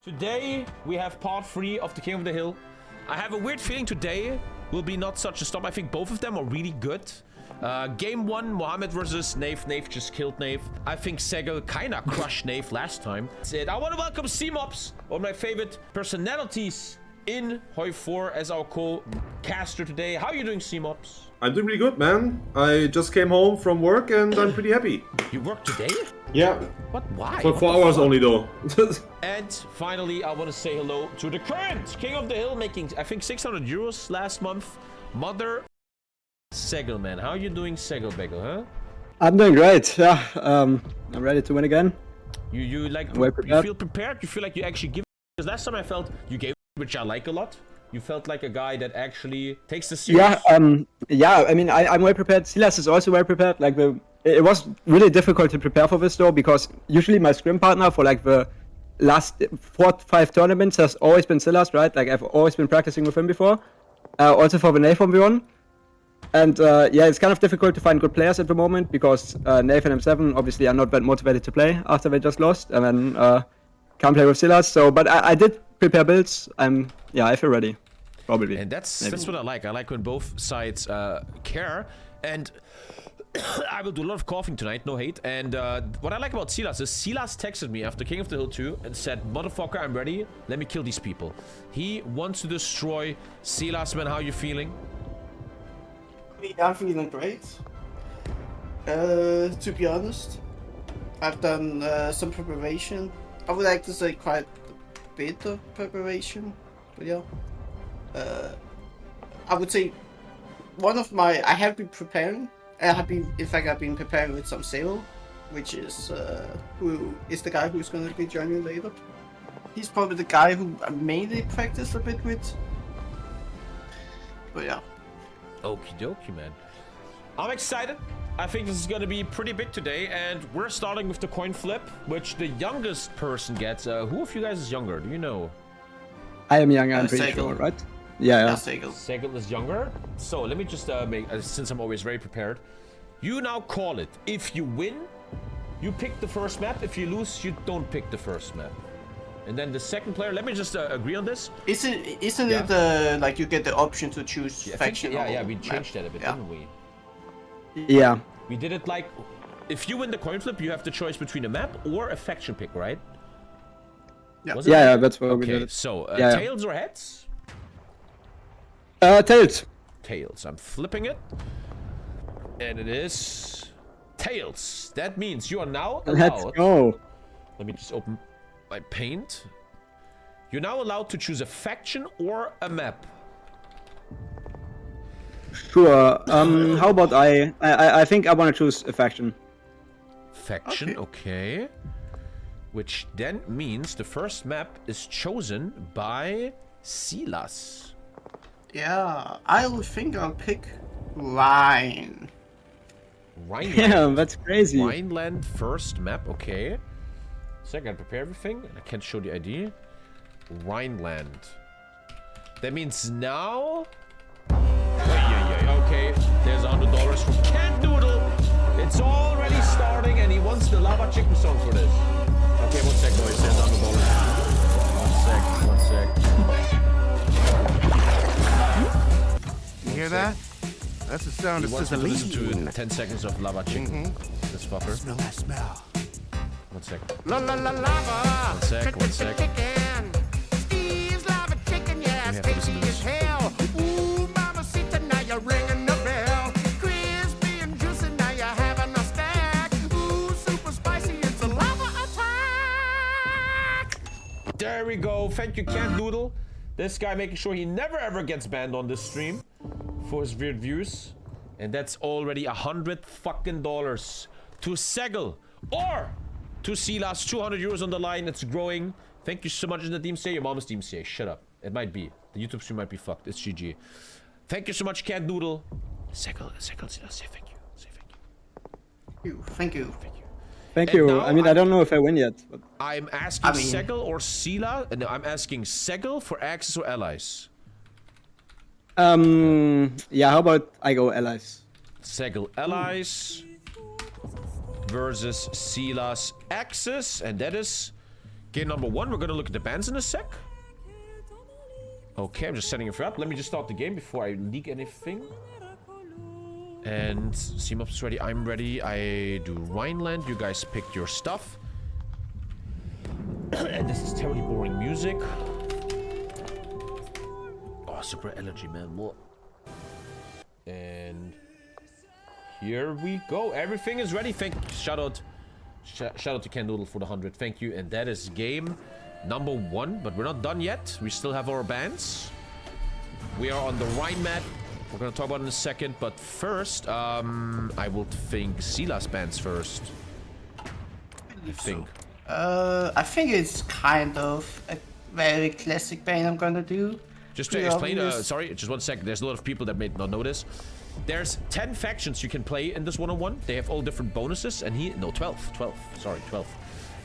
Today we have part 3 of the King of the Hill. I have a weird feeling today will be not such a stop. I think both of them are really good. Game 1, Mohammed versus Nave. Nave just killed Nave. I think SEGL kinda crushed Nave last time. That's it. I want to welcome CMOBs, one of my favorite personalities in Hoi 4 as our co-caster today. How are you doing, CMOBs? I'm doing really good, man. I just came home from work and I'm pretty happy. You work today? Yeah. What? Why? For 4 hours only, though. And finally, I want to say hello to the current King of the Hill, making, I think, 600 euros last month. Mother SEGL, man. How are you doing, SEGL Bagel, huh? I'm doing great. Yeah, I'm ready to win again. You feel prepared? You feel like you actually give? Because last time I felt you gave, which I like a lot. You felt like a guy that actually takes the serious. Yeah. I mean, I'm well prepared. SILAS is also well prepared. Like it was really difficult to prepare for this though, because usually my scrim partner for like the last 4-5 tournaments has always been SILAS, right? Like I've always been practicing with him before. Also for the Nave 1v1. And yeah, it's kind of difficult to find good players at the moment because Nave and M7 obviously are not that motivated to play after they just lost, and then can't play with SILAS. So, but I did prepare builds. I feel ready, probably. And that's what I like. I like when both sides care. And I will do a lot of coughing tonight, no hate. And what I like about SILAS is SILAS texted me after King of the Hill 2 and said, "Motherfucker, I'm ready. Let me kill these people." He wants to destroy SILAS, man. How are you feeling? I'm feeling great. To be honest, I've done some preparation. I would like to say quite a bit of preparation, but yeah. I would say I have been preparing. In fact, I've been preparing with some SEGL, which is who is the guy who's going to be joining later. He's probably the guy who I mainly practice a bit with. But yeah. Okie dokie, man. I'm excited. I think this is going to be pretty big today, and we're starting with the coin flip, which the youngest person gets. Who of you guys is younger? Do you know? I am younger, I'm pretty SEGL. sure, right? Yeah. SEGL. SEGL is younger. So let me just make, since I'm always very prepared, you now call it. If you win, you pick the first map. If you lose, you don't pick the first map. And then the second player, let me just agree on this. Isn't it like you get the option to choose faction? Yeah, we changed that a bit, didn't we? Yeah. We did it like, if you win the coin flip, you have the choice between a map or a faction pick, right? Yeah. Yeah, that's what we did. Okay, so tails or heads? Tails. Tails. I'm flipping it. And it is tails. That means you are now allowed. Let's go. Let me just open my paint. You're now allowed to choose a faction or a map. Sure. How about I think I want to choose a faction. Faction, okay. Which then means the first map is chosen by SILAS. Yeah, I would think I'll pick Rhine. Rhineland. Yeah, that's crazy. Rhineland first map, okay. So I gotta prepare everything. I can't show the ID. Rhineland. That means now... Okay, there's $100 from Cat Noodle. It's already starting and he wants the lava chicken song for this. Okay, one sec, boys. There's $100. One sec. You hear that? That's the sound of sizzling. Listen to 10 seconds of lava chicken. This fucker. Smell that smell. One sec. La la la lava. One sec, one sec. Steve's lava chicken, yeah, spicy as hell. Ooh, mama, see tonight you're ringing the bell. Crispy and juicy, now you're having a stack. Ooh, super spicy, it's a lava attack. There we go. Thank you, Cat Noodle. This guy making sure he never ever gets banned on this stream for his weird views. And that's already $100 fucking to SEGL or to SILAS. 200 euros on the line. It's growing. Thank you so much in the DMCA. Your mom is DMCA. Shut up. It might be. The YouTube stream might be fucked. It's GG. Thank you so much, Cat Noodle. SEGL, SILAS, say thank you. Say thank you. Thank you. Thank you. Thank you. I mean, I don't know if I win yet. But... I'm asking SEGL or SILAS. No, I'm asking SEGL for Axis or Allies. Yeah, how about I go allies? SEGL Allies versus SILAS Axis, and that is Game number 1, we're gonna look at the bans in a sec. Okay, I'm just setting it up. Let me just start the game before I leak anything. And CMOP's ready, I'm ready. I do Rhineland, you guys picked your stuff. And this is terribly boring music. Oh, super energy, man. What? And here we go. Everything is ready. Shout out to Ken Noodle for the 100. Thank you. And that is game number 1. But we're not done yet. We still have our bands. We are on the Rhine map. We're gonna talk about it in a second. But first, I will think SILAS bands first. I think. I think it's kind of a very classic ban I'm gonna do. Just to explain, sorry, just 1 second. There's a lot of people that may not know this. There's 10 factions you can play in this one-on-one. They have all different bonuses, and 12. Sorry, 12.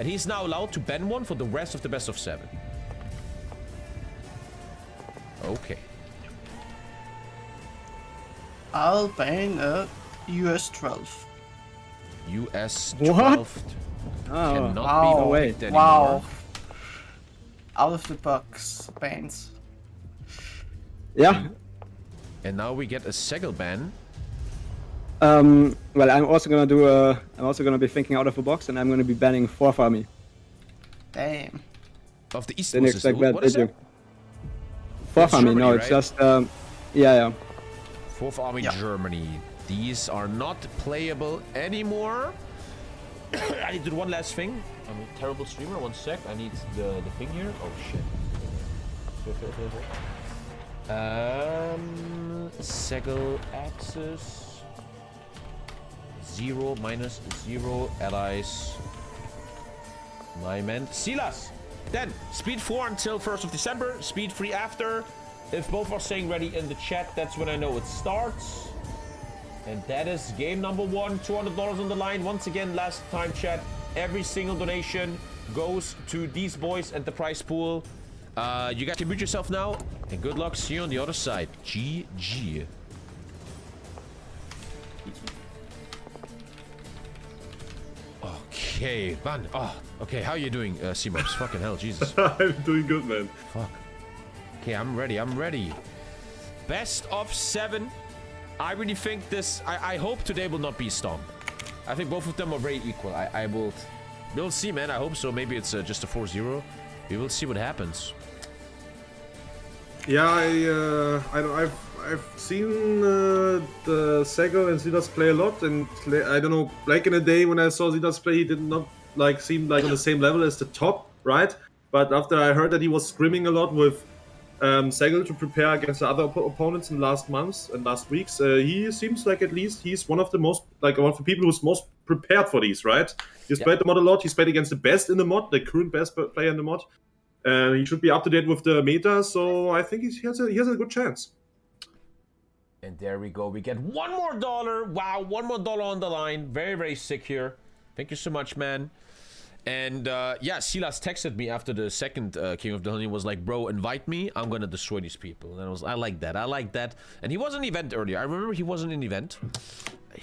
And he's now allowed to ban one for the rest of the best of 7. Okay. I'll ban a US 12. US What? 12 cannot be picked anymore. Wow. Out of the box bans. Yeah. And now we get a SEGL ban. Well, I'm also gonna do I'm also gonna be thinking out of the box, and I'm gonna be banning 4th Army. Damn. Of the East Didn't forces. expect that, What is did you? it? 4th Army, Germany, no, it's right? just, yeah. 4th Army Yeah. Germany. These are not playable anymore. I need to do one last thing. I'm a terrible streamer. 1 sec. I need the thing here. Oh shit. SEGL axis. 0 minus 0 allies. My man SILAS. Then speed 4 until 1st of December. Speed 3 after. If both are saying ready in the chat, that's when I know it starts. And that is game number 1. $200 on the line. Once again, last time chat. Every single donation goes to these boys and the prize pool. You guys can mute yourself now. And good luck. See you on the other side. GG. Okay, man. Oh, okay. How you doing, C-Mobs? Fucking hell, Jesus. I'm doing good, man. Fuck. Okay, I'm ready. I'm ready. Best of 7. I really think this... I hope today will not be Storm. I think both of them are very equal. I will... We'll see, man. I hope so. Maybe it's just a 4-0. We will see what happens. Yeah, I've seen the SEGL and SILAS play a lot, and I don't know, like in a day when I saw SILAS play, he did not like seem like on the same level as the top, right? But after I heard that he was scrimming a lot with SEGL to prepare against the other opponents in last months and last weeks, he seems like at least he's one of the most, like one of the people who's most prepared for these, right? He's played the mod a lot. He's played against the best in the mod, the current best player in the mod. He should be up to date with the meta, so I think he has a good chance. And there we go. We get $1 more. Wow, $1 more on the line. Very, very sick here. Thank you so much, man. And yeah, SILAS texted me after the second King of the Hill. He was like, bro, invite me. I'm going to destroy these people. And I like that. I like that. And he was in an event earlier. I remember he was in an event.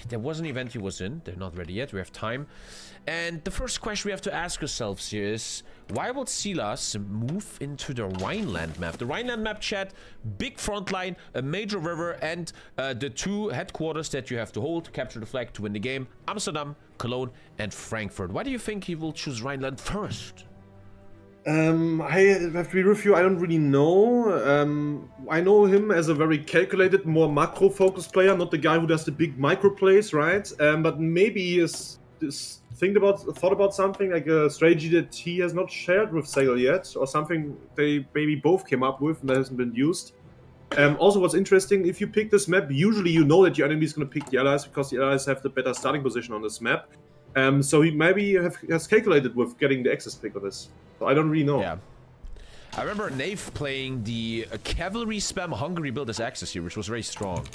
There was an event he was in. They're not ready yet. We have time. And the first question we have to ask ourselves here is, why will SILAS move into the Rhineland map? The Rhineland map, chat, big front line, a major river, and the 2 headquarters that you have to hold to capture the flag to win the game. Amsterdam, Cologne, and Frankfurt. Why do you think he will choose Rhineland first? I have to be with you. I don't really know. I know him as a very calculated, more macro-focused player, not the guy who does the big micro plays, right? But maybe he is thought about something like a strategy that he has not shared with SEGL yet, or something they maybe both came up with and that hasn't been used. Also, what's interesting, if you pick this map, usually you know that your enemy is going to pick the allies because the allies have the better starting position on this map. So he maybe has calculated with getting the access pick on this. So I don't really know. Yeah. I remember Nave playing the cavalry spam Hungary build as access here, which was very strong.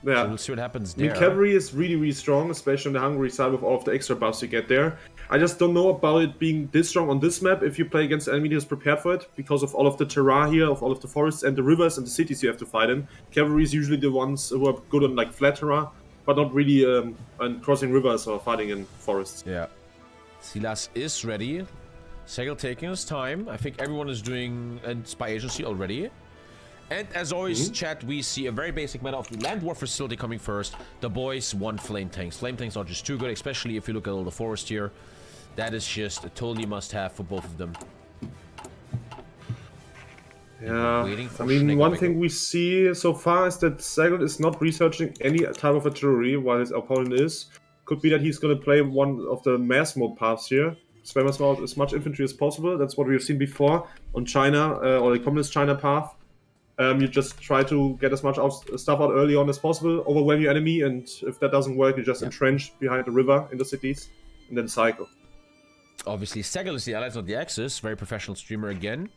Yeah. So we'll see what happens I mean, there. cavalry is really, really strong, especially on the Hungary side with all of the extra buffs you get there. I just don't know about it being this strong on this map if you play against an enemy that's prepared for it, because of all of the terrain here, of all of the forests and the rivers and the cities you have to fight in. Cavalry is usually the ones who are good on like flat terrain, but not really on crossing rivers or fighting in forests. Yeah. SILAS is ready. SEGL taking his time. I think everyone is doing a spy agency already. And as always, chat, we see a very basic meta of the land war facility coming first. The boys want flame tanks. Flame tanks are just too good, especially if you look at all the forest here. That is just a totally must-have for both of them. Yeah, I mean, one thing we see so far is that SEGL is not researching any type of artillery while his opponent is. Could be that he's going to play one of the mass mode paths here. Spam as much infantry as possible. That's what we've seen before on China, or the Communist China path. You just try to get as much stuff out early on as possible, overwhelm your enemy, and if that doesn't work, you just entrench behind the river in the cities, and then cycle. Obviously, SEGL is the allies of the Axis. Very professional streamer again.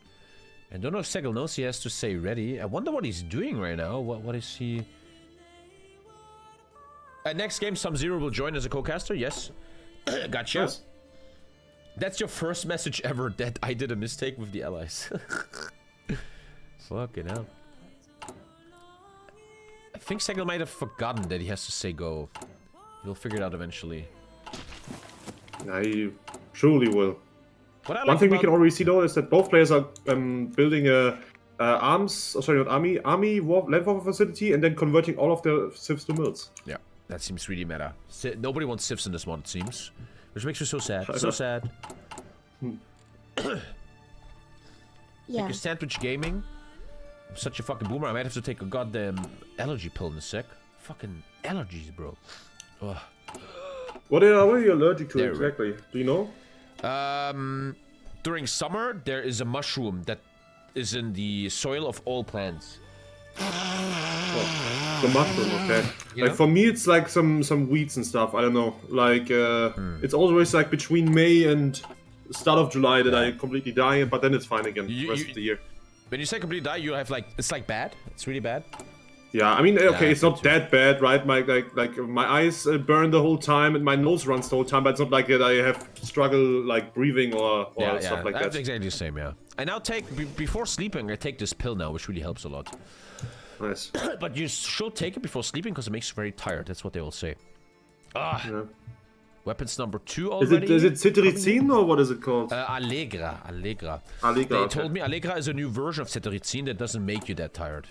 I don't know if SEGL knows he has to say ready. I wonder what he's doing right now. What is he... next game, Sub-Zero will join as a co-caster. Yes. Gotcha. Yes. That's your first message ever that I did a mistake with the allies. Fucking hell. I think SEGL might have forgotten that he has to say go. He'll figure it out eventually. I truly will. What I like One thing we can already see though is that both players are building a army land warfare facility and then converting all of their civs to mills. Yeah, that seems really meta. Nobody wants civs in this mod, it seems. Which makes me so sad. So sad. Yeah. Like a sandwich gaming. I'm such a fucking boomer. I might have to take a goddamn allergy pill in a sec. Fucking allergies, bro. Ugh. What are you allergic to exactly? Do you know? During summer, there is a mushroom that is in the soil of all plants. Oh, the mushroom, okay. You like know? for me, it's like some weeds and stuff. I don't know. Like it's always like between May and start of July that I completely die, but then it's fine again the rest of the year. When you say completely die, you have like it's like bad. It's really bad. Yeah, I mean, okay, it's not that bad, right? My eyes burn the whole time and my nose runs the whole time, but it's not like that I have to struggle like breathing or stuff like that. That's exactly the same, yeah. I now take before sleeping. I take this pill now, which really helps a lot. Nice. But you should take it before sleeping because it makes you very tired. That's what they will say. Ah. Yeah. Weapons number 2 already. Is it Cetirizine or what is it called? Allegra. They told me Allegra is a new version of Cetirizine that doesn't make you that tired.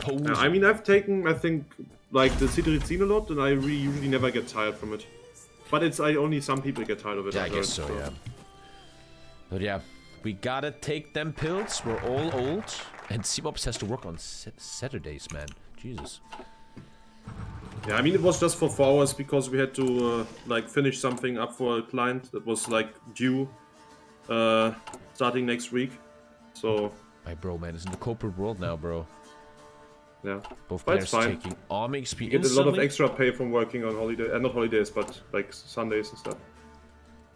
I mean, I've taken, I think, like the Cetirizine a lot, and I usually never get tired from it. But only some people get tired of it. Yeah, I guess so, yeah. But yeah, we gotta take them pills. We're all old, and CMOPS has to work on Saturdays, man. Jesus. Yeah, I mean, it was just for 4 hours because we had to like finish something up for a client that was like due starting next week. So. My bro, man, it's in the corporate world now, bro. Yeah, both players taking army XP. You get a lot of extra pay from working on holiday, not holidays, but like Sundays and stuff.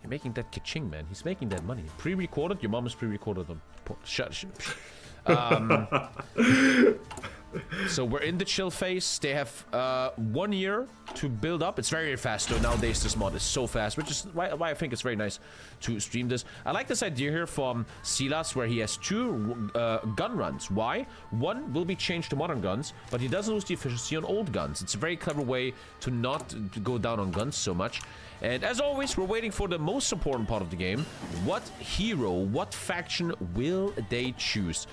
You're making that ka-ching, man. He's making that money. Pre-recorded. Your mom is pre-recorded on. Shut. So we're in the chill phase. They have 1 year to build up. It's very, very fast though. Nowadays this mod is so fast, which is why I think it's very nice to stream this. I like this idea here from SILAS where he has 2 gun runs. Why? One will be changed to modern guns, but he doesn't lose the efficiency on old guns. It's a very clever way to not go down on guns so much. And as always, we're waiting for the most important part of the game. What hero, what faction will they choose?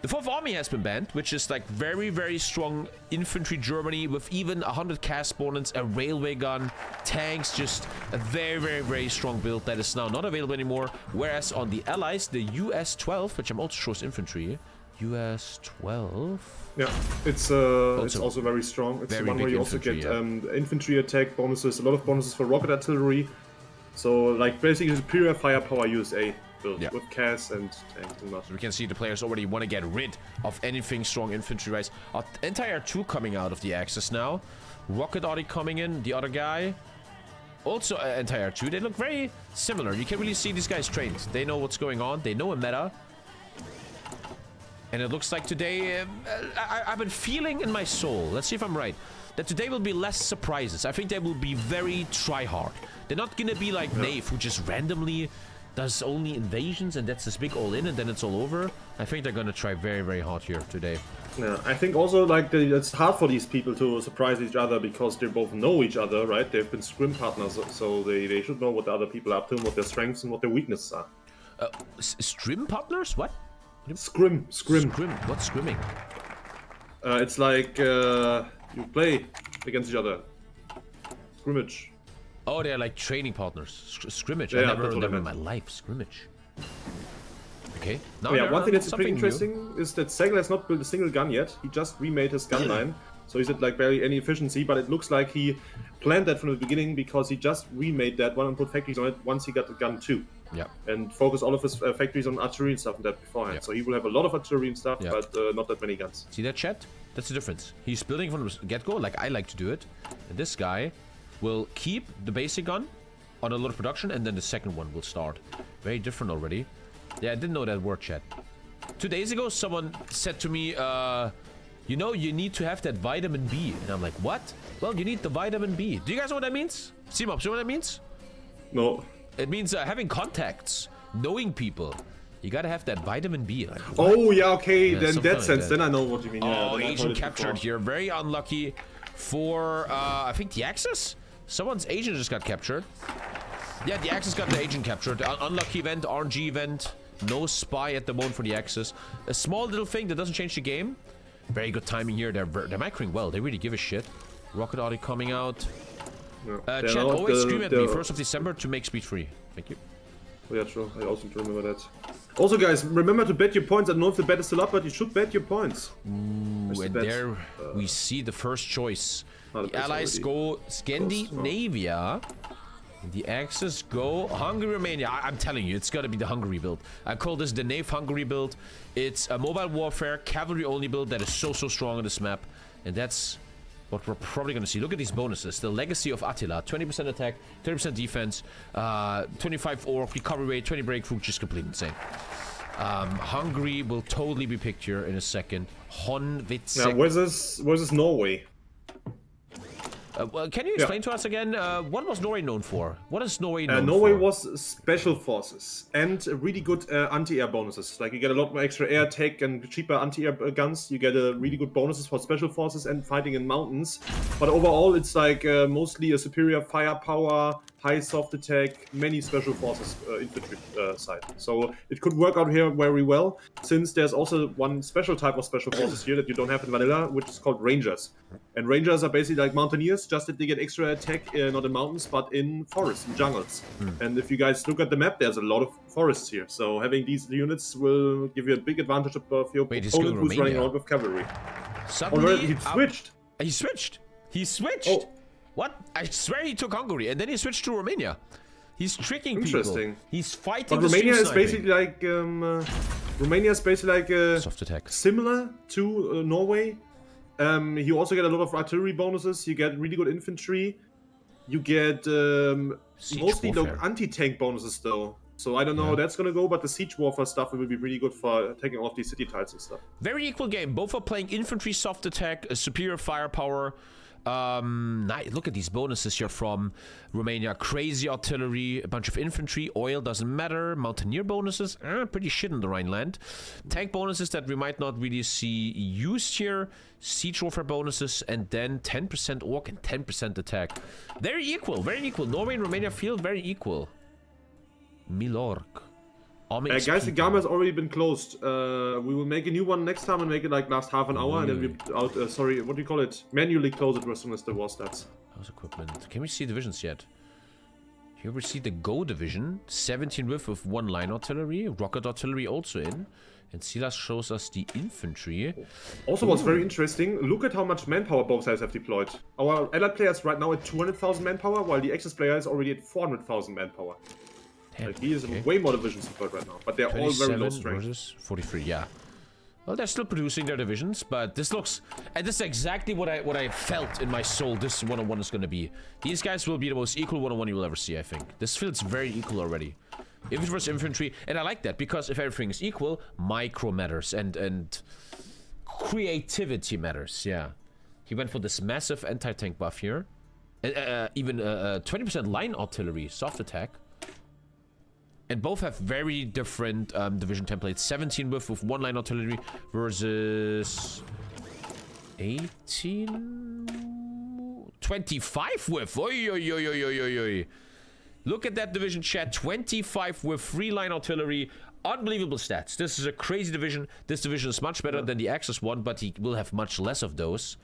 The 4th Army has been banned, which is like very, very strong infantry Germany with even 100 cast opponents, a railway gun, tanks, just a very, very, very strong build that is now not available anymore. Whereas on the Allies, the US-12, which I'm also sure is infantry, US-12? Yeah, it's also very strong. It's the one where you also get infantry attack bonuses, a lot of bonuses for rocket artillery. So like basically superior firepower USA. With CAS and tanks and much. We can see the players already want to get rid of anything strong infantry, right? Entire 2 coming out of the Axis now. Rocket already coming in, the other guy. Also entire 2. They look very similar. You can really see these guys trained. They know what's going on. They know a meta. And it looks like today, I've been feeling in my soul, let's see if I'm right, that today will be less surprises. I think they will be very try-hard. They're not gonna be like Nave, who just randomly does only invasions and that's this big all-in and then it's all over. I think they're gonna try very, very hard here today. Yeah, I think also like it's hard for these people to surprise each other because they both know each other, right? They've been scrim partners, so they should know what the other people are up to, and what their strengths and what their weaknesses are. Stream partners? What? Scrim. What's scrimming? It's like you play against each other. Scrimmage. Oh, they're like training partners. Scrimmage. Yeah, I never that's what I in meant. my life. Scrimmage. Okay. Now Oh, yeah, one thing that's something pretty new. interesting is that SEGL has not built a single gun yet. He just remade his gun line. So he's at like barely any efficiency, but it looks like he planned that from the beginning because he just remade that one and put factories on it once he got the gun 2. Yeah. And focus all of his factories on artillery and stuff and that beforehand. Yeah. So he will have a lot of artillery and stuff, Yeah. but not that many guns. See that, chat? That's the difference. He's building from the get-go, like I like to do it. And this guy will keep the basic gun on a lot of production, and then the second one will start. Very different already. Yeah, I didn't know that word, chat. 2 days ago, someone said to me, you know, you need to have that vitamin B. And I'm like, what? Well, you need the vitamin B. Do you guys know what that means? Seamops, you know what that means? No. It means having contacts, knowing people. You gotta have that vitamin B. Like, Oh, yeah, okay. Yeah, then something that like sense, that. then I know what you mean. Yeah, Oh, then I've heard agent it captured before. here. Very unlucky for, I think, the Axis? Someone's agent just got captured. Yeah, the Axis got the agent captured. Unlucky event, RNG event. No spy at the moment for the Axis. A small little thing that doesn't change the game. Very good timing here. They're microing well. They really give a shit. Rocket Audi coming out. No. Chat, They're not always the- stream at me. the- 1st of December to make speed free. Thank you. Oh, yeah, true. I also remember that. Also, guys, remember to bet your points. I don't know if the bet is still up, but you should bet your points. Where's the And bet? there we see the first choice. Oh, The the bet's Allies already go Scandinavia. And the Axis go Hungary, Romania. I'm telling you, it's gotta be the Hungary build. I call this the Nave Hungary build. It's a mobile warfare, cavalry only build that is so strong on this map. And that's what we're probably gonna see. Look at these bonuses. The legacy of Attila. 20% attack, 30% defense, 25 orc, recovery rate, 20 breakthrough, just completely insane. Hungary will totally be picked here in a second. Yeah, where's this Norway? Well, can you explain to us again, what was Norway known for? What is Norway known Norway for? was special forces and really good anti-air bonuses. Like you get a lot more extra air tech and cheaper anti-air guns. You get really good bonuses for special forces and fighting in mountains. But overall, it's like mostly a superior firepower, high soft attack, many special forces infantry side. So it could work out here very well, since there's also one special type of special forces here that you don't have in vanilla, which is called Rangers. And Rangers are basically like mountaineers, just that they get extra attack not in mountains, but in forests, in jungles. And if you guys look at the map, there's a lot of forests here. So having these units will give you a big advantage above your Wait, he's opponent going who's running Romania. around with cavalry. Suddenly, Already, he switched. He switched. He switched. Oh. What? I swear he took Hungary, and then he switched to Romania. He's tricking Interesting. people. He's fighting. But the Romania stream is basically like soft attack. similar to Norway. You also get a lot of artillery bonuses. You get really good infantry. You get Siege mostly warfare. anti-tank bonuses though. So I don't know how that's gonna go, but the siege warfare stuff will be really good for taking off these city tiles and stuff. Very equal game. Both are playing infantry, soft attack, a superior firepower. Look at these bonuses here from Romania. Crazy artillery, a bunch of infantry, oil doesn't matter, mountaineer bonuses, pretty shit in the Rhineland. Tank bonuses that we might not really see used here, siege warfare bonuses, and then 10% orc and 10% attack. Very equal, very equal. Norway and Romania feel very equal. Milorg. Guys, the Gamma has already been closed. We will make a new one next time and make it like last half an hour, and then we out. Sorry, what do you call it? Manually close it as soon as the war starts. How's equipment? Can we see divisions yet? Here we see the Go division, 17 with 1 line artillery, rocket artillery also in, and SILAS shows us the infantry. Also, what's very interesting, look at how much manpower both sides have deployed. Our allied player is right now at 200,000 manpower, while the Axis player is already at 400,000 manpower. Like he is way more divisions deployed right now, but they're all very low 27 strength. versus 43, yeah. Well, they're still producing their divisions, but this looks... And this is exactly what I felt in my soul this one-on-one is going to be. These guys will be the most equal one-on-one you will ever see, I think. This feels very equal already. Infantry versus infantry, and I like that, because if everything is equal, micro matters, and creativity matters, yeah. He went for this massive anti-tank buff here. Even 20% line artillery, soft attack. And both have very different division templates. 17 with 1 line artillery versus 18... 25 with. Oi, oi, oi, oi, oi, oi, oi. Look at that division, chat. 25 with 3-line artillery. Unbelievable stats. This is a crazy division. This division is much better than the Axis one, but he will have much less of those.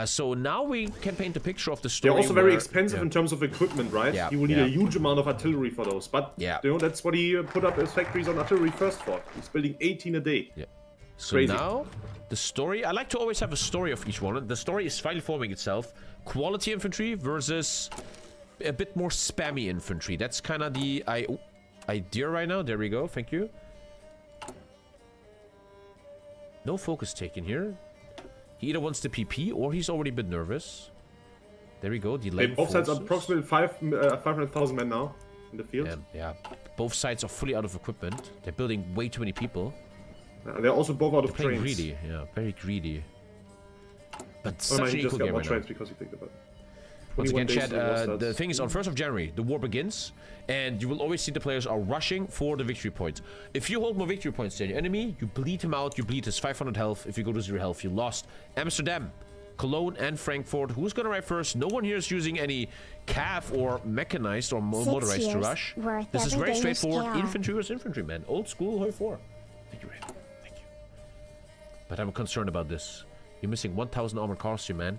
So now we can paint a picture of the story. They're also very expensive in terms of equipment, right? Yeah, He will need a huge amount of artillery for those. But you know, that's what he put up his factories on artillery first for. He's building 18 a day. Yeah. So Crazy. now the story. I like to always have a story of each one. The story is finally forming itself. Quality infantry versus a bit more spammy infantry. That's kind of the idea right now. There we go. Thank you. No focus taken here. He either wants the PP or he's already a bit nervous. There we go. Delayed Both sides are forces. approximately 500,000 men now in the field. Yeah. Both sides are fully out of equipment. They're building way too many people. They're also both out of Playing trains. greedy. Yeah, very greedy. But Oh, such no, an he just equal got game more right trains now. because he picked it up. Once again, 21 days chat, to the war starts. the thing is, on 1st of January, the war begins, and you will always see the players are rushing for the victory points. If you hold more victory points than your enemy, you bleed him out, you bleed his 500 health. If you go to 0 health, you lost. Amsterdam, Cologne, and Frankfurt. Who's gonna ride first? No one here is using any cav or mechanized or motorized to rush. This is very straightforward. Infantry versus infantry, man. Old school Hoi 4. Thank you, Ray. Thank you. But I'm concerned about this. You're missing 1,000 armored cars here, man.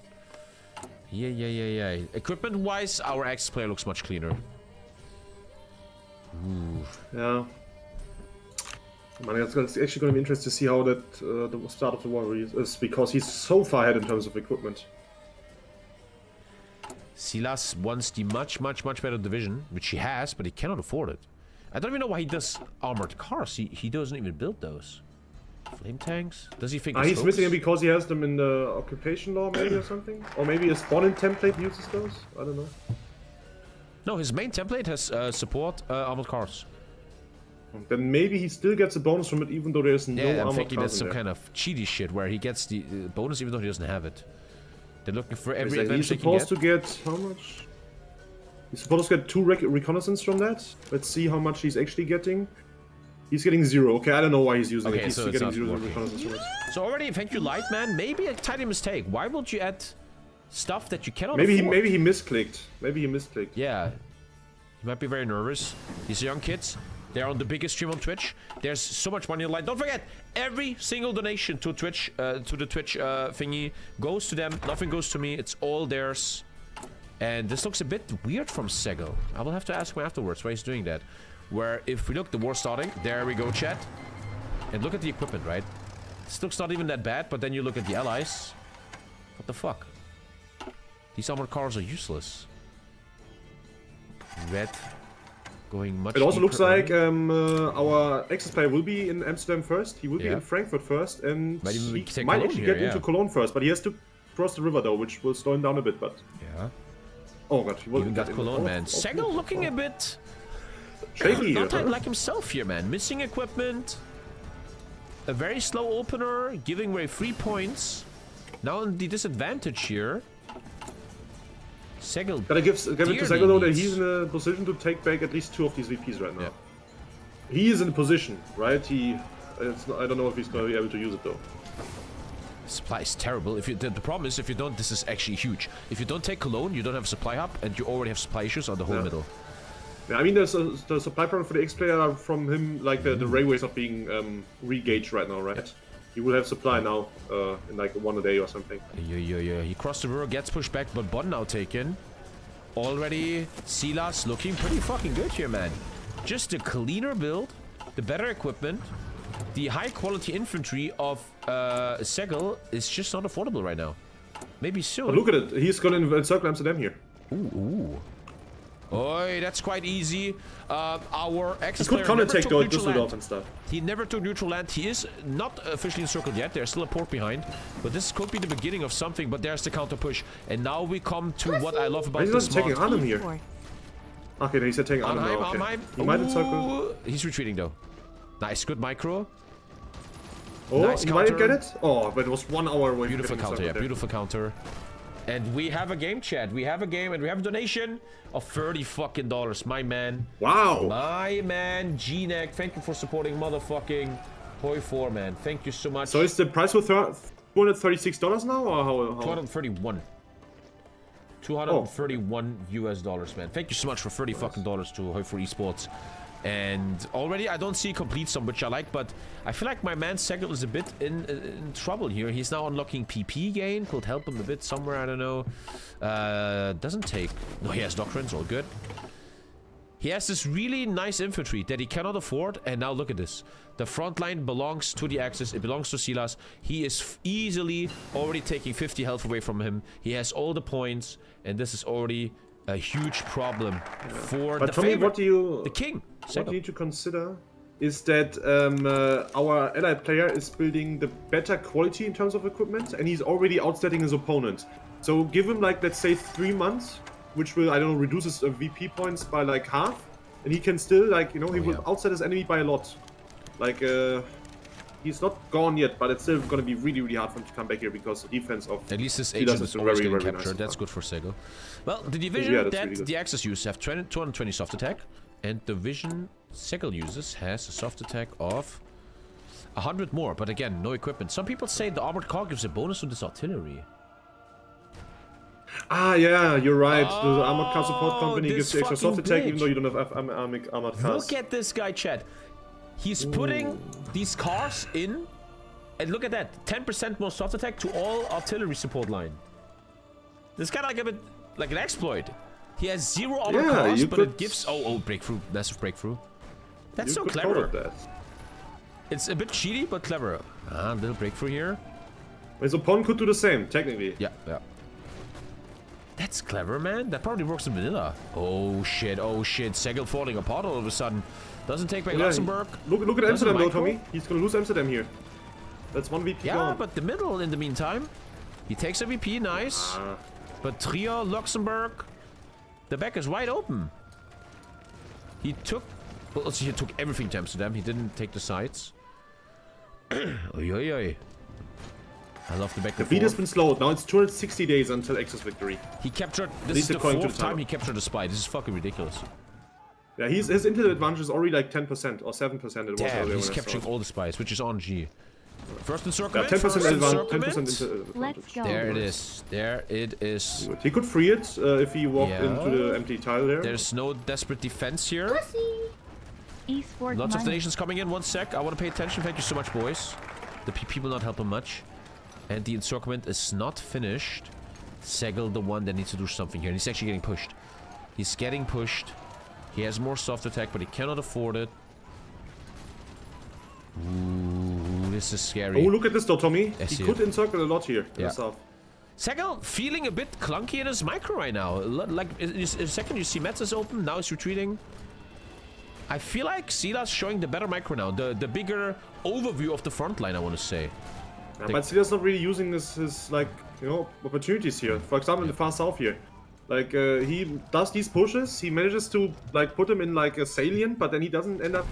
Yeah. Equipment-wise, our Axis player looks much cleaner. Ooh. Yeah. I mean, it's actually going to be interesting to see how that the start of the war is, because he's so far ahead in terms of equipment. SILAS wants the much better division, which he has, but he cannot afford it. I don't even know why he does armored cars. He doesn't even build those. Flame tanks? Does he think He's missing it because he has them in the occupation law, maybe, or something? Or maybe a spawn-in template uses those? I don't know. No, his main template has support armored cars. Then maybe he still gets a bonus from it, even though there's no Yeah, I'm armored thinking cars that's in some there. kind of cheaty shit where he gets the bonus even though he doesn't have it. They're looking for every He's advantage they can supposed to get how much? He's supposed to get 2 reconnaissance from that. Let's see how much he's actually getting. He's getting 0. Okay, I don't know why he's using it. He's so still it's getting not 0 working. reconnaissance from it. So already, thank you, Light Man. Maybe a tiny mistake. Why would you add stuff that you cannot Maybe afford? maybe he misclicked. Maybe he misclicked. Yeah. He might be very nervous. These young kids, they're on the biggest stream on Twitch. There's so much money online. Don't forget, every single donation to Twitch, to the Twitch thingy, goes to them. Nothing goes to me. It's all theirs. And this looks a bit weird from SEGL. I will have to ask him afterwards why he's doing that. Where, if we look, the war starting. There we go, chat. And look at the equipment, right? This looks not even that bad, but then you look at the allies. What the fuck? These armored cars are useless. Red going much. It also looks deeper like early. our Axis player will be in Amsterdam first. He will be Yeah. in Frankfurt first, and Might even he take might Cologne actually here, get into yeah. Cologne first. But he has to cross the river though, which will slow him down a bit. But Yeah. oh god, he will Even got get in. Cologne, Oh, man. oh, SEGL oh, looking oh. a bit shaky. not huh? like himself here, man. Missing equipment. A very slow opener, giving away 3 points. Now on the disadvantage here. SEGL. Gotta give it to dearly Sego though that needs- he's in a position to take back at least 2 of these VPs right now. Yeah. He is in a position, right? I don't know if he's gonna be able to use it though. Supply is terrible. If you, the problem is if you don't, this is actually huge. If you don't take Cologne, you don't have a supply hub, and you already have supply issues on the whole Yeah. middle. Yeah, I mean, there's the supply problem for the X player from him, like the railways not being re-gauged right now, right? He will have supply now in like 1 a day or something. Yeah. He crossed the river, gets pushed back, but Bonn now taken. Already, SILAS looking pretty fucking good here, man. Just the cleaner build, the better equipment, the high quality infantry of SEGL is just not affordable right now. Maybe soon. But look at it, he's gonna encircle Amsterdam here. Ooh. Oi, that's quite easy. Our He's Axis good player counter never take took though, neutral land. Düsseldorf and stuff. He never took neutral land. He is not officially encircled yet. There's still a port behind. But this could be the beginning of something. But there's the counter push. And now we come to what I love about He's this not taking mod. Arnhem here. Okay, no, he's taking Arnhem Arnhem, now, okay. Arnhem. He might encircle. Ooh, he's retreating though. Nice, good micro. Oh, nice he might counter. get it? Oh, but it was 1 hour away from Beautiful getting counter, yeah, encircled there. beautiful counter. And we have a game, chat. We have a game, and we have a donation of $30 fucking dollars. My man. Wow! My man, G-Neck. Thank you for supporting motherfucking Hoi 4, man. Thank you so much. So is the price for $236 now, or how? 231. 231 US dollars, man. Thank you so much for 30 fucking dollars to Hoi for Esports. And already I don't see complete some, which I like, but I feel like my man SEGL is a bit in trouble here. He's now unlocking PP gain, could help him a bit somewhere, I don't know. Doesn't take... No, he has doctrines, all good. He has this really nice infantry that he cannot afford, and now look at this. The front line belongs to the Axis, it belongs to SILAS. He is easily already taking 50 health away from him. He has all the points, and this is already a huge problem for the Tommy, favorite, what do you... the king. What you need to consider is that our allied player is building the better quality in terms of equipment, and he's already outsetting his opponent. So give him, like, let's say 3 months, which will, I don't know, reduce his VP points by like half, and he can still, like, you know, he will outset his enemy by a lot. Like, he's not gone yet, but it's still gonna be really, really hard for him to come back here because the defense of... At least his agent is always getting captured. Nice. That's good for SEGL. Well, the division that really the Axis use have 220 soft attack, and the division SEGL uses has a soft attack of 100 more, but again, no equipment. Some people say the armored car gives a bonus to this artillery. Ah, yeah, you're right. The armored car support company gives you extra soft attack, bitch. even though you don't have armored cars. Look at this guy, Chad. He's putting these cars in, and look at that, 10% more soft attack to all artillery support line. This kind of like a bit like an exploit. He has 0 armored cars, but it gives... Oh, breakthrough, massive breakthrough. That's so clever. That. It's a bit cheaty, but clever. Ah, little breakthrough here. His opponent could do the same, technically. Yeah. That's clever, man. That probably works in vanilla. Oh shit, SEGL falling apart all of a sudden. Doesn't take back Luxembourg. Look at Amsterdam though, Tommy. He's gonna lose Amsterdam here. That's 1 VP gone. But the middle in the meantime. He takes a VP, nice. But Trier, Luxembourg, the back is wide open. He took... Well, let's see, he took everything to Amsterdam. He didn't take the sides. Oi. I love the back and The beat has forth. been slowed. Now it's 260 days until Axis victory. He captured... This is the 4th time he captured a spy. This is fucking ridiculous. Yeah, his intel advantage is already like 10% or 7% it was earlier. Damn, he's when I capturing saw. all the spies, which is on G. First encirclement. Yeah, 10% encirclement. advantage. Let's go. There it is. There it is. He could free it if he walked into the empty tile there. There's no desperate defense here. Esports Lots of money. donations coming in. 1 sec. I want to pay attention. Thank you so much, boys. The PP will not help him much. And the encirclement is not finished. SEGL, the one that needs to do something here. And he's actually getting pushed. He's getting pushed. He has more soft attack, but he cannot afford it. Ooh, this is scary. Oh, look at this though, Tommy. I He see could it. encircle a lot here in Yeah. the south. SEGL feeling a bit clunky in his micro right now. Like, in a second you see Metz is open, now he's retreating. I feel like SILAS showing the better micro now. The bigger overview of the front line, I want to say. Yeah, but Silas not really using his like, you know, opportunities here. For example, in the far south here. Like, he does these pushes, he manages to, like, put him in, like, a salient, but then he doesn't end up...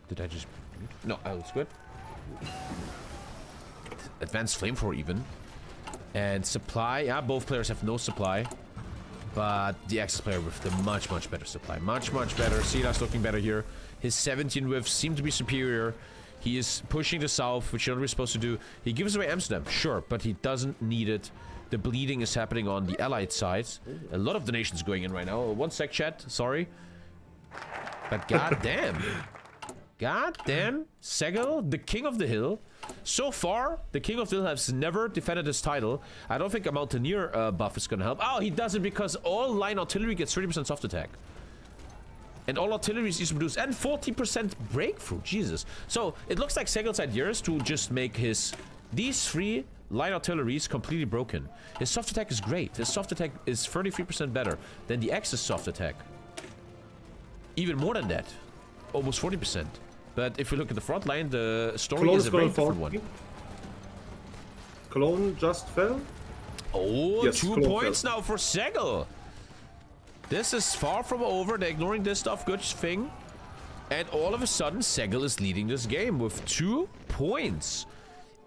Did I just... No, that's good. Advanced flamethrower even. And supply, yeah, both players have no supply. But the Axis player with the much better supply. Much better. SILAS looking better here. His 17 whiffs seem to be superior. He is pushing the south, which you're not really supposed to do. He gives away Amsterdam, sure, but he doesn't need it. The bleeding is happening on the allied side. A lot of donations going in right now. 1 sec, chat, sorry. But goddamn. Goddamn. SEGL, the king of the hill. So far, the king of the hill has never defended his title. I don't think a Mountaineer buff is gonna help. Oh, he does it because all line artillery gets 30% soft attack. And all artillery is used to produce, and 40% breakthrough, Jesus. So, it looks like SEGL's idea is to just make these 3 line artilleries completely broken. His soft attack is great. His soft attack is 33% better than the Axis soft attack. Even more than that. Almost 40%. But if we look at the front line, the story Cologne is a very gonna fall. different one. Cologne just fell? Oh, Yes, 2 Cologne points fell. now for SEGL. This is far from over. They're ignoring this stuff good thing. And all of a sudden, SEGL is leading this game with 2 points.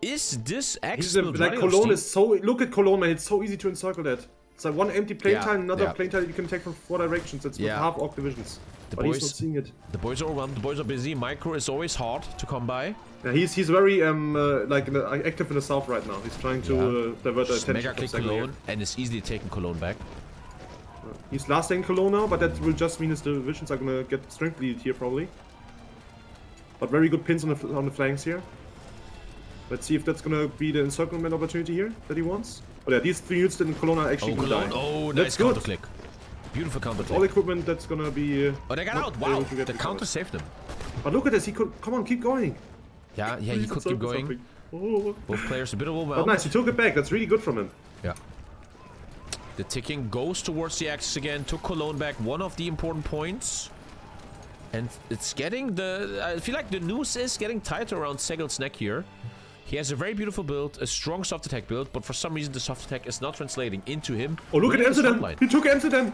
Is this Axis Like, Cologne is so... Look at Cologne, man. It's so easy to encircle that. It's like one empty plane Yeah, tile, another yeah. plane tile you can take from 4 directions. It's with Yeah. half orc divisions. The But he's not boys, seeing it. the boys are overwhelmed. The boys are busy. Micro is always hard to come by. Yeah, he's very like active in the south right now. He's trying to divert the Just attention mega from click SEGL here. Cologne and is easily taking Cologne back. He's last in Cologne now, but that will just mean his divisions are gonna get strength lead here probably. But very good pins on the flanks here. Let's see if that's gonna be the encirclement opportunity here that he wants. Oh yeah, these 3 units in Cologne are actually Oh, gonna Cologne. die. Oh, That's nice good. counter click. Beautiful counter All click. equipment that's gonna be. Oh, they got not out. Wow. able to get The counter recovered. saved them. But look at this. He could. Come on, keep going. Yeah, he Please could keep encircle going. something. Oh. Both players a bit But overwhelmed. nice. He took it back. That's really good from him. Yeah. The ticking goes towards the axis again. Took Cologne back. One of the important points. And it's getting the... I feel like the noose is getting tighter around SEGL's neck here. He has a very beautiful build, a strong soft attack build, but for some reason the soft attack is not translating into him. Oh, look at winning his Amsterdam. frontline. He took Amsterdam.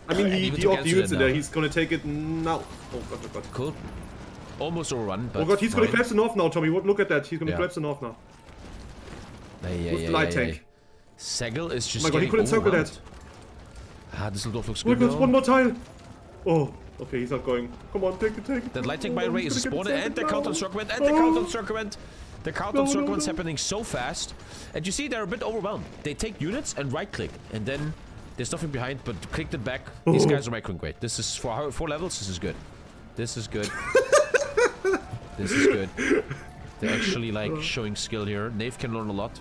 I mean, And he even took off the units in there. Amsterdam now. He's gonna take it now. Oh god, oh god. Cool. Almost overrun, but Oh god, he's gonna fine. collapse the north now, Tommy. Look at that. He's gonna Yeah. collapse the north now. Yeah, With the light tank. SEGL is just Oh my god, he getting couldn't circle overwhelmed. that. Ah, Düsseldorf looks Oh my good god, now. one more tile. Oh, okay, he's not going. Come on, take it. That light tank, Oh, by the no, way, he's is a gonna spawner, get and the circled counter now. encirclement, and the Oh. counter encirclement. The counter No, encirclement's no. happening so fast. And you see, they're a bit overwhelmed. They take units and right-click, and then there's nothing behind, but click them back. These guys are microing great. This is, for 4 levels, this is good. This is good. This is good. They're actually, like, showing skill here. Nave can learn a lot.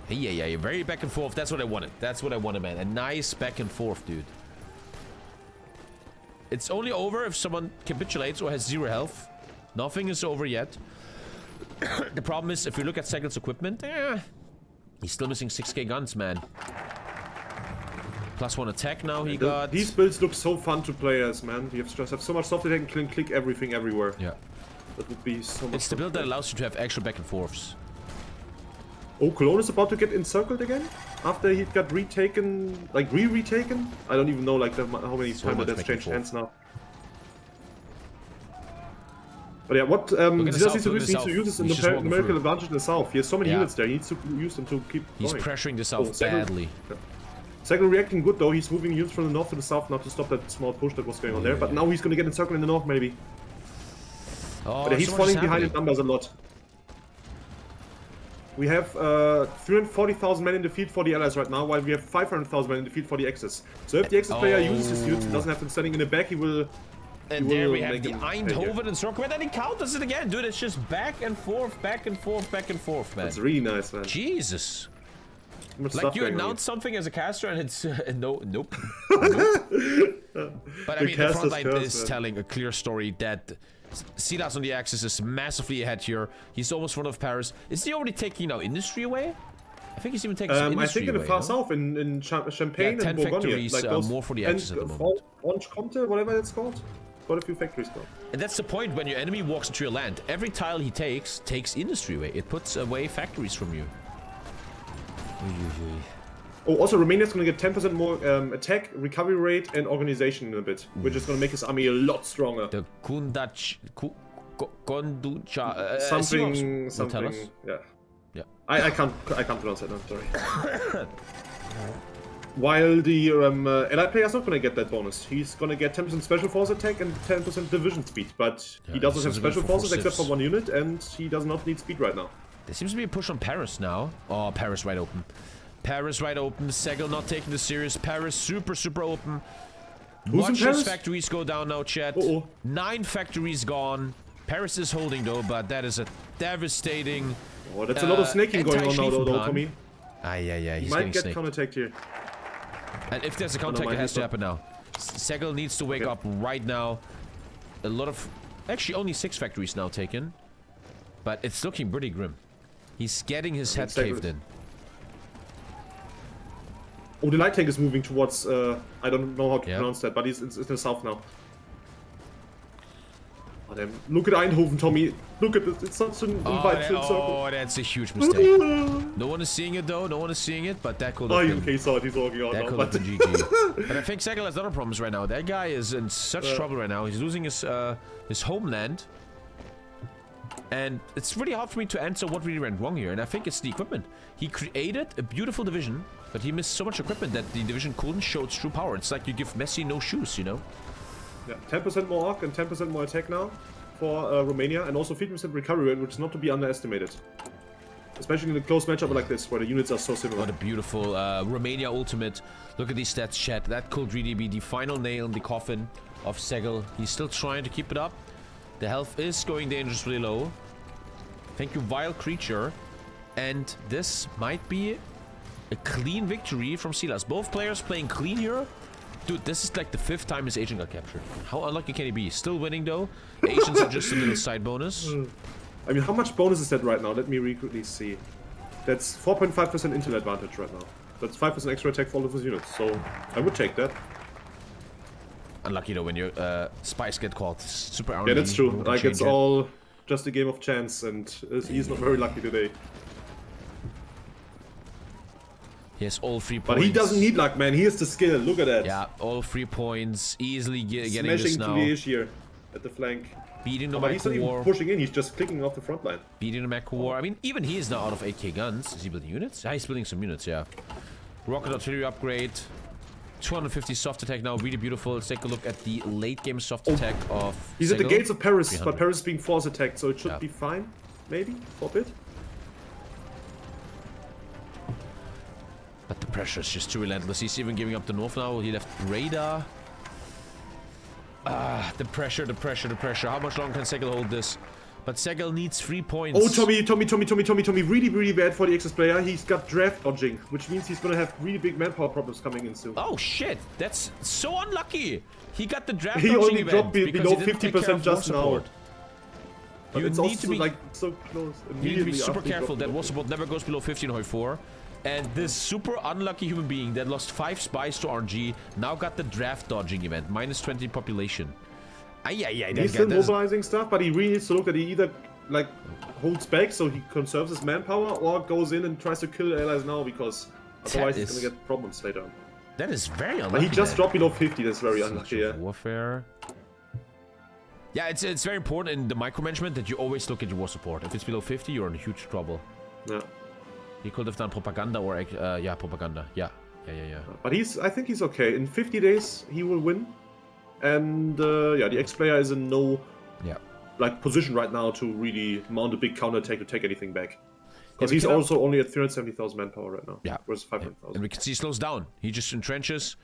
Yeah, very back and forth. That's what I wanted. That's what I wanted, man. A nice back and forth, dude. It's only over if someone capitulates or has 0 health. Nothing is over yet. The problem is, if you look at SEGL's equipment, he's still missing 6k guns, man. +1 attack now he got. These builds look so fun to play as, man. You just have so much soft attack and can click everything everywhere. Yeah. That would be so much It's the fun build to that play. allows you to have actual back and forths. Oh, Cologne is about to get encircled again? After he got retaken, like retaken? I don't even know like how many So times much that's back and changed forth. hands now. But yeah, what at the Silas south, needs to do look is at he the needs to use this south. He's just walking numerical through. advantage in the south. He has so many Yeah. units there, he needs to use them to keep He's going. pressuring the south SEGL badly. SEGL reacting good though, he's moving units from the north to the south now to stop that small push that was going on there. But now he's gonna get encircled in the north maybe. Oh, But he's so much falling is behind in happening. numbers a lot. We have 340,000 men in the field for the allies right now, while we have 500,000 men in the field for the Axis. So if the Axis player uses his units and doesn't have them standing in the back, he will... And he there will we have make the them pay here. Eindhoven encirclement, and he counters it again. Dude, it's just back and forth, back and forth, back and forth, man. That's really nice, man. Jesus. Too much Like stuff you going on announce something as a caster and it's nope. Nope. But I The mean, the caster's Frontline curse, is man. telling a clear story that SILAS on the axis is massively ahead here. He's almost front of Paris. Is he already taking now industry away? I think he's even taking some I industry think in the away, far no? south, in Champagne Yeah, 10 and Bourgogne, factories, like those, more for the and Axis at the moment. Orange Comte, whatever it's called. Got a few factories now. And that's the point when your enemy walks into your land. Every tile he takes industry away. It puts away factories from you. Oh, also Romania's gonna get 10% more attack, recovery rate, and organization in a bit, which is gonna make his army a lot stronger. The Konducha... Something, will tell us. yeah. Yeah. I can't pronounce that. I'm sorry. While the allied player's not gonna get that bonus. He's gonna get 10% special force attack and 10% division speed, but Yeah, he doesn't this have is a bit special for forces except for civs. 1 unit, and he does not need speed right now. There seems to be a push on Paris now. Oh, Paris right open. Paris right open. SEGL not taking this serious. Paris super open. Who's in Watch Paris? his factories go down now, chat. Uh-oh. 9 factories gone. Paris is holding though, but that is a devastating... Oh, that's a lot of snaking going on now, though, anti-Schlieffenplan. Tommy. Yeah, he's Might getting get snaked. counter-attacked here. And if there's a contact, mind it has this to one. happen now. SEGL needs to wake Okay. up right now. A lot of... Actually, only 6 factories now taken. But it's looking pretty grim. He's getting his head SEGL caved in. Oh, the light tank is moving towards, I don't know how to Yeah. pronounce that, but it's in the south now. Oh, damn. Look at Eindhoven, Tommy. Look at this. It's such an invite-filled circle. Oh, that's a huge mistake. No one is seeing it though. No one is seeing it, but that could Oh, have been... UK saw it. He's walking out That now. could have But been GG. But I think SEGL has other problems right now. That guy is in such trouble right now. He's losing his homeland. And it's really hard for me to answer what really went wrong here. And I think it's the equipment. He created a beautiful division, but he missed so much equipment that the division couldn't show its true power. It's like you give Messi no shoes, you know? Yeah, 10% more arc and 10% more attack now for Romania, and also 50% recovery rate, which is not to be underestimated. Especially in a close matchup like this, where the units are so similar. What a beautiful Romania ultimate. Look at these stats, chat. That could really be the final nail in the coffin of SEGL. He's still trying to keep it up. The health is going dangerously low. Thank you, Vile Creature. And this might be a clean victory from SILAS. Both players playing clean here. Dude, this is like the 5th time his agent got captured. How unlucky can he be? Still winning though. Agents are just a little side bonus. I mean, how much bonus is that right now? Let me quickly see. That's 4.5% intel advantage right now. That's 5% extra attack for all of his units. So I would take that. Unlucky though when your spies get caught. Super RNG. Yeah, that's true. Like, it's it. all just a game of chance, and he's not very lucky today. He has all 3 points. But he doesn't need luck, man. He has the skill. Look at that. Yeah, all 3 points. Easily getting Smashing this now. to the edge here at the flank. Beating the But he's not even War. pushing in. He's just clicking off the front line. Beating the Mech War. I mean, even he is now out of 8k guns. Is he building units? Yeah, he's building some units, yeah. Rocket artillery upgrade. 250 soft attack now. Really beautiful. Let's take a look at the late game soft attack of He's at the SEGL. gates of Paris, 300. but Paris is being force attacked, so it should Yeah. be fine. Maybe? For a bit? But the pressure is just too relentless. He's even giving up the north now. He left radar. Ah, the pressure, the pressure, the pressure. How much longer can SEGL hold this? But SEGL needs 3 points. Oh, Tommy. Really, really bad for the Access player. He's got draft dodging, which means he's gonna have really big manpower problems coming in soon. Oh shit, that's so unlucky. He got the draft He dodging only event dropped because below he didn't take care 50% of just war now. support. But You it's need also to be like so close. You need to be Immediately super after he careful. dropped That below war support never goes below 50 in Hoi 4. And this super unlucky human being that lost 5 spies to RNG now got the draft dodging event. Minus 20 population. He's still mobilizing stuff, but he really needs to look that he either like holds back so he conserves his manpower, or goes in and tries to kill the allies now, because otherwise he's gonna get problems later. That is very unlucky. But he just man. dropped below 50. That's very unlucky. Yeah. Warfare. Yeah, it's very important in the micromanagement that you always look at your war support. If it's below 50, you're in huge trouble. Yeah. He could have done propaganda or yeah, propaganda. Yeah. But I think he's okay. In 50 days he will win, and yeah, the X player is in no position right now to really mount a big counterattack to take anything back. Because he's also only at 370,000 manpower right now. Yeah. Whereas 500,000. And we can see he slows down. He just entrenches.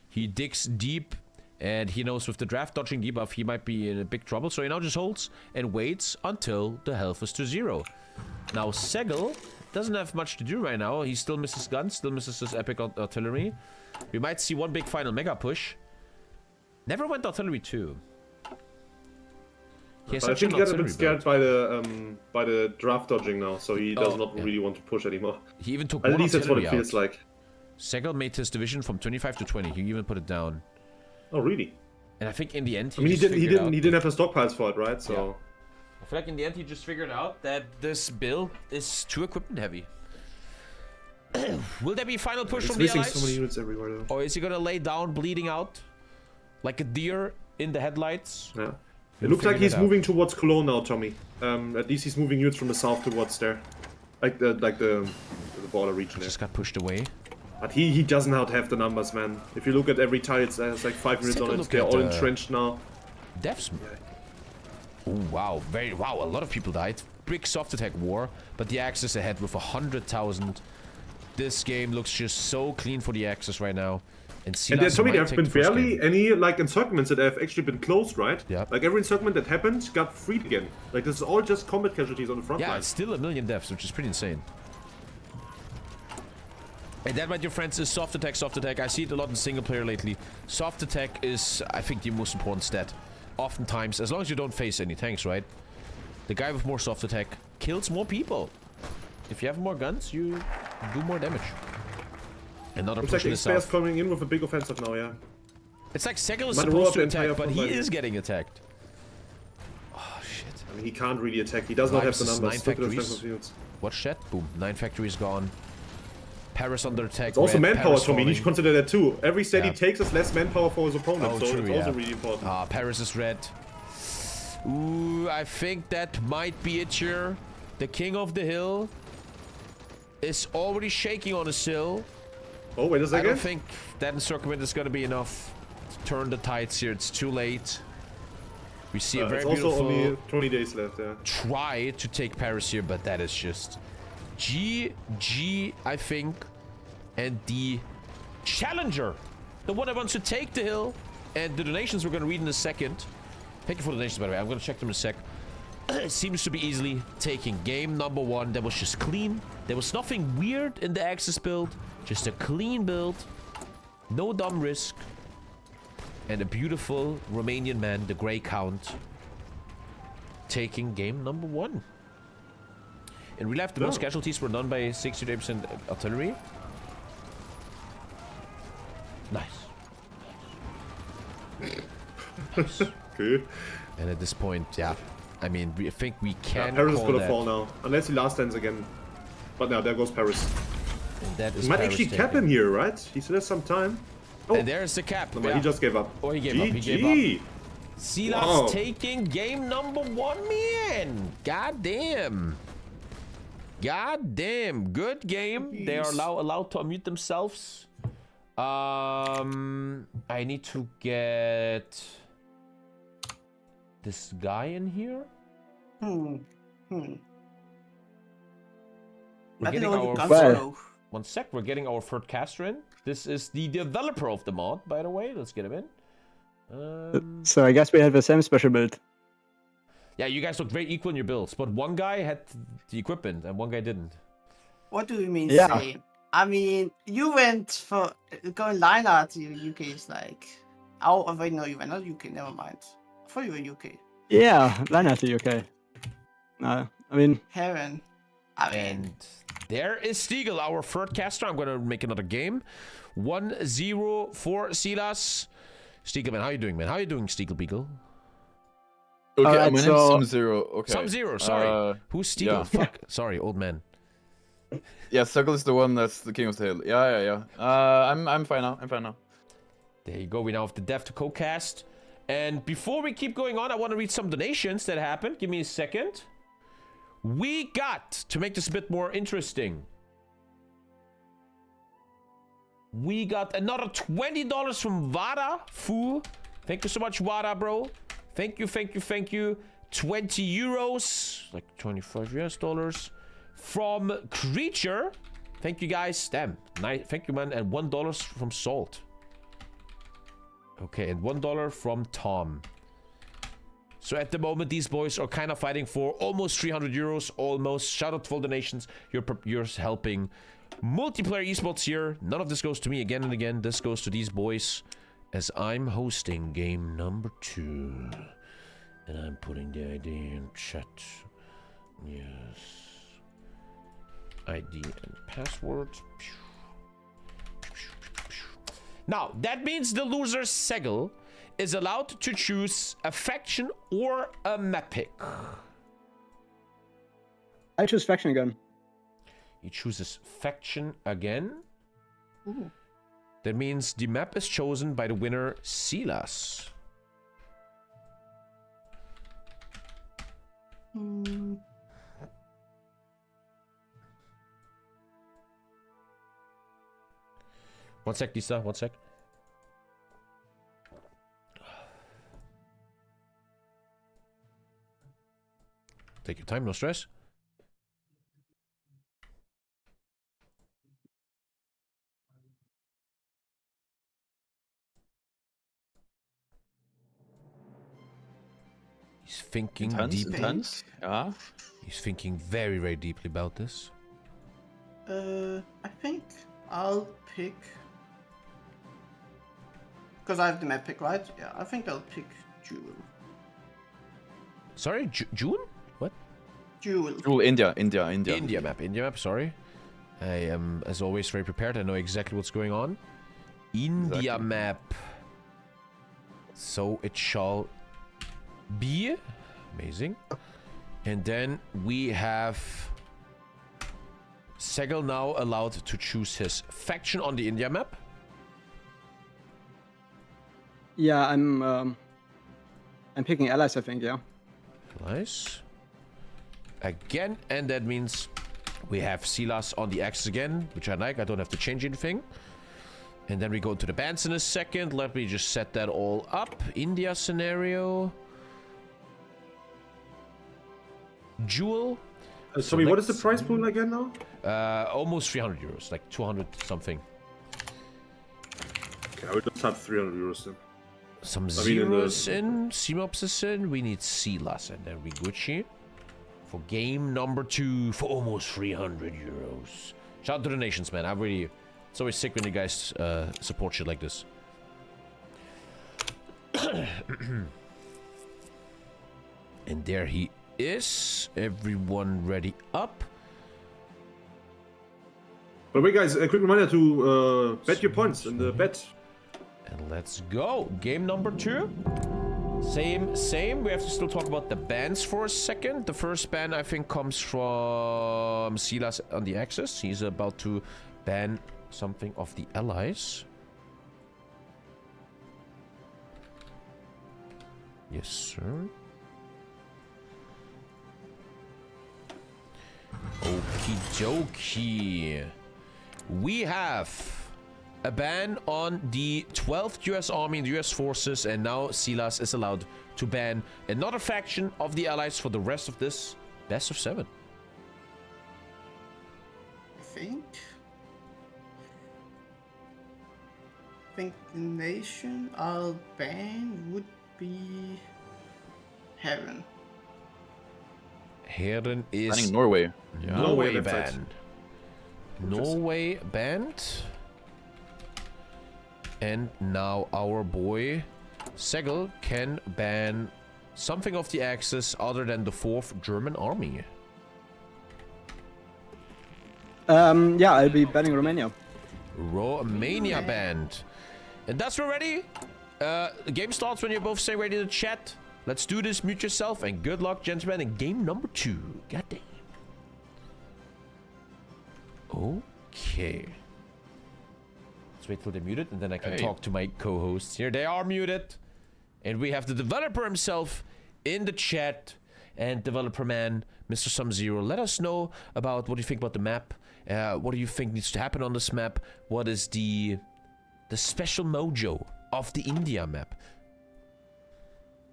He digs deep. And he knows with the draft dodging debuff, he might be in a big trouble. So he now just holds and waits until the health is to 0. Now, SEGL doesn't have much to do right now. He still misses guns, still misses his epic artillery. We might see one big final mega push. Never went artillery 2. But I think he got a bit scared by the draft dodging now, so he does not really want to push anymore. He even took At one least that's what it artillery feels out. like. SEGL made his division from 25 to 20. He even put it down. Oh, really? And I think in the end, I mean, he didn't have the stockpiles for it, right? So. Yeah. I feel like in the end he just figured out that this build is too equipment heavy. Will there be a final push It's from the missing allies? so many units everywhere though. Or is he gonna lay down bleeding out? Like a deer in the headlights? Yeah. It looks like he's moving towards Cologne now, Tommy. At least he's moving units from the south towards there. Like the border region there. Just got pushed away. But he does not have the numbers, man. If you look at every tile, it has like 5 units take a on it. look They're at, all entrenched now. Devs. Ooh, wow, wow, a lot of people died. Big soft attack war, but the Axis ahead with 100,000. This game looks just so clean for the Axis right now. And Tommy, there might have take been the first barely game. any like encirclements that have actually been closed, right? Yeah. Like every encirclement that happened got freed again. Like this is all just combat casualties on the front Yeah, line. it's still 1 million deaths, which is pretty insane. And that, my dear friends, is soft attack, soft attack. I see it a lot in single player lately. Soft attack is, I think, the most important stat. Oftentimes, as long as you don't face any tanks, right? The guy with more soft attack kills more people. If you have more guns, you do more damage. Another Looks push like in the X-Player's south. coming in with a big offensive now, yeah. It's like SEGL is Might roll supposed up to the entire attack, but front he line. is getting attacked. Oh, shit. I mean, he can't really attack. He does not have the Versus numbers. 9 Look at the factories. defensive units. Watch that. Boom. 9 factories gone. Paris under attack. It's also red, manpower, Paris Tommy. You need to falling. consider that too. Every state Yeah. he takes is less manpower for his opponent, Oh, so true, it's yeah. also really important. Paris is red. Ooh, I think that might be it here. The king of the hill is already shaking on his hill. Oh, wait a I second. don't think that encirclement is going to be enough to turn the tides here. It's too late. We see a very it's also beautiful only 20 days left, yeah. try to take Paris here, but that is just GG, I think. And the challenger, the one that wants to take the hill, and the donations we're going to read in a second. Thank you for the donations, by the way. I'm going to check them in a sec. Seems to be easily taking game number 1. That was just clean. There was nothing weird in the Axis build. Just a clean build. No dumb risk. And a beautiful Romanian man, the Grey Count, taking game number 1. In real life, the most casualties were done by 68% artillery. Nice. Okay. And at this point, yeah, I mean, I think we can Paris is call gonna that. fall now. Unless he last stands again. But now, there goes Paris. And that is He might Paris actually cap taken. him here, right? He still has some time. Oh, And there's the cap. but Yeah. he just gave up. Oh, he gave GG. up. He gave up. SILAS Wow. taking game number 1, man. God damn. God damn. Good game. They are allowed to unmute themselves. I need to get this guy in here. We're getting our one sec. We're getting our third caster in. This is the developer of the mod, by the way. Let's get him in. So I guess we have the same special build. Yeah, you guys look very equal in your builds, but one guy had the equipment and one guy didn't. What do you mean Yeah. same? I mean, you went for going line art to UK is like. Oh, wait, no, you went not UK. Never mind. I thought you were UK. Yeah, line out the UK. I mean, Heron. I mean, And there is SEGL, our third caster. I'm gonna make another game. 1-0 for SILAS. SEGL, man, how you doing, man? How you doing, SEGL Beagle? Okay, Alright, my name's so- Sub-Zero. Okay. Sub-Zero, sorry. Who's SEGL? yeah. Fuck. Sorry, old man. Yeah, SEGL is the one that's the king of the hill. Yeah. I'm fine now. I'm fine now. There you go. We now have the dev to co-cast. And before we keep going on, I want to read some donations that happened. Give me a second. We got, to make this a bit more interesting, we got another $20 from Vada Fu. Thank you so much, Wada, bro. Thank you. 20 euros, like 25 US dollars. From Creature. Thank you, guys. Damn. Nice. Thank you, man. And $1 from Salt. Okay, and $1 from Tom. So at the moment, these boys are kind of fighting for almost 300 euros. Almost. Shout out to all donations. You're helping multiplayer esports here. None of this goes to me again and again. This goes to these boys as I'm hosting game number 2. And I'm putting the ID in chat. Yes. ID and password. Now, that means the loser, SEGL, is allowed to choose a faction or a map pick. I choose faction again. He chooses faction again. Ooh. That means the map is chosen by the winner, SILAS. One sec, Lisa, one sec. Take your time, no stress. He's thinking deeply. Intense. Yeah. He's thinking very, very deeply about this. I think I'll pick. Because I have the map pick, right? Yeah, I think I'll pick Jewel. Sorry, June? What? Jewel. Rule India. India map, sorry. I am, as always, very prepared. I know exactly what's going on. India Exactly. map. So it shall be. Amazing. And then we have SEGL now allowed to choose his faction on the India map. Yeah, I'm picking allies, I think, yeah. Nice. Again, and that means we have SILAS on the axis again, which I like. I don't have to change anything. And then we go to the bands in a second. Let me just set that all up. India scenario. Jewel. Sorry, what is the prize pool again now? Almost 300 euros, like 200 something. Okay, I will just have 300 euros then. Some zeros in, Cmops is in. We need SILAS, and then we Gucci for game number 2 for almost 300 euros. Shout out to the nations, man. It's always sick when you guys support shit like this. And there he is. Everyone ready up. By the way, guys, a quick reminder to bet your points in the bet. And let's go. Game number 2. Same. We have to still talk about the bans for a second. The first ban, I think, comes from SILAS on the axis. He's about to ban something of the allies. Yes, sir. Okie dokie. We have a ban on the 12th US Army and the US forces, and now SILAS is allowed to ban another faction of the allies for the rest of this best of 7. I think the nation I'll ban would be Heaven. Heron is Banning Norway. Yeah. Norway banned. Norway banned. And now our boy SEGL can ban something of the Axis other than the 4th German army. Yeah, I'll be banning Romania. Romania banned. And that's we're ready. The game starts when you're both saying ready to chat. Let's do this, mute yourself, and good luck, gentlemen, in game number 2. God damn. Okay. Let's wait till they're muted, and then I can talk to my co-hosts here. They are muted. And we have the developer himself in the chat. And developer man, Mr. Sum0, let us know about what you think about the map. What do you think needs to happen on this map? What is the special mojo of the India map?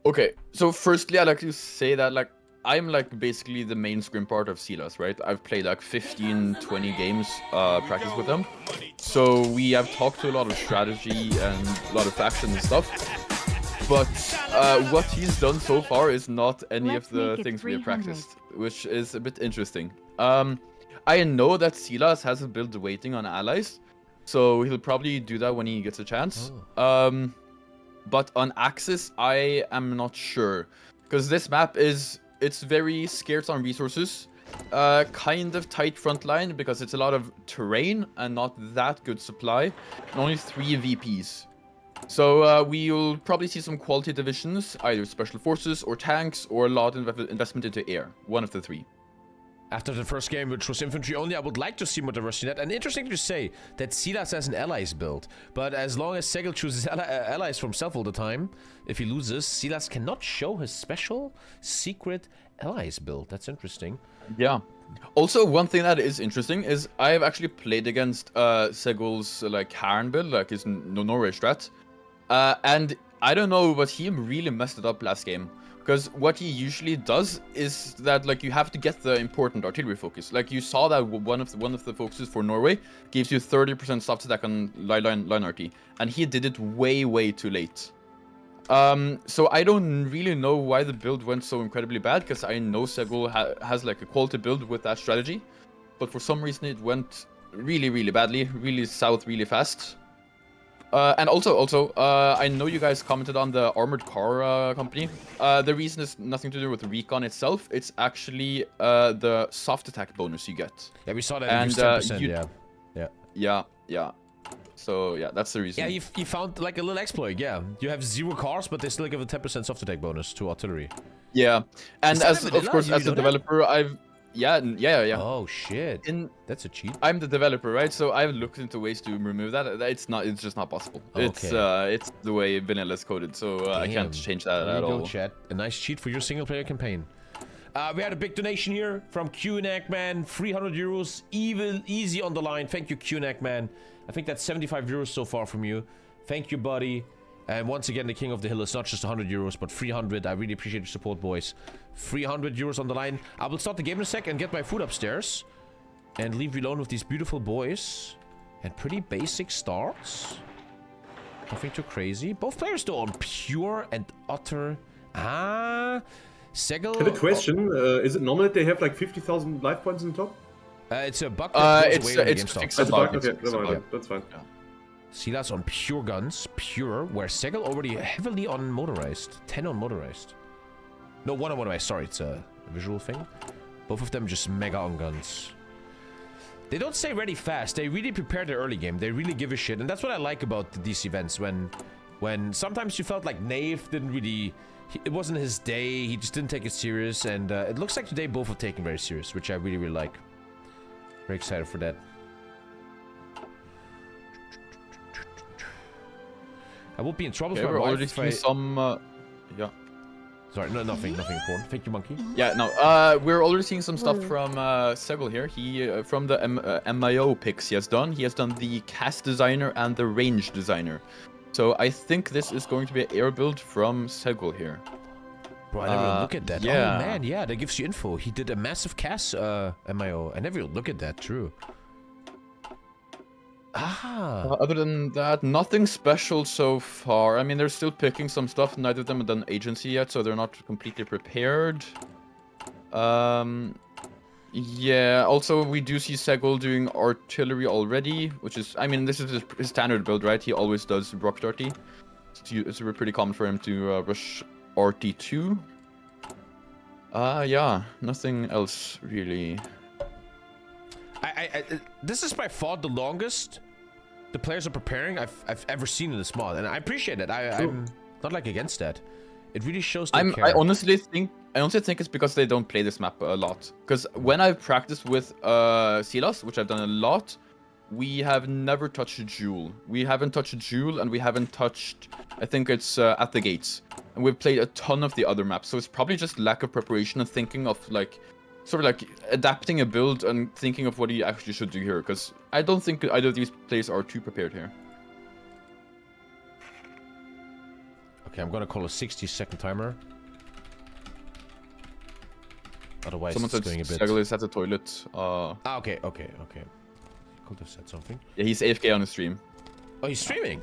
Okay, so firstly, I'd like to say that, like, I'm, like, basically the main scrim part of SILAS, right? I've played, like, 15, 20 games, practice with them. So we have talked to a lot of strategy and a lot of faction and stuff. But what he's done so far is not any of the things we have practiced, which is a bit interesting. I know that SILAS has a build waiting on allies, so he'll probably do that when he gets a chance. But on Axis, I am not sure. Because this map it's very scarce on resources. Kind of tight front line because it's a lot of terrain and not that good supply. And only 3 VPs. So we'll probably see some quality divisions, either special forces or tanks or a lot of investment into air. One of the 3. After the first game, which was infantry only, I would like to see more diversity in that. And interesting to say that SILAS has an allies build. But as long as SEGL chooses allies for himself all the time, if he loses, SILAS cannot show his special secret allies build. That's interesting. Yeah. Also, one thing that is interesting is I've actually played against SEGL's like Harn build, like his Norway strat. And I don't know, but he really messed it up last game. Because what he usually does is that, like, you have to get the important artillery focus. Like, you saw that one of the focuses for Norway gives you 30% soft attack on line RT, and he did it way too late. So I don't really know why the build went so incredibly bad, because I know SEGL has like a quality build with that strategy, but for some reason it went really badly, really south, really fast. And also, I know you guys commented on the armored car company. The reason is nothing to do with recon itself. It's actually the soft attack bonus you get. Yeah, we saw that. And 10%, yeah. So yeah, that's the reason. Yeah, you found like a little exploit. Yeah, you have 0 cars, but they still give a 10% soft attack bonus to artillery. Yeah, and as of course as a developer, Yeah. Oh shit. That's a cheat. I'm the developer, right? So I've looked into ways to remove that. It's just not possible. Okay. It's the way vanilla is coded, so I can't change that There at you go, all. chat. A nice cheat for your single player campaign. We had a big donation here from QNAC man, 300 euros, easy on the line. Thank you, QNAC man. I think that's 75 euros so far from you. Thank you, buddy. And once again, the king of the hill is not just 100 euros, but 300. I really appreciate your support, boys. 300 euros on the line. I will start the game in a sec and get my food upstairs. And leave you alone with these beautiful boys. And pretty basic starts. Nothing too crazy. Both players though on pure and utter... SEGL... I have a question. Is it normal that they have like 50,000 life points in the top? It's a bug. It's That's a bug. Okay, never mind. That's fine. Yeah. SILAS on pure guns, where SEGL already heavily on motorized. 10 on motorized. No, 1 on motorized, sorry, it's a visual thing. Both of them just mega on guns. They don't stay ready fast, they really prepare their early game, they really give a shit, and that's what I like about these events, when sometimes you felt like Nave didn't really... It wasn't his day, he just didn't take it serious, and it looks like today both have taken very serious, which I really, really like. Very excited for that. I won't be in trouble Okay, for we're my already wife seeing some... yeah. Sorry, no, nothing important. Thank you, Monkey. Yeah, no, we're already seeing some stuff from SEGL here. He, from the MIO picks he has done the cast designer and the range designer. So I think this is going to be an air build from SEGL here. Bro, I never even look at that. yeah. Oh man, yeah, that gives you info. He did a massive cast MIO. I never even look at that, true. Other than that, nothing special so far. I mean, they're still picking some stuff. Neither of them have done agency yet, so they're not completely prepared. Yeah, also we do see SEGL doing artillery already, which is, I mean, this is his standard build, right? He always does Brock 30. It's pretty common for him to rush RT2. Yeah, nothing else really. This is by far the longest the players are preparing I've ever seen in this mod, and I appreciate it. I'm not like against that. It really shows their care. I honestly think it's because they don't play this map a lot. Because when I've practiced with SILAS, which I've done a lot, we have never touched Jewel. We haven't touched Jewel, and we haven't touched, I think it's At the Gates. And we've played a ton of the other maps, so it's probably just lack of preparation and thinking of like, sort of like adapting a build and thinking of what he actually should do here. Because I don't think either of these players are too prepared here. Okay, I'm gonna call a 60-second timer. Otherwise, Someone it's said going a bit... SEGL is at the toilet. okay. Could have said something. Yeah, he's AFK on the stream. Oh, he's streaming?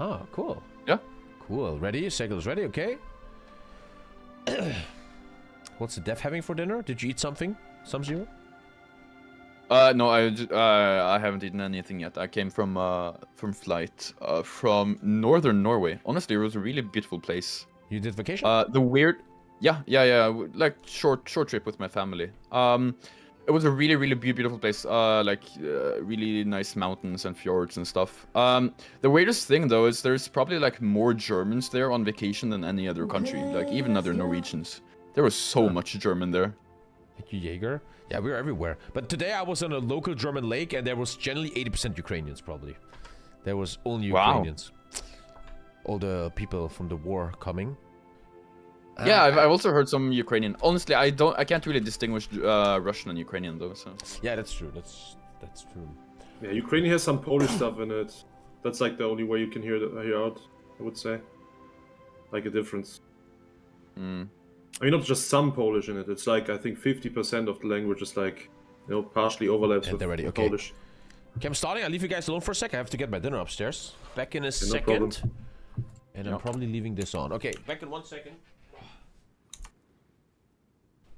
Oh, cool. Yeah. Cool. Ready? SEGL's ready, okay. What's the dev having for dinner? Did you eat something? Some zero? No, I haven't eaten anything yet. I came from flight from northern Norway. Honestly, it was a really beautiful place. You did vacation? Yeah. Like short trip with my family. It was a really beautiful place. Really nice mountains and fjords and stuff. The weirdest thing though is there's probably like more Germans there on vacation than any other country. Like even other Norwegians. There was so much German there. Thank you, Jaeger. Yeah, we were everywhere. But today I was on a local German lake, and there was generally 80% Ukrainians, probably. There was only Ukrainians. All the people from the war coming. Yeah, I've also heard some Ukrainian. Honestly, I can't really distinguish Russian and Ukrainian though. So. Yeah, that's true. That's true. Yeah, Ukrainian has some Polish stuff in it. That's like the only way you can hear out, I would say. Like a difference. I mean, not just some Polish in it. It's like, I think 50% of the language is like, partially overlaps with ready. Okay. Polish. Okay, I'm starting. I'll leave you guys alone for a sec. I have to get my dinner upstairs. Back in a second. Problem. And I'm probably leaving this on. Okay, back in 1 second.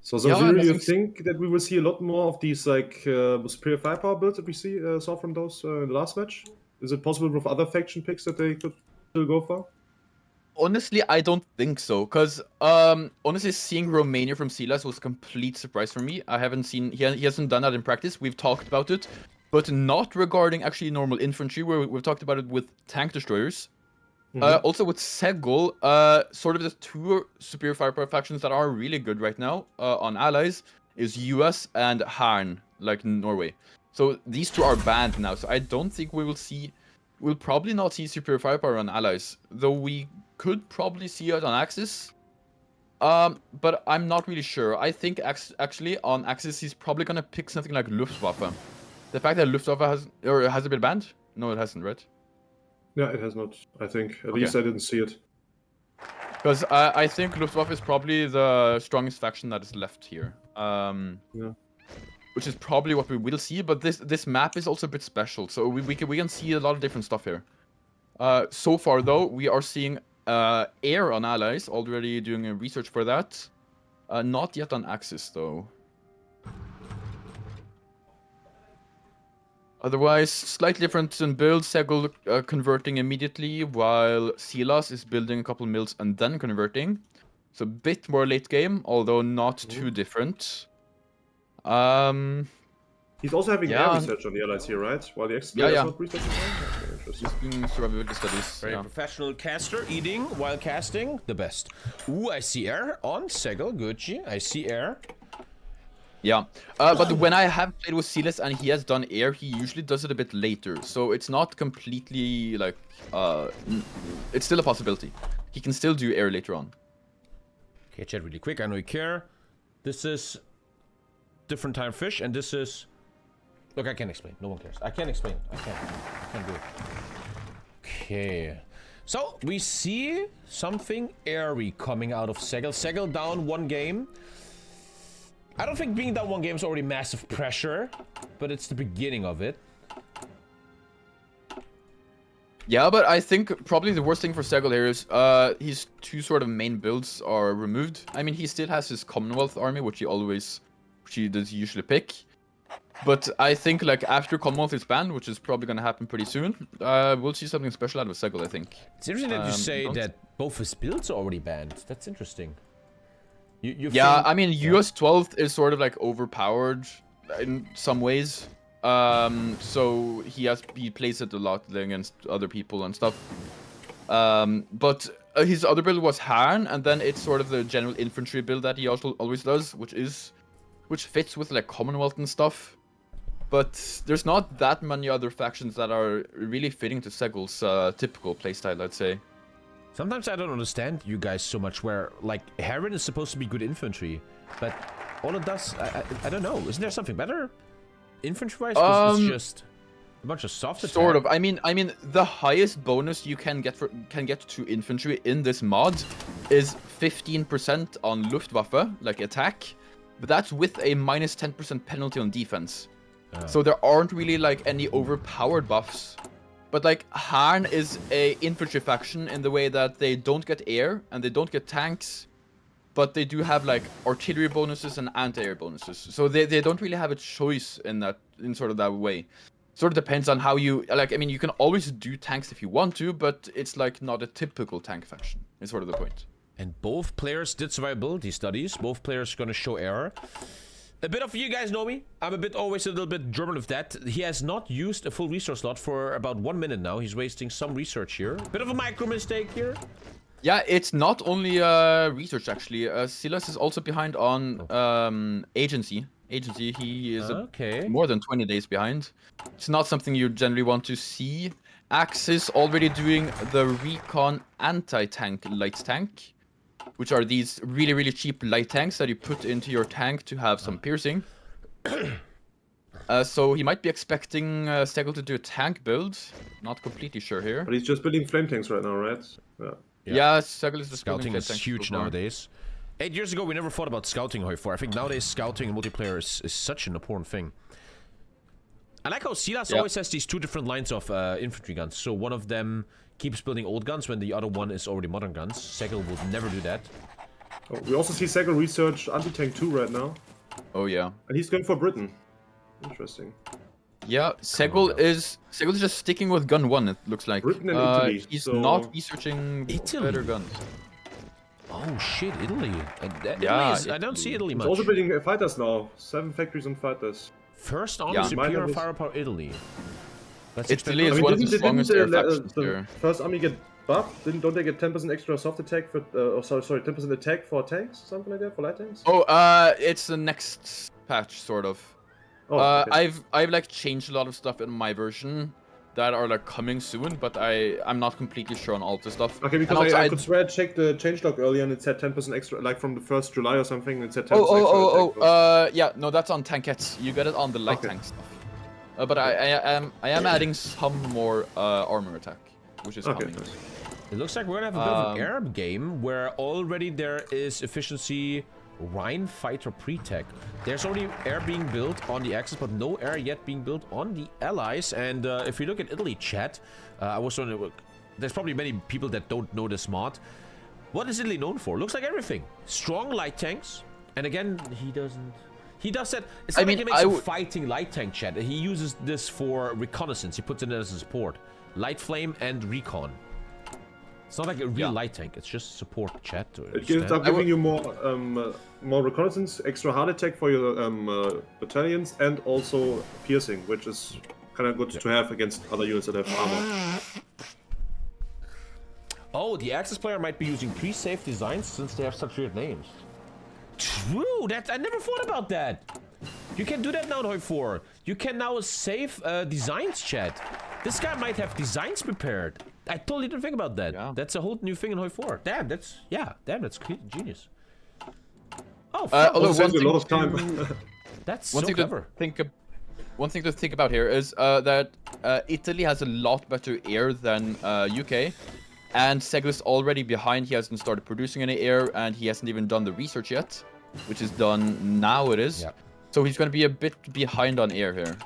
So do you think that we will see a lot more of these like superior firepower builds that we saw from those in the last match? Is it possible with other faction picks that they could still go for? Honestly, I don't think so, because honestly, seeing Romania from SILAS was a complete surprise for me. I haven't seen, he hasn't done that in practice. We've talked about it, but not regarding actually normal infantry, where we've talked about it with tank destroyers. Also with SEGL, sort of the two superior firepower factions that are really good right now on allies is US and Harn, like Norway. So these two are banned now. So I don't think we will see. We'll probably not see superior firepower on allies, though we could probably see it on Axis. But I'm not really sure. I think actually on Axis he's probably gonna pick something like Luftwaffe. The fact that Luftwaffe has it been banned? No, it hasn't, right? Yeah, it has not. I think at least I didn't see it. Because I think Luftwaffe is probably the strongest faction that is left here. Yeah. Which is probably what we will see, but this map is also a bit special, so we can see a lot of different stuff here. So far though, we are seeing air on allies, already doing a research for that. Not yet on Axis though. Otherwise, slightly different in build. SEGL converting immediately, while SILAS is building a couple mills and then converting. So a bit more late game, although not too different. He's also having air research on the allies here, right? While the XP is not researching. Okay, interesting. He's doing survivability studies. Very professional caster, eating while casting, the best. Ooh, I see air on SEGL, Gucci. I see air. Yeah, but when I have played with SILAS and he has done air, he usually does it a bit later. So it's not completely like, it's still a possibility. He can still do air later on. Okay, chat really quick, I know you care. This is different time fish, and this is... Look, I can't explain, no one cares. I can't explain, I can't do it. Okay. So, we see something airy coming out of SEGL. SEGL down one game. I don't think being down one game is already massive pressure, but it's the beginning of it. Yeah, but I think probably the worst thing for SEGL here is his two sort of main builds are removed. I mean, he still has his Commonwealth army, which he does usually pick. But I think like after Commonwealth is banned, which is probably going to happen pretty soon, we'll see something special out of SEGL, I think. It's interesting that you say that both his builds are already banned. That's interesting. Yeah, I mean, US 12th is sort of like overpowered in some ways. So he plays it a lot against other people and stuff. But his other build was Harn, and then it's sort of the general infantry build that he also always does, which fits with like Commonwealth and stuff. But there's not that many other factions that are really fitting to SEGL's typical playstyle, I'd say. Sometimes I don't understand you guys so much, where, like, Heron is supposed to be good infantry, but all it does, I don't know. Isn't there something better? Infantry-wise? Because it's just a bunch of soft attack. Sort of. I mean, the highest bonus you can get to infantry in this mod is 15% on Luftwaffe, like attack, but that's with a minus 10% penalty on defense. So there aren't really, like, any overpowered buffs. But like Harn is a infantry faction in the way that they don't get air and they don't get tanks, but they do have like artillery bonuses and anti-air bonuses. So they don't really have a choice in sort of that way. Sort of depends on how you like. I mean, you can always do tanks if you want to, but it's like not a typical tank faction. Is sort of the point. And both players did survivability studies. Both players are gonna show air. A bit of you guys know me. I'm a bit always a little bit German with that. He has not used a full resource slot for about 1 minute now. He's wasting some research here. Bit of a micro mistake here. Yeah, it's not only research actually. SILAS is also behind on agency. He is more than 20 days behind. It's not something you generally want to see. Axis already doing the recon anti-tank light tank, which are these really, really cheap light tanks that you put into your tank to have some piercing. So he might be expecting SEGL to do a tank build. Not completely sure here. But he's just building flame tanks right now, right? Yeah, SEGL is just scouting is huge nowadays. 8 years ago, we never thought about scouting before. I think nowadays scouting in multiplayer is such an important thing. I like how SILAS always has these two different lines of infantry guns. So one of them keeps building old guns when the other one is already modern guns. SEGL would never do that. Oh, we also see SEGL research anti-tank 2 right now. Oh yeah. And he's going for Britain. Interesting. Yeah, SEGL is just sticking with gun 1, it looks like. Britain and Italy. He's not researching better guns. Oh shit, Italy. Yeah, I don't see Italy much. He's also building fighters now. 7 factories on fighters. First on superior firepower Italy. Italy is one of the strongest air factions the here. first army get buff? Don't they get 10% extra soft attack for? Sorry, 10% attack for tanks, something like that, for light tanks? Oh, it's the next patch, sort of. Oh, okay. I've like changed a lot of stuff in my version that are like coming soon, but I'm not completely sure on all of the stuff. Okay, because And also, I could swear I checked the changelog earlier and it said 10% extra, like from the 1st July or something. It said 10% extra. yeah, no, that's on tankettes. You get it on the light tank stuff. But I am adding some more armor attack, which is coming. It looks like we're gonna have a bit of an Arab game where already there is efficiency Rhine fighter pre-tech. There's already air being built on the Axis, but no air yet being built on the allies. And if we look at Italy chat, I was wondering, there's probably many people that don't know this mod. What is Italy known for? Looks like everything. Strong light tanks. And again, he does that. It's not like he makes a fighting light tank chat. He uses this for reconnaissance. He puts it as a support. Light flame and recon. It's not like a real light tank. It's just support chat. It gives up giving you more reconnaissance, extra heart attack for your battalions, and also piercing, which is kind of good to have against other units that have armor. Oh, the Axis player might be using pre-saved designs since they have such weird names. True, I never thought about that. You can do that now in Hoi 4. You can now save designs chat. This guy might have designs prepared. I totally didn't think about that. Yeah. That's a whole new thing in Hoi 4. Damn, that's genius. Oh, although one thing a lot of time. That's so clever. One thing to think about here is that Italy has a lot better air than UK. And SEGL is already behind. He hasn't started producing any air, and he hasn't even done the research yet, which is done now. It is. Yep. So he's going to be a bit behind on air here.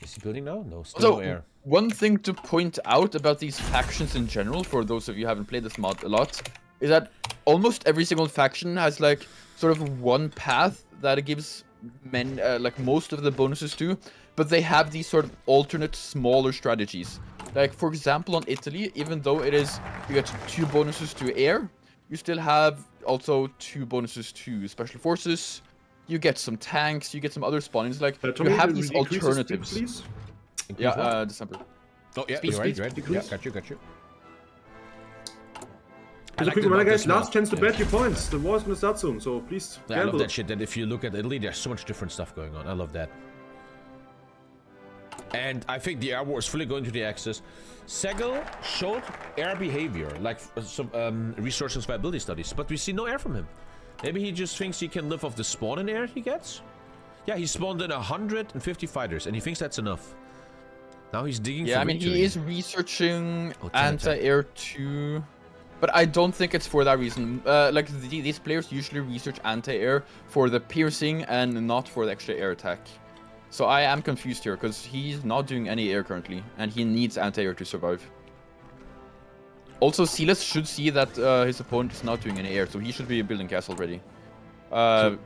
Is he building now? No, still no air. One thing to point out about these factions in general, for those of you who haven't played this mod a lot, is that almost every single faction has like sort of one path that it gives like most of the bonuses to, but they have these sort of alternate smaller strategies. Like, for example, on Italy, even though you get 2 bonuses to air, you still have also 2 bonuses to special forces. You get some tanks, you get some other spawnings. Like, you have these alternatives. Speed, yeah, December. Oh, yeah, you're right. Yeah, got you. Guys, last chance to bet your points. The war is gonna start soon, so please. Yeah, I love that shit. That if you look at Italy, there's so much different stuff going on. I love that. And I think the air war is fully going to the Axis. SEGL showed air behavior, like some research and viability studies, but we see no air from him. Maybe he just thinks he can live off the spawn in air he gets? Yeah, he spawned in 150 fighters, and he thinks that's enough. Now he's digging for victory. He is researching anti-air too, but I don't think it's for that reason. Like, these players usually research anti-air for the piercing and not for the extra air attack. So I am confused here, because he's not doing any air currently, and he needs anti-air to survive. Also, SILAS should see that his opponent is not doing any air, so he should be building castle already.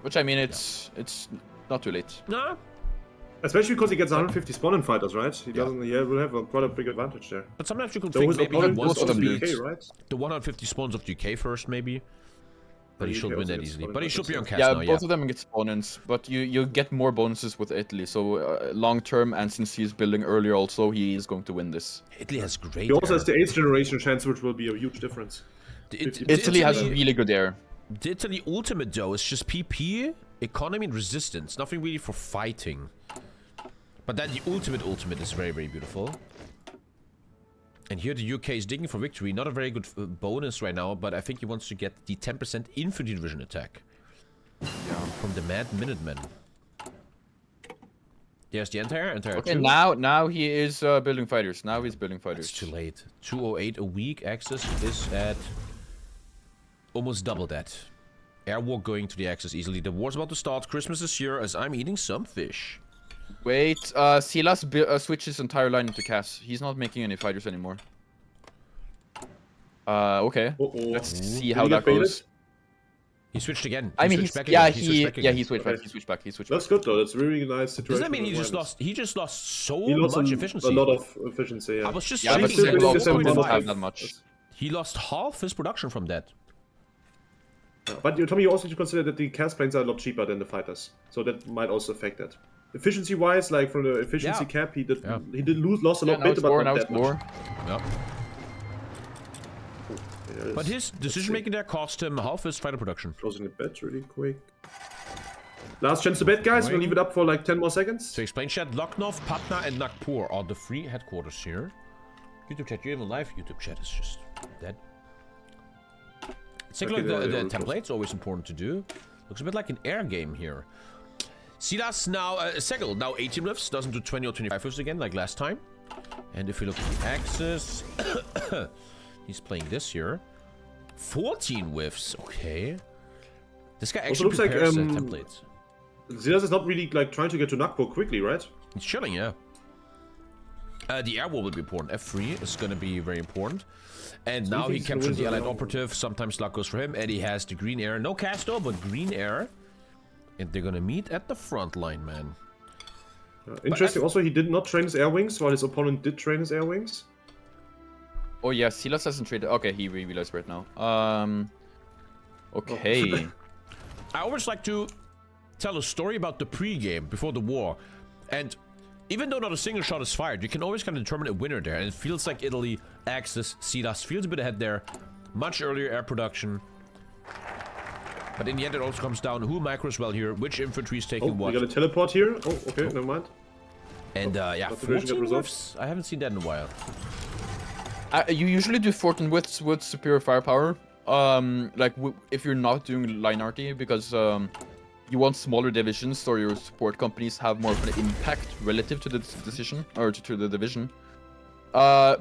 Which, I mean, it's not too late. No. Especially because he gets 150 spawn-in fighters, right? He doesn't. He will have quite a big advantage there. But sometimes you could think maybe he wants to beat the 150 spawns of UK first, maybe. But he should win that easily. But he should be on cast now, both of them get spawn-ins, but you get more bonuses with Italy. So long-term, and since he's building earlier also, he is going to win this. Italy has great He also has the 8th generation chance, which will be a huge difference. Italy has really good air. The Italy ultimate, though, is just PP, economy, and resistance. Nothing really for fighting. But then the ultimate is very, very beautiful. And here the UK is digging for victory. Not a very good bonus right now, but I think he wants to get the 10% infantry division attack. Yeah. From the Mad Minutemen. There's the entire okay, now he is building fighters. Now he's building fighters. It's too late. 208 a week. Axis is at almost double that. Air war going to the Axis easily. The war's about to start. Christmas is here as I'm eating some fish. Wait, SILAS switched his entire line into Cass. He's not making any fighters anymore. Okay. Let's see how that goes. He switched again. He switched back. He switched back. That's good though. That's a really nice situation. Doesn't that mean he just lost so much efficiency? A lot of efficiency. Yeah. I was just but SEGL have that much. He lost half his production from that. But Tommy, you also need to consider that the cast planes are a lot cheaper than the fighters, so that might also affect that. Efficiency-wise, like from the efficiency cap, he did lost a lot bit, but not that much. Yep. But his decision making there cost him half his fighter production. Closing the bet really quick. Last chance to bet, guys. We'll leave it up for like 10 more seconds. So explain chat, Lucknow, Patna and Nagpur are the 3 headquarters here. YouTube chat, you have a live YouTube chat is just dead. Take a look at the template's always important to do. Looks a bit like an air game here. SILAS now, SEGL now 18 whiffs, doesn't do 20 or 25 whiffs again like last time. And if you look at the axis, he's playing this here. 14 whiffs, okay. This guy actually looks like, prepares templates. SILAS is not really like trying to get to Nagpur quickly, right? He's chilling, yeah. The air wall will be important. F3 is going to be very important. And now he captured the allied operative. Sometimes luck goes for him. And he has the green air. No casto, but green air. And they're going to meet at the front line, man. Interesting. Also, he did not train his air wings, while his opponent did train his air wings. Oh yeah, SILAS hasn't traded. Okay, he realized right now. Okay. I always like to tell a story about the pre-game before the war. And even though not a single shot is fired, you can always kind of determine a winner there. And it feels like Italy, Axis, SILAS feels a bit ahead there. Much earlier air production. But in the end, it also comes down who micros well here, which infantry is taking what. We got a teleport here. Oh, okay, never mind. And yeah, 14 whiffs. I haven't seen that in a while. You usually do 14 whiffs with superior firepower. Like if you're not doing line arty, because you want smaller divisions, so your support companies have more of an impact relative to the decision or to the division.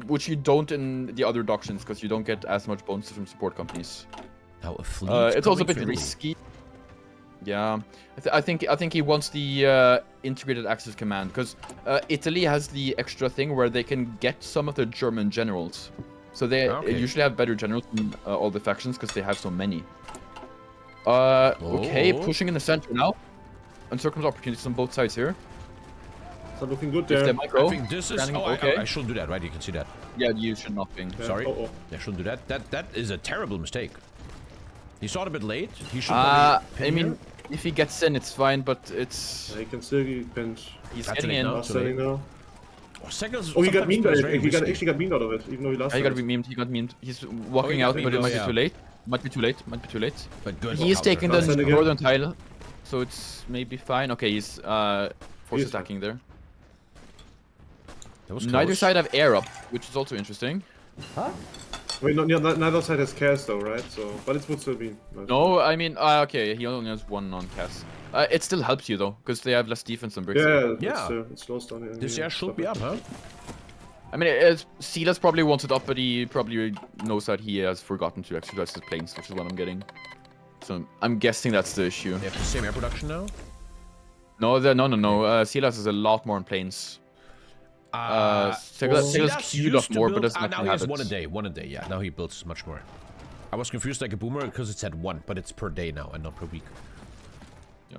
Which you don't in the other doctrines, because you don't get as much bonuses from support companies. Now a fleet it's also a bit risky. Yeah, I think he wants the integrated Axis command, because Italy has the extra thing where they can get some of the German generals, so they usually have better generals than all the factions because they have so many. Okay, pushing in the center now. Uncircumcised opportunities on both sides here. It's not looking good there. I think this is... okay. I shouldn't do that, right? You can see that. Yeah, you should not ping. Yeah. Sorry. Oh. I shouldn't do that. That is a terrible mistake. He saw it a bit late. He should I mean, if he gets in, it's fine, but it's... Yeah, he can still pinch. He's getting in. Now. Oh, he got memed. He actually got memed out of it, even though he lost. He got memed. He got memed. He's walking out, but it might be too late. Might be too late. Might be too late. But good. He is taking the northern tile, so it's maybe fine. Okay, he's force attacking there. Neither side have air up, which is also interesting. Huh? Wait, no, neither side has cast though, right? So, but it would still be. No, I mean, okay, he only has one on cast. It still helps you though, because they have less defense than bricks. Yeah. It slows down. This air should be up, huh? I mean, SILAS probably wants it up, but he probably knows that he has forgotten to exercise his planes, which is what I'm getting. So I'm guessing that's the issue. They have the same air production now? No. SILAS is a lot more on planes. SEGL queued up more, but doesn't actually have it. One a day, yeah. Now he builds much more. I was confused like a boomer because it said one, but it's per day now and not per week. Yeah.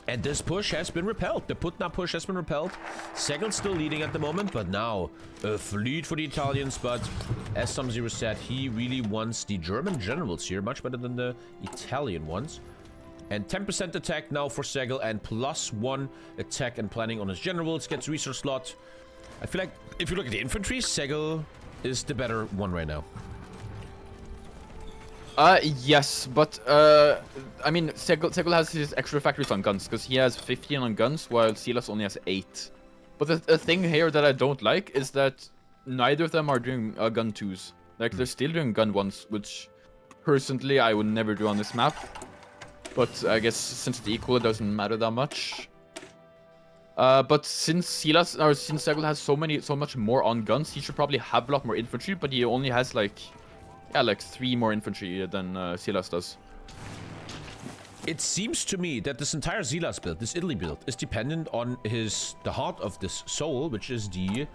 And this push has been repelled. The Putna push has been repelled. SEGL's still leading at the moment, but now a fleet for the Italians. But as Some0 said, he really wants the German generals here, much better than the Italian ones. And 10% attack now for SEGL and +1 attack and planning on his generals. Gets resource slot. I feel like if you look at the infantry, SEGL is the better one right now. Yes, but I mean, SEGL has his extra factories on guns, because he has 15 on guns, while SILAS only has 8. But the thing here that I don't like is that neither of them are doing gun 2s. Like, they're still doing gun 1s, which personally I would never do on this map. But I guess since it's equal, it doesn't matter that much. But since SEGL has so much more on guns, he should probably have a lot more infantry, but he only has like 3 more infantry than SILAS does. It seems to me that this entire SILAS build, this Italy build, is dependent on the heart of this soul, which is the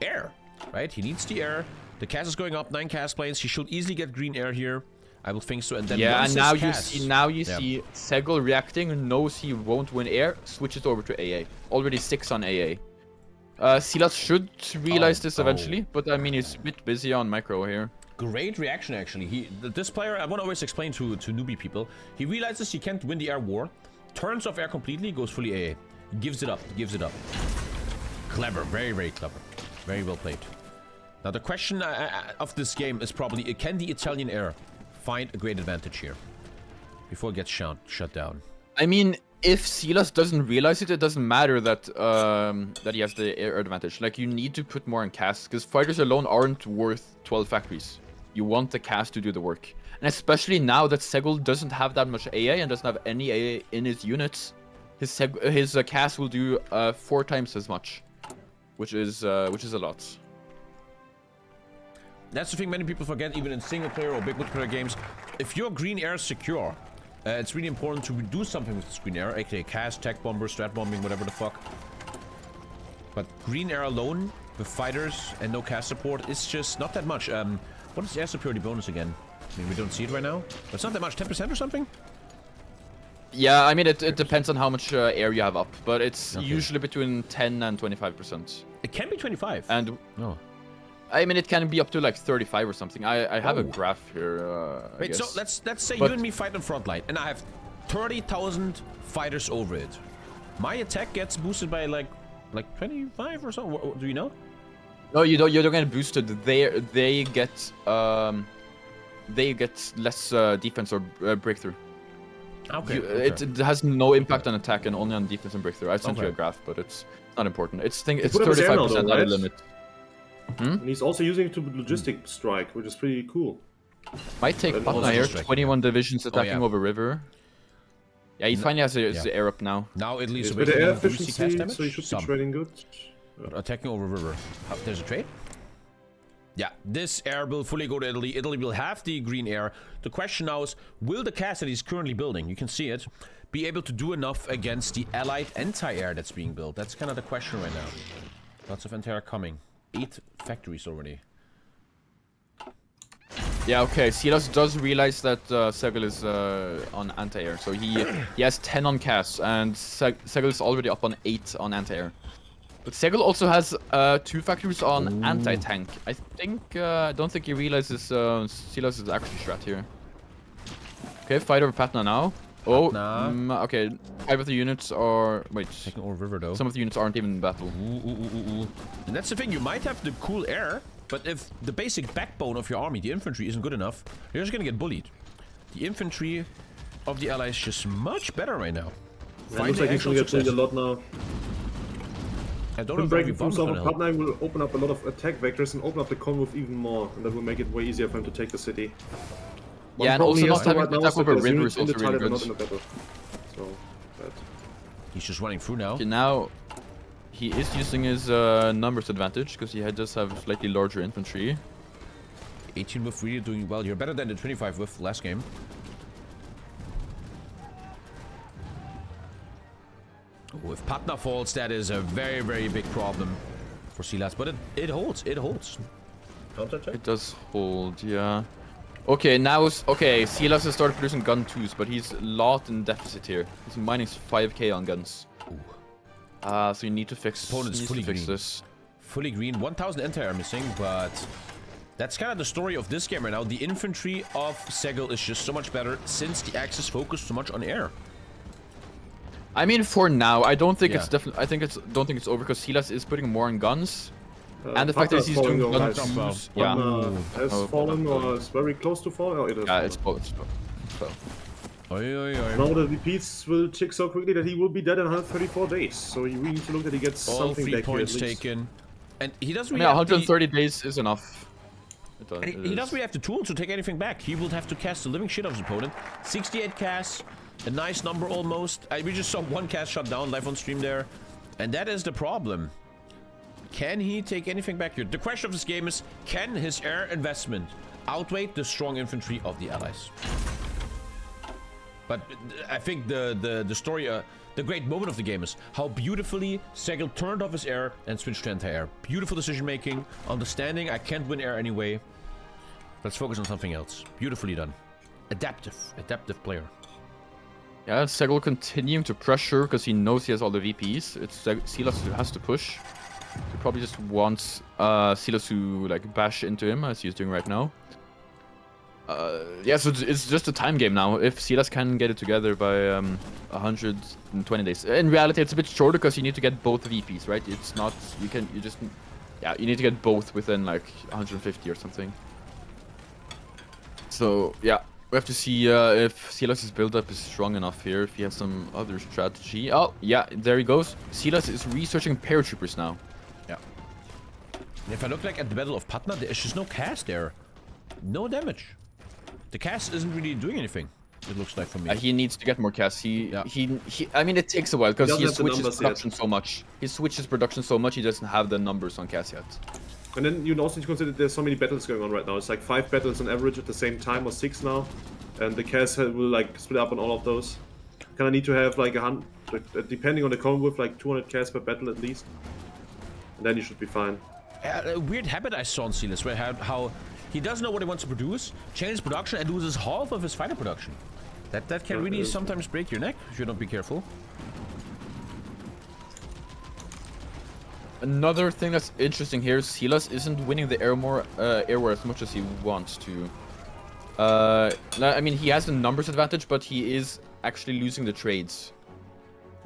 air, right? He needs the air. The cast is going up, 9 cast planes. He should easily get green air here. I will think so. And then and now you see SEGL reacting, knows he won't win air, switches over to AA. Already 6 on AA. SILAS should realize this eventually, but I mean he's a bit busy on micro here. Great reaction actually. This player, I want to always explain to newbie people. He realizes he can't win the air war, turns off air completely, goes fully AA. Gives it up. Clever, very clever. Very well played. Now the question of this game is probably, can the Italian air find a great advantage here before it gets shut down? I mean, if SILAS doesn't realize it, it doesn't matter that that he has the air advantage. Like, you need to put more on cast, because fighters alone aren't worth 12 factories. You want the cast to do the work. And especially now that SEGL doesn't have that much AA and doesn't have any AA in his units, his cast will do 4 times as much, which is a lot. That's the thing many people forget, even in single player or big multiplayer games. If your green air is secure, it's really important to do something with this green air, aka cast, tech bomber, strat bombing, whatever the fuck. But green air alone, with fighters and no cast support, is just not that much. What is the air superiority bonus again? I mean, we don't see it right now, but it's not that much, 10% or something? Yeah, I mean, it depends on how much air you have up, but it's usually between 10 and 25%. It can be 25. And oh. I mean, it can be up to like 35 or something. I have a graph here. Wait, I guess. so let's say you and me fight on Frontline, and I have 30,000 fighters over it. My attack gets boosted by like 25 or so. Do you know? No, you don't get boosted. They get less defense or breakthrough. Okay. It has no impact on attack and only on defense and breakthrough. I've sent you a graph, but it's not important. It's 35% out of limit. And he's also using it to logistic strike, which is pretty cool. Might take Patna here. 21 divisions attacking over river. Yeah, he finally has his air up now. Now at least with the air efficiency, so he should be trading good. Attacking over river. There's a trade? Yeah, this air will fully go to Italy. Italy will have the green air. The question now is, will the cast that he's currently building, you can see it, be able to do enough against the allied anti-air that's being built? That's kind of the question right now. Lots of anti-air coming. 8 factories already. Yeah, okay. SILAS does realize that SEGL is on anti-air, so he has 10 on cast, and SEGL is already up on 8 on anti-air. But SEGL also has 2 factories on anti-tank. I don't think he realizes SILAS is actually strat here. Okay, fight over Patna now. Oh, okay. 5 of the units are... Wait. Taking over river, though. Some of the units aren't even in battle. And that's the thing. You might have the cool air, but if the basic backbone of your army, the infantry, isn't good enough, you're just gonna get bullied. The infantry of the allies is just much better right now. It looks like he's gonna get bullied a lot now. I don't know if breaking through south of Patna will open up a lot of attack vectors and open up the Commonwealth even more, and that will make it way easier for him to take the city. Yeah, and also not having to attack over river is also really good. Not in the battle. So, he's just running through now. Okay, now he is using his numbers advantage because he does have slightly larger infantry. 18 with really doing well. You're better than the 25 with last game. Oh, if Patna falls, that is a very, very big problem for SILAS, but it holds. It holds. It does hold, yeah. Okay, now SILAS has started producing gun 2s, but he's a lot in deficit here. He's minus 5k on guns. So you need to fix, this. Fully green. 1,000 anti-air missing, but that's kind of the story of this game right now. The infantry of SEGL is just so much better since the Axis focused so much on air. I mean, for now, I don't think it's definitely. Don't think it's over because SILAS is putting more on guns, and the fact that he's doing gun 2s. Yeah, has fallen or is very close to falling. Oh, it is. Yeah, it's both. Now the DPs will tick so quickly that he will be dead in 134 days. So you really need to look that he gets all something 3 back points here at least. taken, and he doesn't. Yeah, 130 days is enough. He doesn't really have the tool to take anything back. He will have to cast the living shit of his opponent. 68 casts. A nice number almost. We just saw 1 cast shut down live on stream there. And that is the problem. Can he take anything back here? The question of this game is, can his air investment outweigh the strong infantry of the allies? But I think the story, the great moment of the game is how beautifully SEGL turned off his air and switched to anti-air. Beautiful decision making, understanding I can't win air anyway. Let's focus on something else. Beautifully done. Adaptive player. Yeah, SEGL continuing to pressure because he knows he has all the VPs. It's SILAS who has to push. He probably just wants SILAS to like bash into him as he's doing right now. Yeah, so it's just a time game now. If SILAS can get it together by 120 days. In reality, it's a bit shorter because you need to get both VPs, right? It's not you just yeah, you need to get both within like 150 or something. So yeah, we have to see if SILAS' build-up is strong enough here, if he has some other strategy. Oh, yeah, there he goes. SILAS is researching paratroopers now. Yeah. And if I look like at the Battle of Patna, there's just no cast there. No damage. The cast isn't really doing anything, it looks like for me. He needs to get more casts. I mean, it takes a while because he switches production so much. He switches production so much, he doesn't have the numbers on cast yet. And then you also need to consider there's so many battles going on right now. It's like 5 battles on average at the same time, or 6 now. And the cast will like split up on all of those. Kinda need to have like 100, depending on the combo, with like 200 casts per battle at least. And then you should be fine. A weird habit I saw in SILAS, where how he doesn't know what he wants to produce, changes production, and loses half of his fighter production. That can really sometimes break your neck if you don't be careful. Another thing that's interesting here is SILAS isn't winning the air war as much as he wants to. I mean, he has the numbers advantage, but he is actually losing the trades,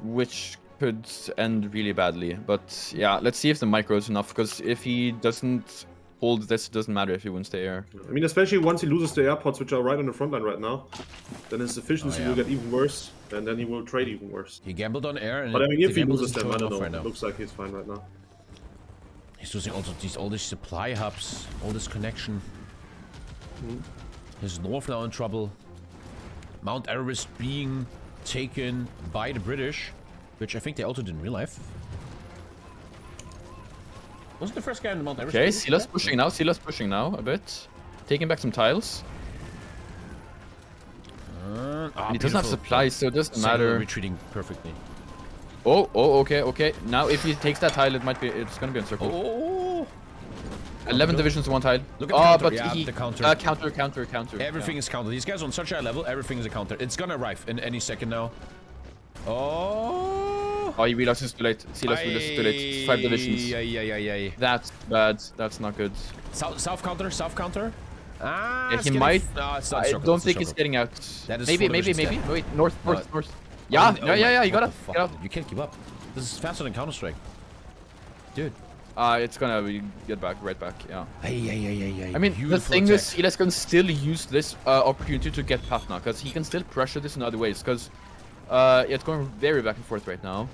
which could end really badly. But yeah, let's see if the micro is enough, because if he doesn't hold this, it doesn't matter if he wins the air. I mean, especially once he loses the airports, which are right on the front line right now, then his efficiency will get even worse, and then he will trade even worse. He gambled on air, and but I mean, if he loses them, I don't know. Right It looks like he's fine right now. He's losing also all these supply hubs, all this connection. His north now in trouble. Mount Everest being taken by the British, which I think they also did in real life. Wasn't the first guy in the Mount Everest? Okay, SILAS pushing now. SILAS pushing now a bit, taking back some tiles. He doesn't have supplies, so it doesn't matter. Retreating perfectly. Oh, okay. Now, if he takes that tile, it's gonna be encircled. Oh! 11 divisions, 1 tile. Look at the counter. But Yeah, he... the counter. Counter. Everything is counter. These guys on such a high level, everything is a counter. It's gonna arrive in any second now. Oh! Oh, he realizes too late. SILAS realizes too late. 5 divisions. Yeah. That's bad. That's not good. South counter. Ah, Yeah, he might. No, it's not I circle, don't it's a think he's circle. getting out. That is Maybe. Wait, north. Yeah, you got it. Get out. You can't keep up. This is faster than Counter-Strike. Dude. It's gonna be right back, yeah. Hey. I mean, the Beautiful thing attack. is, SILAS can still use this opportunity to get Patna, because he can still pressure this in other ways, because it's going very back and forth right now.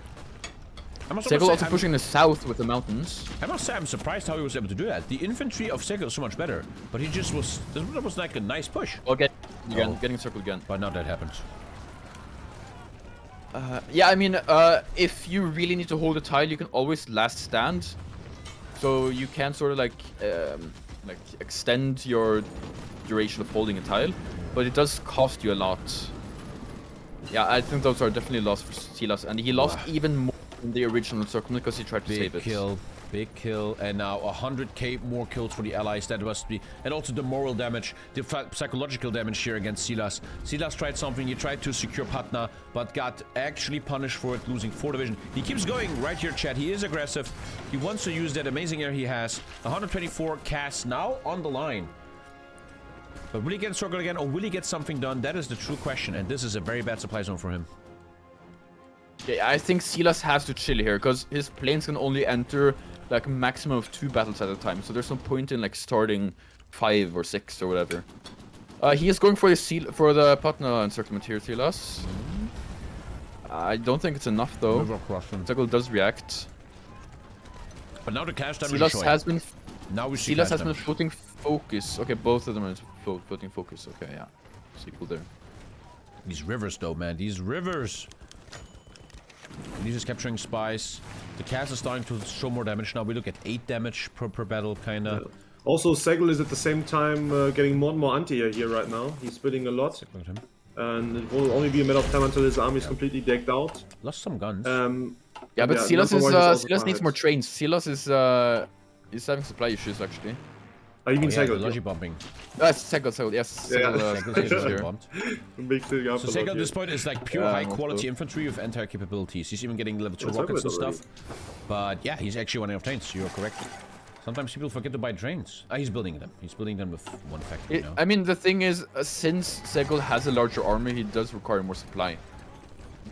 SEGL also pushing the south with the mountains. I must say, I'm surprised how he was able to do that. The infantry of SEGL is so much better, but he just was... That was like a nice push. Well, getting circled again. But now that happens. Yeah, I mean, if you really need to hold a tile, you can always last stand. So you can sort of like extend your duration of holding a tile, but it does cost you a lot. Yeah, I think those are definitely loss for SILAS, and he lost even more than the original encirclement because he tried to save it. Big kill, and now 100k more kills for the allies. That must be, and also the moral damage, the psychological damage here against SILAS. SILAS tried something. He tried to secure Patna, but got actually punished for it, losing 4 divisions. He keeps going right here, chat. He is aggressive. He wants to use that amazing air he has. 124 casts now on the line. But will he get encircled again, or will he get something done? That is the true question, and this is a very bad supply zone for him. Yeah, I think SILAS has to chill here, because his planes can only enter like a maximum of 2 battles at a time, so there's no point in like starting 5 or 6 or whatever. He is going for the Patna encirclement here, SILAS. I don't think it's enough though. SEGL does react. But now the cash damage SILAS has been. Now we see SILAS has been floating focus. Okay, both of them are floating focus. Okay, yeah. SEGL there. These rivers though, man. These rivers. And he's just capturing spies. The cast is starting to show more damage now. We look at 8 damage per battle, kinda. Yeah. Also, SEGL is at the same time getting more and more anti-air here right now. He's splitting a lot. And it will only be a matter of time until his army is completely decked out. Lost some guns. Yeah, but yeah, SILAS needs more trains. SILAS is having supply issues actually. Oh, you mean SEGL? Logi bombing. SEGL, yes. SEGL bombed. So SEGL at this point is like pure high quality infantry with anti-air capabilities. He's even getting level 2 rockets and stuff. But yeah, he's actually running off trains. You're correct. Sometimes people forget to buy trains. He's building them. He's building them with one factory now. I mean, the thing is, since SEGL has a larger army, he does require more supply.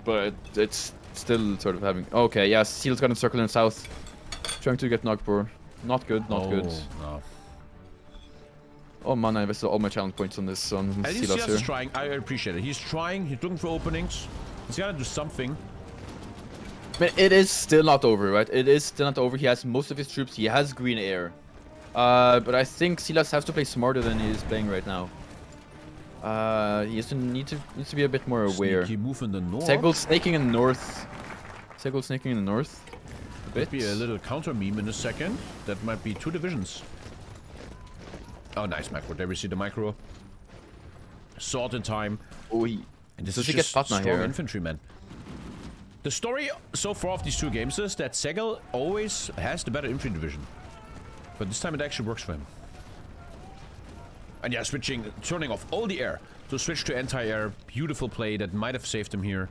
But it's still sort of having... Okay, yeah, SEAL's got encircled in the south. Trying to get Nagpur. Not good, not good. No. Oh man, I invested all my challenge points on this on At least Silas Silas here. is trying. I appreciate it. He's trying. He's looking for openings. He's gotta do something. But it is still not over, right? It is still not over. He has most of his troops. He has green air. But I think Silas has to play smarter than he is playing right now. He needs to be a bit more aware. Sneaky move in the north. SEGL snaking in the north. SEGL snaking in the north. A bit. Be a little counter meme in a second. That might be 2 divisions. Oh, nice micro. There we see the micro. Sword in time. Oh, And this Does is he just get Patna strong here? infantrymen. The story so far of these 2 games is that SEGL always has the better infantry division. But this time it actually works for him. And yeah, turning off all the air to switch to anti-air. Beautiful play that might have saved him here.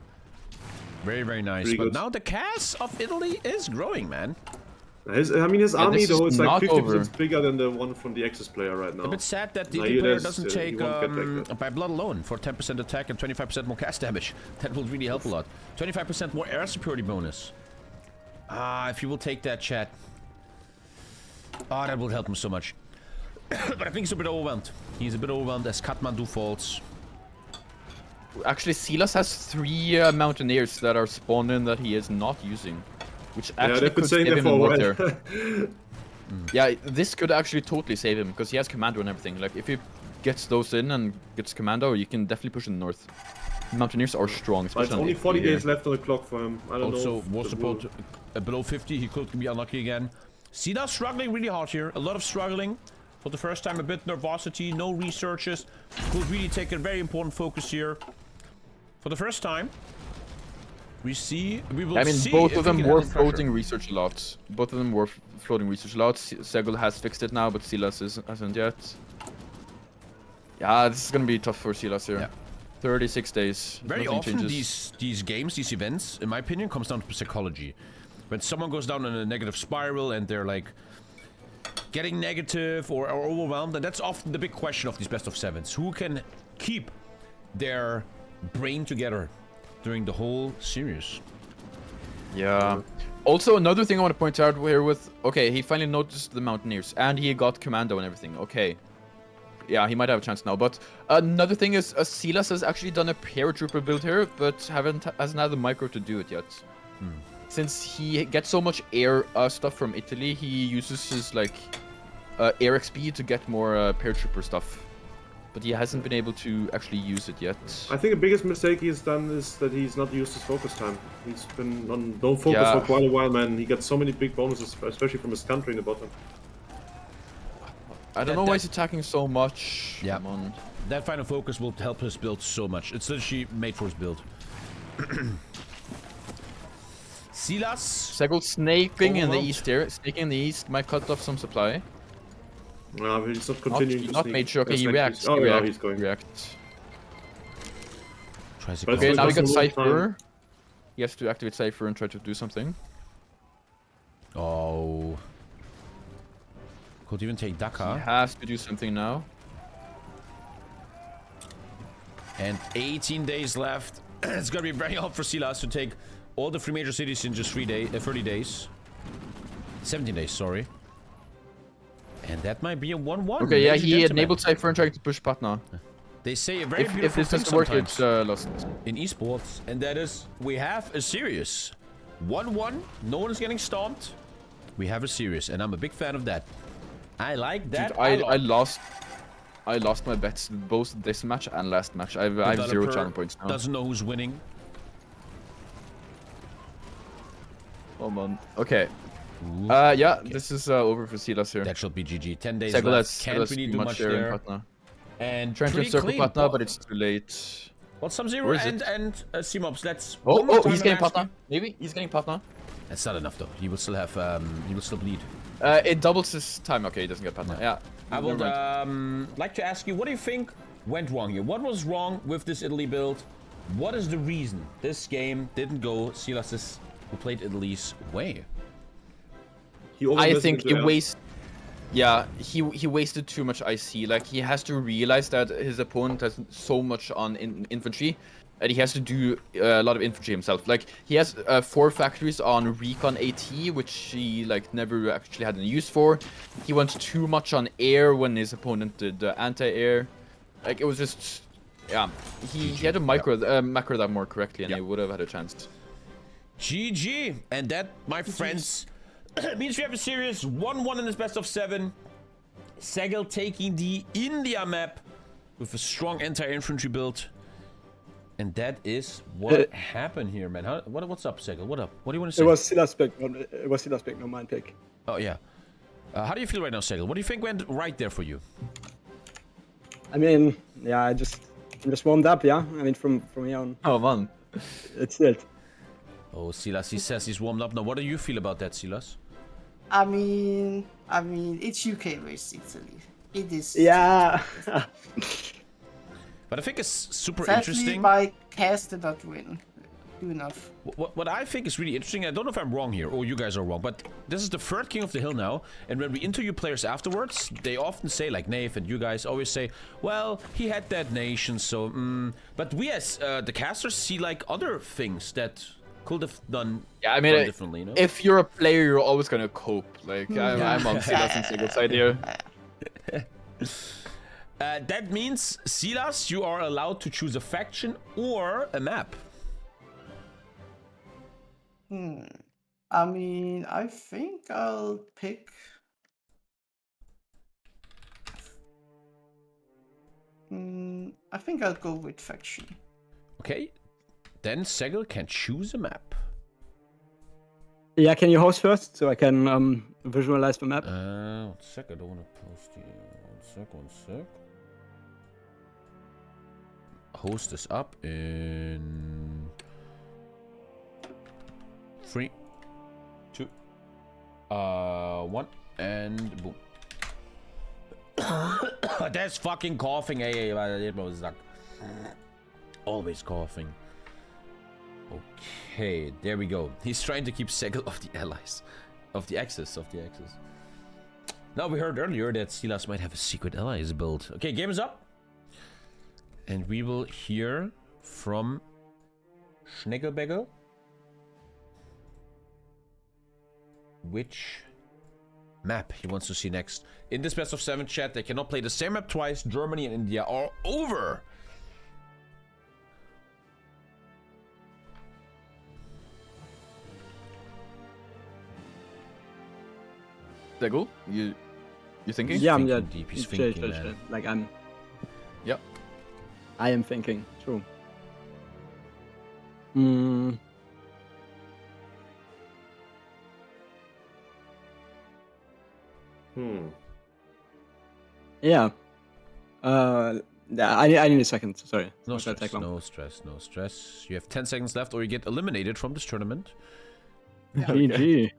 Very, very nice. Pretty but good. now the CAS of Italy is growing, man. His army this though is is like not 50% over. bigger than the one from the Axis player right now. A bit sad that the Nah, Italy he player does, doesn't he take won't get like that. by blood alone for 10% attack and 25% more cast damage. That will really help a lot. 25% more air superiority bonus. Ah, if you will take that, chat. Ah, that will help him so much. But I think he's a bit overwhelmed. He's a bit overwhelmed as Kathmandu falls. Actually, Silas has 3 mountaineers that are spawned in that he is not using. Which actually they've been could saying save that him for a in while. North there. Yeah, this could actually totally save him, because he has commando and everything. Like, if he gets those in and gets commando, you can definitely push in the north. Mountaineers are strong, But especially it's on only the 40 here. days left on the clock for him. I don't know. Also, if war the support will- below 50. He could be unlucky again. Sida struggling really hard here. A lot of struggling. For the first time, a bit nervosity. No researches. Could really take a very important focus here. For the first time, we will I mean, see both if of we them can were handle pressure. floating research lots. Both of them were floating research lots. SEGL has fixed it now, but Silas hasn't yet. Yeah, this is gonna be tough for Silas here. Yeah. 36 days. Very Nothing often, changes. these games, these events, in my opinion, comes down to psychology. When someone goes down in a negative spiral and they're like getting negative or overwhelmed, and that's often the big question of these best of 7s. Who can keep their brain together during the whole series? Yeah. Also, another thing I want to point out here with... Okay, he finally noticed the Mountaineers, and he got Commando and everything. Okay. Yeah, he might have a chance now, but another thing is Silas has actually done a paratrooper build here, but hasn't had the micro to do it yet. Since he gets so much air stuff from Italy, he uses his like air XP to get more paratrooper stuff. But he hasn't been able to actually use it yet. I think the biggest mistake he's done is that he's not used his focus time. He's been on no focus Yeah. for quite a while, man. He got so many big bonuses, especially from his country in the bottom. I don't know why he's attacking so much. Yeah. Come on. That final focus will help his build so much. It's literally made for his build. Silas. SEGL snaking in the Overwhelmed. east here. Snaking in the east might cut off some supply. No, he's not continuing to Not sneak. made sure. Okay, That's he like reacts. Oh, he yeah, reacts. he's going. He reacts. Tries to But counter. Okay, now we got doesn't lose Cypher. time. He has to activate Cypher and try to do something. Oh. Could even take He Dakar. has to do something now. And 18 days left. It's gonna be very hard for Silas to take all the 3 major cities in just 30 days. 17 days, sorry. And that might be a 1-1. Okay, yeah, ladies and he gentlemen. enabled Cypher and tried to push Patna. They say a very If beautiful this thing doesn't work, sometimes it's lost. in esports, and that is we have a series. 1-1, no one is getting stomped. We have a series, and I'm a big fan of that. I like that. Dude, a lot. I lost my bets both this match and last match. I have 0 Developer challenge points now. Doesn't know who's winning. Oh man. Okay. Yeah, this is over for Silas here. That should be GG. 10 days SEGL left. has Can't really do much there in there. Patna. And Trying to pretty circle clean. Patna, but it's too late. Well, Sub-Zero Where is and it? C-Mobs. Let's. Oh, one more oh, time he's I'm getting asking. Patna. Maybe he's getting Patna. That's not enough though. He will still have. He will still bleed. It doubles his time. Okay, he doesn't get Patna. Yeah. I never would mind. like to ask you, what do you think went wrong here? What was wrong with this Italy build? What is the reason this game didn't go Silas's, who played Italy's way? He I overinvested think into it air. wastes. Yeah, he wasted too much IC. Like he has to realize that his opponent has so much on infantry and he has to do a lot of infantry himself. Like he has 4 factories on Recon AT, which he like never actually had any use for. He went too much on air when his opponent did anti-air. Like it was just, yeah. He had to macro that more correctly, and he would have had a chance. GG, and that, my friends, means we have a serious 1-1 in this best of 7. SEGL taking the India map with a strong anti-infantry build. And that is what happened here, man. What's up, SEGL? What up? What do you want to say? It was SILAS pick. It was SILAS pick, no mine pick. Oh, yeah. How do you feel right now, SEGL? What do you think went right there for you? I mean, yeah, I'm just warmed up, yeah. I mean, from here on. Oh man, It's it. Oh, Silas, he says he's warmed up now. What do you feel about that, Silas? I mean, it's UK versus Italy. It is. Yeah. But I think it's super Sadly, interesting. my cast did not win. Do enough. What I think is really interesting, I don't know if I'm wrong here, or you guys are wrong, but this is the third King of the Hill now, and when we interview players afterwards, they often say, like Nave and you guys always say, well, he had that nation, so, But we as the casters see, like, other things that could have done differently, you know? if you're a player, you're always gonna cope. Like I'm on Silas and Segel's side here. That means, Silas, you are allowed to choose a faction or a map. I mean, I think I'll pick. I think I'll go with faction. Okay, then SEGL can choose a map. Yeah, can you host first so I can visualize the map? 1 sec, I don't want to post you. 1 sec. Host this up in 3, 2, 1, and boom. That's fucking coughing. Always coughing. Okay, there we go. He's trying to keep SEGL of the allies. Of the axis. Now, we heard earlier that Silas might have a secret allies build. Okay, game is up. And we will hear from Schnegelbegel which map he wants to see next. In this best of 7 chat, they cannot play the same map twice. Germany and India are over. Segel, you thinking? Yeah, I'm Deep. He's thinking, man. Like I'm. Yep. I am thinking. True. Yeah. I need a second. Sorry. No stress. You have 10 seconds left, or you get eliminated from this tournament. GG.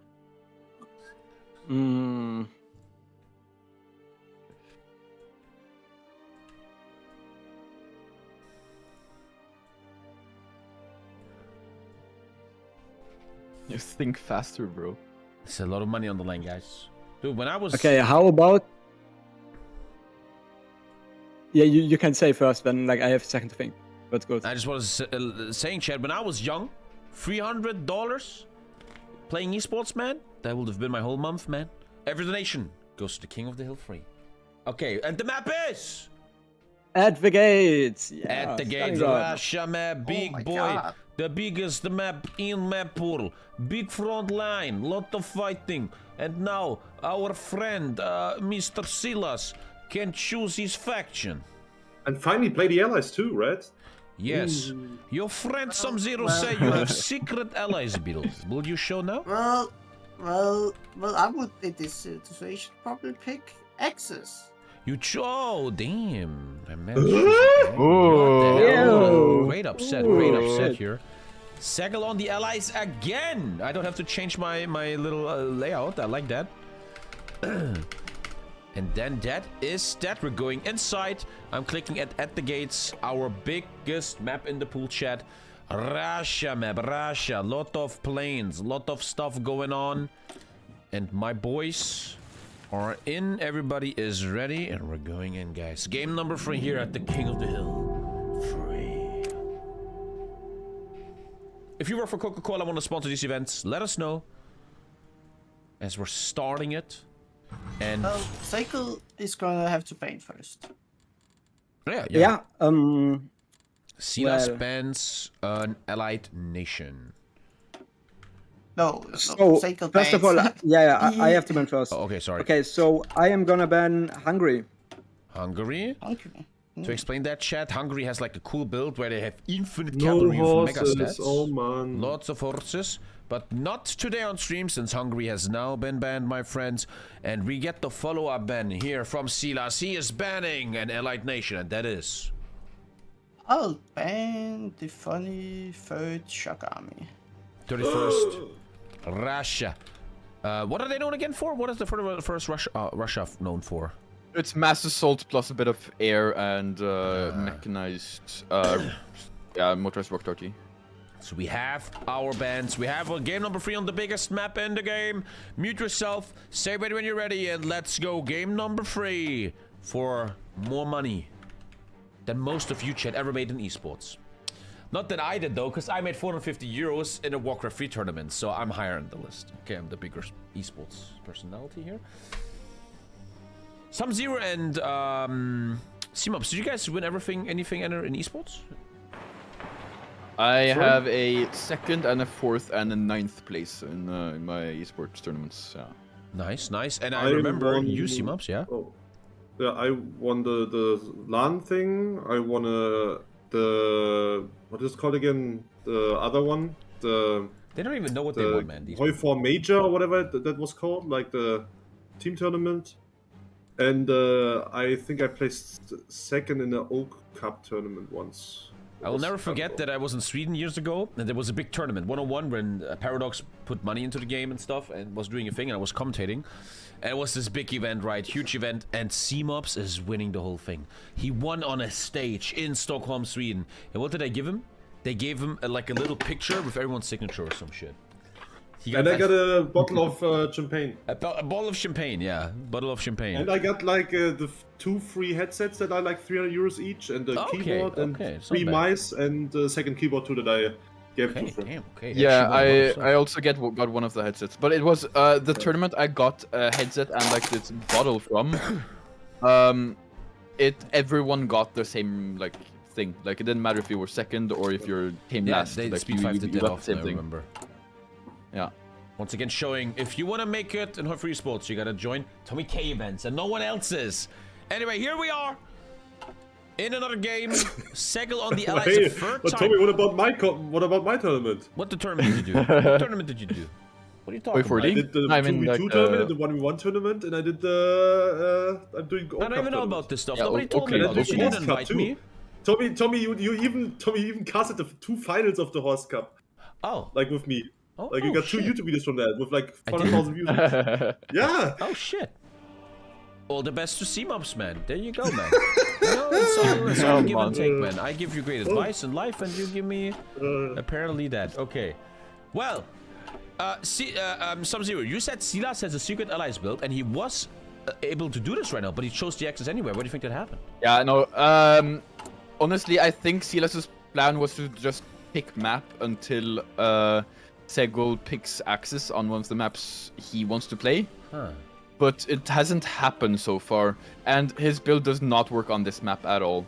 You think faster, bro. It's a lot of money on the line, guys. Dude, when I was... Okay, how about... Yeah, you can say first, then like I have a second to think. Let's go. I just was saying, Chad, when I was young, $300 playing esports, man, that would have been my whole month, man. Every donation goes to the King of the Hill free. Okay, and the map is... At the gates! Yeah, At the gates, Russia map, big boy. God. The biggest map in map pool. Big front line, lot of fighting. And now, our friend, Mr. Silas, can choose his faction. And finally play the allies too, right? Yes. Your friend Some0 say you have secret allies built. Will you show now? Well, I would in this situation probably pick Axis. Oh, damn. I mentioned Great upset here. SEGL on the allies again. I don't have to change my little layout. I like that. And then that is that. We're going inside. I'm clicking at the gates. Our biggest map in the pool chat. Russia map. Russia. Lot of planes. Lot of stuff going on. And my boys are in. Everybody is ready. And we're going in, guys. Game number 3 here at the King of the Hill. 3, if you work for Coca-Cola, want to sponsor these events, let us know. As we're starting it. And SEGL is gonna have to ban first. Yeah. SILAS well- bans an allied nation. No, So SEGL first of all, bans. I have to ban first. Oh, okay, sorry. Okay, so I am gonna ban Hungary. Hungary? Okay. To explain that, chat, Hungary has like a cool build where they have infinite No cavalry with mega horses. stats. Oh man. Lots of horses, but not today on stream since Hungary has now been banned, my friends. And we get the follow-up ban here from SILAS. He is banning an allied nation, and that is... I'll ban the funny third shock army. 31st, Russia. What are they known again for? What is the first Russia known for? It's mass assault plus a bit of air and mechanized, motorized rock darty. So we have our bands. We have game number 3 on the biggest map in the game. Mute yourself, say ready when you're ready, and let's go. Game number 3 for more money than most of you chat ever made in esports. Not that I did though, because I made 450 euros in a Warcraft 3 tournament, so I'm higher on the list. Okay, I'm the bigger esports personality here. Zero and CMOPs, did you guys win anything in esports? I have a 2nd and a 4th and a 9th place in my esports tournaments. Yeah. Nice, nice. And I remember won... you, CMOPs, yeah? Oh. Yeah, I won the LAN thing. I won the... What is it called again? The other one? They don't even know what they won, man. These Hoi 4 Major or whatever that was called. Like the team tournament. And I think I placed 2nd in the Oak Cup tournament once. I will never forget that I was in Sweden years ago, and there was a big tournament, 101, when Paradox put money into the game and stuff, and was doing a thing, and I was commentating. And it was this big event, right? Huge event, and CMOPs is winning the whole thing. He won on a stage in Stockholm, Sweden. And what did I give him? They gave him like a little picture with everyone's signature or some shit. And I got a bottle of champagne. A bottle of champagne, yeah. Bottle of champagne. And I got like the 2 free headsets that are like 300 euros each, and a keyboard, and 3 mice, and the 2nd keyboard too that I gave to friends. Damn, okay. Yeah, I also got one of the headsets, but it was the tournament I got a headset and like this bottle from. Everyone got the same like thing. Like it didn't matter if you were 2nd or if you came last. They like, Speed 5 did that got often, I remember. Yeah. Once again, showing if you want to make it in free sports, you gotta join TommyKay events and no one else is. Anyway, here we are in another game. SEGL on the allies Hey, a third but time. Tommy, what about my tournament? What tournament did you do? What tournament did you do? What are you talking about? I did the 2v2 tournament, the 1v1 tournament, and I did the I'm doing. I don't even know about this stuff. Yeah, Nobody told me okay, about this. You Horse didn't Cup invite too. me. Tommy, you even casted the 2 finals of the Horse Cup, Oh. like with me. Oh, Like you got 2 shit. YouTube videos from that with like I didn't. 400,000 views. Yeah. Oh shit. All the best to CMOPs, man. There you go, man. It's all give and take, man. I give you great advice in life, and you give me apparently that. Okay. Well, Sub-Zero, you said SILAS has a secret allies build, and he was able to do this right now, but he chose the Axis anyway. What do you think that happened? Yeah, no. Honestly, I think SILAS's plan was to just pick map until SEGL picks Axis on one of the maps he wants to play. Huh. But it hasn't happened so far, and his build does not work on this map at all.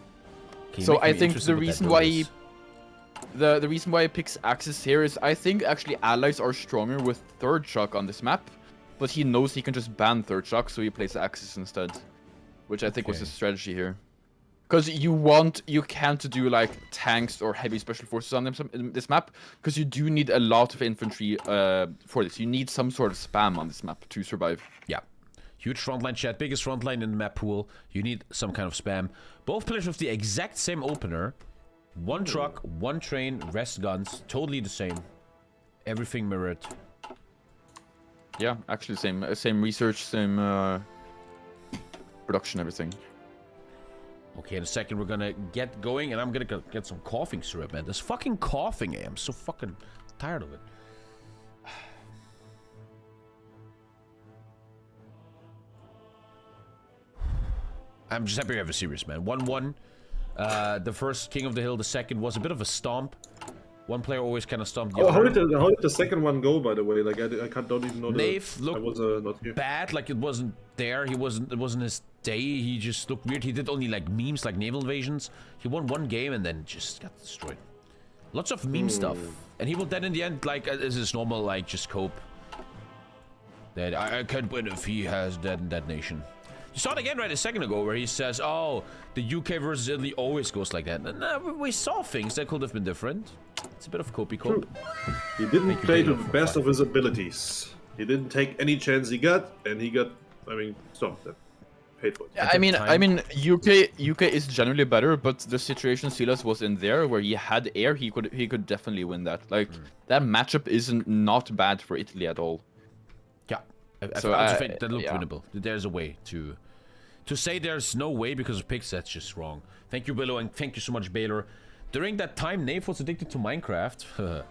So I think the reason why he the reason why he picks Axis here is I think actually allies are stronger with third shock on this map, but he knows he can just ban third shock, so he plays Axis instead, which I think was the strategy here. Because you can't do like tanks or heavy special forces on this map, because you do need a lot of infantry for this. You need some sort of spam on this map to survive. Yeah. Huge frontline chat, biggest frontline in the map pool. You need some kind of spam. Both players with the exact same opener. 1 truck, 1 train, rest guns. Totally the same. Everything mirrored. Yeah, actually same research, same production, everything. Okay, in a second we're gonna get going, and I'm gonna get some coughing syrup, man. This fucking coughing, I'm so fucking tired of it. I'm just happy we have a series, man. 1-1. The first King of the Hill, the second was a bit of a stomp. One player always kind of stumped the Oh, other. how did the second one go, by the way? Like, don't even know. Nave I was looked not here. bad, like it wasn't there. It wasn't his day. He just looked weird. He did only like memes, like naval invasions. He won one game and then just got destroyed. Lots of meme stuff, and he will then in the end, like, as is normal, like just cope. That I can't win if he has that nation. You saw it again right a second ago where he says, oh, the UK versus Italy always goes like that. And we saw things that could have been different. It's a bit of copy cope. He didn't play to the for best fun. of his abilities. He didn't take any chance he got, and he got, I mean, stopped them. Paid for it. Yeah, I mean, UK is generally better, but the situation Silas was in there, where he had air, he could definitely win that. Like that matchup isn't not bad for Italy at all. Yeah, So I think that looked yeah. winnable. There's a way to say there's no way because of picks. That's just wrong. Thank you, Willow, and thank you so much, Baylor. During that time, Nave was addicted to Minecraft.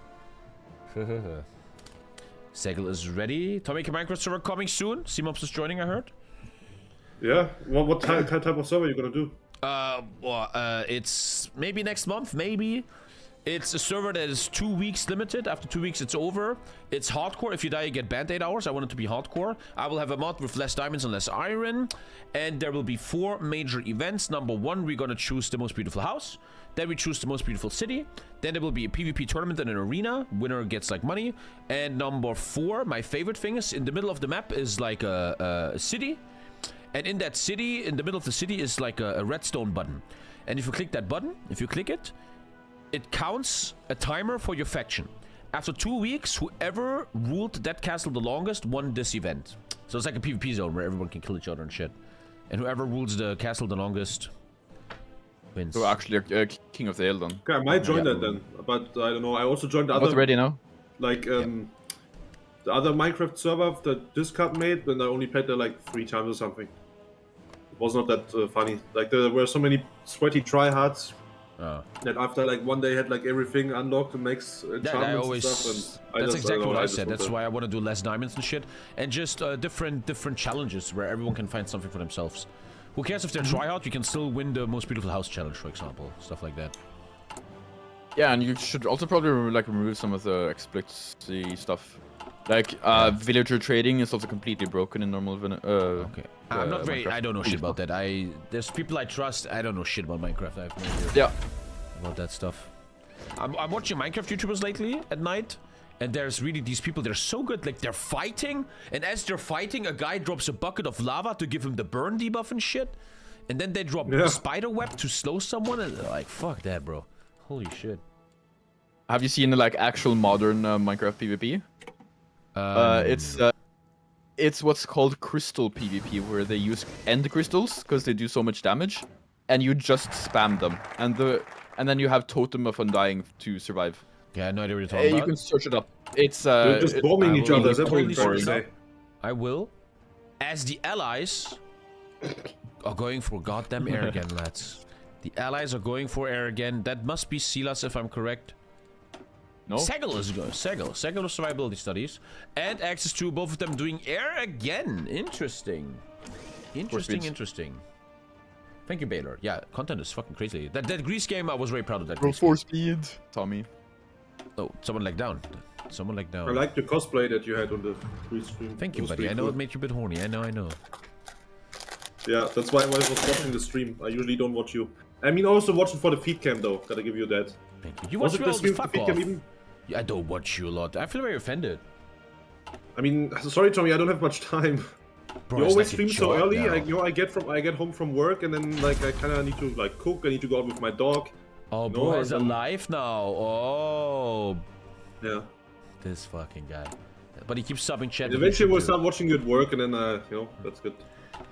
SEGL is ready. TommyKay Minecraft server coming soon. Cmops is joining, I heard. Yeah. Well, what type of server are you gonna do? It's maybe next month, maybe. It's a server that is 2 weeks limited. After 2 weeks, it's over. It's hardcore. If you die, you get banned 8 hours. I want it to be hardcore. I will have a mod with less diamonds and less iron. And there will be 4 major events. Number 1, we're gonna choose the most beautiful house. Then we choose the most beautiful city. Then there will be a PvP tournament and an arena. Winner gets like money. And number 4, my favorite thing is in the middle of the map is like a city. And in that city, in the middle of the city is like a redstone button. And if you click that button, if you click it, it counts a timer for your faction. After 2 weeks, whoever ruled that castle the longest won this event. So it's like a PvP zone where everyone can kill each other and shit. And whoever rules the castle the longest wins. So actually, King of the Hill then. Okay, I might join that then, but I don't know. I also joined the other, Not ready now. like the other Minecraft server that Discard made, and I only played there like 3 times or something. It was not that funny. Like there were so many sweaty tryhards that after like one day had like everything unlocked and makes enchantments and stuff. And That's exactly what I said. just That's want why I want to do less diamonds and shit, and just different challenges where everyone can find something for themselves. Who cares if they're tryhard? You can still win the most beautiful house challenge, for example, stuff like that. Yeah, and you should also probably like remove some of the explicit stuff. Like villager trading is also completely broken in normal. Okay, I'm not very. Minecraft. I don't know shit about that. There's people I trust. I don't know shit about Minecraft. I have no idea Yeah. about that stuff. I'm watching Minecraft YouTubers lately at night, and there's really these people. They're so good. Like they're fighting, and as they're fighting, a guy drops a bucket of lava to give him the burn debuff and shit, and then they drop spider web to slow someone, and they're like, "Fuck that, bro! Holy shit!" Have you seen like actual modern Minecraft PvP? It's what's called crystal PvP, where they use end crystals because they do so much damage, and you just spam them, and then you have totem of undying to survive. Yeah, no idea what you're talking You about. can search it up. It's They're just bombing each other. That's what totally I'm search it saying. up. I will. As the allies are going for goddamn air again, lads. The allies are going for air again. That must be SILAS, if I'm correct. No. SEGL is good. SEGL of survivability studies, and access to both of them doing air again. Interesting. Interesting. Thank you, Baylor. Yeah, content is fucking crazy. That Greece game, I was very proud of that. Greece game. speed, Tommy. Oh, someone like down. Someone like down. I like the cosplay that you had on the stream. Thank you, It was buddy. pretty I know cool. it made you a bit horny. I know. Yeah, that's why I was watching the stream. I usually don't watch you. I mean, also watching for the feed cam though. Gotta give you that. Thank you. You Was watch it me the all stream the for fuck feed off. cam even? Yeah, I don't watch you a lot. I feel very offended. I mean, sorry, Tommy, I don't have much time. Bro, You it's always like stream a so job early. now. I get home from work, and then like I kind of need to like cook. I need to go out with my dog. Oh, No, bro is I don't- alive now. Oh, Yeah. this fucking guy. But he keeps subbing chat. And eventually we'll start watching you at work, and then that's good.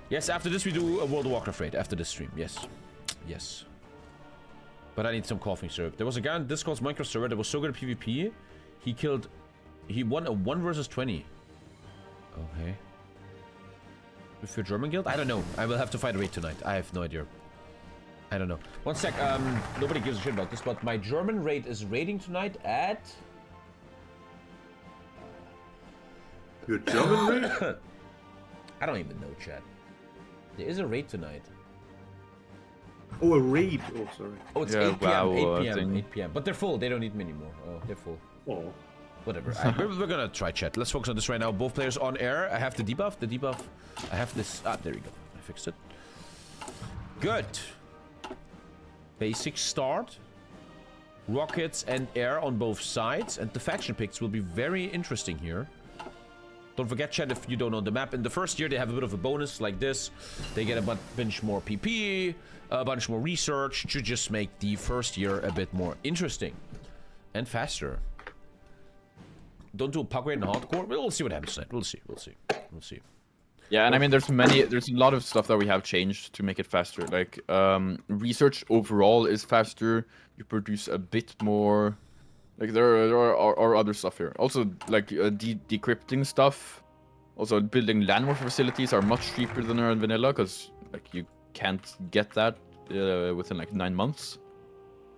Yes, after this we do a World of Warcraft raid. After this stream, yes. But I need some coughing syrup. There was a guy on Discord's Minecraft server that was so good at PvP. He won a 1 versus 20. Okay. With your German guild? I don't know. I will have to fight a raid tonight. I have no idea. I don't know. One sec. Nobody gives a shit about this, but my German raid is raiding tonight at... Your German raid? I don't even know, chat. There is a raid tonight. Oh, a raid. Oh, sorry. Oh, it's Yeah, 8 p.m. WoW, 8 p.m. thing. 8 p.m. But they're full. They don't need me anymore. Oh, they're full. Oh. Whatever. We're gonna try chat. Let's focus on this right now. Both players on air. I have the debuff. The debuff. I have this. Ah, there you go. I fixed it. Good. Basic start. Rockets and air on both sides. And the faction picks will be very interesting here. Don't forget, chat, if you don't know the map. In the first year, they have a bit of a bonus like this. They get a bunch more PP, a bunch more research to just make the first year a bit more interesting and faster. Don't do a puck rate in hardcore. We'll see what happens tonight. We'll see. We'll see. We'll see. Yeah, and I mean, there's a lot of stuff that we have changed to make it faster. Like, research overall is faster. You produce a bit more. Like, there are other stuff here. Also, like, decrypting stuff. Also, building land war facilities are much cheaper than in vanilla, because, like, you can't get that within, like, 9 months.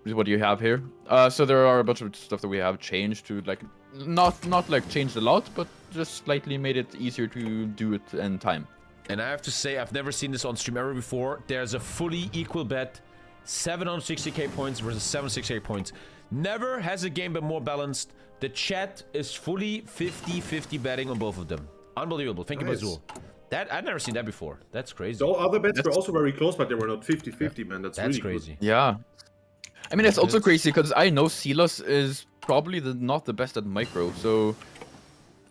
Which is what you have here. So there are a bunch of stuff that we have changed to, like, not like changed a lot, but just slightly made it easier to do it in time. And I have to say, I've never seen this on stream ever before. There's a fully equal bet. 760k points versus 760k points. Never has a game been more balanced. The chat is fully 50-50 betting on both of them. Unbelievable. Thank you, Bazul. That I've never seen that before. That's crazy. So other bets were also very close, but they were not 50-50, man. That's really crazy. Good. Yeah. I mean, it's also crazy because I know SILAS is probably not the best at micro, so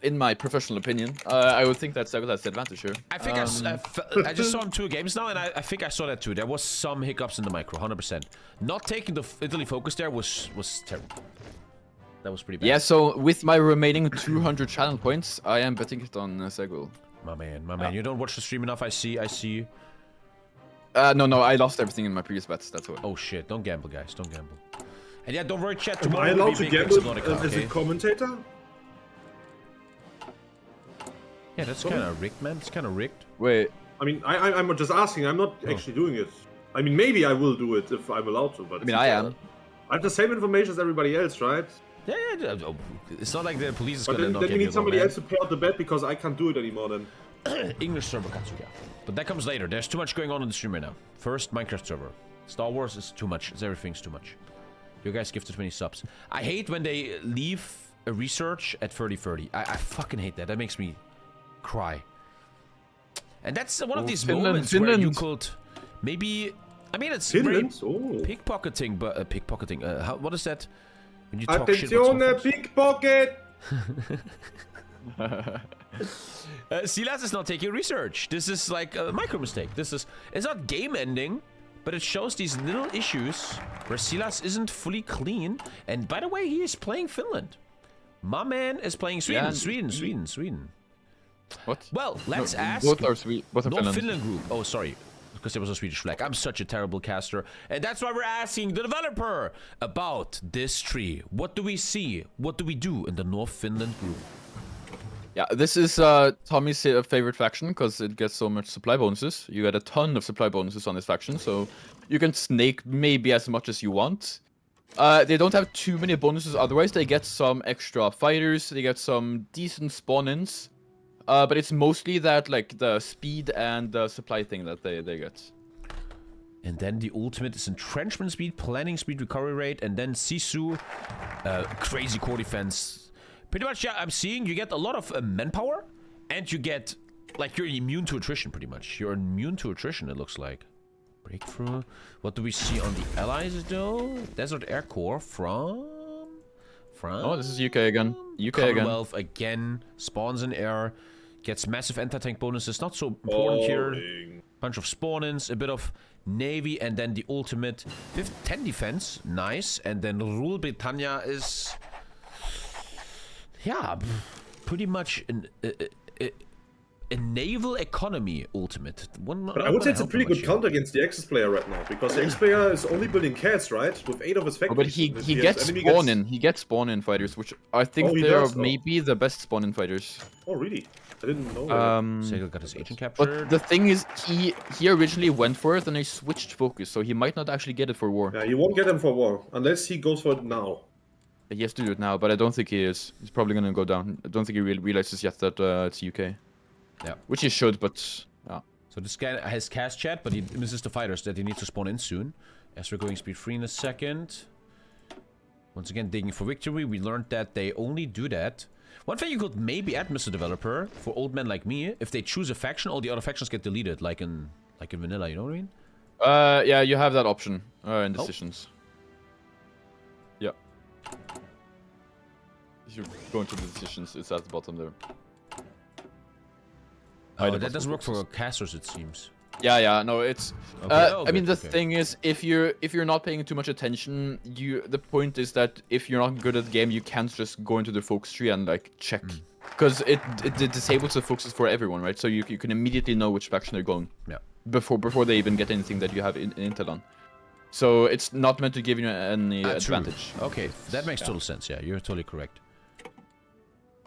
in my professional opinion, I would think that SEGL has the advantage here. I think I just saw him 2 games now, and I think I saw that too. There was some hiccups in the micro, 100%. Not taking the Italy focus there was terrible. That was pretty bad. Yeah, so with my remaining 200 channel points, I am betting it on SEGL. My man. You don't watch the stream enough, I see. No, I lost everything in my previous bets, that's why. Oh shit, don't gamble, guys. Don't gamble. And yeah, don't worry, chat. Am Tomorrow I will allowed be to big gamble Exotica, as a okay? commentator? Yeah, that's kind of rigged, man. It's kind of rigged. Wait. I mean, I'm just asking. I'm not actually doing it. I mean, maybe I will do it if I'm allowed to, but... I mean, I am. I have the same information as everybody else, right? Yeah. It's not like the police is But gonna then, not then get you me need somebody else to pay out the bet because I can't do it anymore then. English server Katsuya. But that comes later. There's too much going on in the stream right now. First, Minecraft server. Star Wars is too much. Everything's too much. You guys gifted 20 subs. I hate when they leave a research at 30-30. I fucking hate that. That makes me cry. And that's one of these moments where you could maybe... I mean, it's Finland? very pickpocketing, but pickpocketing. What is that? When you talk shit about Attenzione, someone? pickpocket! SILAS is not taking research. This is like a micro mistake. It's not game ending, but it shows these little issues where SILAS isn't fully clean. And by the way, he is playing Finland. My man is playing Sweden. Yeah, Sweden. What? Well, let's ask. Both are Finland group. Oh, sorry. Because there was a Swedish flag. I'm such a terrible caster. And that's why we're asking the developer about this tree. What do we see? What do we do in the North Finland group? Yeah, this is Tommy's favorite faction because it gets so much supply bonuses. You get a ton of supply bonuses on this faction, so you can snake maybe as much as you want. They don't have too many bonuses otherwise. They get some extra fighters, they get some decent spawn-ins. But it's mostly that, like, the speed and the supply thing that they get. And then the ultimate is entrenchment speed, planning speed, recovery rate, and then Sisu, crazy core defense. Pretty much, yeah, I'm seeing you get a lot of manpower, and you get, like, you're immune to attrition, pretty much. You're immune to attrition, it looks like. Breakthrough. What do we see on the allies, though? Desert Air Corps from... Oh, this is UK again. Commonwealth again. Spawns in air. Gets massive anti-tank bonuses. Not so important here. Bunch of spawn-ins. A bit of Navy. And then the ultimate. 10 defense. Nice. And then Rule Britannia is... Yeah. Pretty much a naval economy ultimate. But I would say it's a pretty good counter against the Axis player right now, because the Axis player is only building cats, right? With 8 of his factories. But he gets spawn-in. He gets spawn-in fighters, which I think they're maybe the best spawn-in fighters. Oh, really? I didn't know SEGL got his agent captured. But the thing is, he originally went for it and he switched focus, so he might not actually get it for war. Yeah, he won't get him for war, unless he goes for it now. He has to do it now, but I don't think he is. He's probably gonna go down. I don't think he realizes yet that it's UK. Yeah. Which he should, but... Yeah. So this guy has cast chat, but he misses the fighters that he needs to spawn in soon. As we're going speed 3 in a second. Once again, digging for victory. We learned that they only do that. One thing you could maybe add, Mr. Developer, for old men like me, if they choose a faction, all the other factions get deleted, like in vanilla. You know what I mean? Yeah, you have that option in decisions. Yeah. If you go into the decisions, it's at the bottom there. Oh, that doesn't work for casters, it seems. Yeah, no, it's. Okay. I mean, the thing is, if you're not paying too much attention, the point is that if you're not good at the game, you can't just go into the focus tree and like check, because it disables the focuses for everyone, right? So you can immediately know which faction they're going. Yeah. Before they even get anything that you have in intel on. So it's not meant to give you any advantage. True. Okay, that makes total sense. Yeah, you're totally correct.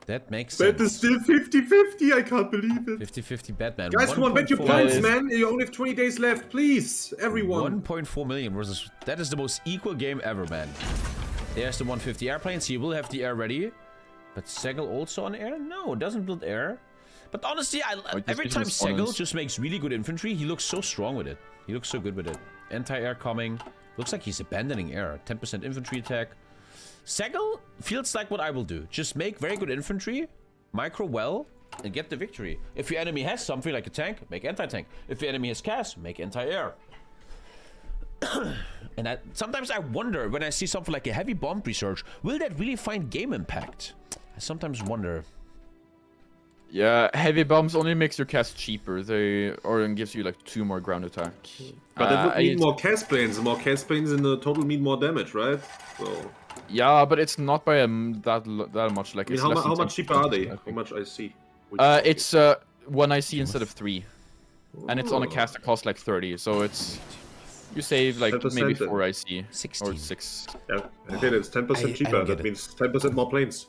That makes sense. Bet is still 50-50, I can't believe it. 50-50 Batman. Guys, come on, bet your 1.4 points, man. You only have 20 days left, please, everyone. 1.4 million versus... That is the most equal game ever, man. There's the 150 airplanes. He will have the air ready. But SEGL also on air? No, it doesn't build air. But honestly, every time SEGL just makes really good infantry, he looks so strong with it. He looks so good with it. Anti-air coming. Looks like he's abandoning air. 10% infantry attack. SEGL feels like what I will do. Just make very good infantry, micro well, and get the victory. If your enemy has something like a tank, make anti-tank. If your enemy has cast, make anti-air. And sometimes I wonder, when I see something like a heavy bomb research, will that really find game impact? I sometimes wonder. Yeah, heavy bombs only makes your cast cheaper. Or gives you like 2 more ground attack. But it would mean more cast planes. More cast planes in the total mean more damage, right? So. Yeah, but it's not by that much. Like, I mean, how much cheaper are they? How much I see? It's 1 IC instead of 3, and it's on a cast that costs like 30. So it's you save like maybe 4 IC 16. or 6. Yeah, okay, that's 10% cheaper. That means 10% more planes.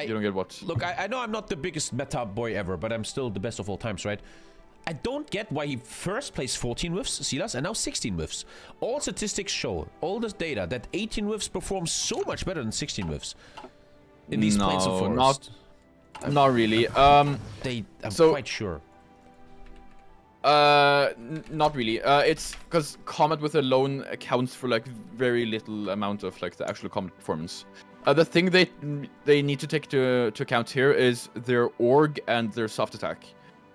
You don't get what? Look, I know I'm not the biggest meta boy ever, but I'm still the best of all times, right? I don't get why he first placed 14 whiffs, SILAS, and now 16 whiffs. All statistics show, all this data, that 18 whiffs perform so much better than 16 whiffs. In these planes of forest. Not really. I'm quite sure. Not really. It's because Comet with alone accounts for like very little amount of like the actual Comet performance. The thing they need to take to account here is their org and their soft attack.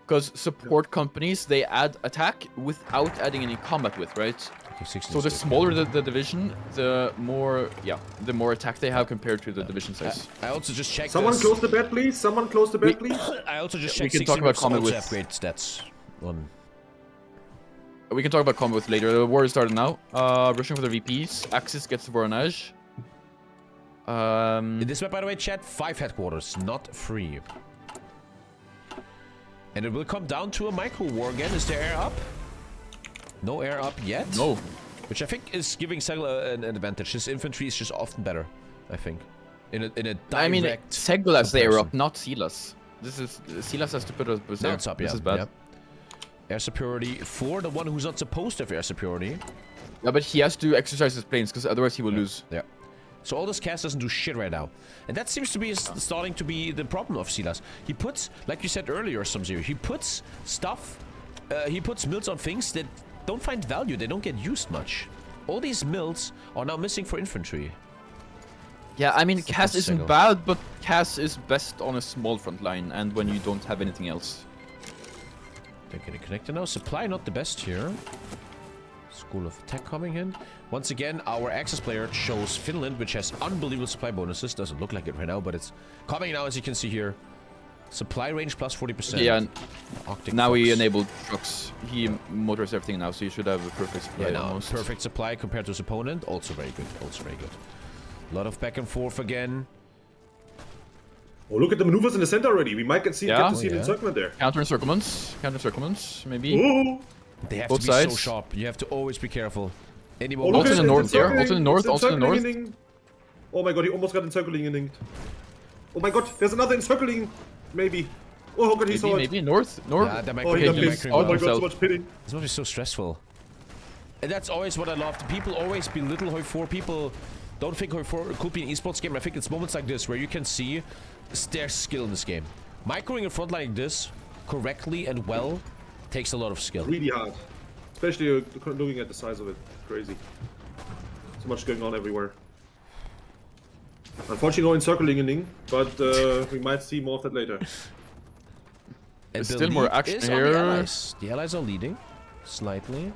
Because support companies, they add attack without adding any combat with, right? Okay, so the smaller the division, the more attack they have compared to the division size. I also just checked. Someone close the bet, please. Someone close the bet, please. I also just checked. We can talk about combat with upgrade stats. We can talk about combat with later. The war is started now. Rushing for the VPs. Axis gets the Voronage. In this map, by the way, chat, 5 headquarters, not 3. And it will come down to a micro war again. Is there air up? No air up yet? No. Which I think is giving SEGL an advantage. His infantry is just often better, I think. In a direct I mean, SEGL has the air up, not SILAS. SILAS has to put us no, it's up, this yeah. is bad. Yeah. Air superiority for the one who's not supposed to have air superiority. Yeah, but he has to exercise his planes, because otherwise he will lose. Yeah. So all this cast doesn't do shit right now. And that seems to be starting to be the problem of SILAS. He puts, like you said earlier, Sub-Zero, he puts stuff, he puts mills on things that don't find value, they don't get used much. All these mills are now missing for infantry. Yeah, I mean, CAS isn't bad, but CAS is best on a small front line, and when you don't have anything else. They're getting connected now. Supply not the best here. School of Attack coming in. Once again, our Axis player chose Finland, which has unbelievable supply bonuses. Doesn't look like it right now, but it's coming now, as you can see here. Supply range plus 40%. Yeah, and Arctic now Fox. he enabled trucks. He motors everything now, so you should have a perfect supply. Yeah, almost. Perfect supply compared to his opponent. Also very good. Also very good. A lot of back and forth again. Oh, look at the maneuvers in the center already. We might get to see an encirclement there. Counter encirclements, maybe. Oh. They have Both to be sides. so sharp. You have to always be careful. Oh, Also in the north there. Also in the north. Also in the north. Oh my god, he almost got encircling. Oh my god, there's another encircling. Maybe. Oh god, he saw it. Maybe north. Yeah, that might Oh, be he got that might pissed. be Oh my well. god, so much pitting. This must be so stressful. And that's always what I love. People always belittle Hoi4. People don't think Hoi4 could be an esports game. I think it's moments like this where you can see their skill in this game. Microing a front line like this correctly and well takes a lot of skill. Really hard. Especially looking at the size of it. Crazy. So much going on everywhere. Unfortunately, no encircling, but we might see more of that later. And There's still more lead action is on here. The allies. The allies are leading slightly.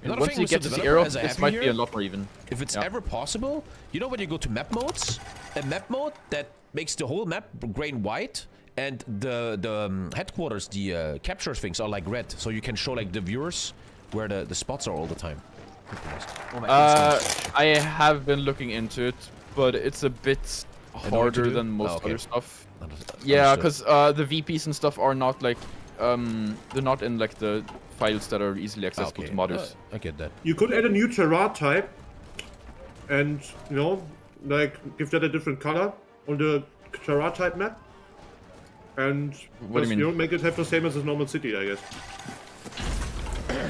Another Once thing you with get the to the developer, arrow, as I this have might here, be a lot more even. if it's Yeah. ever possible, you know when you go to map modes, a map mode that makes the whole map gray and white, and the headquarters, the capture things are like red, so you can show like the viewers where the spots are all the time. I have been looking into it, but it's a bit harder than most other stuff. Yeah, because the VPs and stuff are not like they're not in like the files that are easily accessible to modders. I get that. You could add a new terrain type, and you know, like give that a different color on the terrain type map, and What do you mean? make it have the same as a normal city, I guess.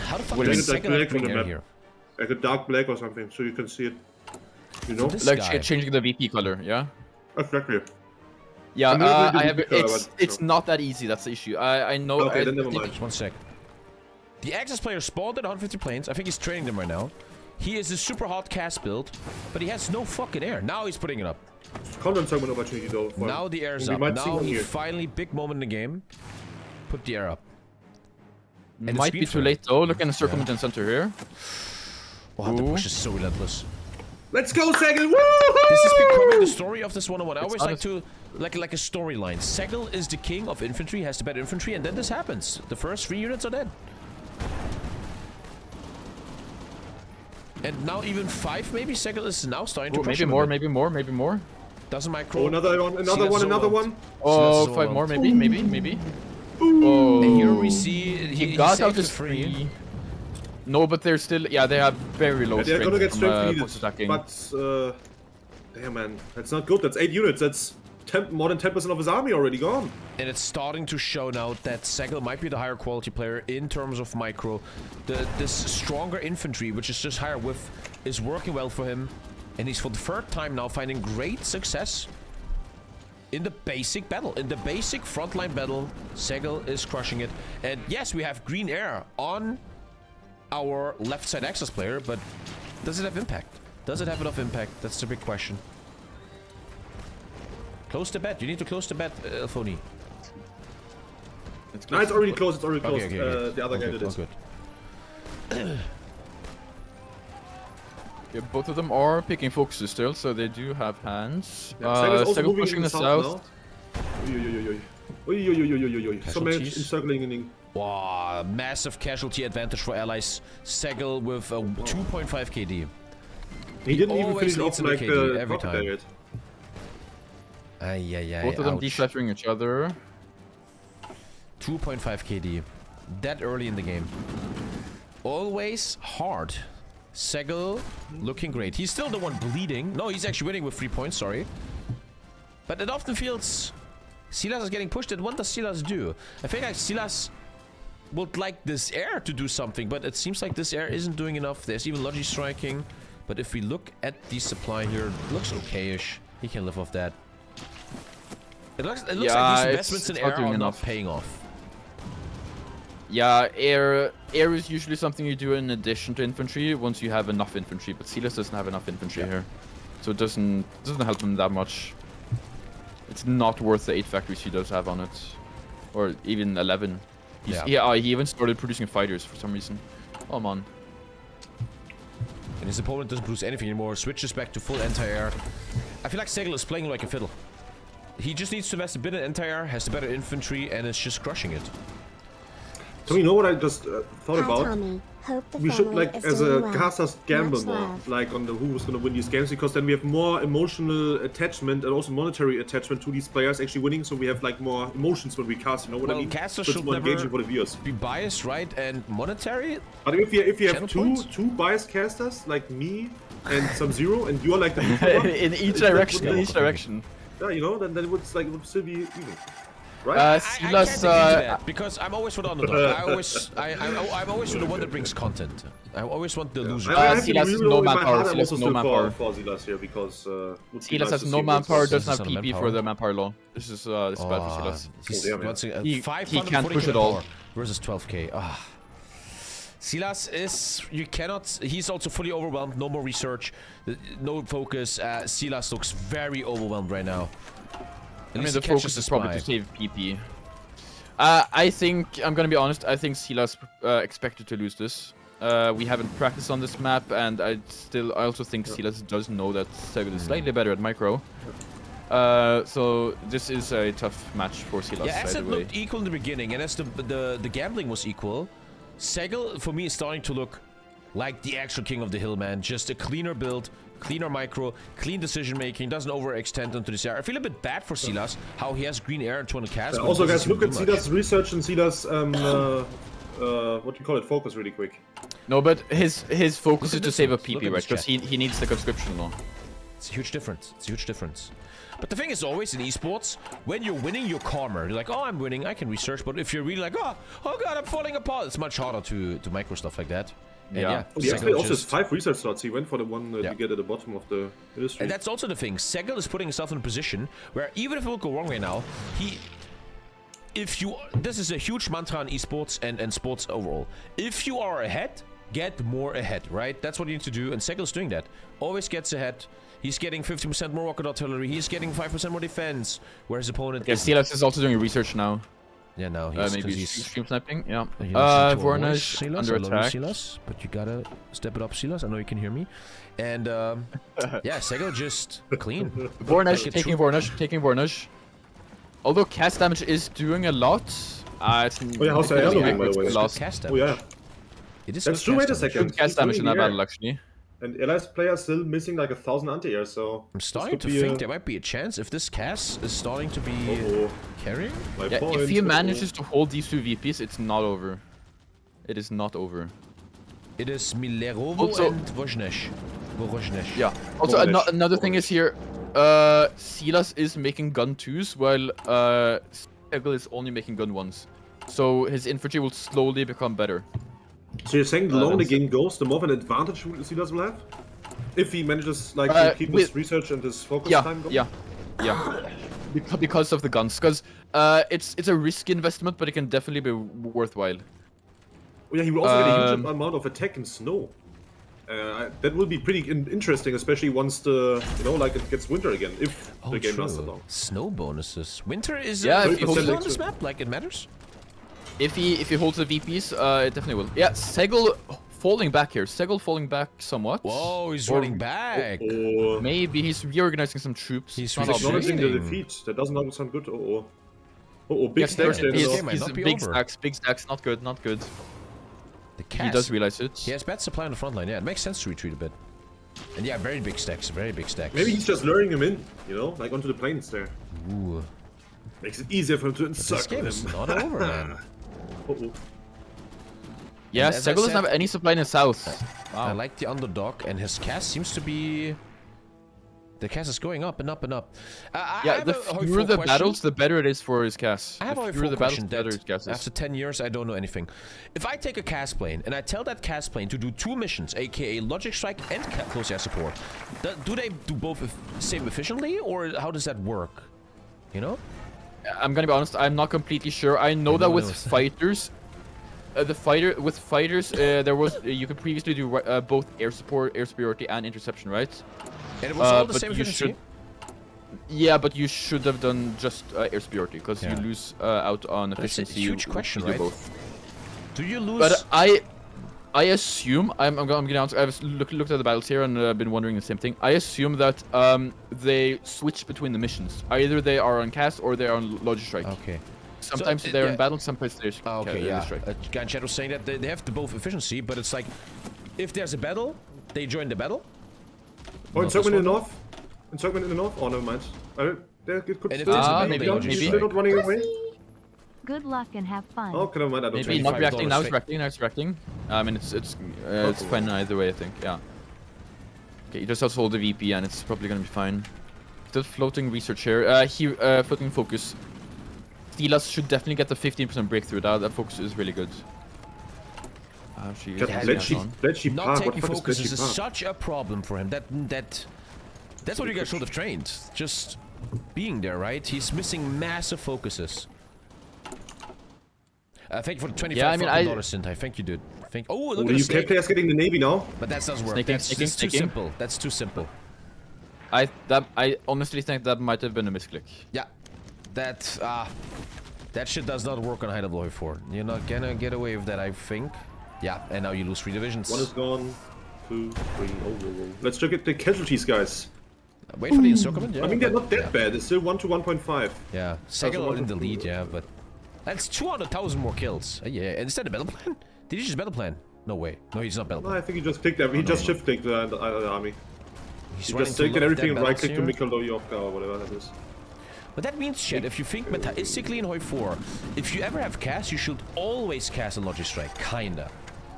How the fuck Make does it like SEGL have black on green the air map, here? like a dark black or something, so you can see it. You know, This Like guy. changing the VP color, yeah. exactly. Yeah, I'm gonna do I the have. VP color, It's but, it's not that easy. That's the issue. I know. Okay, I then never think- mind. Just 1 sec. The Axis player spawned at 150 planes. I think he's training them right now. He is a super hot cast build, but he has no fucking air. Now he's putting it up. Content segment opportunity though. for- Now the air's we up. might see Now one he here. finally, big moment in the game, put the air up. And Might the be speed too for late though. Look in the circlement and center here. Wow, the Ooh. push is so relentless. Let's go, SEGL! Woo! This is becoming the story of this 101. I always like honest- to like a storyline. SEGL is the king of infantry, has the better infantry, and then this happens. The first 3 units are dead. And now even 5 maybe SEGL is now starting to Oh, crush maybe him a more, bit. maybe more, maybe more. Doesn't micro. Oh, another one, Silas another is one. Oh, Silas is 5 more, overwhelmed. maybe. Oh, And here we see he got out saved his the free. 3. No, but they're still. Yeah, they have very low Yeah, they're strength gonna get from, strength post attacking. but damn man, that's not good. That's 8 units. That's more than 10% of his army already gone. And it's starting to show now that SEGL might be the higher quality player in terms of micro. This stronger infantry, which is just higher width, is working well for him. And he's for the 3rd time now finding great success in the basic battle. In the basic frontline battle, SEGL is crushing it. And yes, we have green air on our left side Axis player, but does it have impact? Does it have enough impact? That's the big question. Close the bet. You need to close the bet, Phony. No, it's already closed. It's already closed. Okay. The other guy did Oh, it. good. Yeah, both of them are picking focuses still, so they do have hands. Yeah, SEGL is also Sego moving pushing in the the south. south now. Oy. So much Casualties. encircling. Wow, massive casualty advantage for allies. SEGL with a 2.5 KD. He didn't even always finish off leads in the like KD the every rocket time. barrier. Both of them ouch. deciphering each other. 2.5 KD. That early in the game. Always hard. SEGL looking great. He's still the one bleeding. No, he's actually winning with 3 points, sorry. But it often feels SILAS is getting pushed. And what does SILAS do? I think like SILAS would like this air to do something, but it seems like this air isn't doing enough. There's even Logi striking. But if we look at the supply here, it looks okay-ish. He can live off that. It looks like these investments in it's not air doing are not enough. paying off. Yeah, air is usually something you do in addition to infantry once you have enough infantry, but SILAS doesn't have enough infantry here. So it doesn't help him that much. It's not worth the 8 factories he does have on it. Or even 11. He even started producing fighters for some reason. Oh man. And his opponent doesn't produce anything anymore, switches back to full anti-air. I feel like SEGL is playing like a fiddle. He just needs to invest a bit in anti-air, has the better infantry, and is just crushing it. So you know what I just thought Hi, about? Tommy. Hope the We should family like is as doing a well. casters gamble Much more, love. like on the who was gonna win these games, because then we have more emotional attachment and also monetary attachment to these players actually winning. So we have like more emotions when we cast. You know what I Well, mean? casters So it's should more engaging never for the viewers. be biased, right? And monetary? But if you have Channel two biased casters like me and some zero, and you're like the neutral one, in each it's like direction, good in enough. each direction. Yeah, you know, then it would still be even. right? I SILAS, can't agree to that because I'm always for the underdog. I'm always for the one that brings content. I always want the loser. I have to be SILAS real has no in my manpower, heart, I'm SILAS also has no still manpower. for SILAS here because would be SILAS nice has to no see manpower, what's- doesn't have This is PP on for the manpower law. This is bad for SILAS. He's damn, yeah. once again, He 540 can't push it all. power versus 12k. SILAS is, you cannot, he's also fully overwhelmed, no more research, no focus. SILAS looks very overwhelmed right now. I mean, the focus is probably to save PP. I think, I'm gonna be honest, I think SILAS expected to lose this. We haven't practiced on this map, and I also think SILAS does know that SEGL is slightly better at micro. So this is a tough match for SILAS. Yeah, as it looked equal in the beginning, and as the gambling was equal, SEGL for me is starting to look like the actual king of the hill, man. Just a cleaner build, cleaner micro, clean decision making, doesn't overextend into this area. I feel a bit bad for SILAS, how he has green air and 200 cast. Also, guys, look at SILAS research and SILAS what do you call it? Focus really quick. No, but his focus is to save a Look PP, at right? this Because chat. he needs the conscription law. It's a huge difference. It's a huge difference. But the thing is always in esports, when you're winning, you're calmer. You're like, oh, I'm winning, I can research. But if you're really like, oh god, I'm falling apart, it's much harder to micro stuff like that. And Yeah. Oh, he actually SEGL also has just- 5 research slots. He went for the one that Yeah. you get at the bottom of the industry. And that's also the thing. SEGL is putting himself in a position where even if it will go wrong right now, this is a huge mantra in esports and sports overall. If you are ahead, get more ahead, right? That's what you need to do, and SEGL is doing that. Always gets ahead. He's getting 50% more rocket artillery. He's getting 5% more defense, where his opponent Yeah, isn't. SILAS is also doing research now. Yeah, now he's Maybe he's stream sniping. Yeah. you listen to our voice, Vornish Silas. under I love you, attack. Silas, but you gotta step it up, Silas. I know you can hear me. And yeah, SEGL just clean. Vornish Get taking through. Vornish. Although cast damage is doing a lot. It's yeah, how's the air looking, by the way? Good lost. cast Oh damage. yeah. It is That's good true, wait cast a damage. second. Good cast He's damage in doing that air. battle, actually. And Elias player still missing like 1,000 anti-air, so... I'm starting to could be think a- there might be a chance if this cast is starting to be Uh-oh. carrying. My Yeah, point. if he Uh-oh. manages to hold these two VPs, it's not over. It is not over. It is Milerovo Also- and Vozhnesh. Yeah. Also, Vornish. another thing is here, SILAS is making gun 2s, while SEGL is only making gun 1s. So his infantry will slowly become better. So you're saying the longer the that's- game goes, the more of an advantage SILAS will have? If he manages like to keep his research and his focus time going? Yeah. Because of the guns, because it's a risky investment, but it can definitely be worthwhile. Oh, yeah, he will also get a huge amount of attack in snow. That will be pretty interesting, especially once the, like it gets winter again, if the game lasts that long. Snow bonuses. Winter is Yeah, a if he big holds deal it- on this map. Like it matters. If he holds the VPs, it definitely will. Yeah, SEGL falling back here. SEGL falling back somewhat. Whoa, he's Or- running back. Oh, Maybe he's reorganizing some troops. He's Not retreating. obvious. acknowledging the Interesting. defeat. That does not sound good. Oh, big Yeah, stacks there. This he's, game might he's not be big over. stacks, not good. The He cast. does realize it. He has bad supply on the front line. Yeah, it makes sense to retreat a bit. And yeah, very big stacks. Very big stacks. Maybe he's just luring him in, like onto the plains there. Ooh. Makes it easier for him to This encircle game him. is not over, man. Uh-oh. Yeah, And as I SEGL doesn't said- have any supply in the south. I Wow. like the underdog, and his cast seems to be. The cast is going up and up and up. I Yeah, have the a fewer hopeful the question. battles, the better it is for his cast. I have The a fewer full the battles, question the better his that cast is. after 10 years, I don't know anything. If I take a cast plane and I tell that cast plane to do 2 missions, aka Logic Strike and Close Air Support, do they do both same efficiently, or how does that work? You know? I'm gonna be honest, I'm not completely sure. I know that no with one knows. fighters, there was you could previously do both air support, air superiority, and interception, right? And it was all the but same you efficiency? Yeah, but you should have done just air superiority because Yeah. you lose out on That's a efficiency. huge if question, you do right? both. Do you lose? But I assume I'm gonna answer. I've looked at the battles here and been wondering the same thing. I assume that they switch between the missions. Either they are on cast or they are on Logic Strike. Okay. Sometimes So, they're yeah. in battle, sometimes they're Okay, yeah. strike. Guy in chat was saying that they have the both efficiency, but it's like, if there's a battle, they join the battle. Oh, Not encirclement in this the one. north. Encirclement in the north. Oh, never mind. It could And if still there's a be battle, maybe, they down. join He's maybe. still not running away. Good luck and have fun. Oh, okay, never mind. I don't Maybe think. not $25 reacting now. It's fake. reacting. Now it's reacting. I mean, it's fine either way. I think. Yeah. Okay, you just have to hold the VP, and it's probably gonna be fine. Still floating research here. Floating focus. SILAS should definitely get the 15% breakthrough. That focus is really good. Got Bletchy Not Park. What taking the fuck is focuses Bletchy is Park? such a problem for him. That's what you guys should have trained. Just being there, right? He's missing massive focuses. Thank you for the $25 Syntai. Thank you, dude. Oh, look at The the UK snake. player's getting the Navy now. But that doesn't work. Snaking, That's snaking, just too snaking. simple. That's too simple. I honestly think that might have been a misclick. Yeah. That shit does not work on high level Hoi 4. You're not gonna get away with that, I think. Yeah, and now you lose 3 divisions. One is gone. 2, 3. Oh. Let's check the casualties, guys. Wait for the encirclement, yeah. I mean, they're not that yeah. bad. It's still 1 to 1.5. Yeah, SEGL in the lead, yeah, but that's 200,000 more kills. Yeah, and is that a battle plan? Did he just battle plan? No way. No, he's not battle No, plan. I think he just clicked everything. He just shift clicked the army. He's He running just to selected love everything dead and right click to battles here. Mikalovka or whatever that is. But that means shit. If you think metaistically in Hoi 4, if you ever have cast, you should always cast a Logic Strike, kinda.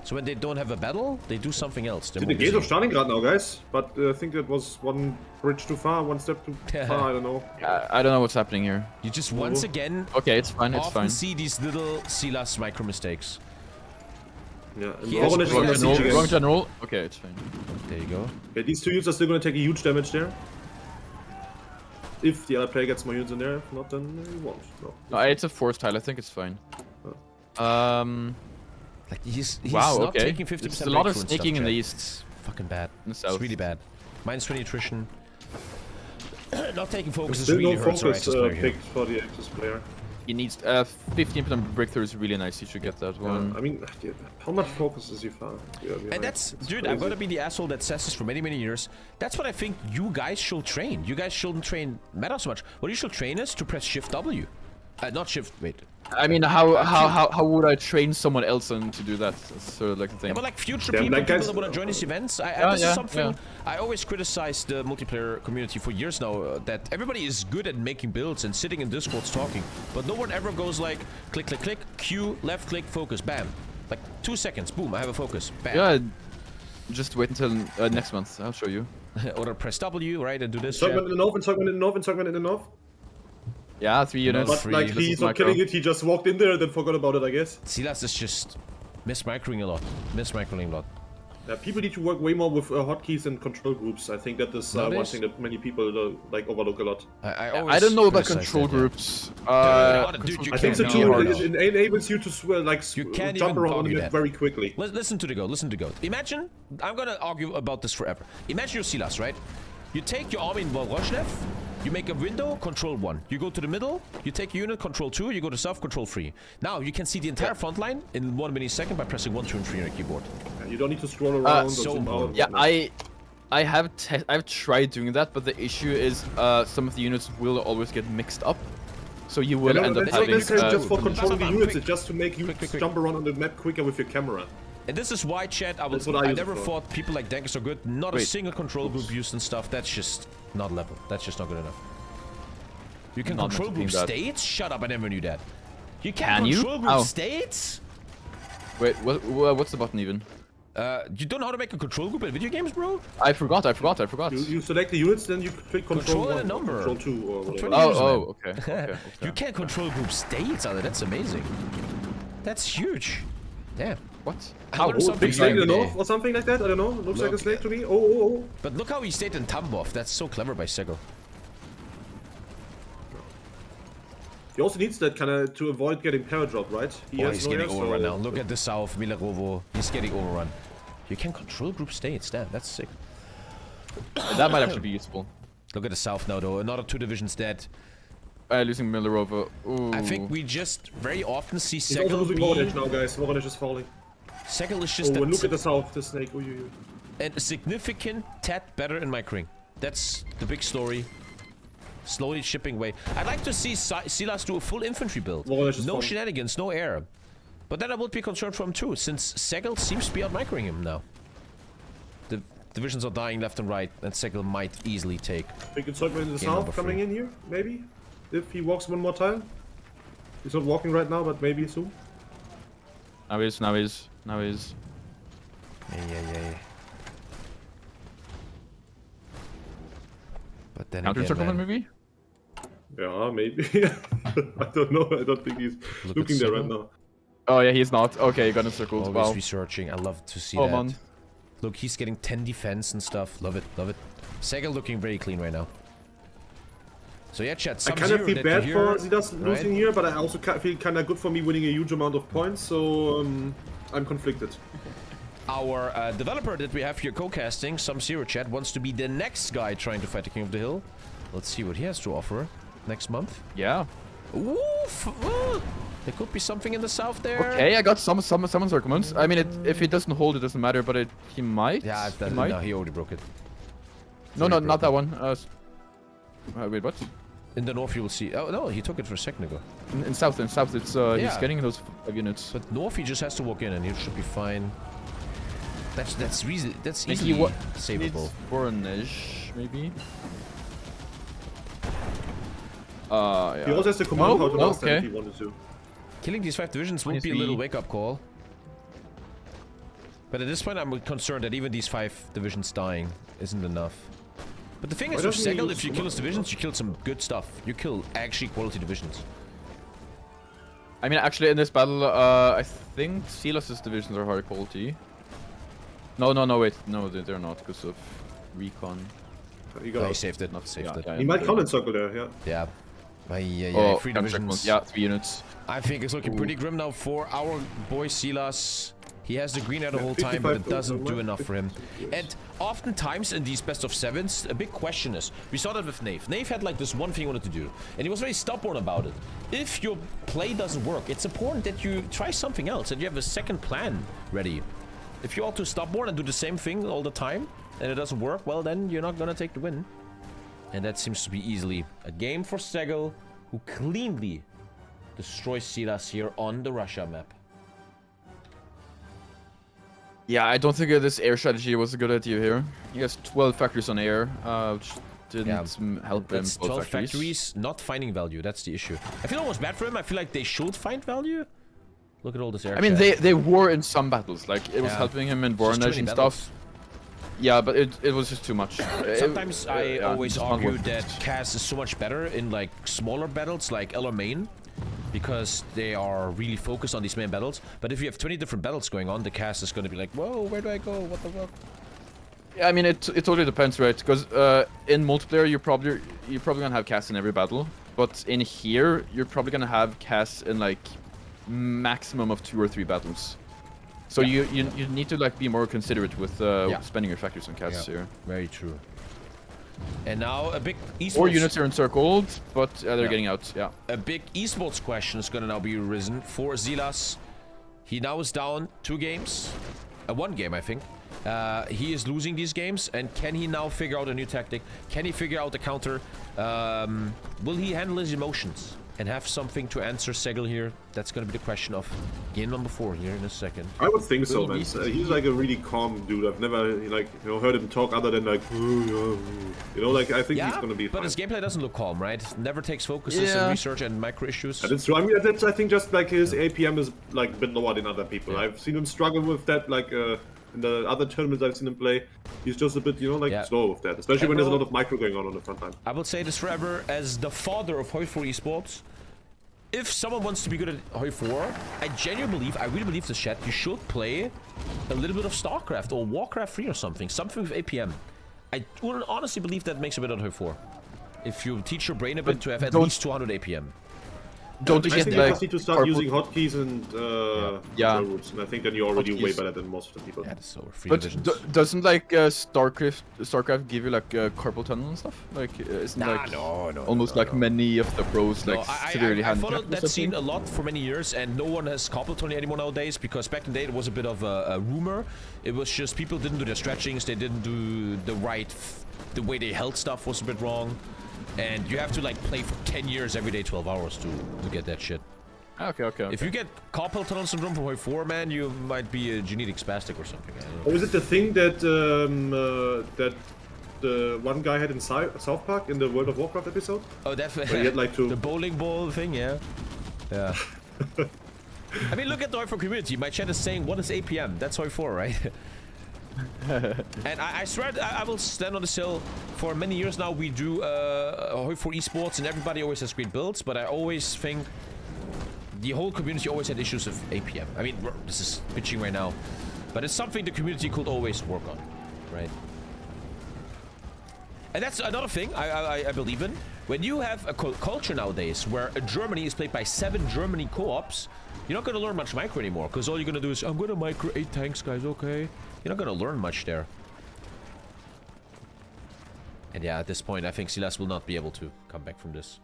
So when they don't have a battle, they do something else. They're The more gates of busy. Stalingrad now, guys. But I think that was one bridge too far, one step too far. I don't know. I don't know what's happening here. You just once again Okay, it's fine. It's often fine. see these little SILAS micro mistakes. Yeah, and He has Voronezh is great under general- siege again. Wrong general. Okay, it's fine. There you go. Okay, these 2 units are still going to take a huge damage there. If the other player gets more units in there, if not, then he won't. No. No, it's a force tile. I think it's fine. Like he's Wow, not okay. taking 50%. There's a lot of breakthrough and sneaking stuff, in the chat. east. It's fucking bad. In the It's south. really bad. Minus 20 attrition. Not taking focus is Still really no hurts our focus Axis player here. picked for the Axis player. He needs 15% breakthrough is really nice. He should get that one. I mean, how much focus is he far? And that's, dude, I'm gonna be the asshole that says this for many, many years. That's what I think you guys should train. You guys shouldn't train meta so much. What you should train is to press Shift W. Not Shift, wait. I mean, how would I train someone else on to do that? That's sort of like the thing. Yeah, but like future Yeah, people, like guys- that want to join these events, this is something I always criticize the multiplayer community for years now, that everybody is good at making builds and sitting in Discords talking, but no one ever goes like, click, click, click, Q, left click, focus, bam. Like 2 seconds, boom, I have a focus, bam. Yeah, just wait until next month. I'll show you. Or press W, right, and do this Encirclement shit. in the north, encirclement in the north, encirclement in the north. Yeah, 3 units. But like, This he's is not micro. killing it, he just walked in there and then forgot about it, I guess. SILAS is just mismicroing a lot. Mismicroing a lot. Yeah, people need to work way more with hotkeys and control groups. I think that is one Nowadays? thing that many people like overlook a lot. I I don't know about criticize control that, yeah. groups. Dude, you I think so can't too. argue It enables you to You can't jump even around on the argue map that. very quickly. Listen to the goat. Listen to the goat. Imagine, I'm gonna argue about this forever. Imagine your SILAS, right? You take your army in Volrozhnev, you make a window, control 1. You go to the middle, you take a unit, control 2, you go to south, control 3. Now you can see the entire front line in 1 millisecond by pressing 1, 2, and 3 on your keyboard. You don't need to scroll around or so zoom out. Yeah, I've tried doing that, but the issue is some of the units will always get mixed up. So you will end up It's not having necessarily just for That's controlling the not units, quick. it's just to make you quick. jump around on the map quicker with your camera. And this is why, chat, That's what I use it never for. thought people like Dankers are good. Not a Wait. single control group used and stuff. That's just not level. That's just not good enough. You can Not control group mentioning that. states? Shut up, I never knew that. You Can can't you? control group How? states? Wait, what's the button even? You don't know how to make a control group in video games, bro? I forgot. You select the units, then you click control Control and 1, a number. control 2 or whatever. 20 years, man. Oh, okay. You can't control group states, Ale. That's amazing. That's huge. Damn. What? I learned Oh, something big snake in the every day. north or something like that? I don't know. Looks like a Look. snake to me. Oh. But look how he stayed in Tambov. That's so clever by SEGL. He also needs that kind of to avoid getting paradrop, right? He Oh, has he's no getting air, overrun so- now. Look at the south, Milarovo. He's getting overrun. You can control group states. Damn, that's sick. That might actually be useful. Look at the south now, though. Another 2 divisions dead. Losing Millerova. Ooh. I think we just very often see He's also SEGL losing be... Voronezh now, guys. Voronezh is falling. SEGL is Oh, just and look at the south, the snake. and a significant tad better in my ring. That's the big story. Slowly chipping away. I'd like to see SILAS do a full infantry build. Voronezh is No falling. shenanigans, no air. But then I would be concerned for him too, since SEGL seems to be out-microing him now. The divisions are dying left and right, and SEGL might easily take. Big encirclement in the Game number south coming 3. in here, maybe? If he walks one more time. He's not walking right now, but maybe soon. Now he's. Yeah. But then Counter again, circlement man, maybe? Yeah, maybe. I don't know. I don't think he's Look looking at there right Sigma. now. Oh yeah, he's not. Okay, he got encircled. Always Wow. researching. I love to see Oh that. man. Look, he's getting 10 defense and stuff. Love it, love it. SEGL looking very clean right now. So yeah, chat. I Some kind of zero feel that bad you for hear, Zidas right? losing here, but I also feel kind of good for me winning a huge amount of points, so I'm conflicted. Our developer that we have here co-casting, some zero chat, wants to be the next guy trying to fight the King of the Hill. Let's see what he has to offer next month. Yeah. Oof! There could be something in the south there. Okay, I got some encirclements. I mean, if it doesn't hold, it doesn't matter, but he might. Yeah, he might. no, he already broke it. No, already not that broken. one. Wait, what? In the north you will see. Oh no, he took it for a second ago. In south, it's he's Yeah. getting those 5 units. But north he just has to walk in and he should be fine. That's easily Needs savable. Bornish, maybe. He Yeah. also has the command how to last time okay. if he wanted to. Killing these 5 divisions would be a little wake-up call. But at this point I'm concerned that even these 5 divisions dying isn't enough. But the thing is with doesn't he SEGL, use if you kill his divisions, you kill some good stuff. You kill actually quality divisions. I mean, actually, in this battle, I think SILAS' divisions are high quality. No, wait. No, they're not, because of recon. He Oh, got he saved it. Saved it. He might count in circle there, yeah. Yeah. Oh, 3 got divisions. checkpoint. Yeah, 3 units. I think it's looking pretty grim now for our boy SILAS. He has the green out the whole time, but it 55 doesn't do over, enough for him. 50 And oftentimes in these best of 7s, a big question is, we saw that with Nave. Nave had like this one thing he wanted to do, and he was very stubborn about it. If your play doesn't work, it's important that you try something else, and you have a second plan ready. If you're all too stubborn and do the same thing all the time, and it doesn't work, well then you're not gonna take the win. And that seems to be easily a game for SEGL, who cleanly destroys SILAS here on the Russia map. Yeah, I don't think this air strategy was a good idea here. He has 12 factories on air, which didn't help him. That's 12 factories not finding value. That's the issue. I feel almost bad for him. I feel like they should find value. Look at all this air. I mean, chat. they were in some battles. Like, it was Yeah. helping him in It's just too Bornish many and battles. stuff. Yeah, but it was just too much. Sometimes I always just not argue worth it. that CAS is so much better in like smaller battles like LR main, because they are really focused on these main battles. But if you have 20 different battles going on, the CAS is going to be like, whoa, where do I go? What the fuck? Yeah, I mean, it totally depends, right? Because in multiplayer, you're probably gonna have CAS in every battle, but in here, you're probably gonna have CAS in like maximum of 2 or 3 battles. So you need to like be more considerate with spending your factors on CAS here. Very true. And now a big esports. 4 units are encircled, but they're getting out. Yeah. A big esports question is going to now be risen for SILAS. He now is down 2 games. 1 game, I think. He is losing these games, and can he now figure out a new tactic? Can he figure out the counter? Will he handle his emotions and have something to answer SEGL here? That's going to be the question of game number 4 here in a second. I would think so, man. He's like a really calm dude. I've never heard him talk other than like, like I think he's gonna be but fine. his gameplay doesn't look calm, right? Never takes focuses and research and micro issues. And it's true. I mean, that's, I think just like his APM is like a bit lower than other people. Yeah. I've seen him struggle with that, like in the other tournaments I've seen him play. He's just a bit, slow with that, especially when there's a lot of micro going on the front line. I will say this forever, as the father of Hoi 4 esports. If someone wants to be good at Hoi 4, I really believe this chat, you should play a little bit of StarCraft or Warcraft 3 or something with APM. I would honestly believe that makes a bit of Hoi 4. If you teach your brain a bit to have at least 200 APM. Don't you I get think you like just need to start using hotkeys and control routes, and I think then you're already way Hotkeys. better than most of the people. Yeah, that's over. 3 But divisions. doesn't like StarCraft give you like carpal tunnel and stuff? Like isn't like almost like many of the pros like severely I handicapped followed or that scene something? a lot for many years, and no one has carpal tunnel anymore nowadays, because back in the day it was a bit of a rumor. It was just people didn't do their stretchings, they didn't do the way they held stuff was a bit wrong, and you have to like play for 10 years every day, 12 hours to get that shit. Okay. If you get carpal tunnel syndrome from Hoi 4, man, you might be a genetic spastic or something. I don't know. Or is it the thing that that the one guy had in South Park in the World of Warcraft episode? Oh, that Where he had like the bowling ball thing, yeah. I mean, look at the Hoi 4 community. My chat is saying, what is APM? That's Hoi 4, right? And I swear I will stand on this hill. For many years now, we do for esports, and everybody always has great builds. But I always think the whole community always had issues with APM. I mean, this is pitching right now, but it's something the community could always work on, right? And that's another thing I believe in. When you have a culture nowadays where Germany is played by 7 Germany co-ops, you're not going to learn much micro anymore, because all you're going to do is, I'm going to micro 8 tanks, guys, okay? You're not going to learn much there. And yeah, at this point, I think SILAS will not be able to come back from this.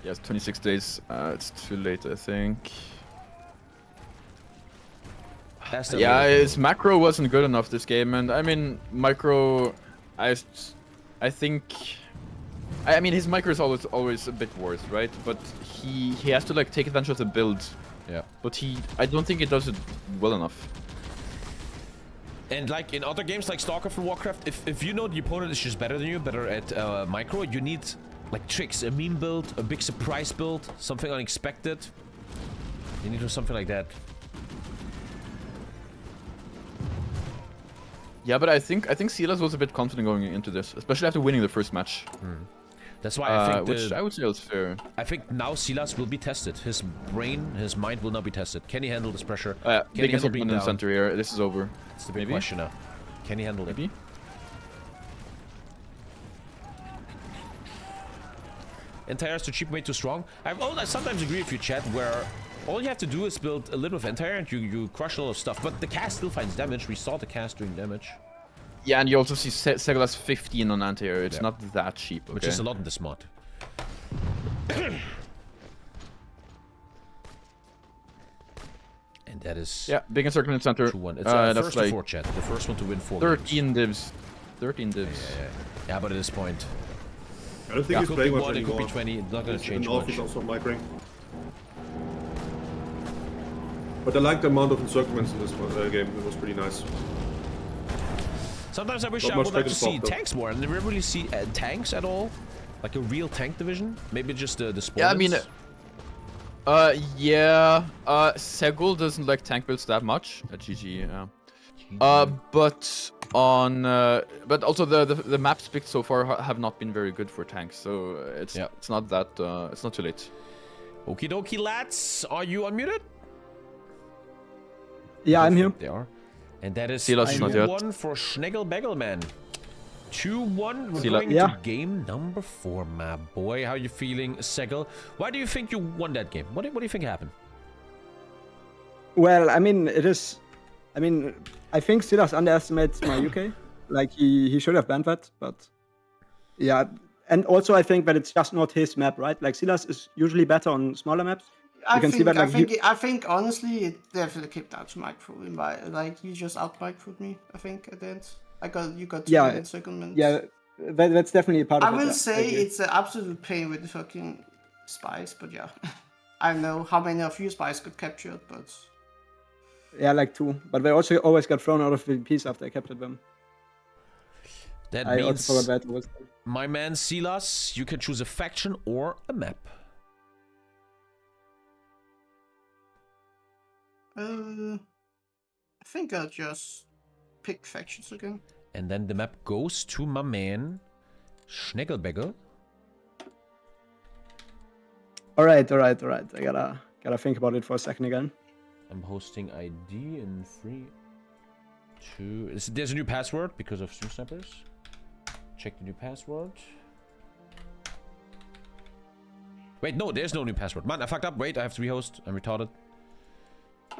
Yes, 26 days. It's too late, I think. Yeah, his macro wasn't good enough this game, and I mean, micro, I think, I mean, his micro is always a bit worse, right? But he has to like take advantage of the build. Yeah. But I don't think he does it well enough. And like in other games like StarCraft and Warcraft, if you know the opponent is just better than you, better at micro, you need like tricks, a meme build, a big surprise build, something unexpected. You need to do something like that. Yeah, but I think SILAS was a bit confident going into this, especially after winning the first match. That's why I think which I would say was fair. I think now SILAS will be tested. His brain, his mind will not be tested. Can he handle this pressure? Yeah, Can he handle being in the down? center here. This is over. That's the big question now. Can he handle it? Maybe. Entire is too cheap, way too strong. I sometimes agree with you, chat, where all you have to do is build a little of Entire and you crush a lot of stuff. But the cast still finds damage. We saw the cast doing damage. Yeah, and you also see SEGL has 15 on anti-air. It's not that cheap, okay? Which is a lot in this mod. And that is... Yeah, big encirclement in center. 2-1. It's that's first like to 4, chat. The first one to win 4 13 games. divs. 13 divs. Yeah, but at this point... I don't think he's could playing be much 1, it anymore. could be 20. It's not going to change North much. is also microing. But I like the amount of encirclements in this game. It was pretty nice. Sometimes I wish Not I much would like to fighting see spot, though. tanks more. I never really see tanks at all. Like a real tank division. Maybe just the sports. Yeah, I mean... SEGL doesn't like tank builds that much at GG, yeah. But also the maps picked so far have not been very good for tanks, so it's not that it's not too late. Okie dokie, lads. Are you unmuted? Yeah, I'm here. They are. And that is SILAS is not yet. 2-1 for Schnegel man. 2-1. We're SILAS. going Yeah. to game number 4, my boy. How are you feeling, SEGL? Why do you think you won that game? What do you think happened? Well, I mean, I think SILAS underestimates my UK. Like, he should have banned that, but... Yeah, and also I think that it's just not his map, right? Like, SILAS is usually better on smaller maps. I can see that, like, I think honestly, it definitely came down to micro. Like you just out microed me. I think at the end, you got 2 encirclements. Yeah, that's definitely a part I of it. will yeah, say agree. it's an absolute pain with the fucking spies, but yeah, I don't know how many of you spies got captured, but Yeah, like 2. But they also always got thrown out of VPs after I captured them. That I means, also forgot that was... my man SILAS, you can choose a faction or a map. I think I'll just pick factions again. And then the map goes to my man, Schnegelbegger. Alright. I gotta think about it for a second again. I'm hosting ID in 3, 2... There's a new password because of stream snipers. Check the new password. Wait, no, there's no new password. Man, I fucked up. Wait, I have to rehost. I'm retarded.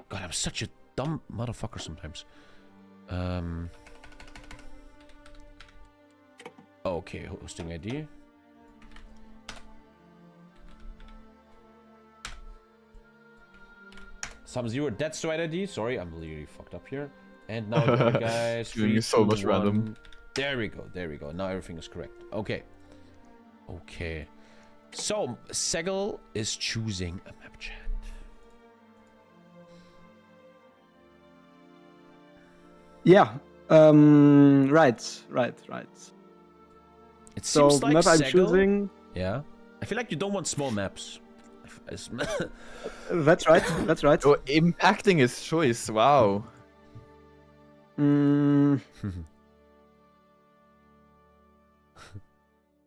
God, I'm such a dumb motherfucker sometimes. Okay, hosting ID. Some0, that's the right ID. Sorry, I'm literally fucked up here. And now, the other guys. Doing 3, so 2, much 1. random. There we go. Now everything is correct. Okay. So, SEGL is choosing a map, chat. Yeah. Right. It So seems like map I'm SEGL... choosing. Yeah. I feel like you don't want small maps. That's right. That's right. Oh, impacting his choice. Wow. Mm,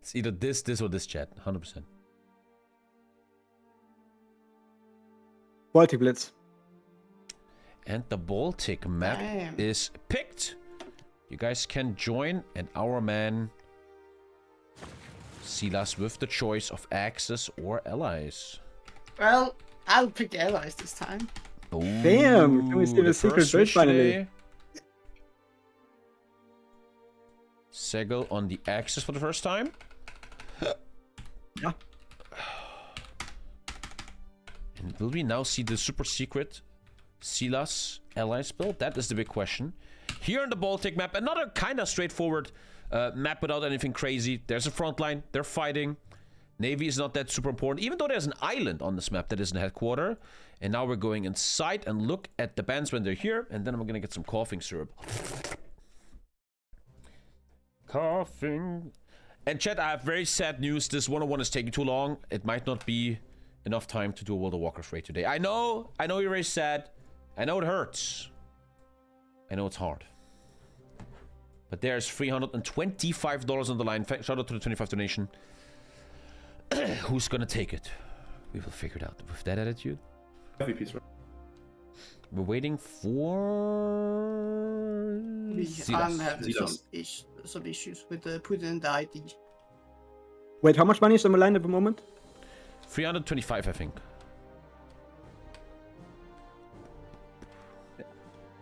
It's either this, or this, chat. 100%. Baltic Blitz. And the Baltic map Damn. is picked. You guys can join, and our man SILAS with the choice of Axis or Allies. Well, I'll pick allies this time. Damn, can we see the secret first build switch finally? today. SEGL on the Axis for the first time. Yeah. And will we now see the super secret SILAS Allies build? That is the big question. Here in the Baltic map, another kind of straightforward map without anything crazy. There's a front line, they're fighting. Navy is not that super important, even though there's an island on this map that is in the headquarter. And now we're going inside and look at the bands when they're here, and then I'm gonna get some coughing syrup. Coughing. And chat, I have very sad news. This 101 is taking too long. It might not be enough time to do a World of Warcraft raid today. I know you're very sad. I know it hurts. I know it's hard. But there's $325 on the line. Shout out to the 25 donation. Who's gonna take it? We will figure it out. With that attitude, FVPs, right? we're waiting for... I'm SILAS. having SILAS. some issues with putting in the ID. Wait, how much money is on the line at the moment? 325, I think.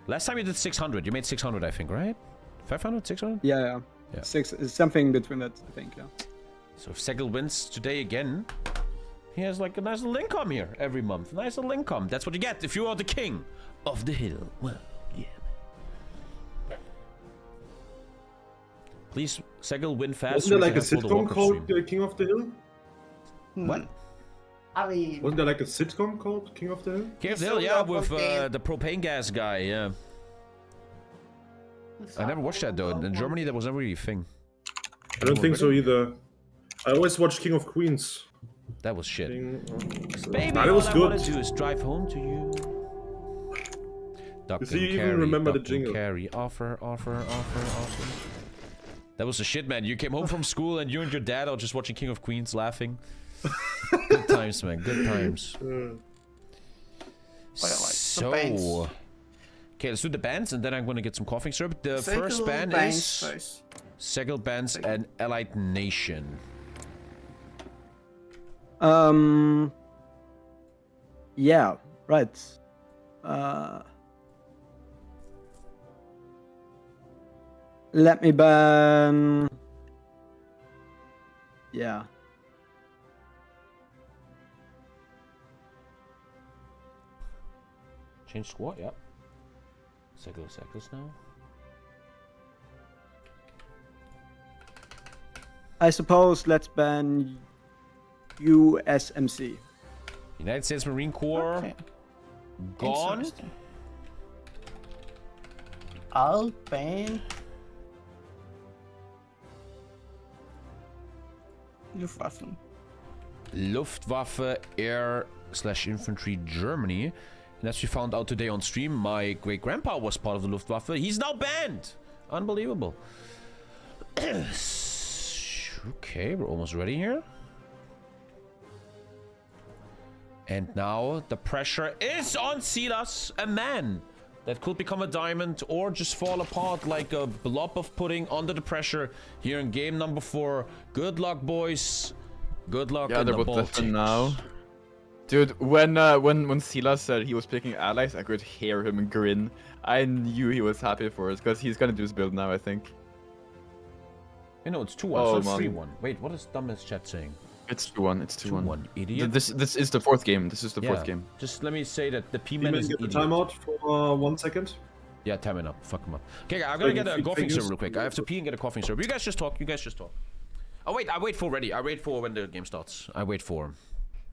Last time you did 600. You made 600, I think, right? 500, 600? Yeah. Yeah. Six, something between that, I think, yeah. So if SEGL wins today again, he has like a nice little income here every month. Nice little income. That's what you get if you are the king of the hill. Well, yeah. Please, SEGL, win fast. Wasn't there like a so we can have sitcom full called stream. King of the Hill? What? I mean, Wasn't there like a sitcom called King of the Hill? King of the So Hill, yeah, that with was the- the propane gas guy, yeah. I never watched that though. In Germany, that was never really a thing. I don't think so either. I always watch King of Queens. That was shit. So- Baby, Nah, it all was I good. wanna do is drive home to you. Duck see, you and even carry, remember the duck and jingle. Carry, offer. That was the shit, man. You came home from school and you and your dad are just watching King of Queens, laughing. Good times, man. Good times. the bands. So, okay, let's do the bands, and then I'm gonna get some coughing syrup. The SEGL first band bands is first. SEGL Bands and Allied Nation. Yeah, right. Let me ban... Yeah. Change squad, yeah. SEGL's now. I suppose let's ban USMC. United States Marine Corps. Okay. Gone. Interesting. I'll ban Luftwaffe. Luftwaffe Air/Infantry Germany. And as we found out today on stream, my great-grandpa was part of the Luftwaffe. He's now banned! Unbelievable. Okay, we're almost ready here. And now the pressure is on SILAS, a man that could become a diamond or just fall apart like a blob of pudding under the pressure here in game number 4. Good luck, boys. Good luck Yeah, in they're the both Baltics. different now. Dude, when SILAS said he was picking allies, I could hear him grin. I knew he was happy for us, because he's gonna do his build now, I think. You know, it's 2-1, Oh, so it's man. 3-1. Wait, what is dumbest chat saying? It's 2-1, it's 2-1. 2-1, idiot. This is the fourth game. This is the fourth Yeah. game. Just let me say that the You P-man may is an get the idiot. timeout for 1 second. Yeah, time it up. Fuck him up. Okay, I'm gonna get a Fake coughing news. syrup real quick. I have to pee and get a coughing syrup. You guys just talk. Oh, wait, I wait for ready. I wait for when the game starts. I wait for him.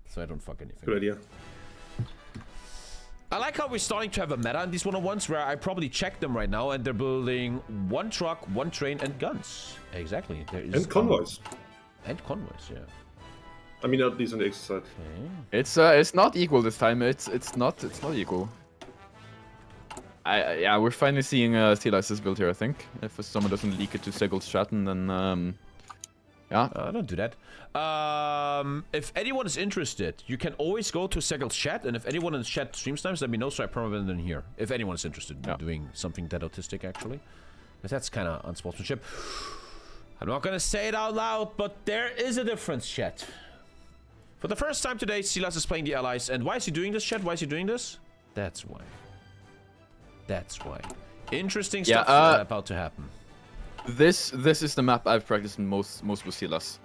So I don't fuck anything. Good idea. I like how we're starting to have a meta in these 101s where I probably check them right now and they're building 1 truck, 1 train, and guns. Exactly. There is And convoys. And convoys, yeah. I mean, at least on the exercise. Okay. It's not equal this time. It's not equal. Yeah, we're finally seeing SILAS' build here, I think. If someone doesn't leak it to SEGL's chat, and then yeah. Don't do that. If anyone is interested, you can always go to SEGL's chat, and if anyone in the chat streams times, let me know so I promote them in here. If anyone is interested in doing something that autistic, actually. Because that's kind of unsportsmanship. I'm not gonna say it out loud, but there is a difference, chat. For the first time today, SILAS is playing the allies. And why is he doing this, chat? Why is he doing this? That's why. That's why. Interesting stuff about to happen. This is the map I've practiced most with SILAS.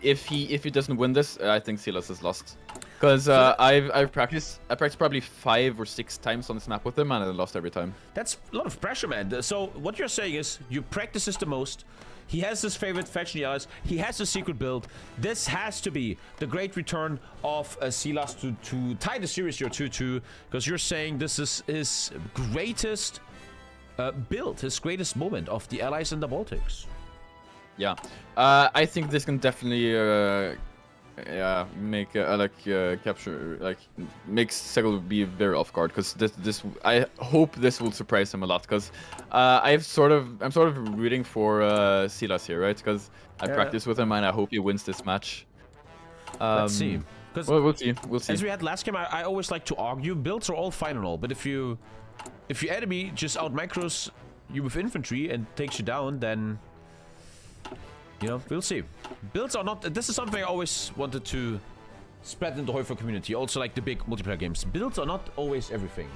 If he doesn't win this, I think SILAS is lost. Because I practiced probably 5 or 6 times on this map with him, and I lost every time. That's a lot of pressure, man. So what you're saying is you practice this the most. He has his favorite faction allies. He has a secret build. This has to be the great return of SILAS to tie the series here 2-2. Because you're saying this is his greatest build, his greatest moment of the allies in the Baltics. Yeah, I think this can definitely make makes SEGL be very off guard, because this I hope this will surprise him a lot, because I'm sort of rooting for SILAS here, right? Because I practice with him and I hope he wins this match. Let's see. Well, we'll see. As we had last game, I always like to argue builds are all fine and all, but if your enemy just out micros you with infantry and takes you down, then you know, we'll see. Builds are not... This is something I always wanted to spread in the Heufer community. Also, like the big multiplayer games. Builds are not always everything.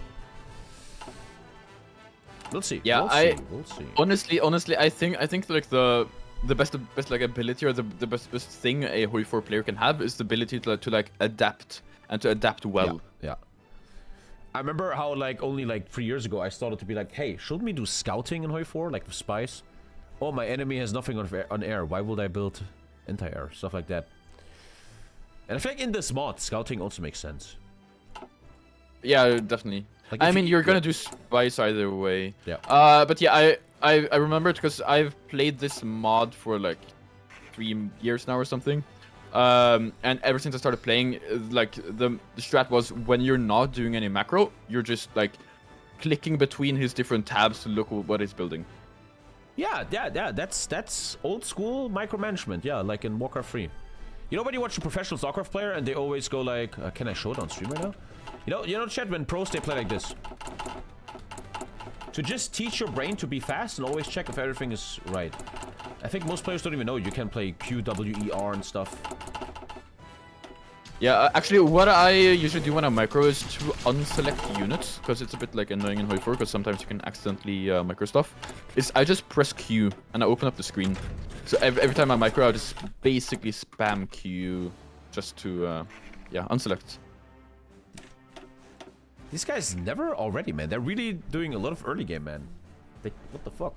We'll see. Yeah, we'll see. Honestly, I think like the best like ability, or the best thing a Heufer player can have is the ability to like adapt, and to adapt well. Yeah. I remember how like only like 3 years ago I started to be like, hey, shouldn't we do scouting in Heufer, like with spies? Oh, my enemy has nothing on air. Why would I build anti-air? Stuff like that. And I think in this mod, scouting also makes sense. Yeah, definitely. Like I mean, you're gonna do spice either way. Yeah. But yeah, I remember it because I've played this mod for like 3 years now or something. And ever since I started playing, like the strat was when you're not doing any macro, you're just like clicking between his different tabs to look at what he's building. Yeah, that's old school micromanagement. Yeah, like in Warcraft 3. You know when you watch a professional StarCraft player and they always go like, can I show it on stream right now? You know, chat, when pros they play like this. To just teach your brain to be fast and always check if everything is right. I think most players don't even know you can play Q, W, E, R and stuff. Yeah, actually, what I usually do when I micro is to unselect units, because it's a bit like annoying in Heufer, because sometimes you can accidentally micro stuff. Is I just press Q and I open up the screen. So every time I micro, I just basically spam Q just to, yeah, unselect. These guys never already, man. They're really doing a lot of early game, man. Like, what the fuck?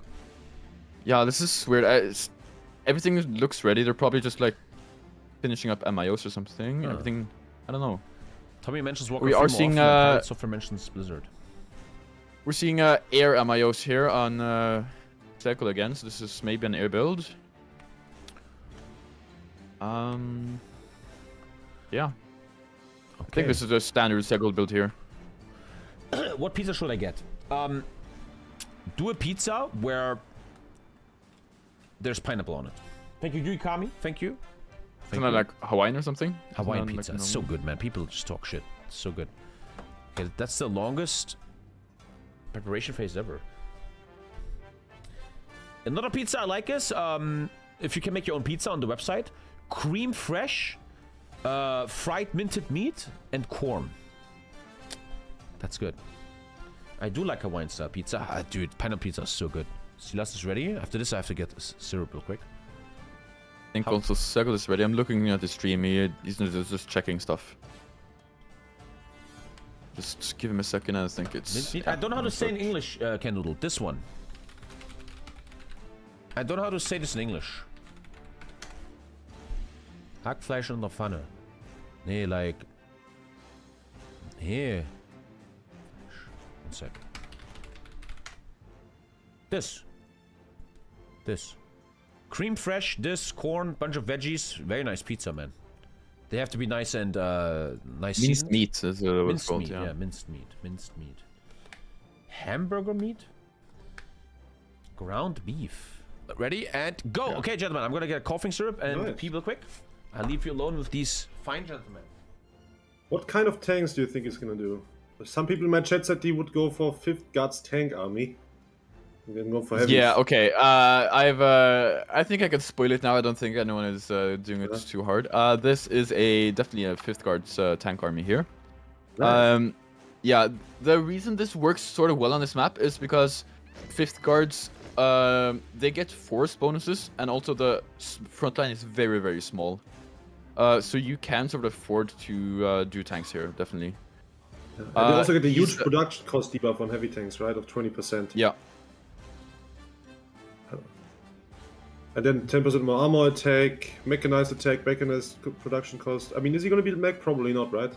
Yeah, this is weird. Everything looks ready. They're probably just like finishing up MIOs or something. Everything, I don't know. Tommy mentions Warcraft. We are seeing Software mentions Blizzard. We're seeing air MIOs here on SEGL again, so this is maybe an air build. Yeah. Okay. I think this is a standard SEGL build here. What pizza should I get? Do a pizza where there's pineapple on it. Thank you, Yukami. Thank you. Isn't that like Hawaiian or something? Hawaiian pizza. Like, it's so good, man. People just talk shit. It's so good. Okay, that's the longest preparation phase ever. Another pizza I like is, if you can make your own pizza on the website, cream fresh, fried minted meat, and corn. That's good. I do like Hawaiian style pizza. Dude, pineapple pizza is so good. SILAS is ready. After this, I have to get syrup real quick. I think also SEGL is ready. I'm looking at the stream. He's just checking stuff. Just give him a second. I think it's... I don't know how to say in English, Canoodle. This one. I don't know how to say this in English. Hackfleisch in der Pfanne. Nee, like... Here. 1 sec. This. Cream fresh, this, corn, bunch of veggies. Very nice pizza, man. They have to be nice and nice. Minced meat is minced called, meat, yeah, minced meat. Hamburger meat? Ground beef. Ready and go. Yeah. Okay, gentlemen, I'm gonna get a coughing syrup and Nice. people quick. I'll leave you alone with these fine gentlemen. What kind of tanks do you think he's gonna do? Some people in my chat said he would go for 5th Guards tank army. He didn't go for heavy. Yeah, okay. I think I can spoil it now. I don't think anyone is doing it too hard. This is definitely a 5th Guards tank army here. Nice. Yeah, the reason this works sort of well on this map is because 5th Guards, they get force bonuses, and also the front line is very, very small. So you can sort of afford to do tanks here, definitely. And they also get a huge he's, production cost debuff on heavy tanks, right? Of 20%. Yeah. And then 10% more armor attack, mechanized attack, mechanized production cost. I mean, is he gonna be the mech? Probably not, right?